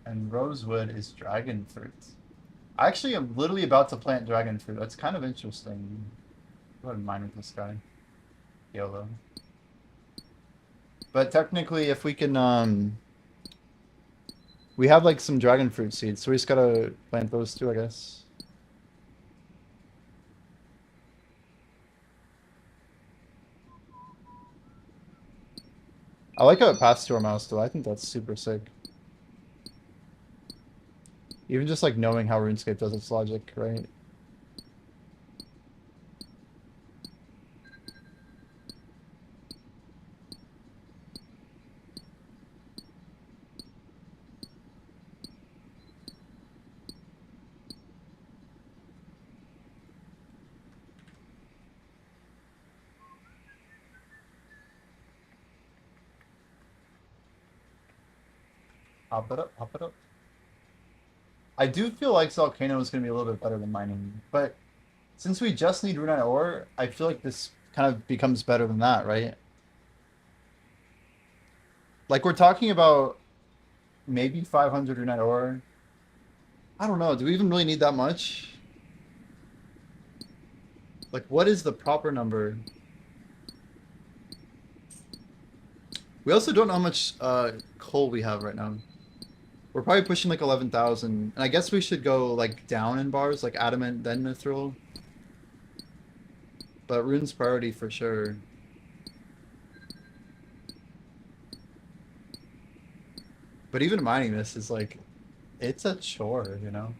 And Rosewood is Dragon Fruit. I actually am literally about to plant Dragon Fruit. That's kind of interesting. Go ahead and mine with this guy. YOLO. But technically, if we can, we have like some dragon fruit seeds, so we just gotta plant those too, I guess. I like how it passed to our mouse, though. I think that's super sick. Even just like knowing how RuneScape does its logic, right? Hop it up, hop it up. I do feel like Volcano is going to be a little bit better than mining, but since we just need Runite ore, I feel like this kind of becomes better than that, right? Like we're talking about maybe 500 Runite ore. I don't know. Do we even really need that much? Like, what is the proper number? We also don't know how much coal we have right now. We're probably pushing like 11,000. And I guess we should go like down in bars, like adamant, then mithril. But rune's priority for sure. But even mining this is like, it's a chore, you know?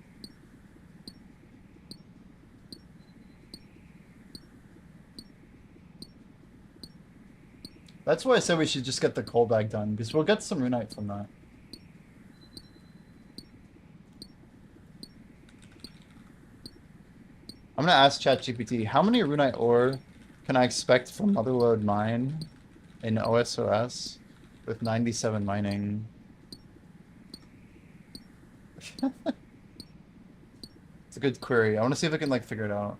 That's why I said we should just get the coal bag done, because we'll get some runite from that. I'm gonna ask ChatGPT, how many runite ore can I expect from Motherlode Mine in OSOS with 97 mining? It's a good query. I want to see if I can like figure it out.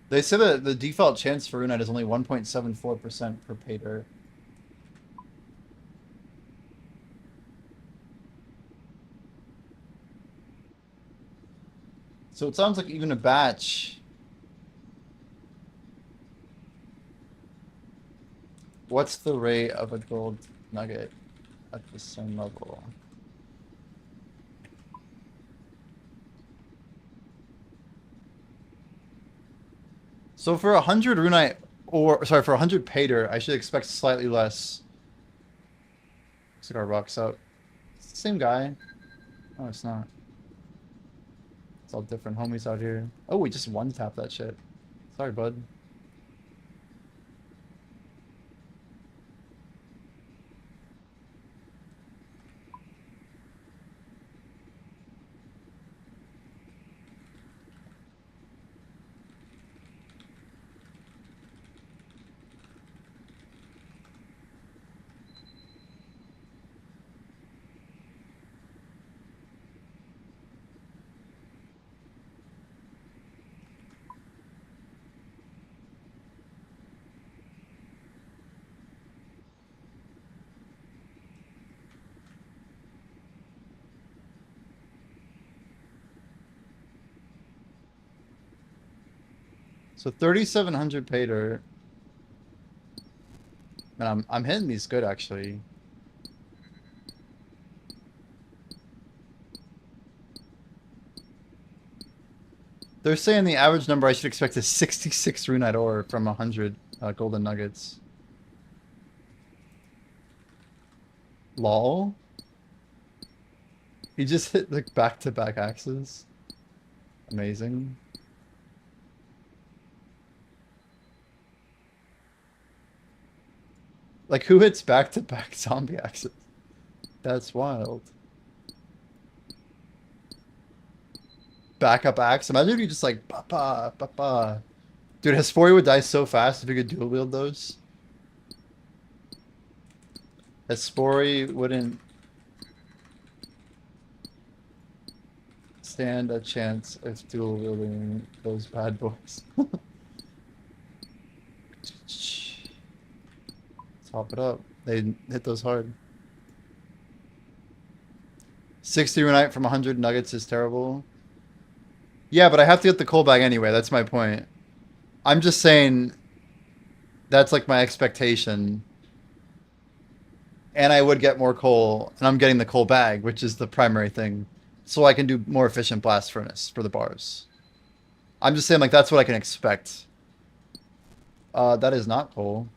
They say that the default chance for runite is only 1.74% per pay dirt. So it sounds like even a batch. What's the rate of a gold nugget at the same level? So for 100 runite, or sorry, for 100 pay dirt, I should expect slightly less. Looks like our rock's up. It's the same guy. Oh, it's not. It's all different homies out here. Oh, we just one-tapped that shit. Sorry, bud. So 3,700 pay dirt. Man, I'm hitting these good actually. They're saying the average number I should expect is 66 runite ore from 100 golden nuggets. Lol. He just hit like back-to-back axes. Amazing. Like who hits back-to-back zombie axes? That's wild. Backup axe. Imagine if you just like papa papa. Dude, Hespori would die so fast if you could dual wield those. Hespori wouldn't stand a chance of dual wielding those bad boys. Let's hop it up. They hit those hard. 60 runite from 100 nuggets is terrible. Yeah, but I have to get the coal bag anyway. That's my point. I'm just saying that's like my expectation. And I would get more coal, and I'm getting the coal bag, which is the primary thing. So I can do more efficient blast furnace for the bars. I'm just saying, like, that's what I can expect. That is not coal.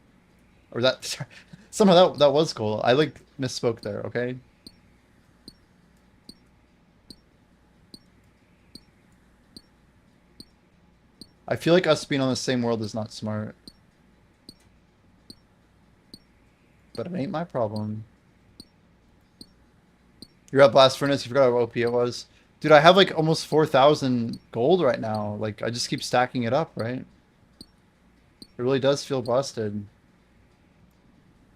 Or that... Somehow that was coal. I, like, misspoke there, okay? I feel like us being on the same world is not smart. But it ain't my problem. You're at Blast Furnace, you forgot how OP it was. Dude, I have like almost 4,000 gold right now. Like, I just keep stacking it up, right? It really does feel busted.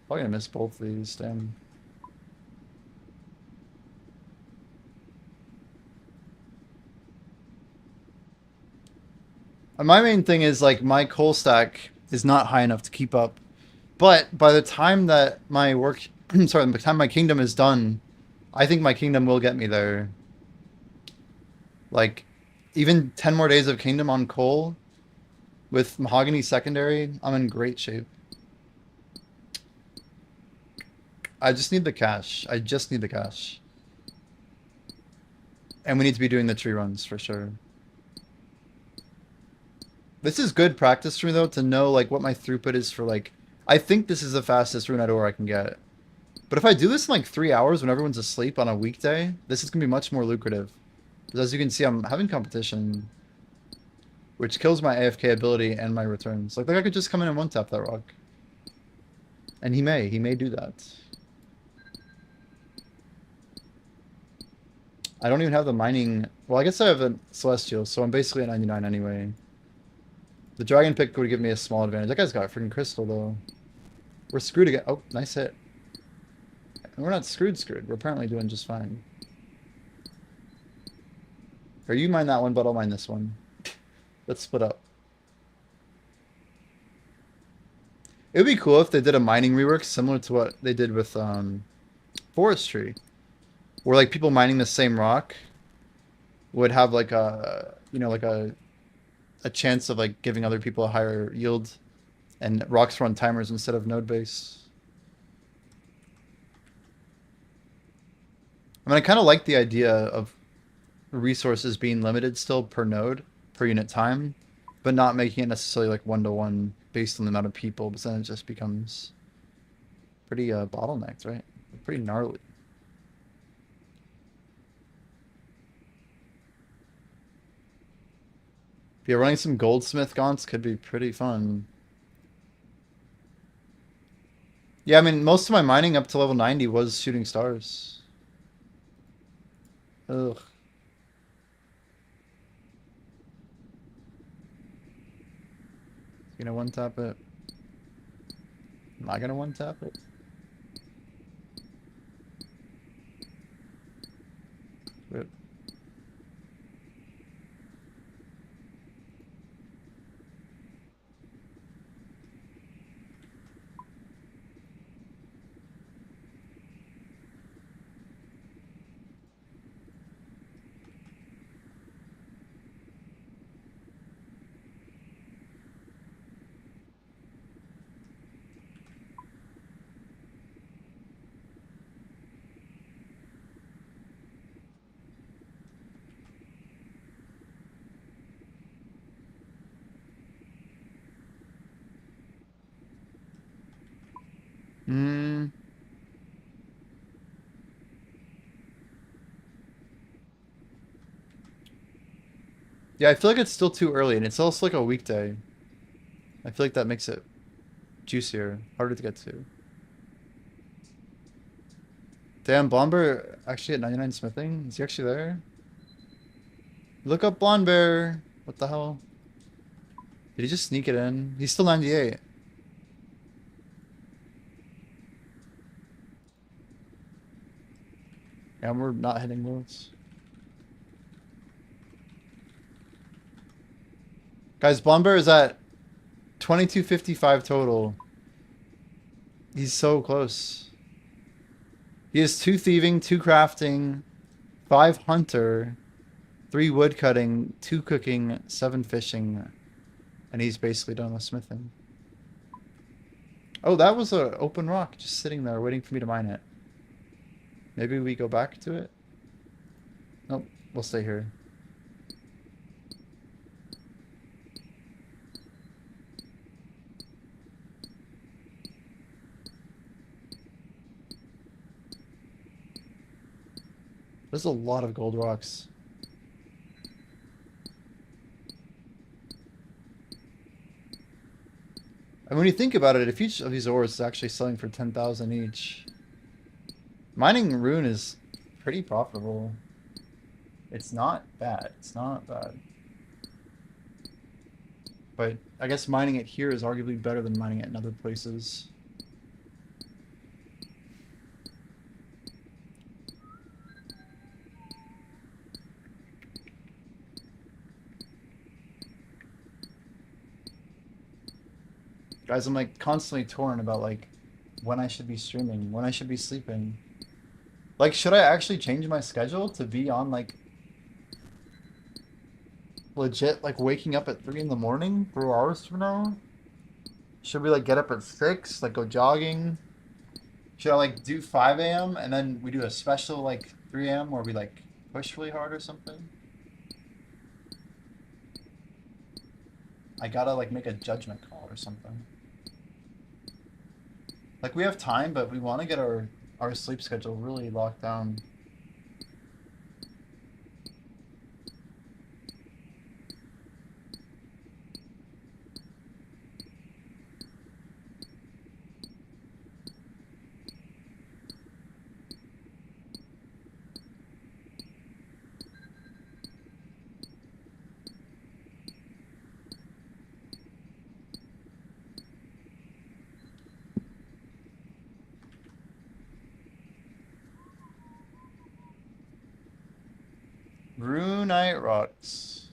Probably gonna miss both these, damn. And my main thing is, like, my coal stack is not high enough to keep up. But by the time that my work... sorry, by the time my kingdom is done, I think my kingdom will get me there. Like, even 10 more days of kingdom on coal with mahogany secondary, I'm in great shape. I just need the cash. I just need the cash. And we need to be doing the tree runs for sure. This is good practice for me, though, to know, like, what my throughput is for, like... I think this is the fastest runite ore I can get. But if I do this in, like, 3 hours when everyone's asleep on a weekday, this is going to be much more lucrative. Because as you can see, I'm having competition. Which kills my AFK ability and my returns. Like I could just come in and one-tap that rock. And he may do that. I don't even have the mining... Well, I guess I have a Celestial, so I'm basically at 99 anyway. The Dragon Pick would give me a small advantage. That guy's got a freaking crystal, though. We're screwed again. Oh, nice hit. And we're not screwed. We're apparently doing just fine. Or you mine that one, but I'll mine this one. Let's split up. It would be cool if they did a mining rework similar to what they did with forestry. Where like people mining the same rock would have like a, you know, like a chance of like giving other people a higher yield, and rocks run timers instead of node base. I mean, I kind of like the idea of resources being limited still per node, per unit time, but not making it necessarily like one-to-one based on the amount of people, because then it just becomes pretty bottlenecked, right? Pretty gnarly. Yeah, running some goldsmith gaunts could be pretty fun. Yeah, I mean, most of my mining up to level 90 was shooting stars. Ugh. You gonna one-tap it? Am I gonna one-tap it? Rip. Hmm. Yeah, I feel like it's still too early, and it's also like a weekday. I feel like that makes it juicier, harder to get to. Damn, Blomber actually at 99 smithing? Is he actually there? Look up Blonde Bear! What the hell? Did he just sneak it in? He's still 98. And we're not hitting worlds. Guys, Blumber is at 2255 total. He's so close. He has 2 thieving, 2 crafting, 5 hunter, 3 wood cutting, 2 cooking, 7 fishing, and he's basically done with smithing. Oh, that was an open rock just sitting there waiting for me to mine it. Maybe we go back to it? Nope, we'll stay here. There's a lot of gold rocks. And when you think about it, if each of these ores is actually selling for 10,000 each, mining rune is pretty profitable. It's not bad. It's not bad. But I guess mining it here is arguably better than mining it in other places. Guys, I'm like constantly torn about like when I should be streaming, when I should be sleeping. Like, should I actually change my schedule to be on like legit like waking up at 3 in the morning 4 hours from now? Should we like get up at 6, like go jogging? Should I like do 5 a.m. and then we do a special like 3 a.m. where we like push really hard or something? I gotta like make a judgment call or something. Like we have time, but we want to get our sleep schedule really locked down. Runite rocks.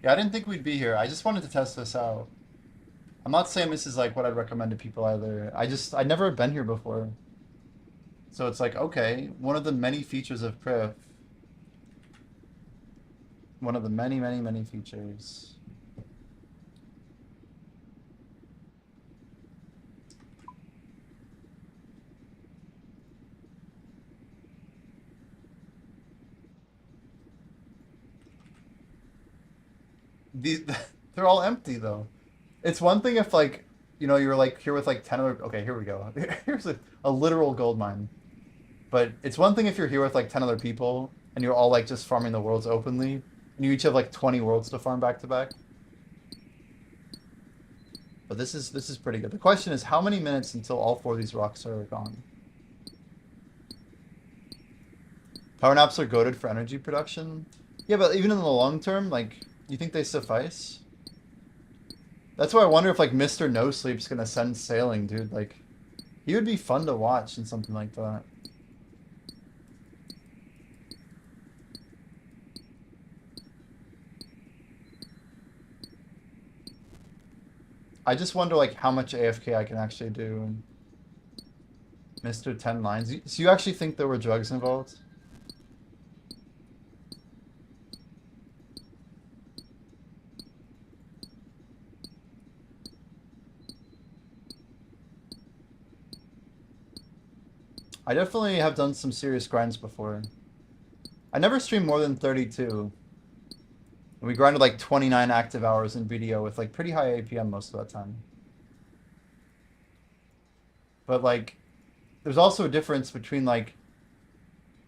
Yeah, I didn't think we'd be here. I just wanted to test this out. I'm not saying this is like what I'd recommend to people either. I'd never been here before. So it's like, okay, one of the many features of Priv. One of the many, many, many features. These, they're all empty though. It's one thing if like, you know, you're like here with like 10 other, okay, here we go. Here's a literal gold mine. But it's one thing if you're here with like 10 other people and you're all like just farming the worlds openly and you each have like 20 worlds to farm back to back. But this is pretty good. The question is how many minutes until all 4 of these rocks are gone? Power naps are goated for energy production. Yeah, but even in the long term, like, you think they suffice? That's why I wonder if like Mr. No Sleep's gonna send sailing, dude. Like, he would be fun to watch in something like that. I just wonder like how much AFK I can actually do. Mr. 10 lines. So you actually think there were drugs involved? I definitely have done some serious grinds before. I never streamed more than 32. And we grinded like 29 active hours in BDO with like pretty high APM most of that time. But like, there's also a difference between like,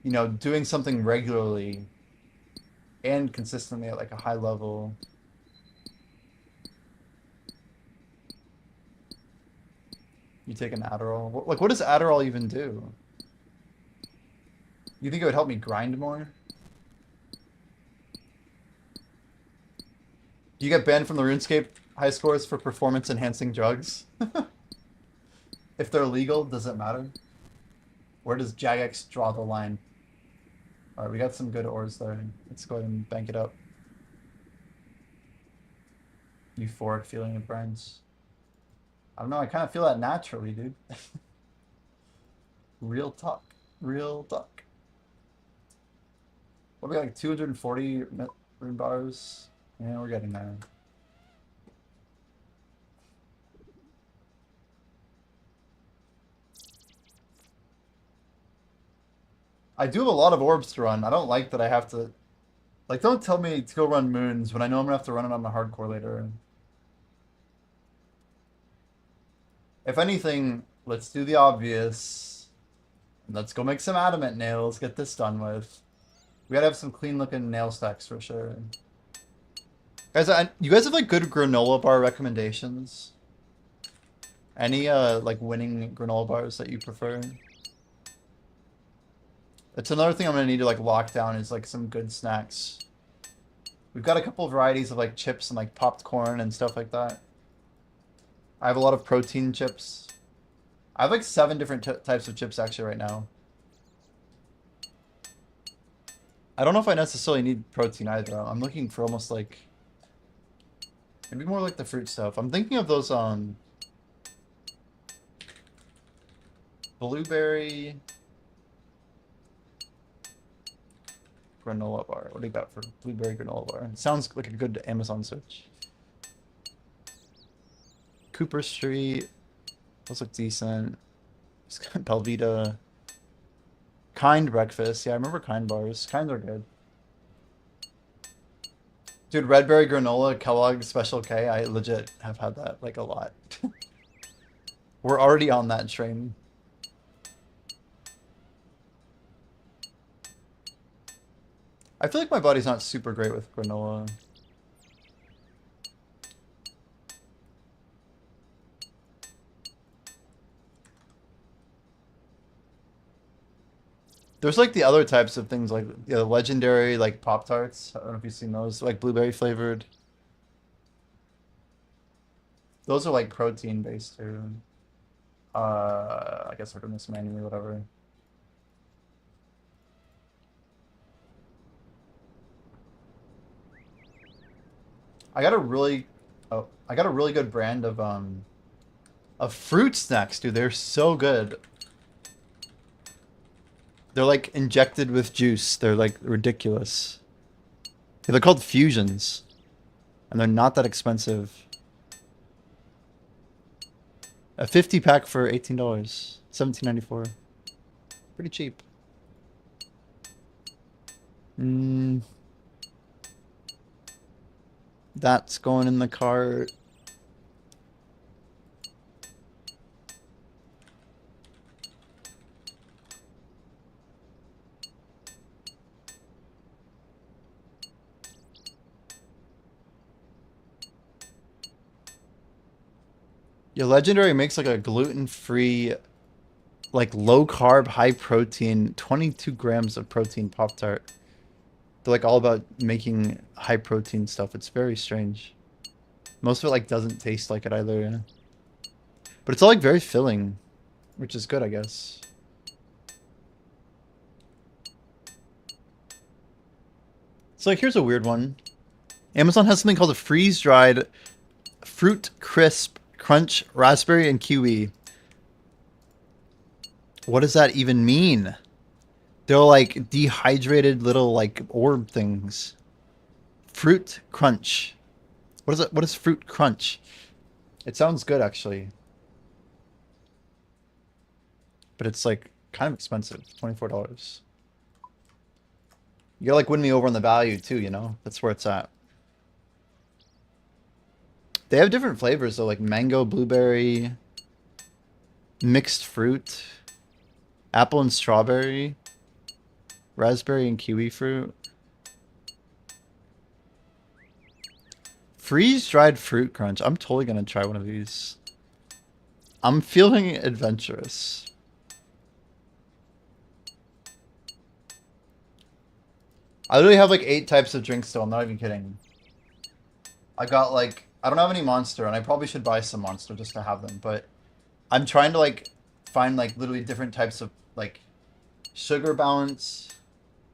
you know, doing something regularly and consistently at like a high level. You take an Adderall. Like, what does Adderall even do? You think it would help me grind more? Do you get banned from the RuneScape high scores for performance enhancing drugs? If they're legal, does it matter? Where does Jagex draw the line? Alright, we got some good ores there. Let's go ahead and bank it up. Euphoric feeling of brains. I don't know, I kind of feel that naturally, dude. Real talk. Real talk. What are we like 240 rune bars? Yeah, we're getting there. I do have a lot of orbs to run. I don't like that I have to... Like, don't tell me to go run moons when I know I'm gonna have to run it on the hardcore later. If anything, let's do the obvious. Let's go make some adamant nails, get this done with. We gotta have some clean looking nail stacks for sure. Guys, you guys have like good granola bar recommendations? Any like winning granola bars that you prefer? That's another thing I'm gonna need to like lock down is like some good snacks. We've got a couple of varieties of like chips and like popped corn and stuff like that. I have a lot of protein chips. I have like 7 different types of chips actually right now. I don't know if I necessarily need protein either. I'm looking for almost like... Maybe more like the fruit stuff. I'm thinking of those blueberry granola bar. What do you got for blueberry granola bar? It sounds like a good Amazon search. Cooper Street. Those look decent. Belvita. Kind breakfast. Yeah, I remember Kind bars. Kinds are good. Dude, red berry granola, Kellogg Special K. I legit have had that like a lot. We're already on that train. I feel like my body's not super great with granola. There's like the other types of things like the legendary like Pop-Tarts. I don't know if you've seen those, like blueberry flavored. Those are like protein based too. I guess we're doing this manually, whatever. I got a really good brand of fruit snacks, dude. They're so good. They're like injected with juice. They're like ridiculous. Yeah, they're called fusions. And they're not that expensive. A 50 pack for $18. $17.94. Pretty cheap. That's going in the cart. Yeah, Legendary makes like a gluten-free, like low-carb, high-protein, 22 grams of protein Pop-Tart. They're like all about making high-protein stuff. It's very strange. Most of it like doesn't taste like it either. But it's all like very filling, which is good, I guess. So like here's a weird one. Amazon has something called a freeze-dried fruit crisp crunch raspberry and kiwi. What does that even mean? They're like dehydrated little like orb things. Fruit crunch. What is it? What is fruit crunch? It sounds good actually. But it's like kind of expensive. $24. You gotta like win me over on the value too, you know? That's where it's at. They have different flavors though, like mango, blueberry, mixed fruit, apple and strawberry, raspberry and kiwi fruit. Freeze-dried fruit crunch. I'm totally gonna try one of these. I'm feeling adventurous. I literally have like 8 types of drinks still. I'm not even kidding. I got like... I don't have any Monster, and I probably should buy some Monster just to have them, but I'm trying to like find like literally different types of like sugar balance,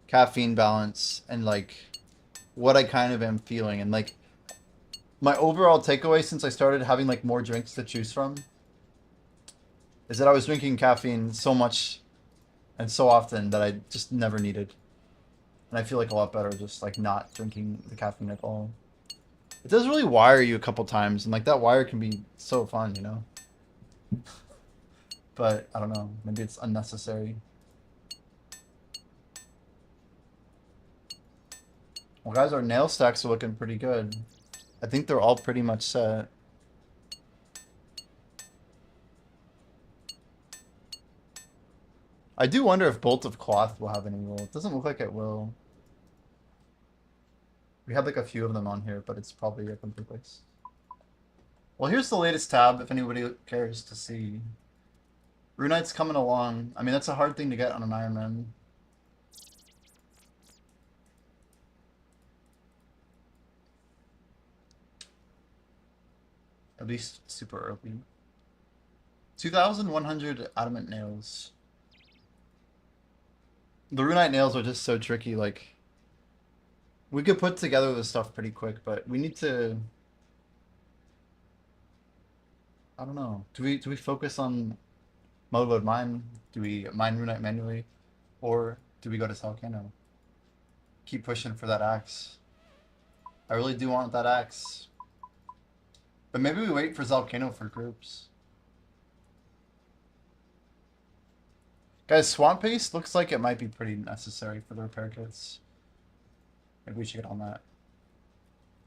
caffeine balance, and like what I kind of am feeling. And like my overall takeaway since I started having like more drinks to choose from is that I was drinking caffeine so much and so often that I just never needed. And I feel like a lot better just like not drinking the caffeine at all. It does really wire you a couple times, and like that wire can be so fun, you know? But I don't know, maybe it's unnecessary. Well, guys, our nail stacks are looking pretty good. I think they're all pretty much set. I do wonder if Bolt of Cloth will have any wool. It doesn't look like it will. We had like a few of them on here, but it's probably a complete waste. Well, here's the latest tab if anybody cares to see. Runite's coming along. I mean, that's a hard thing to get on an Ironman. At least super early. 2,100 adamant nails. The Runite nails are just so tricky, like... We could put together this stuff pretty quick, but we need to... I don't know. Do we focus on mode load mine? Do we mine Runite manually? Or do we go to Volcano? Keep pushing for that axe. I really do want that axe. But maybe we wait for Volcano for groups. Guys, Swamp Paste looks like it might be pretty necessary for the repair kits. Maybe we should get on that.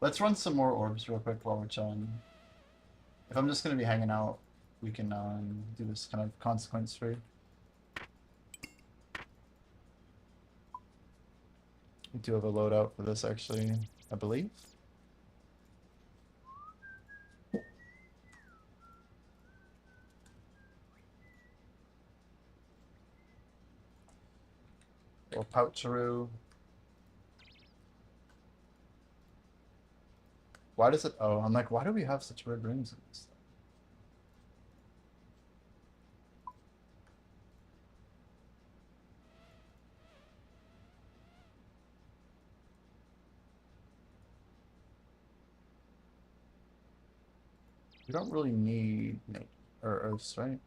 Let's run some more orbs real quick while we're chilling. If I'm just going to be hanging out, we can do this kind of consequence free. We do have a loadout for this actually, I believe. Little poucheroo. Why does it? Oh, I'm like, why do we have such red rings in this thing? We don't really need earths, right?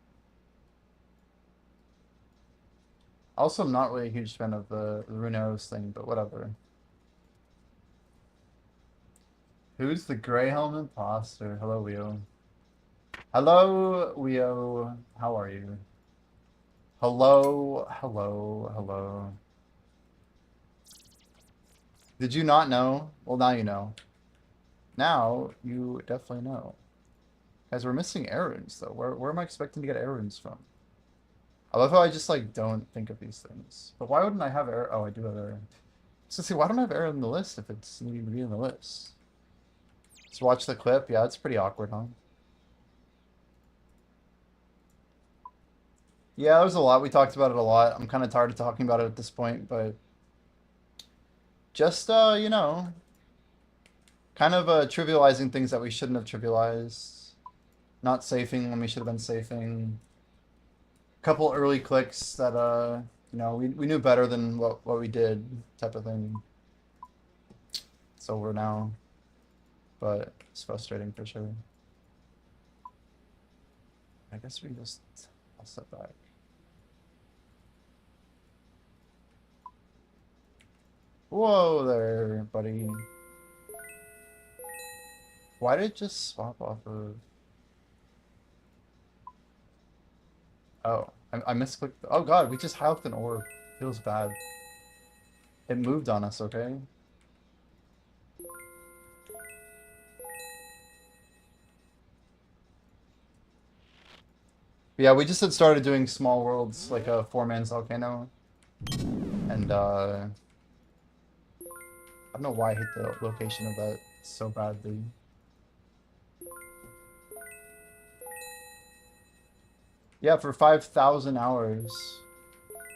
Also, I'm not really a huge fan of the rune arrows thing, but whatever. Who's the Grey Helm imposter? Hello, Leo. Hello, Leo. How are you? Hello, hello, hello. Did you not know? Well, now you know. Now you definitely know. Guys, we're missing air runes, though. Where am I expecting to get air runes from? I love how I just, like, don't think of these things. But why wouldn't I have air? Oh, I do have air. So, see, why don't I have air in the list if it's needing to be in the list? Let's watch the clip. Yeah, it's pretty awkward, huh? Yeah, there's a lot. We talked about it a lot. I'm kind of tired of talking about it at this point, but... Just, you know... Kind of trivializing things that we shouldn't have trivialized. Not safing when we should have been safing. Couple early clicks that you know, we knew better than what we did, type of thing. It's over now, but it's frustrating for sure. I guess we just, I'll step back. Whoa there, buddy. Why did it just swap off of? Oh, I misclicked. Oh god, we just hopped an orb. Feels bad. It moved on us, okay? Yeah, we just had started doing small worlds, like a 4-man volcano. And, I don't know why I hate the location of that so badly. Yeah, for 5,000 hours.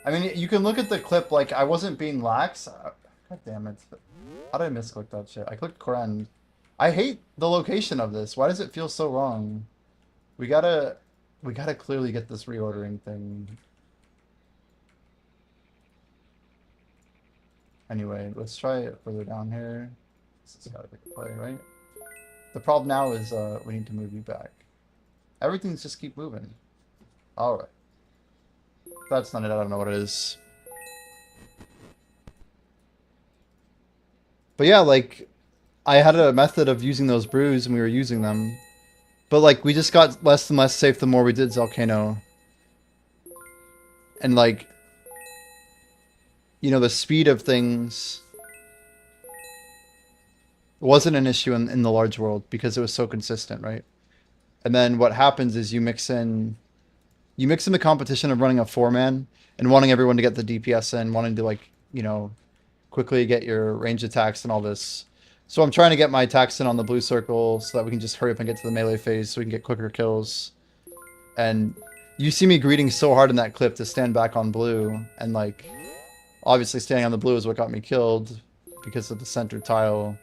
I mean, you can look at the clip, like, I wasn't being lax. God damn it. How did I misclick that shit? I clicked Koren. I hate the location of this. Why does it feel so wrong? We gotta clearly get this reordering thing. Anyway, let's try it further down here. This has gotta be the play, right? The problem now is, we need to move you back. Everything's just keep moving. Alright. That's not it. I don't know what it is. But yeah, like, I had a method of using those brews and we were using them. But like, we just got less and less safe the more we did Volcano. And like, you know, the speed of things wasn't an issue in the large world because it was so consistent, right? And then what happens is you mix in the competition of running a 4-man and wanting everyone to get the DPS in, wanting to like, you know, quickly get your range attacks and all this. So I'm trying to get my attacks in on the blue circle so that we can just hurry up and get to the melee phase so we can get quicker kills. And you see me greeting so hard in that clip to stand back on blue, and like, obviously standing on the blue is what got me killed because of the center tile.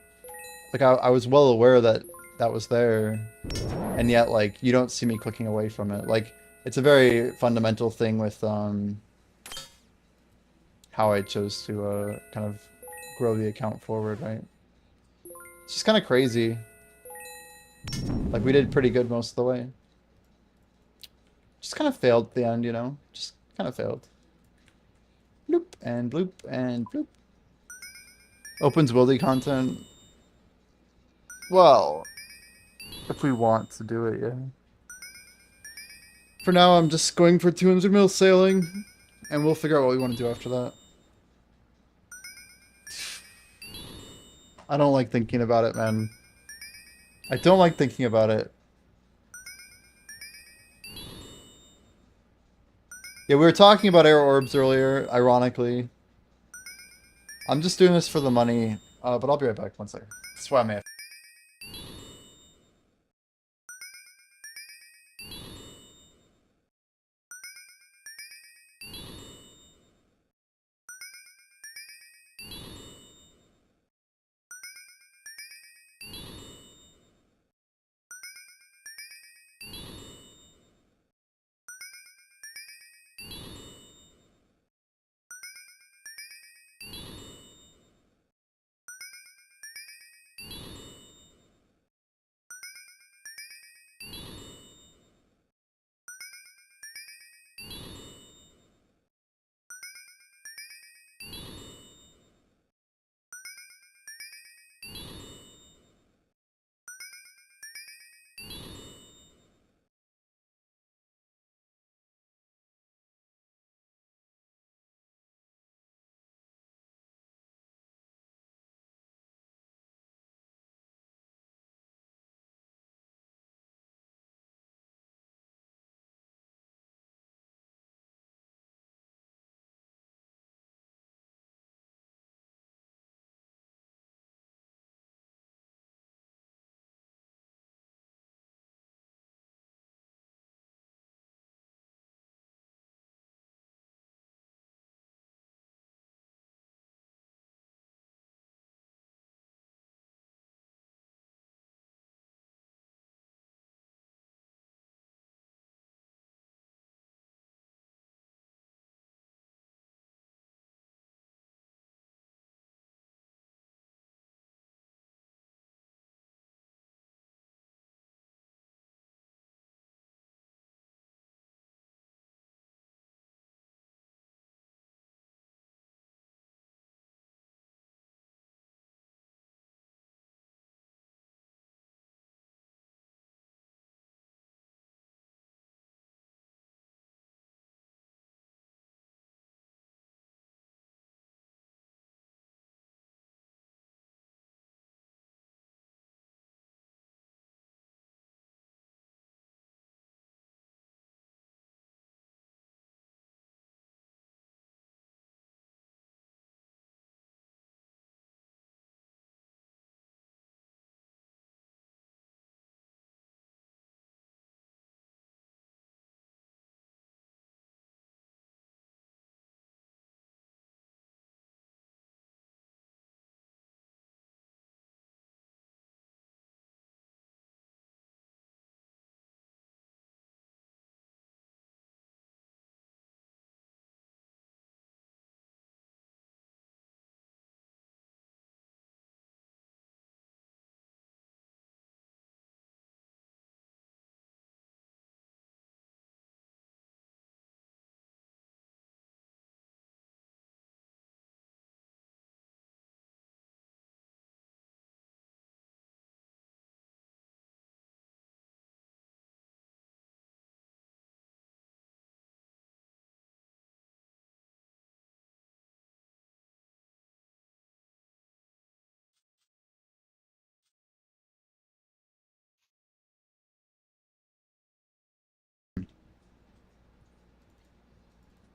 Like, I was well aware that that was there, and yet like you don't see me clicking away from it. Like, it's a very fundamental thing with how I chose to kind of grow the account forward, right? It's just kind of crazy. Like, we did pretty good most of the way. Just kind of failed at the end, you know? Just kind of failed. Bloop and bloop and bloop. Opens wildy content. Well, if we want to do it, yeah. For now, I'm just going for 200 mil sailing, and we'll figure out what we want to do after that. I don't like thinking about it, man. I don't like thinking about it. Yeah, we were talking about air orbs earlier, ironically. I'm just doing this for the money, but I'll be right back. One second. That's why I'm AFK.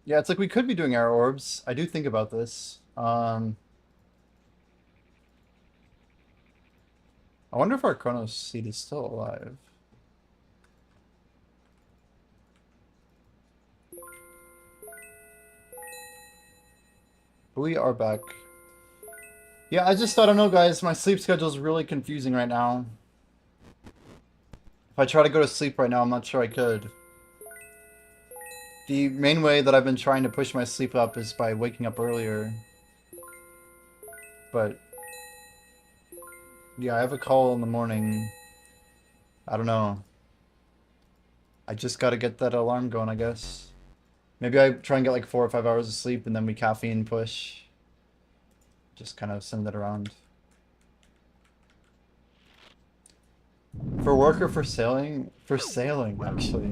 Yeah, it's like we could be doing our orbs. I do think about this. I wonder if our Chronos seed is still alive. We are back. Yeah, I don't know, guys. My sleep schedule is really confusing right now. If I try to go to sleep right now, I'm not sure I could. The main way that I've been trying to push my sleep up is by waking up earlier. But yeah, I have a call in the morning. I don't know. I just gotta get that alarm going, I guess. Maybe I try and get like 4 or 5 hours of sleep and then we caffeine push. Just kind of send it around. For work or for sailing? For sailing, actually.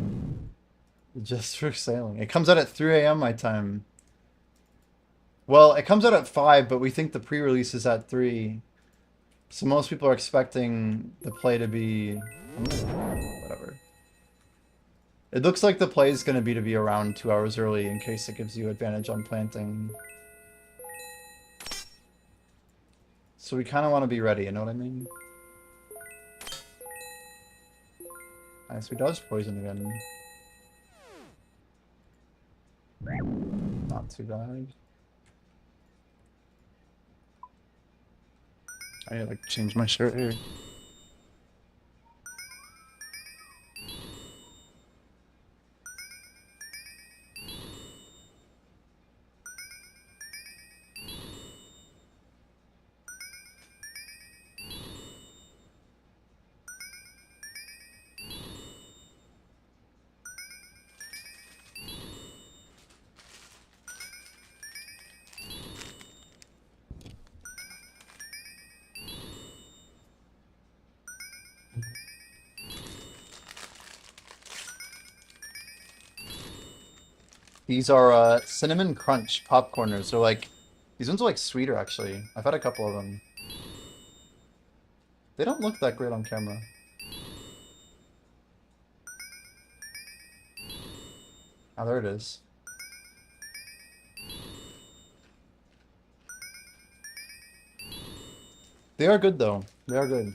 Just for sailing. It comes out at 3 a.m. my time. Well, it comes out at 5, but we think the pre-release is at 3. So most people are expecting the play to be... whatever. It looks like the play is going to be around 2 hours early in case it gives you advantage on planting. So we kind of want to be ready, you know what I mean? Nice, we dodged poison again. Not too bad. I need to like change my shirt here. These are cinnamon crunch popcorners. They're like, these ones are like sweeter actually. I've had a couple of them. They don't look that great on camera. Oh, there it is. They are good though. They are good.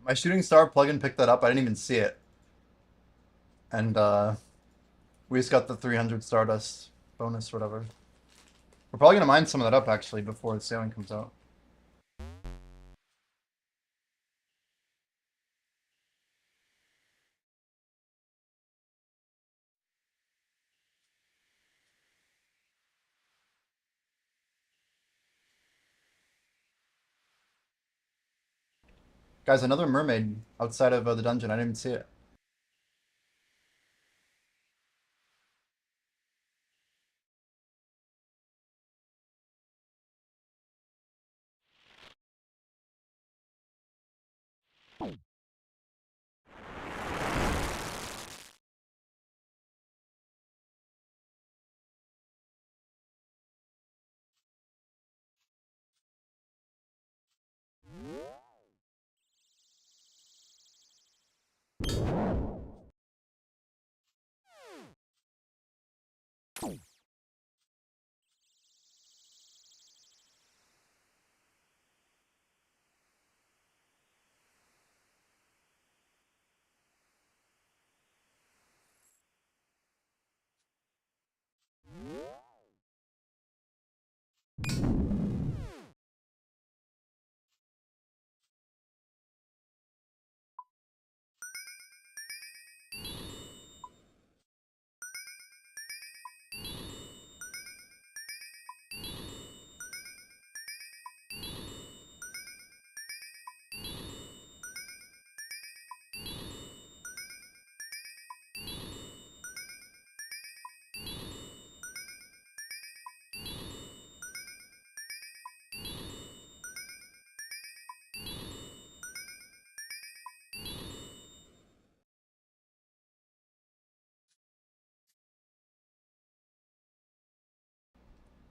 My shooting star plugin picked that up. I didn't even see it. And we just got the 300 Stardust bonus, whatever. We're probably gonna mine some of that up actually before the sailing comes out. Guys, another mermaid outside of the dungeon. I didn't even see it.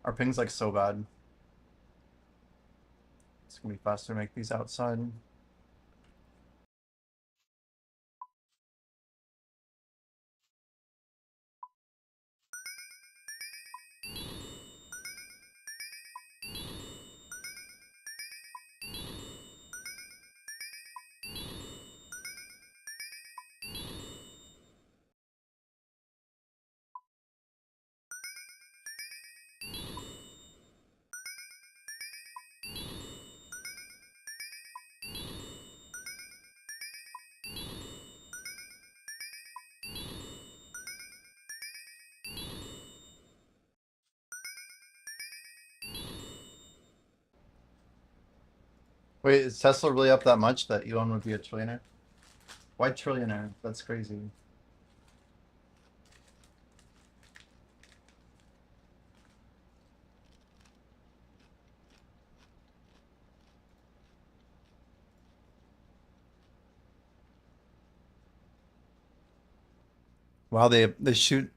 Our ping's like so bad. It's gonna be faster to make these outside. Wait, is Tesla really up that much that Elon would be a trillionaire? Why trillionaire? That's crazy. Wow, they shoot.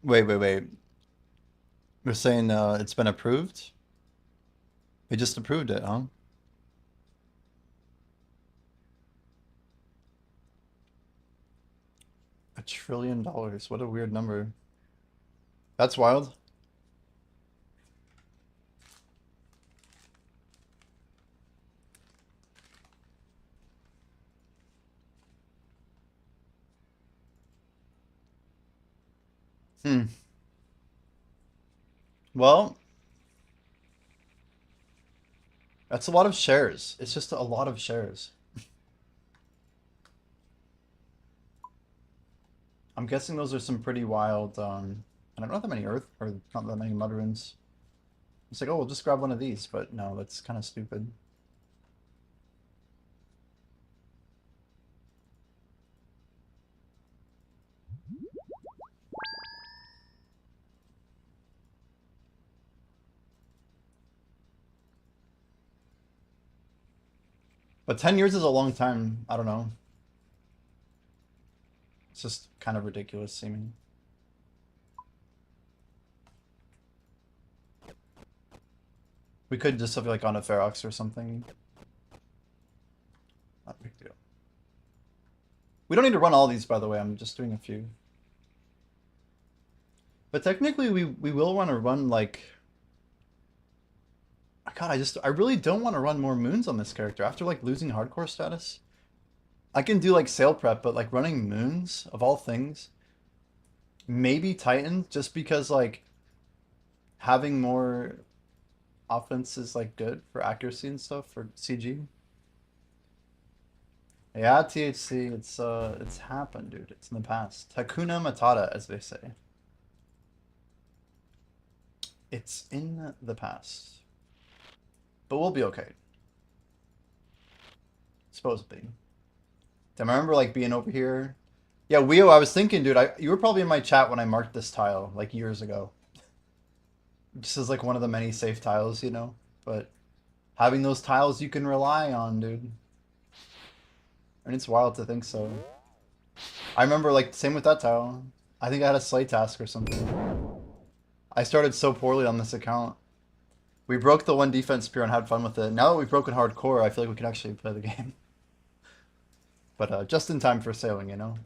Wait. We're saying it's been approved. They just approved it, huh? $1 trillion. What a weird number. That's wild. Hmm. Well, that's a lot of shares. It's just a lot of shares. I'm guessing those are some pretty wild, and I don't know that many Earth, or not that many mud runes. It's like, oh, we'll just grab one of these, but no, that's kind of stupid. But 10 years is a long time. I don't know. It's just kind of ridiculous seeming. We could just have like on a Ferox or something. Not a big deal. We don't need to run all these, by the way. I'm just doing a few. But technically, we will want to run like. God, I really don't want to run more moons on this character after like losing hardcore status. I can do like sail prep, but like running moons of all things. Maybe Titan, just because like having more offense is like good for accuracy and stuff for CG. Yeah, THC, it's happened, dude. It's in the past. Hakuna Matata, as they say. It's in the past. But we'll be okay. Supposedly. Damn, I remember like being over here. Yeah, Weo, I was thinking, dude, you were probably in my chat when I marked this tile, like years ago. Just as like one of the many safe tiles, you know? But having those tiles you can rely on, dude. And it's wild to think so. I remember like same with that tile. I think I had a slay task or something. I started so poorly on this account. We broke the one defense spear and had fun with it. Now that we've broken hardcore, I feel like we can actually play the game. But just in time for sailing, you know?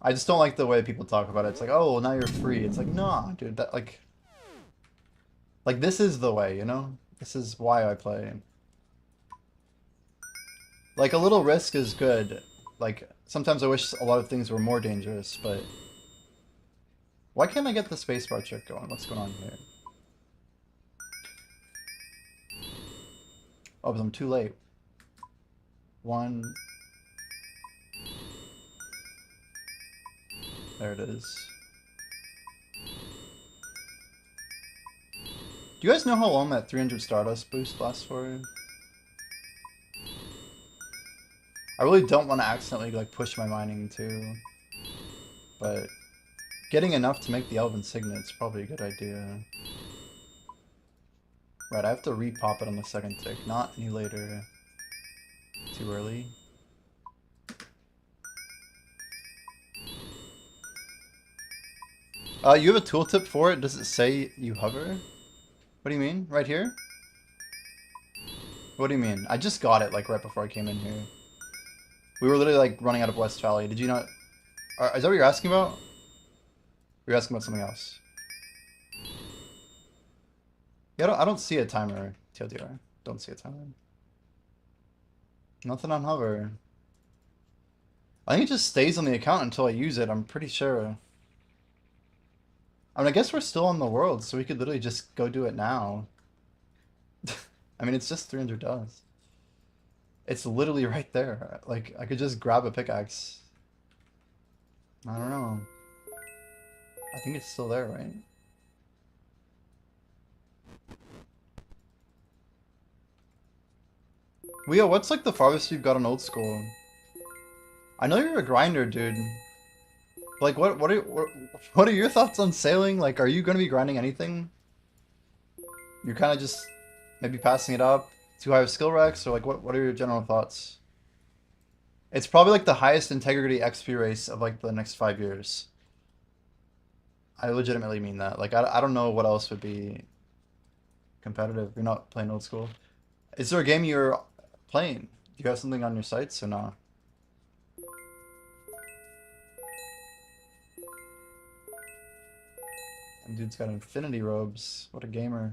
I just don't like the way people talk about it. It's like, oh, well, now you're free. It's like, nah, dude, that like this is the way, you know? This is why I play. Like a little risk is good. Like sometimes I wish a lot of things were more dangerous, but why can't I get the spacebar trick going? What's going on here? Oh, but I'm too late. One. There it is. Do you guys know how long that 300 Stardust boost lasts for? I really don't want to accidentally like push my mining too, but getting enough to make the Elven Signet is probably a good idea. Right, I have to repop it on the second tick, not any later. Too early. You have a tooltip for it? Does it say you hover? What do you mean? Right here? What do you mean? I just got it like right before I came in here. We were literally like running out of West Valley. Did you not? Is that what you're asking about? You're asking about something else. Yeah, I don't see a timer, TLDR. Don't see a timer. Nothing on hover. I think it just stays on the account until I use it, I'm pretty sure. I mean, I guess we're still on the world, so we could literally just go do it now. I mean, it's just 300 dollars. It's literally right there. Like, I could just grab a pickaxe. I don't know. I think it's still there, right? Leo, what's like the farthest you've got on old school? I know you're a grinder, dude. Like, what are your thoughts on sailing? Like, are you gonna be grinding anything? You're kind of just maybe passing it up, too high of skill recs, or like what are your general thoughts? It's probably like the highest integrity XP race of like the next 5 years. I legitimately mean that. Like, I don't know what else would be competitive. You're not playing old school. Is there a game you're playing? Do you have something on your sights or not? And dude's got infinity robes. What a gamer.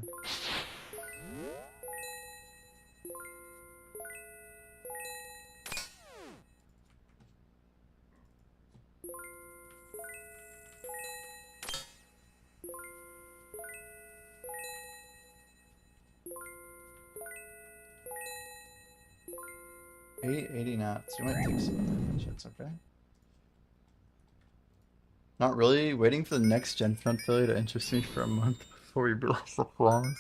$880 naps. You might take some damage. That's okay. Not really. Waiting for the next gen front failure to interest me for a month before we realize the flaws.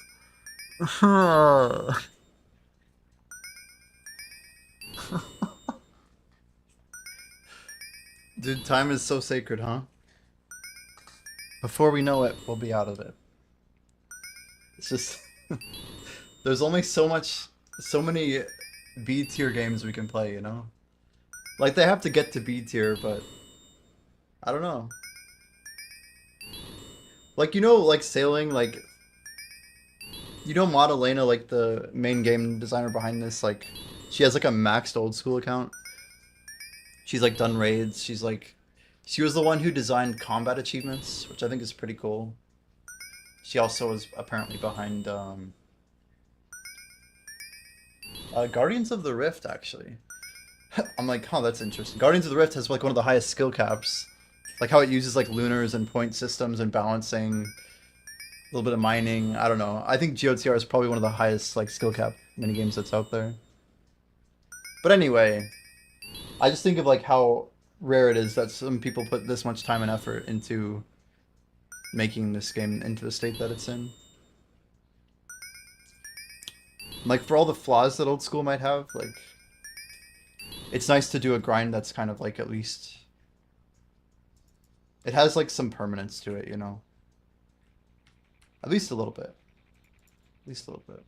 Dude, time is so sacred, huh? Before we know it, we'll be out of it. It's just there's only so many B tier games we can play, you know? Like they have to get to B tier, but I don't know. Like, you know, like sailing, like, you know Madalena, like the main game designer behind this, like, she has like a maxed old school account. She's like done raids. She's like, she was the one who designed combat achievements, which I think is pretty cool. She also was apparently behind Guardians of the Rift, actually. I'm like, huh, that's interesting. Guardians of the Rift has like one of the highest skill caps. Like how it uses like lunars and point systems and balancing, a little bit of mining. I don't know. I think GOTR is probably one of the highest like skill cap minigames that's out there. But anyway, I just think of like how rare it is that some people put this much time and effort into making this game into the state that it's in. Like for all the flaws that old school might have, like it's nice to do a grind that's kind of like at least it has like some permanence to it, you know. At least a little bit. At least a little bit.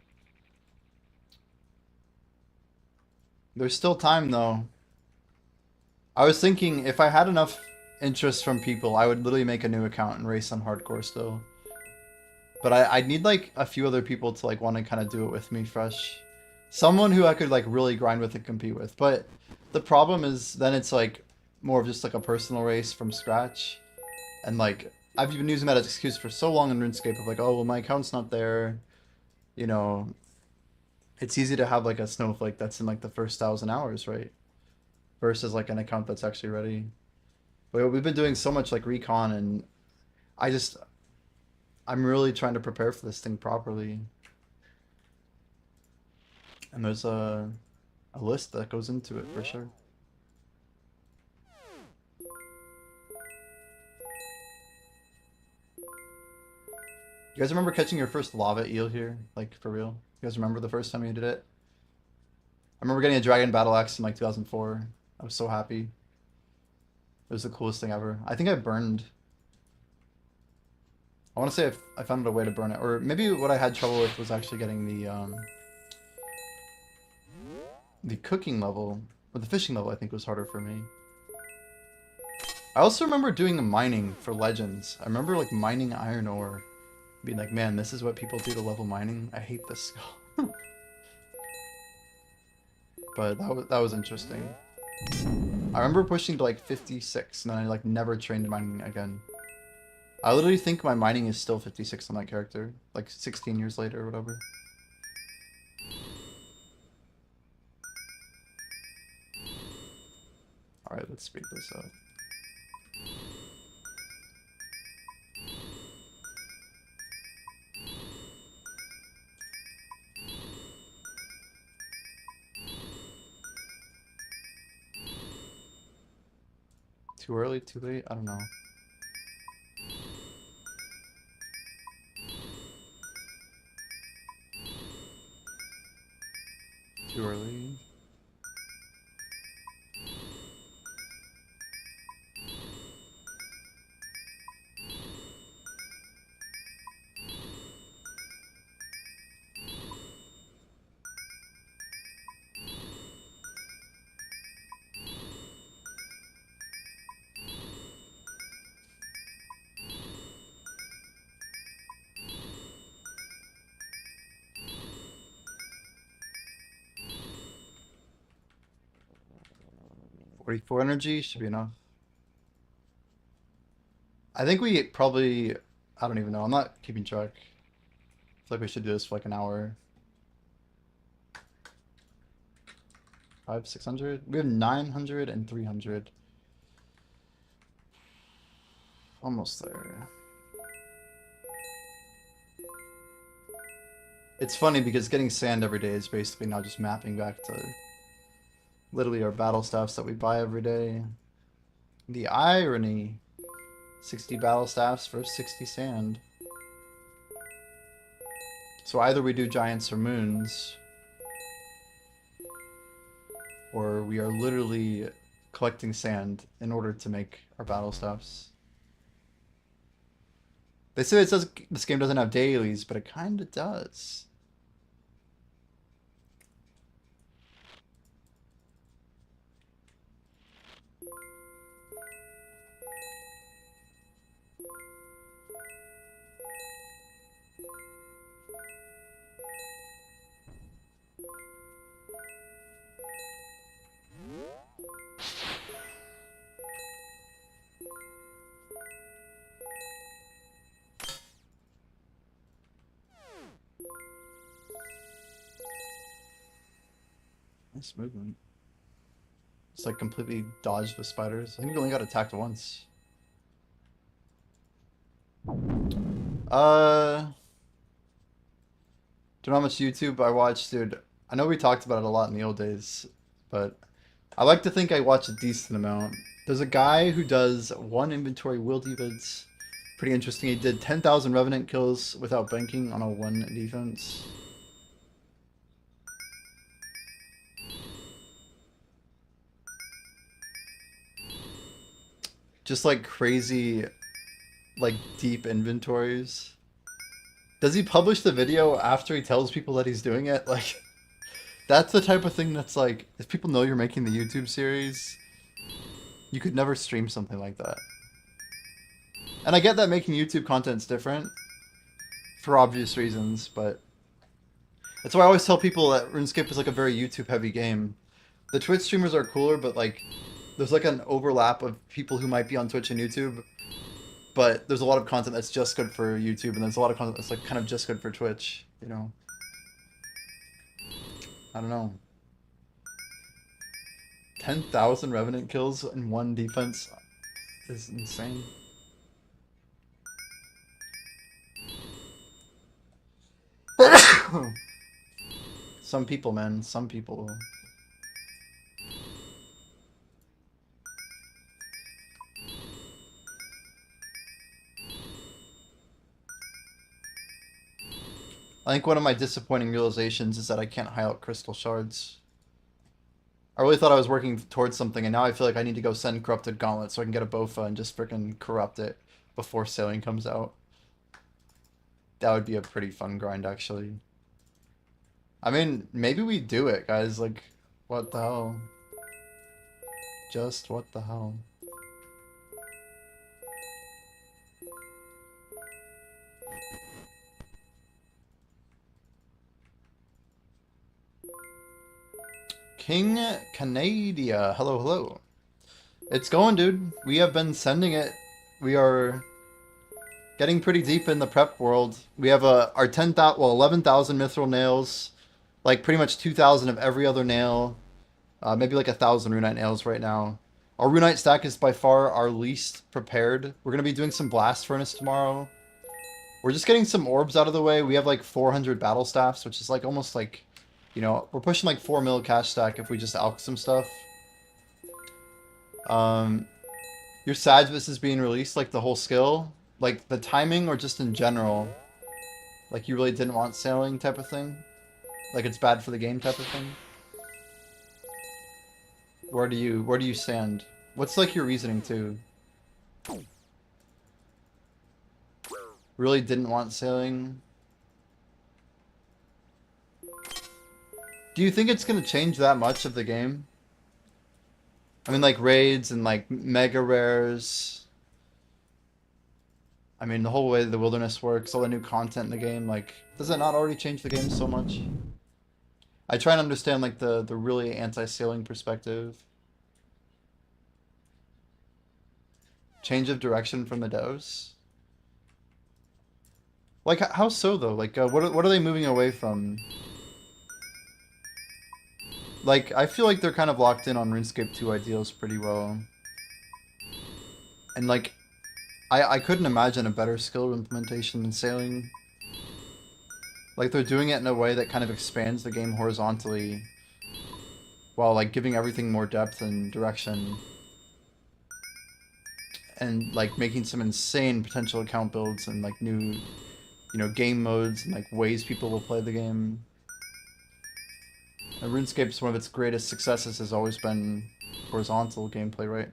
There's still time though. I was thinking if I had enough interest from people, I would literally make a new account and race on hardcore still. But I'd need like a few other people to like want to kind of do it with me fresh. Someone who I could like really grind with and compete with. But the problem is then it's like more of just like a personal race from scratch. And like I've been using that as an excuse for so long in RuneScape of like, oh well my account's not there. You know, it's easy to have like a snowflake that's in like the first 1,000 hours, right? Versus like an account that's actually ready. But we've been doing so much like recon and I'm really trying to prepare for this thing properly. And there's a list that goes into it for sure. You guys remember catching your first lava eel here? Like, for real? You guys remember the first time you did it? I remember getting a dragon battle axe in like 2004. I was so happy. It was the coolest thing ever. I think I burned... I want to say I found a way to burn it. Or maybe what I had trouble with was actually getting the cooking level. Or the fishing level, I think, was harder for me. I also remember doing the mining for Legends. I remember like mining iron ore. Being like, man, this is what people do to level mining. I hate this skill. But that was interesting. I remember pushing to like 56, and then I like never trained mining again. I literally think my mining is still 56 on that character, like 16 years later or whatever. Alright, let's speed this up. Too early, too late? I don't know. Too early. .44 energy should be enough. I think we probably... I don't even know. I'm not keeping track. I feel like we should do this for like an hour. 500, 600? We have 900 and 300. Almost there. It's funny because getting sand every day is basically now just mapping back to literally our battle staffs that we buy every day. The irony. 60 battle staffs for 60 sand. So either we do giants or moons, or we are literally collecting sand in order to make our battle staffs. They say it says this game doesn't have dailies, but it kind of does. Nice movement. It's like completely dodged the spiders. I think we only got attacked once. Don't know how much YouTube I watch, dude. I know we talked about it a lot in the old days, but I like to think I watch a decent amount. There's a guy who does one inventory will defense. Pretty interesting. He did 10,000 Revenant kills without banking on a one defense. Just like crazy, like deep inventories. Does he publish the video after he tells people that he's doing it? Like, that's the type of thing that's like, if people know you're making the YouTube series, you could never stream something like that. And I get that making YouTube content's different for obvious reasons, but that's why I always tell people that RuneScape is like a very YouTube heavy game. The Twitch streamers are cooler, but like, there's like an overlap of people who might be on Twitch and YouTube, but there's a lot of content that's just good for YouTube, and there's a lot of content that's like kind of just good for Twitch, you know? I don't know. 10,000 Revenant kills in one defense is insane. Some people, man. Some people. I think one of my disappointing realizations is that I can't high out crystal shards. I really thought I was working towards something, and now I feel like I need to go send Corrupted Gauntlet so I can get a Bofa and just frickin' corrupt it before sailing comes out. That would be a pretty fun grind, actually. I mean, maybe we do it, guys. Like, what the hell? Just what the hell? King Canadia. Hello, hello. It's going, dude. We have been sending it. We are getting pretty deep in the prep world. We have our 10,000, well, 11,000 mithril nails, like pretty much 2,000 of every other nail, maybe like 1,000 runite nails right now. Our runite stack is by far our least prepared. We're gonna be doing some blast furnace tomorrow. We're just getting some orbs out of the way. We have like 400 battle staffs, which is like almost like, you know, we're pushing like 4 mil cash stack if we just alch some stuff. Your Sajvis is being released, like the whole skill, like the timing, or just in general, like you really didn't want sailing type of thing, like it's bad for the game type of thing. Where do you stand? What's like your reasoning too? Really didn't want sailing. Do you think it's gonna change that much of the game? I mean, like raids and like mega rares. I mean, the whole way the wilderness works, all the new content in the game, like, does it not already change the game so much? I try and understand like the really anti-sailing perspective. Change of direction from the devs. Like, how so though? Like, what are they moving away from? Like, I feel like they're kind of locked in on RuneScape 2 ideals pretty well. And like, I couldn't imagine a better skill implementation than sailing. Like, they're doing it in a way that kind of expands the game horizontally, while like giving everything more depth and direction. And like making some insane potential account builds and like new, you know, game modes and like ways people will play the game. And RuneScape's one of its greatest successes has always been horizontal gameplay, right?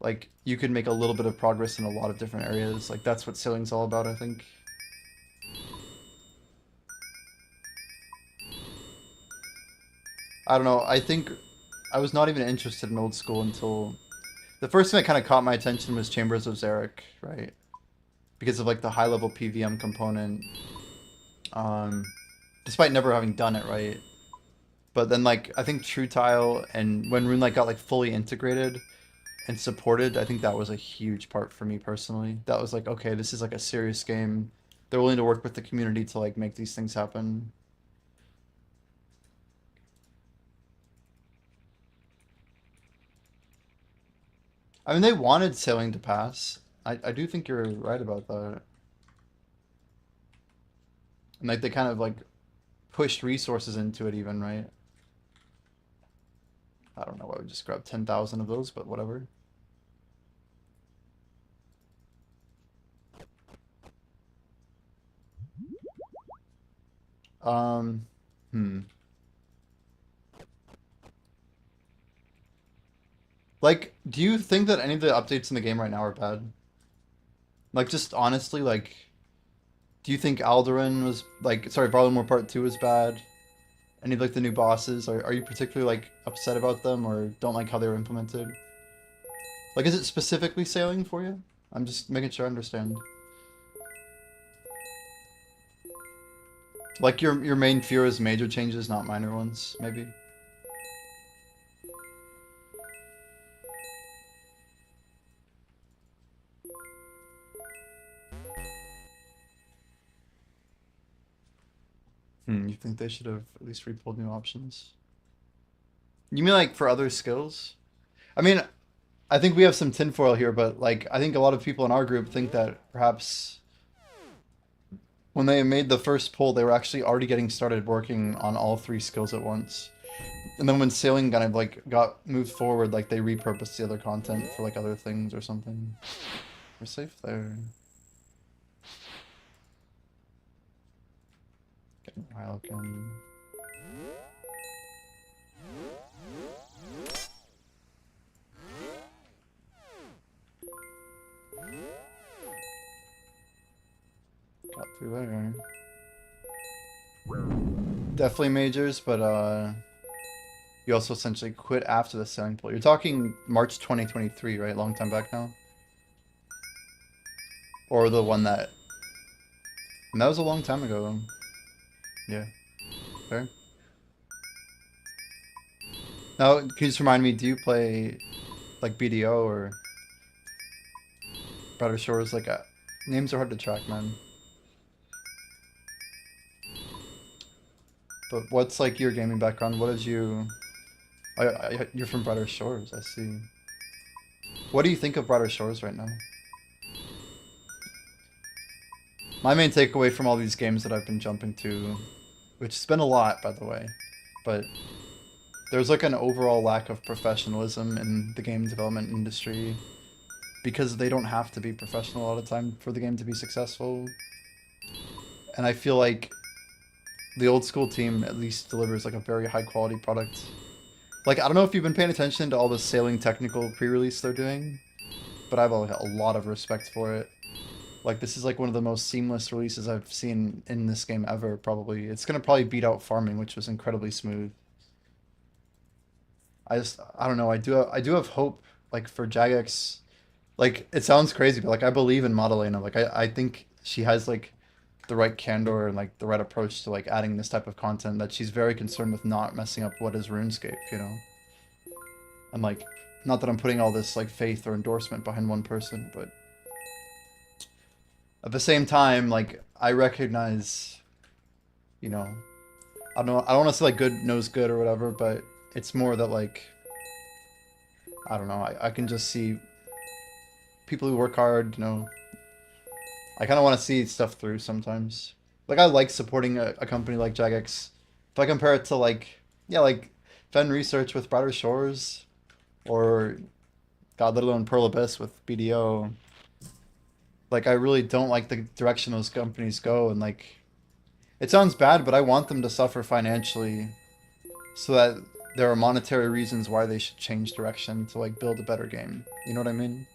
Like, you could make a little bit of progress in a lot of different areas. Like, that's what sailing's all about, I think. I don't know, I think I was not even interested in old school until... The first thing that kind of caught my attention was Chambers of Xeric, right? Because of, like, the high-level PVM component. Despite never having done it, right? But then, like, I think True Tile and when RuneLite got, like, fully integrated and supported, I think that was a huge part for me personally. That was like, okay, this is like a serious game. They're willing to work with the community to like make these things happen. I mean, they wanted sailing to pass. I do think you're right about that. And like they kind of like pushed resources into it even, right? I don't know, I would just grab 10,000 of those, but whatever. Hmm. Like, do you think that any of the updates in the game right now are bad? Like, just honestly, like, do you think Alduin was, like, sorry, Varlamore Part 2 was bad? Any of, like, the new bosses? Are you particularly, like, upset about them or don't like how they were implemented? Like, is it specifically sailing for you? I'm just making sure I understand. Like, your main fear is major changes, not minor ones, maybe? You think they should have at least repulled new options? You mean like for other skills? I mean, I think we have some tinfoil here, but like I think a lot of people in our group think that perhaps when they made the first pull, they were actually already getting started working on all 3 skills at once. And then when sailing kind of like got moved forward, like they repurposed the other content for like other things or something. We're safe there. Getting Wild. Got through there. Definitely majors, but you also essentially quit after the sailing pool. You're talking March 2023, right? Long time back now? Or the one that... And that was a long time ago. Yeah. Fair. Now, can you just remind me, do you play like BDO or Brighter Shores? Like, names are hard to track, man. But what's like your gaming background? What is you? You're from Brighter Shores, I see. What do you think of Brighter Shores right now? My main takeaway from all these games that I've been jumping to, which has been a lot, by the way, but there's like an overall lack of professionalism in the game development industry because they don't have to be professional all the time for the game to be successful. And I feel like the old school team at least delivers like a very high quality product. Like, I don't know if you've been paying attention to all the sailing technical pre-release they're doing, but I have a lot of respect for it. Like, this is like one of the most seamless releases I've seen in this game ever, probably. It's gonna probably beat out farming, which was incredibly smooth. I don't know, I do have hope, like, for Jagex. Like, it sounds crazy, but like, I believe in Madalena. Like, I think she has like the right candor and like the right approach to like adding this type of content, that she's very concerned with not messing up what is RuneScape, you know? And like, not that I'm putting all this like faith or endorsement behind one person, but at the same time, like, I recognize, you know, I don't know, I don't want to say like good knows good or whatever, but it's more that like, I don't know, I can just see people who work hard, you know, I kind of want to see stuff through sometimes. Like, I like supporting a company like Jagex. If I compare it to like, yeah, like Fen Research with Brighter Shores, or God, let alone Pearl Abyss with BDO. Like, I really don't like the direction those companies go, and like, it sounds bad, but I want them to suffer financially so that there are monetary reasons why they should change direction to like build a better game. You know what I mean?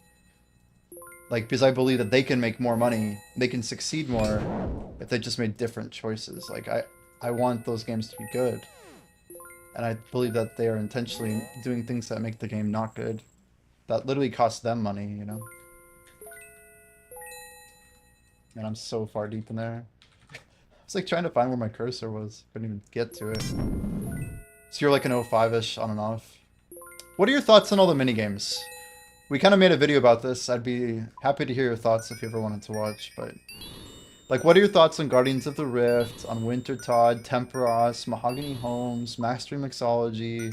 Like, because I believe that they can make more money, they can succeed more if they just made different choices. Like, I want those games to be good. And I believe that they are intentionally doing things that make the game not good. That literally costs them money, you know? And I'm so far deep in there. It's like trying to find where my cursor was. Couldn't even get to it. So you're like an 05-ish on and off. What are your thoughts on all the minigames? We kind of made a video about this. I'd be happy to hear your thoughts if you ever wanted to watch, but... Like, what are your thoughts on Guardians of the Rift, on Wintertod, Temperos, Mahogany Homes, Mastery Mixology?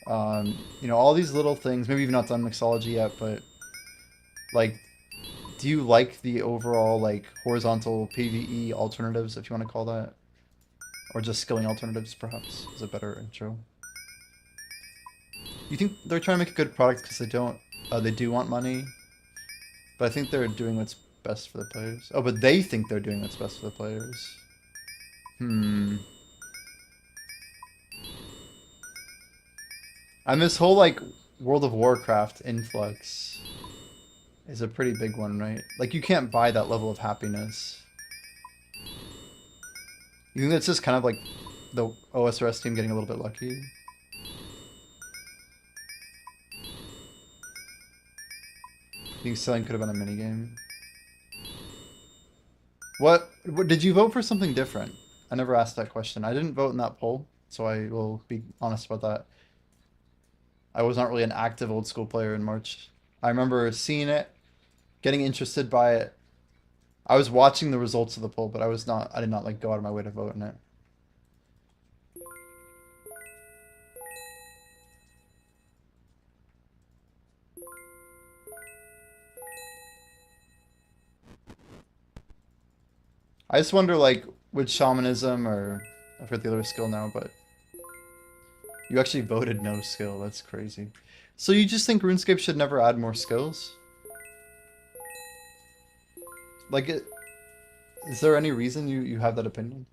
You know, all these little things. Maybe you've not done Mixology yet, but... Like, do you like the overall, like, horizontal PvE alternatives, if you want to call that? Or just skilling alternatives, perhaps, is a better intro. You think they're trying to make a good product because they do want money? But I think they're doing what's best for the players. Oh, but they think they're doing what's best for the players. And this whole, like, World of Warcraft influx is a pretty big one, right? Like, you can't buy that level of happiness. You think that's just kind of like the OSRS team getting a little bit lucky? I think selling could have been a minigame. What did you vote for something different? I never asked that question. I didn't vote in that poll, so I will be honest about that. I was not really an active old school player in March. I remember seeing it, getting interested by it. I was watching the results of the poll, but I did not like go out of my way to vote in it. I just wonder, like, with shamanism, or I forget the other skill now, but you actually voted no skill. That's crazy. So you just think RuneScape should never add more skills? Like, is there any reason you have that opinion?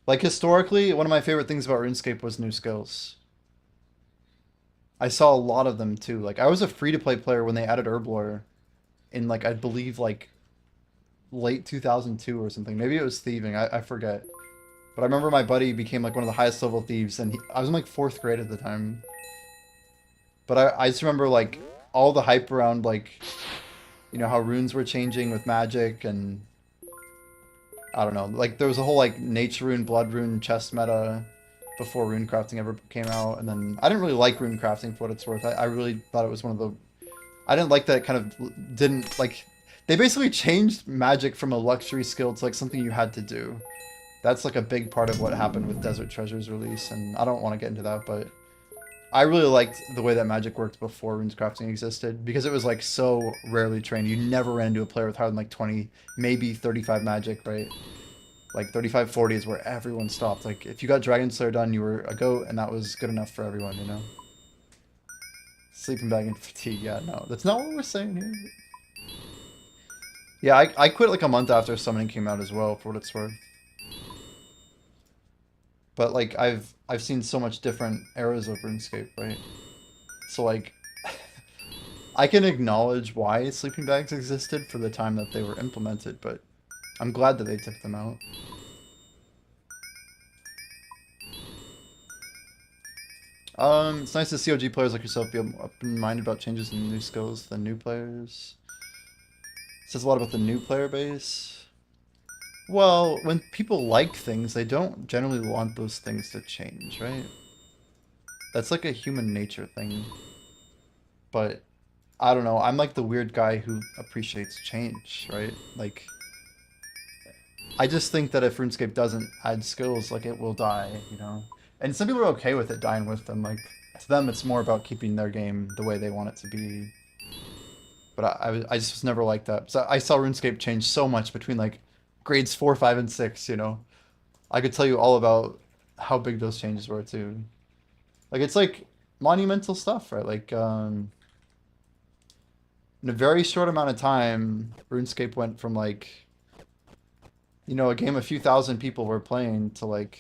Like, historically, one of my favorite things about RuneScape was new skills. I saw a lot of them, too. Like, I was a free-to-play player when they added Herblore in, like, I believe, like, late 2002 or something. Maybe it was thieving. I forget. But I remember my buddy became like one of the highest level thieves, and I was in like 4th grade at the time. But I just remember like all the hype around, like, you know, how runes were changing with magic, and I don't know, like there was a whole like nature rune, blood rune chest meta. before runecrafting ever came out, and then I didn't really like runecrafting for what it's worth. I really thought it was one of the... I didn't like that it kind of didn't, like... They basically changed magic from a luxury skill to like something you had to do. That's like a big part of what happened with Desert Treasure's release, and I don't want to get into that, but I really liked the way that magic worked before runecrafting existed, because it was like so rarely trained. You never ran into a player with higher than like 20, maybe 35 magic, right? Like 35, 40 is where everyone stopped. Like if you got Dragon Slayer done, you were a goat, and that was good enough for everyone, you know? Sleeping bag and fatigue, yeah, no. That's not what we're saying here. Yeah, I quit like a month after Summoning came out as well, for what it's worth. But like I've seen so much different eras of RuneScape, right? So like I can acknowledge why sleeping bags existed for the time that they were implemented, but I'm glad that they took them out. It's nice to see OG players like yourself be open-minded about changes in new skills than new players. Says a lot about the new player base. Well, when people like things, they don't generally want those things to change, right? That's like a human nature thing. But, I don't know, I'm like the weird guy who appreciates change, right? Like, I just think that if RuneScape doesn't add skills, like, it will die, you know? And some people are okay with it dying with them, like, to them it's more about keeping their game the way they want it to be. But I just was never like that. So I saw RuneScape change so much between, like, grades 4, 5, and 6, you know? I could tell you all about how big those changes were, too. Like, it's, like, monumental stuff, right? Like, in a very short amount of time, RuneScape went from, like, you know, a game a few thousand people were playing to, like,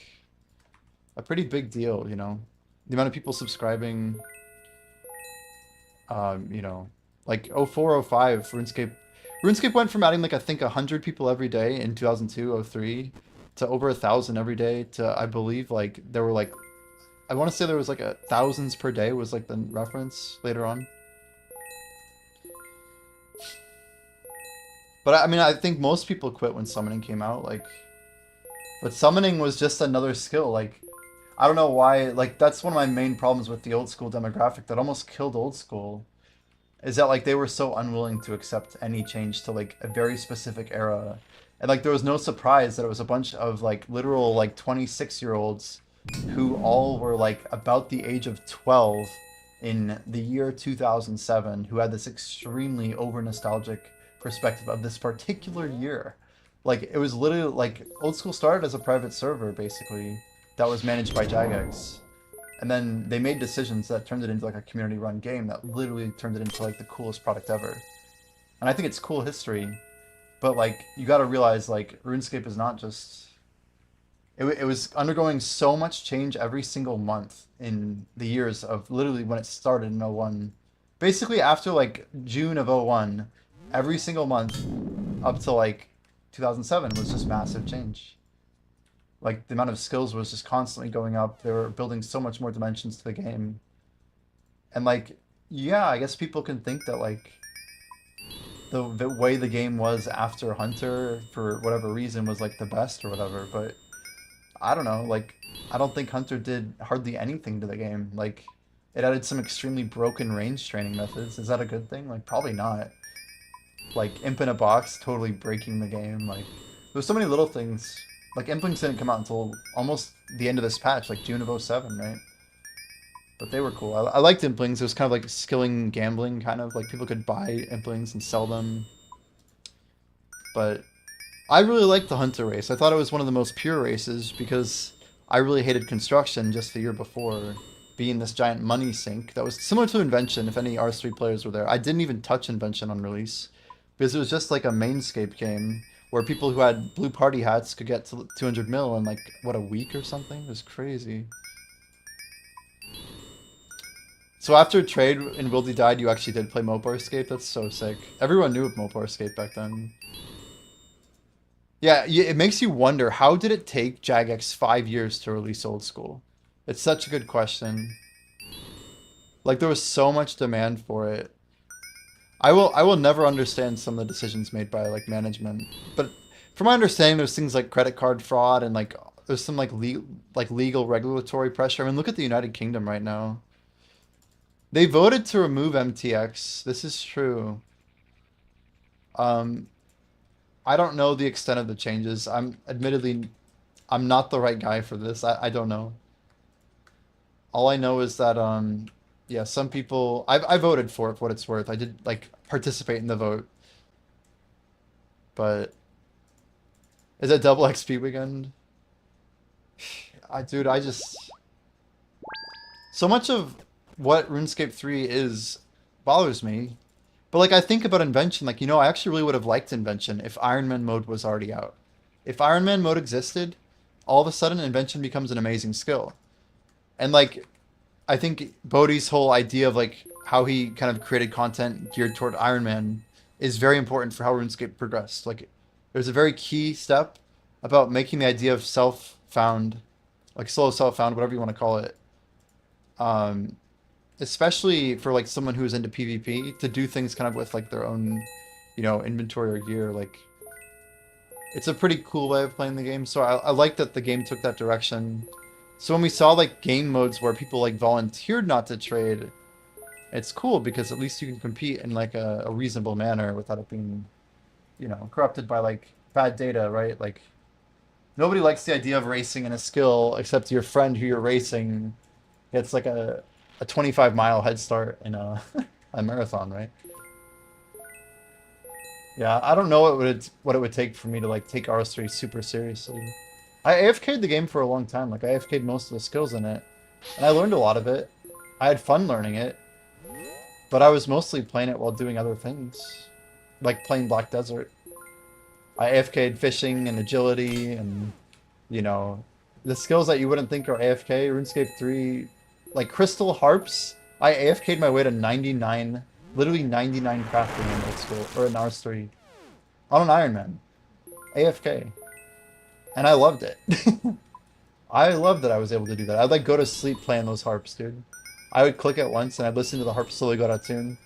a pretty big deal, you know? The amount of people subscribing, you know, like, 04, 05, RuneScape went from adding, like, I think 100 people every day in 2002, 03, to over 1,000 every day to, I believe, like, there were, like, I want to say there was, like, thousands per day was, like, the reference later on. But, I mean, I think most people quit when Summoning came out, like, but Summoning was just another skill, like, I don't know why, like, that's one of my main problems with the old school demographic that almost killed old school. Is that, like, they were so unwilling to accept any change to, like, a very specific era. And, like, there was no surprise that it was a bunch of, like, literal, like, 26-year-olds who all were, like, about the age of 12 in the year 2007 who had this extremely over-nostalgic perspective of this particular year. Like, it was literally, like, old school started as a private server, basically, that was managed by Jagex. And then they made decisions that turned it into like a community-run game that literally turned it into like the coolest product ever. And I think it's cool history, but like you got to realize like RuneScape is not just. It was undergoing so much change every single month in the years of literally when it started in 01. Basically after like June of 01, every single month up to like 2007 was just massive change. Like, the amount of skills was just constantly going up. They were building so much more dimensions to the game. And, like, yeah, I guess people can think that, like, the way the game was after Hunter, for whatever reason, was, like, the best or whatever. But, I don't know. Like, I don't think Hunter did hardly anything to the game. Like, it added some extremely broken range training methods. Is that a good thing? Like, probably not. Like, Imp in a Box totally breaking the game. Like, there's so many little things. Like, Implings didn't come out until almost the end of this patch, like June of 07, right? But they were cool. I liked Implings. It was kind of like skilling gambling, kind of. Like, people could buy Implings and sell them. But I really liked the Hunter race. I thought it was one of the most pure races because I really hated construction just the year before, being this giant money sink that was similar to Invention, if any R3 players were there. I didn't even touch Invention on release because it was just like a mainscape game where people who had blue party hats could get to 200 mil in like, what, a week or something? It was crazy. So after Trade and Wildy died, you actually did play Moparscape? That's so sick. Everyone knew of Moparscape back then. Yeah, it makes you wonder, how did it take Jagex 5 years to release Old School? It's such a good question. Like, there was so much demand for it. I will never understand some of the decisions made by like management, but from my understanding, there's things like credit card fraud and like there's some like legal regulatory pressure. I mean, look at the United Kingdom right now. They voted to remove MTX. This is true. Um, I don't know the extent of the changes. I'm not the right guy for this. I don't know. All I know is that yeah, some people I voted for it for what it's worth. I did like participate in the vote. But is it double XP weekend? Dude, I just so much of what RuneScape 3 is bothers me. But like I think about Invention, like I actually really would have liked Invention if Ironman mode was already out. If Ironman mode existed, all of a sudden Invention becomes an amazing skill. And like I think Bodhi's whole idea of like how he kind of created content geared toward Ironman is very important for how RuneScape progressed. Like there's a very key step about making the idea of self-found, like solo self-found, whatever you want to call it, um, especially for like someone who's into PvP to do things kind of with like their own, inventory or gear. Like it's a pretty cool way of playing the game. So I like that the game took that direction. So when we saw like game modes where people like volunteered not to trade, it's cool because at least you can compete in like a reasonable manner without it being, corrupted by like bad data, right? Like nobody likes the idea of racing in a skill except your friend who you're racing gets like a 25-mile head start in a, a marathon, right? Yeah, I don't know what it would take for me to like take RS3 super seriously. I AFK'd the game for a long time. Like I AFK'd most of the skills in it, and I learned a lot of it. I had fun learning it, but I was mostly playing it while doing other things, like playing Black Desert. I AFK'd fishing and agility and, the skills that you wouldn't think are AFK. RuneScape 3, like Crystal Harps, I AFK'd my way to 99, literally 99 crafting in old school, or in RS3, on an Ironman. AFK. And I loved it. I loved that I was able to do that. I'd like go to sleep playing those harps, dude. I would click it once and I'd listen to the harp slowly go out of tune.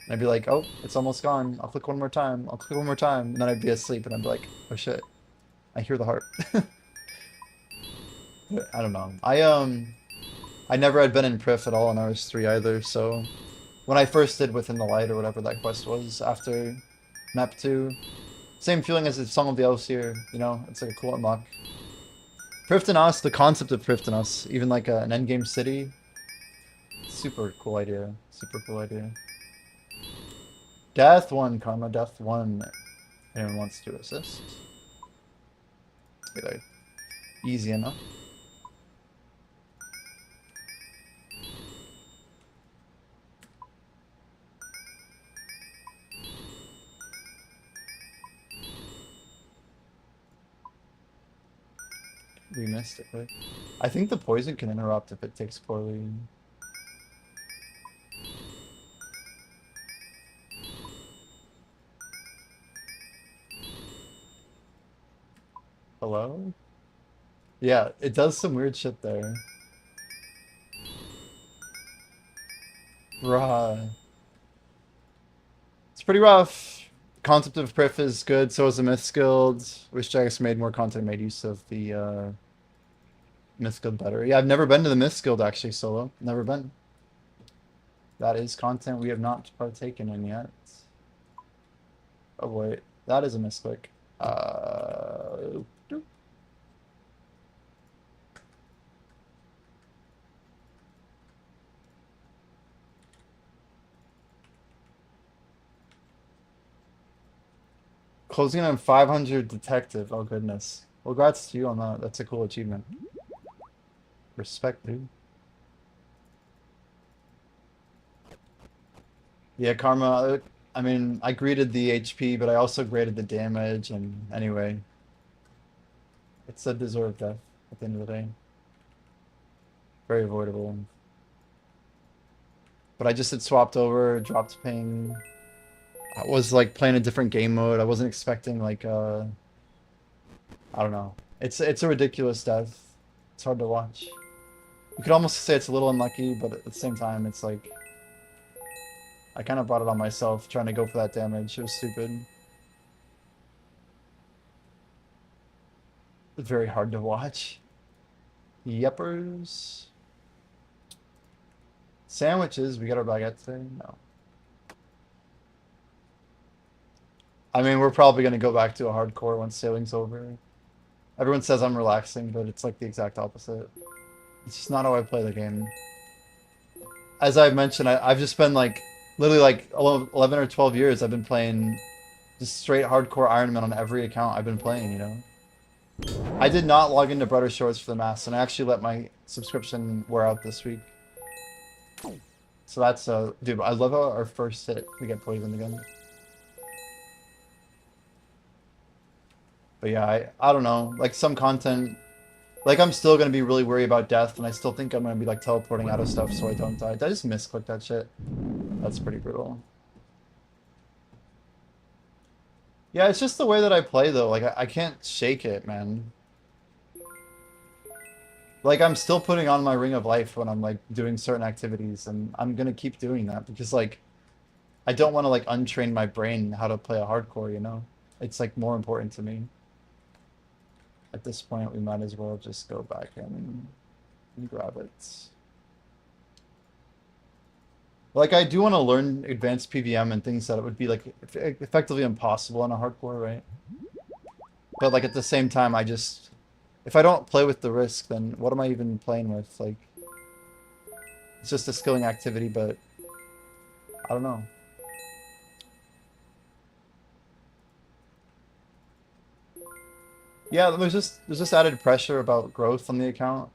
And I'd be like, oh, it's almost gone. I'll click one more time. I'll click one more time. And then I'd be asleep and I'd be like, oh shit. I hear the harp. I don't know. I never had been in Prif at all in RS3 either, so when I first did Within the Light or whatever that quest was after map 2, same feeling as the Song of the Elves here, it's like a cool unlock. Prifton Us, the concept of Prifton Us, even like an endgame city, super cool idea. Super cool idea. Death 1, Karma, Death 1. Anyone wants to assist? Like, easy enough. We missed it, right? I think the poison can interrupt if it takes poorly. Hello? Yeah, it does some weird shit there. Right. It's pretty rough. Concept of Prif is good, so is the Myth Guild. Wish Jax made more content, made use of the Myth Guild better. Yeah, I've never been to the Myth Guild actually, solo. Never been. That is content we have not partaken in yet. Oh wait, that is a misclick. Doop. Closing in on 500 detective. Oh goodness. Well, congrats to you on that. That's a cool achievement. Respect, dude. Yeah, Karma. I mean, I graded the HP, but I also graded the damage. And anyway, it's a deserved death at the end of the day. Very avoidable. But I just had swapped over, dropped ping. I was like playing a different game mode. I wasn't expecting like I don't know. It's a ridiculous death. It's hard to watch. You could almost say it's a little unlucky, but at the same time, it's like I kind of brought it on myself trying to go for that damage. It was stupid. It's very hard to watch. Yepers. Sandwiches. We got our baguette today? No. I mean, we're probably going to go back to a hardcore once sailing's over. Everyone says I'm relaxing, but it's like the exact opposite. It's just not how I play the game. As I've mentioned, I've just been like, literally like 11 or 12 years I've been playing just straight hardcore Ironman on every account I've been playing, you know? I did not log into Brother Shorts for the Mass, and I actually let my subscription wear out this week. So that's, dude, I love how our first hit, we get poisoned again. But yeah, I don't know, like some content, like I'm still going to be really worried about death, and I still think I'm going to be like teleporting out of stuff so I don't die. Did I just misclick that shit? That's pretty brutal. Yeah, it's just the way that I play though, like I can't shake it, man. Like I'm still putting on my Ring of Life when I'm like doing certain activities, and I'm going to keep doing that because like I don't want to like untrain my brain how to play a hardcore, you know? It's like more important to me. At this point, we might as well just go back in and grab it. Like, I do want to learn advanced PVM and things that would be, like, effectively impossible on a hardcore, right? But, like, at the same time, I just... If I don't play with the risk, then what am I even playing with? Like, it's just a skilling activity, but... I don't know. Yeah, there's just added pressure about growth on the account,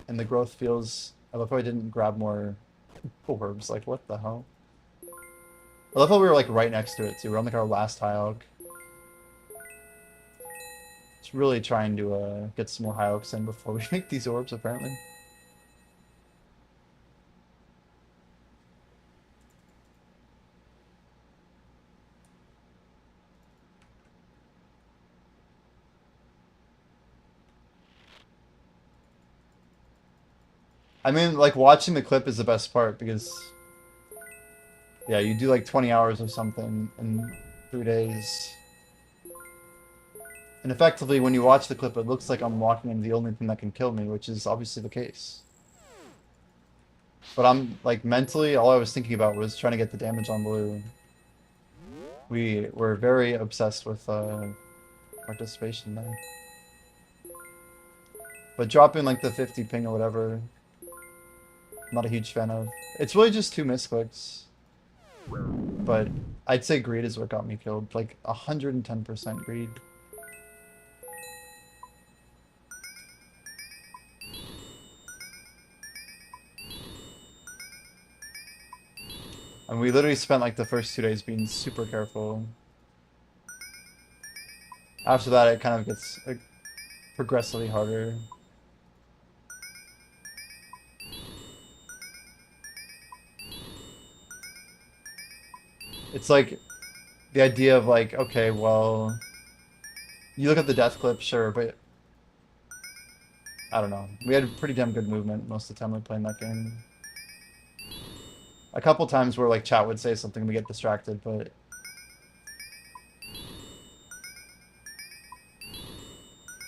and the growth feels. I love how I didn't grab more orbs. Like what the hell? I love how we were like right next to it too. We're on like our last high oak. Just really trying to get some more high oaks in before we make these orbs. Apparently. I mean, like, watching the clip is the best part because, yeah, you do like 20 hours of something in 3 days. And effectively, when you watch the clip, it looks like I'm walking into the only thing that can kill me, which is obviously the case. But I'm, like, mentally, all I was thinking about was trying to get the damage on blue. We were very obsessed with participation there. But dropping, like, the 50 ping or whatever... Not a huge fan of. It's really just 2 misclicks. But I'd say greed is what got me killed. Like 110% greed. And we literally spent like the first 2 days being super careful. After that, it kind of gets like, progressively harder. It's like the idea of like, okay, well, you look at the death clip, sure, but I don't know. We had pretty damn good movement most of the time we were playing that game. A couple times where like chat would say something and we get distracted, but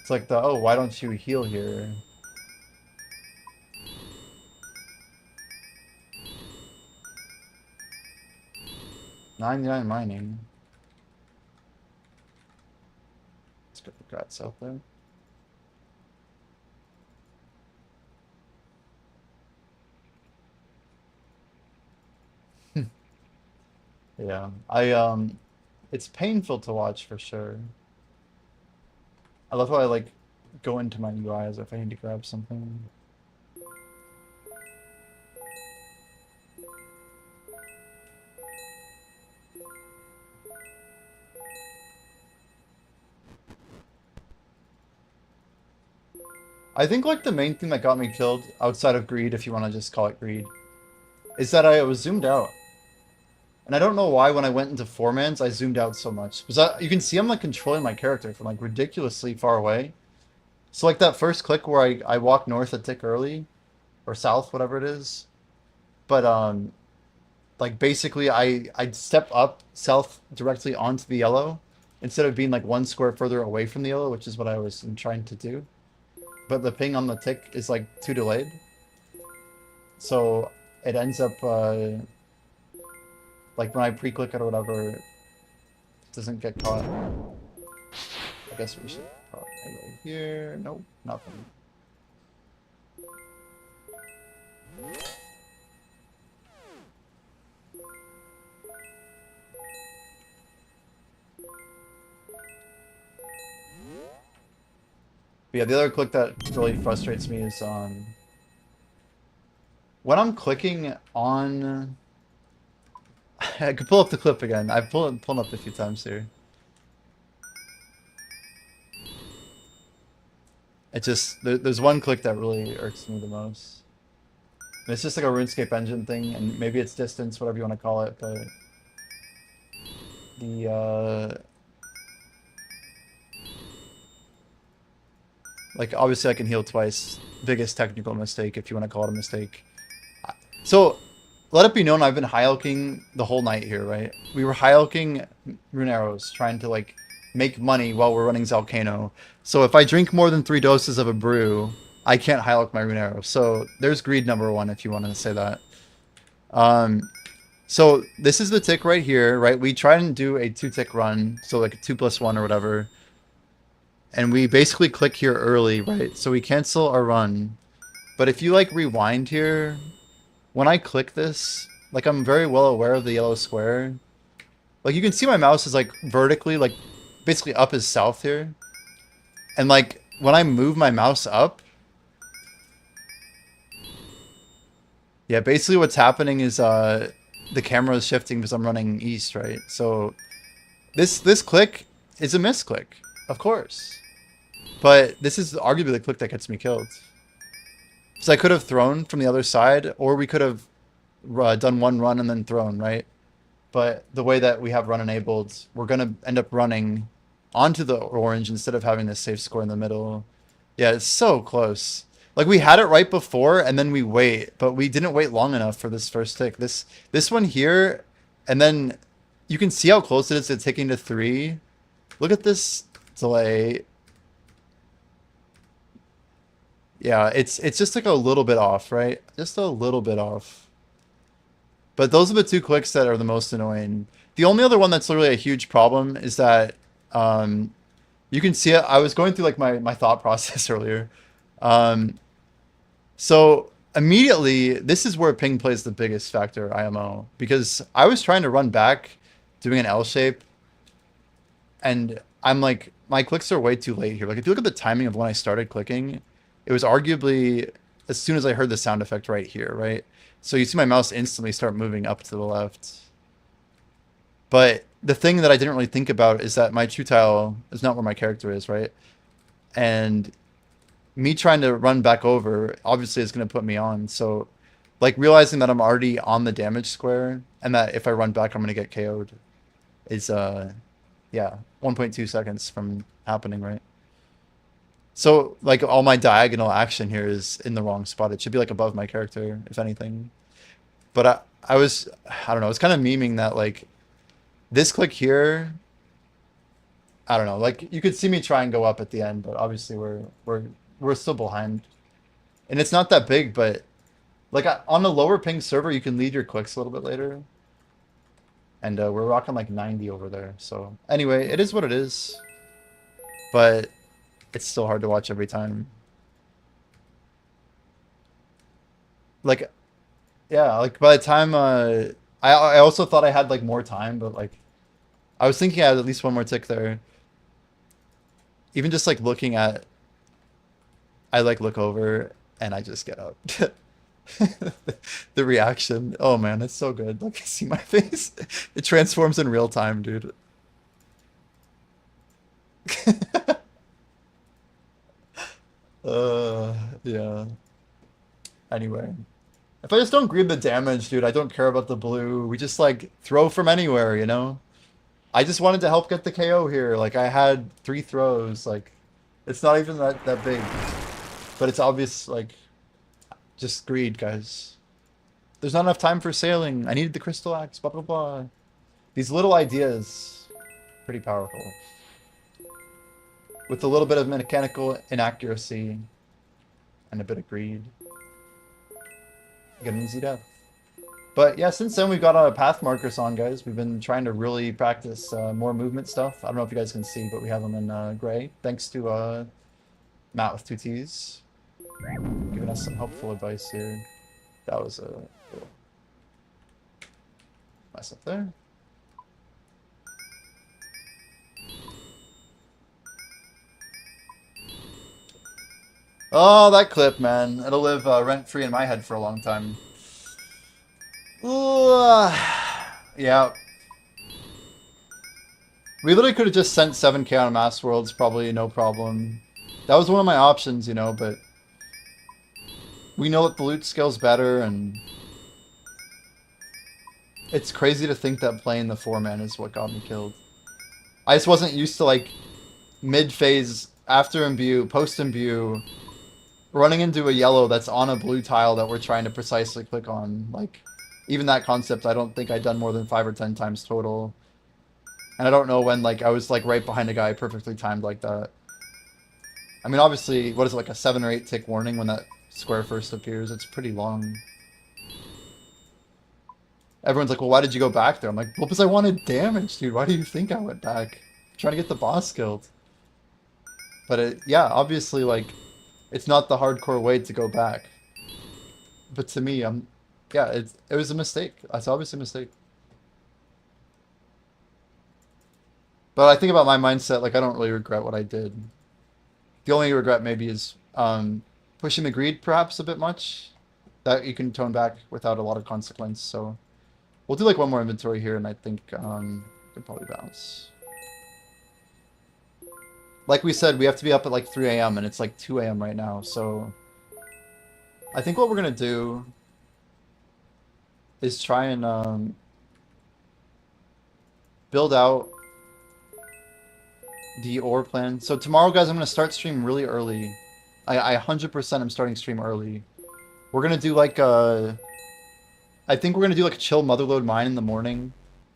it's like the, oh, why don't you heal here? $99 mining. Let's get the guts out there. Yeah, it's painful to watch for sure. I love how I like go into my UI as if I need to grab something. I think like the main thing that got me killed, outside of greed, if you want to just call it greed, is that I was zoomed out. And I don't know why when I went into 4-mans, I zoomed out so much. Because you can see I'm like controlling my character from like ridiculously far away. So like that first click where I walk north a tick early, or south, whatever it is. But like basically I'd step up south directly onto the yellow, instead of being like 1 square further away from the yellow, which is what I was trying to do. but the ping on the tick is like too delayed. So it ends up like when I pre-click it or whatever, it doesn't get caught. I guess we should probably go here. Nope, nothing. But yeah, the other click that really frustrates me is when I'm clicking on. I could pull up the clip again. I've pulled up a few times here. It just there's one click that really irks me the most. And it's just like a RuneScape engine thing, and maybe it's distance, whatever you want to call it, but the like obviously I can heal twice. Biggest technical mistake, if you want to call it a mistake. So let it be known I've been high elking the whole night here, right? We were high elking rune arrows, trying to like make money while we're running Volcano. So if I drink more than 3 doses of a brew, I can't high elk my rune arrow. So there's greed number 1, if you want to say that. So this is the tick right here, right? We try and do a 2-tick run, so like a 2+1 or whatever. And we basically click here early, right? So we cancel our run. But if you like rewind here, when I click this, like I'm very well aware of the yellow square. Like you can see my mouse is like vertically, like basically up is south here. And like when I move my mouse up, yeah, basically what's happening is the camera is shifting because I'm running east, right? So this click is a misclick, of course. But this is arguably the click that gets me killed. So I could have thrown from the other side, or we could have done one run and then thrown, right? But the way that we have run enabled, we're going to end up running onto the orange instead of having this safe score in the middle. Yeah, it's so close. Like we had it right before and then we wait, but we didn't wait long enough for this first tick. This one here, and then you can see how close it is to ticking to 3. Look at this delay. Yeah, it's just like a little bit off, right? Just a little bit off. But those are the 2 clicks that are the most annoying. The only other one that's literally a huge problem is that you can see it. I was going through like my thought process earlier. So immediately, this is where ping plays the biggest factor, IMO. Because I was trying to run back, doing an L shape, and I'm like, my clicks are way too late here. Like if you look at the timing of when I started clicking, it was arguably as soon as I heard the sound effect right here, right? So you see my mouse instantly start moving up to the left. But the thing that I didn't really think about is that my true tile is not where my character is, right? And me trying to run back over obviously is going to put me on. So like realizing that I'm already on the damage square and that if I run back I'm going to get KO'd is yeah, 1.2 seconds from happening, right? So, like, all my diagonal action here is in the wrong spot. It should be, like, above my character, if anything. But I don't know, I was kind of memeing that, like, this click here, I don't know, like, you could see me try and go up at the end, but obviously we're still behind. And it's not that big, but, like, on a lower ping server, you can lead your clicks a little bit later. And we're rocking, like, 90 over there. So, anyway, it is what it is. But it's still hard to watch every time. Like, yeah, like by the time I also thought I had like more time, but like I was thinking I had at least one more tick there. Even just like looking at, I like look over and I just get up. The reaction, oh man, it's so good. Like see my face, it transforms in real time, dude. Yeah. Anyway. If I just don't greed the damage, dude, I don't care about the blue. We just, like, throw from anywhere, you know? I just wanted to help get the KO here. Like, I had 3 throws. Like, it's not even that big. But it's obvious, like, just greed, guys. There's not enough time for sailing. I needed the crystal axe, blah, blah, blah. These little ideas, pretty powerful. With a little bit of mechanical inaccuracy, and a bit of greed. Get an easy death. But yeah, since then we've got path markers on, guys. We've been trying to really practice more movement stuff. I don't know if you guys can see, but we have them in gray. Thanks to Matt with 2Ts. Giving us some helpful advice here. That was a mess up there. Oh, that clip, man. It'll live rent-free in my head for a long time. Yeah. We literally could have just sent 7k on Mass Worlds, probably no problem. That was one of my options, you know, but we know that the loot scale's better, and it's crazy to think that playing the 4-man is what got me killed. I just wasn't used to, like, mid-phase, after imbue, post-imbue, running into a yellow that's on a blue tile that we're trying to precisely click on. Like, even that concept, I don't think I'd done more than 5 or 10 times total. And I don't know when, like, I was, like, right behind a guy perfectly timed like that. I mean, obviously, what is it, like a 7 or 8 tick warning when that square first appears? It's pretty long. Everyone's like, well, why did you go back there? I'm like, well, because I wanted damage, dude. Why do you think I went back? I'm trying to get the boss killed. But, yeah, obviously, like, it's not the hardcore way to go back. But to me, yeah, it was a mistake. It's obviously a mistake. But I think about my mindset, like, I don't really regret what I did. The only regret maybe is pushing the greed perhaps a bit much. That you can tone back without a lot of consequence. So we'll do like one more inventory here, and I think we can probably bounce. Like we said, we have to be up at like 3 a.m. and it's like 2 a.m. right now. So I think what we're going to do is try and build out the ore plan. So tomorrow, guys, I'm going to start stream really early. I 100% am starting stream early. We're going to do like I think we're going to do like a chill motherload mine in the morning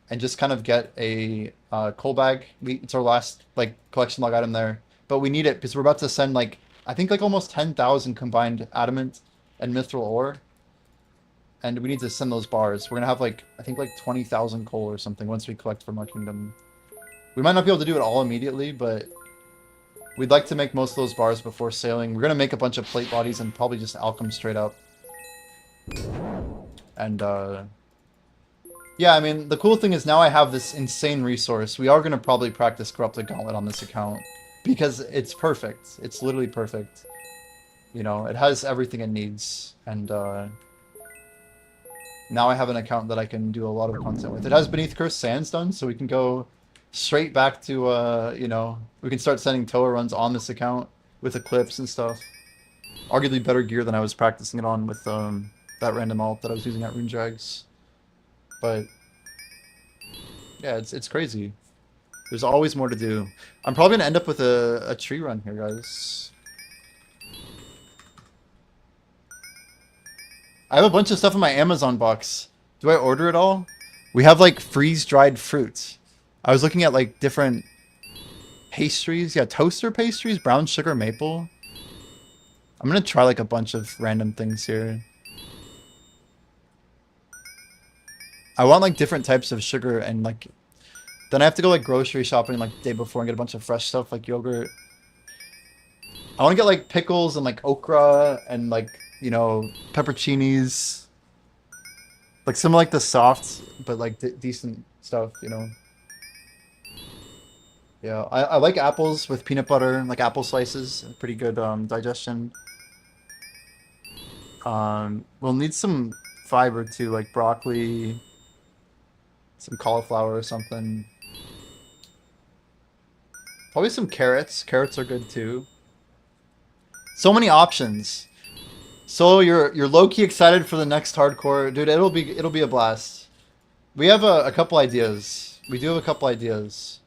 and just kind of get a coal bag. It's our last like collection log item there. But we need it because we're about to send like, I think like almost 10,000 combined adamant and mithril ore. And we need to send those bars. We're going to have like, I think like 20,000 coal or something once we collect from our kingdom. We might not be able to do it all immediately, but we'd like to make most of those bars before sailing. We're going to make a bunch of plate bodies and probably just alchem straight up. And, yeah, I mean, the cool thing is now I have this insane resource. We are going to probably practice Corrupted Gauntlet on this account because it's perfect. It's literally perfect. You know, it has everything it needs. And, now I have an account that I can do a lot of content with. It has Beneath Cursed Sands done, so we can go straight back to, you know, we can start sending Toa runs on this account with Eclipse and stuff. Arguably better gear than I was practicing it on with that random alt that I was using at Rune Drags. But, yeah, it's crazy. There's always more to do. I'm probably going to end up with a tree run here, guys. I have a bunch of stuff in my Amazon box. Do I order it all? We have, like, freeze-dried fruits. I was looking at, like, different pastries. Yeah, toaster pastries, brown sugar, maple. I'm going to try, like, a bunch of random things here. I want, like, different types of sugar and, like... Then I have to go, like, grocery shopping, like, the day before and get a bunch of fresh stuff, like yogurt. I want to get, like, pickles and, like, okra and, like, you know, pepperoncinis. Like, some, like, the soft, but, like, decent stuff, you know. Yeah, I like apples with peanut butter, like apple slices. Pretty good digestion. We'll need some fiber too, like broccoli, some cauliflower or something. Probably some carrots. Carrots are good too. So many options. So you're low-key excited for the next hardcore, dude. It'll be a blast. We have a couple ideas. We do have a couple ideas.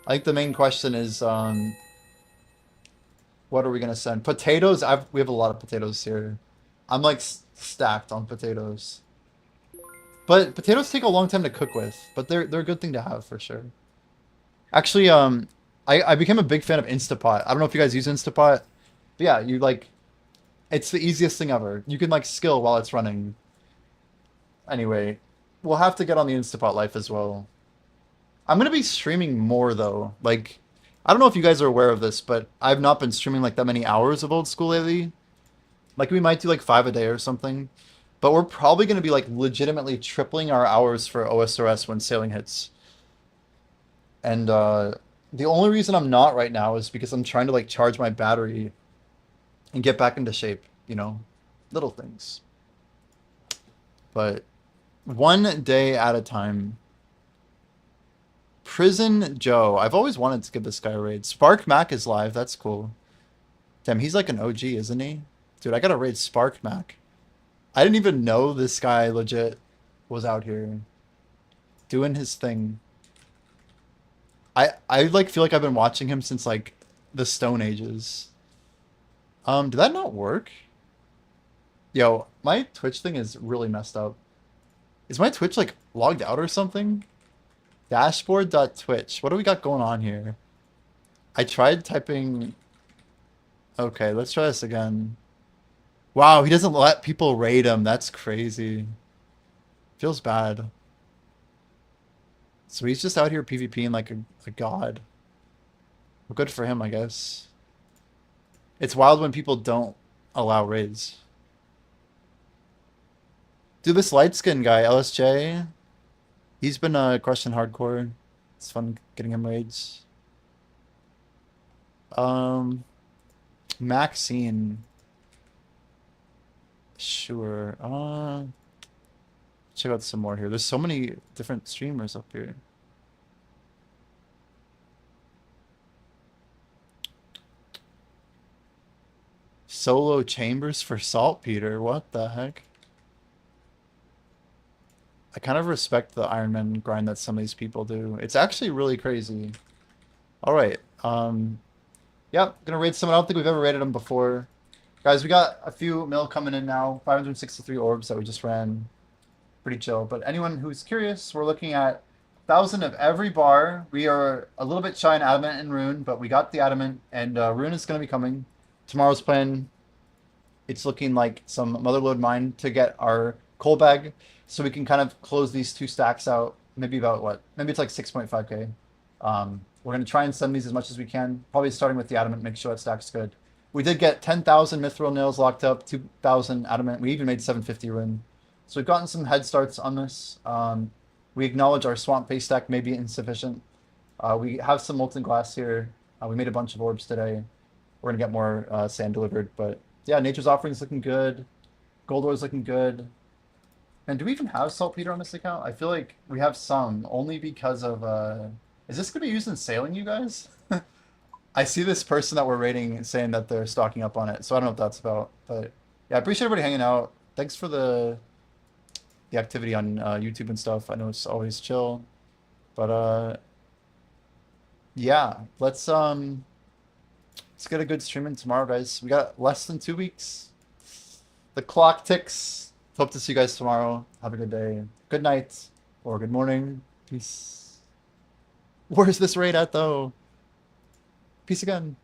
I think the main question is, what are we gonna send? Potatoes. We have a lot of potatoes here. I'm like stacked on potatoes. But potatoes take a long time to cook with. But they're a good thing to have for sure. Actually, I became a big fan of Instapot. I don't know if you guys use Instapot. But yeah, you like It's the easiest thing ever. You can like skill while it's running. Anyway, we'll have to get on the Instapot life as well. I'm gonna be streaming more though. Like, I don't know if you guys are aware of this, but I've not been streaming like that many hours of old school lately. Like we might do like 5 a day or something. But we're probably gonna be like legitimately tripling our hours for OSRS when sailing hits. And the only reason I'm not right now is because I'm trying to like charge my battery and get back into shape, you know? Little things. But one day at a time. Prison Joe. I've always wanted to give this guy a raid. Spark Mac is live. That's cool. Damn, he's like an OG, isn't he? Dude, I gotta raid Spark Mac. I didn't even know this guy legit was out here doing his thing. I like feel like I've been watching him since like the Stone Ages. Did that not work? Yo, my Twitch thing is really messed up. Is my Twitch like logged out or something? Dashboard.twitch. What do we got going on here? I tried typing... Okay, let's try this again. Wow, he doesn't let people raid him. That's crazy. Feels bad. So he's just out here PvPing like a god. Well, good for him, I guess. It's wild when people don't allow raids. Dude, this light skin guy, LSJ, he's been crushing hardcore. It's fun getting him raids. Maxine. Sure. Check out some more here. There's so many different streamers up here. Solo chambers for saltpeter. What the heck? I kind of respect the Ironman grind that some of these people do. It's actually really crazy. All right. Yep, gonna raid someone. I don't think we've ever raided them before. Guys, we got a few mil coming in now. 563 orbs that we just ran. Pretty chill. But anyone who's curious, we're looking at 1,000 of every bar. We are a little bit shy on Adamant and Rune, but we got the Adamant, and Rune is going to be coming. Tomorrow's plan, it's looking like some Motherlode mine to get our coal bag, so we can kind of close these two stacks out. Maybe about what? Maybe it's like 6.5k. We're going to try and send these as much as we can. Probably starting with the Adamant, make sure that stack's good. We did get 10,000 Mithril nails locked up, 2,000 Adamant. We even made 750 Rune. So we've gotten some head starts on this. We acknowledge our swamp face stack may be insufficient. We have some molten glass here. We made a bunch of orbs today. We're gonna get more sand delivered, but yeah, Nature's Offering is looking good. Gold ore is looking good. And do we even have saltpeter on this account? I feel like we have some, only because of... Is this gonna be used in sailing, you guys? I see this person that we're rating saying that they're stocking up on it, so I don't know what that's about. But yeah, I appreciate everybody hanging out. Thanks for the activity on YouTube and stuff. I know it's always chill, but yeah, let's get a good stream in tomorrow, guys. We got less than 2 weeks. The clock ticks. Hope to see you guys tomorrow. Have a good day, good night, or good morning. Peace. Where's this raid at though? Peace again.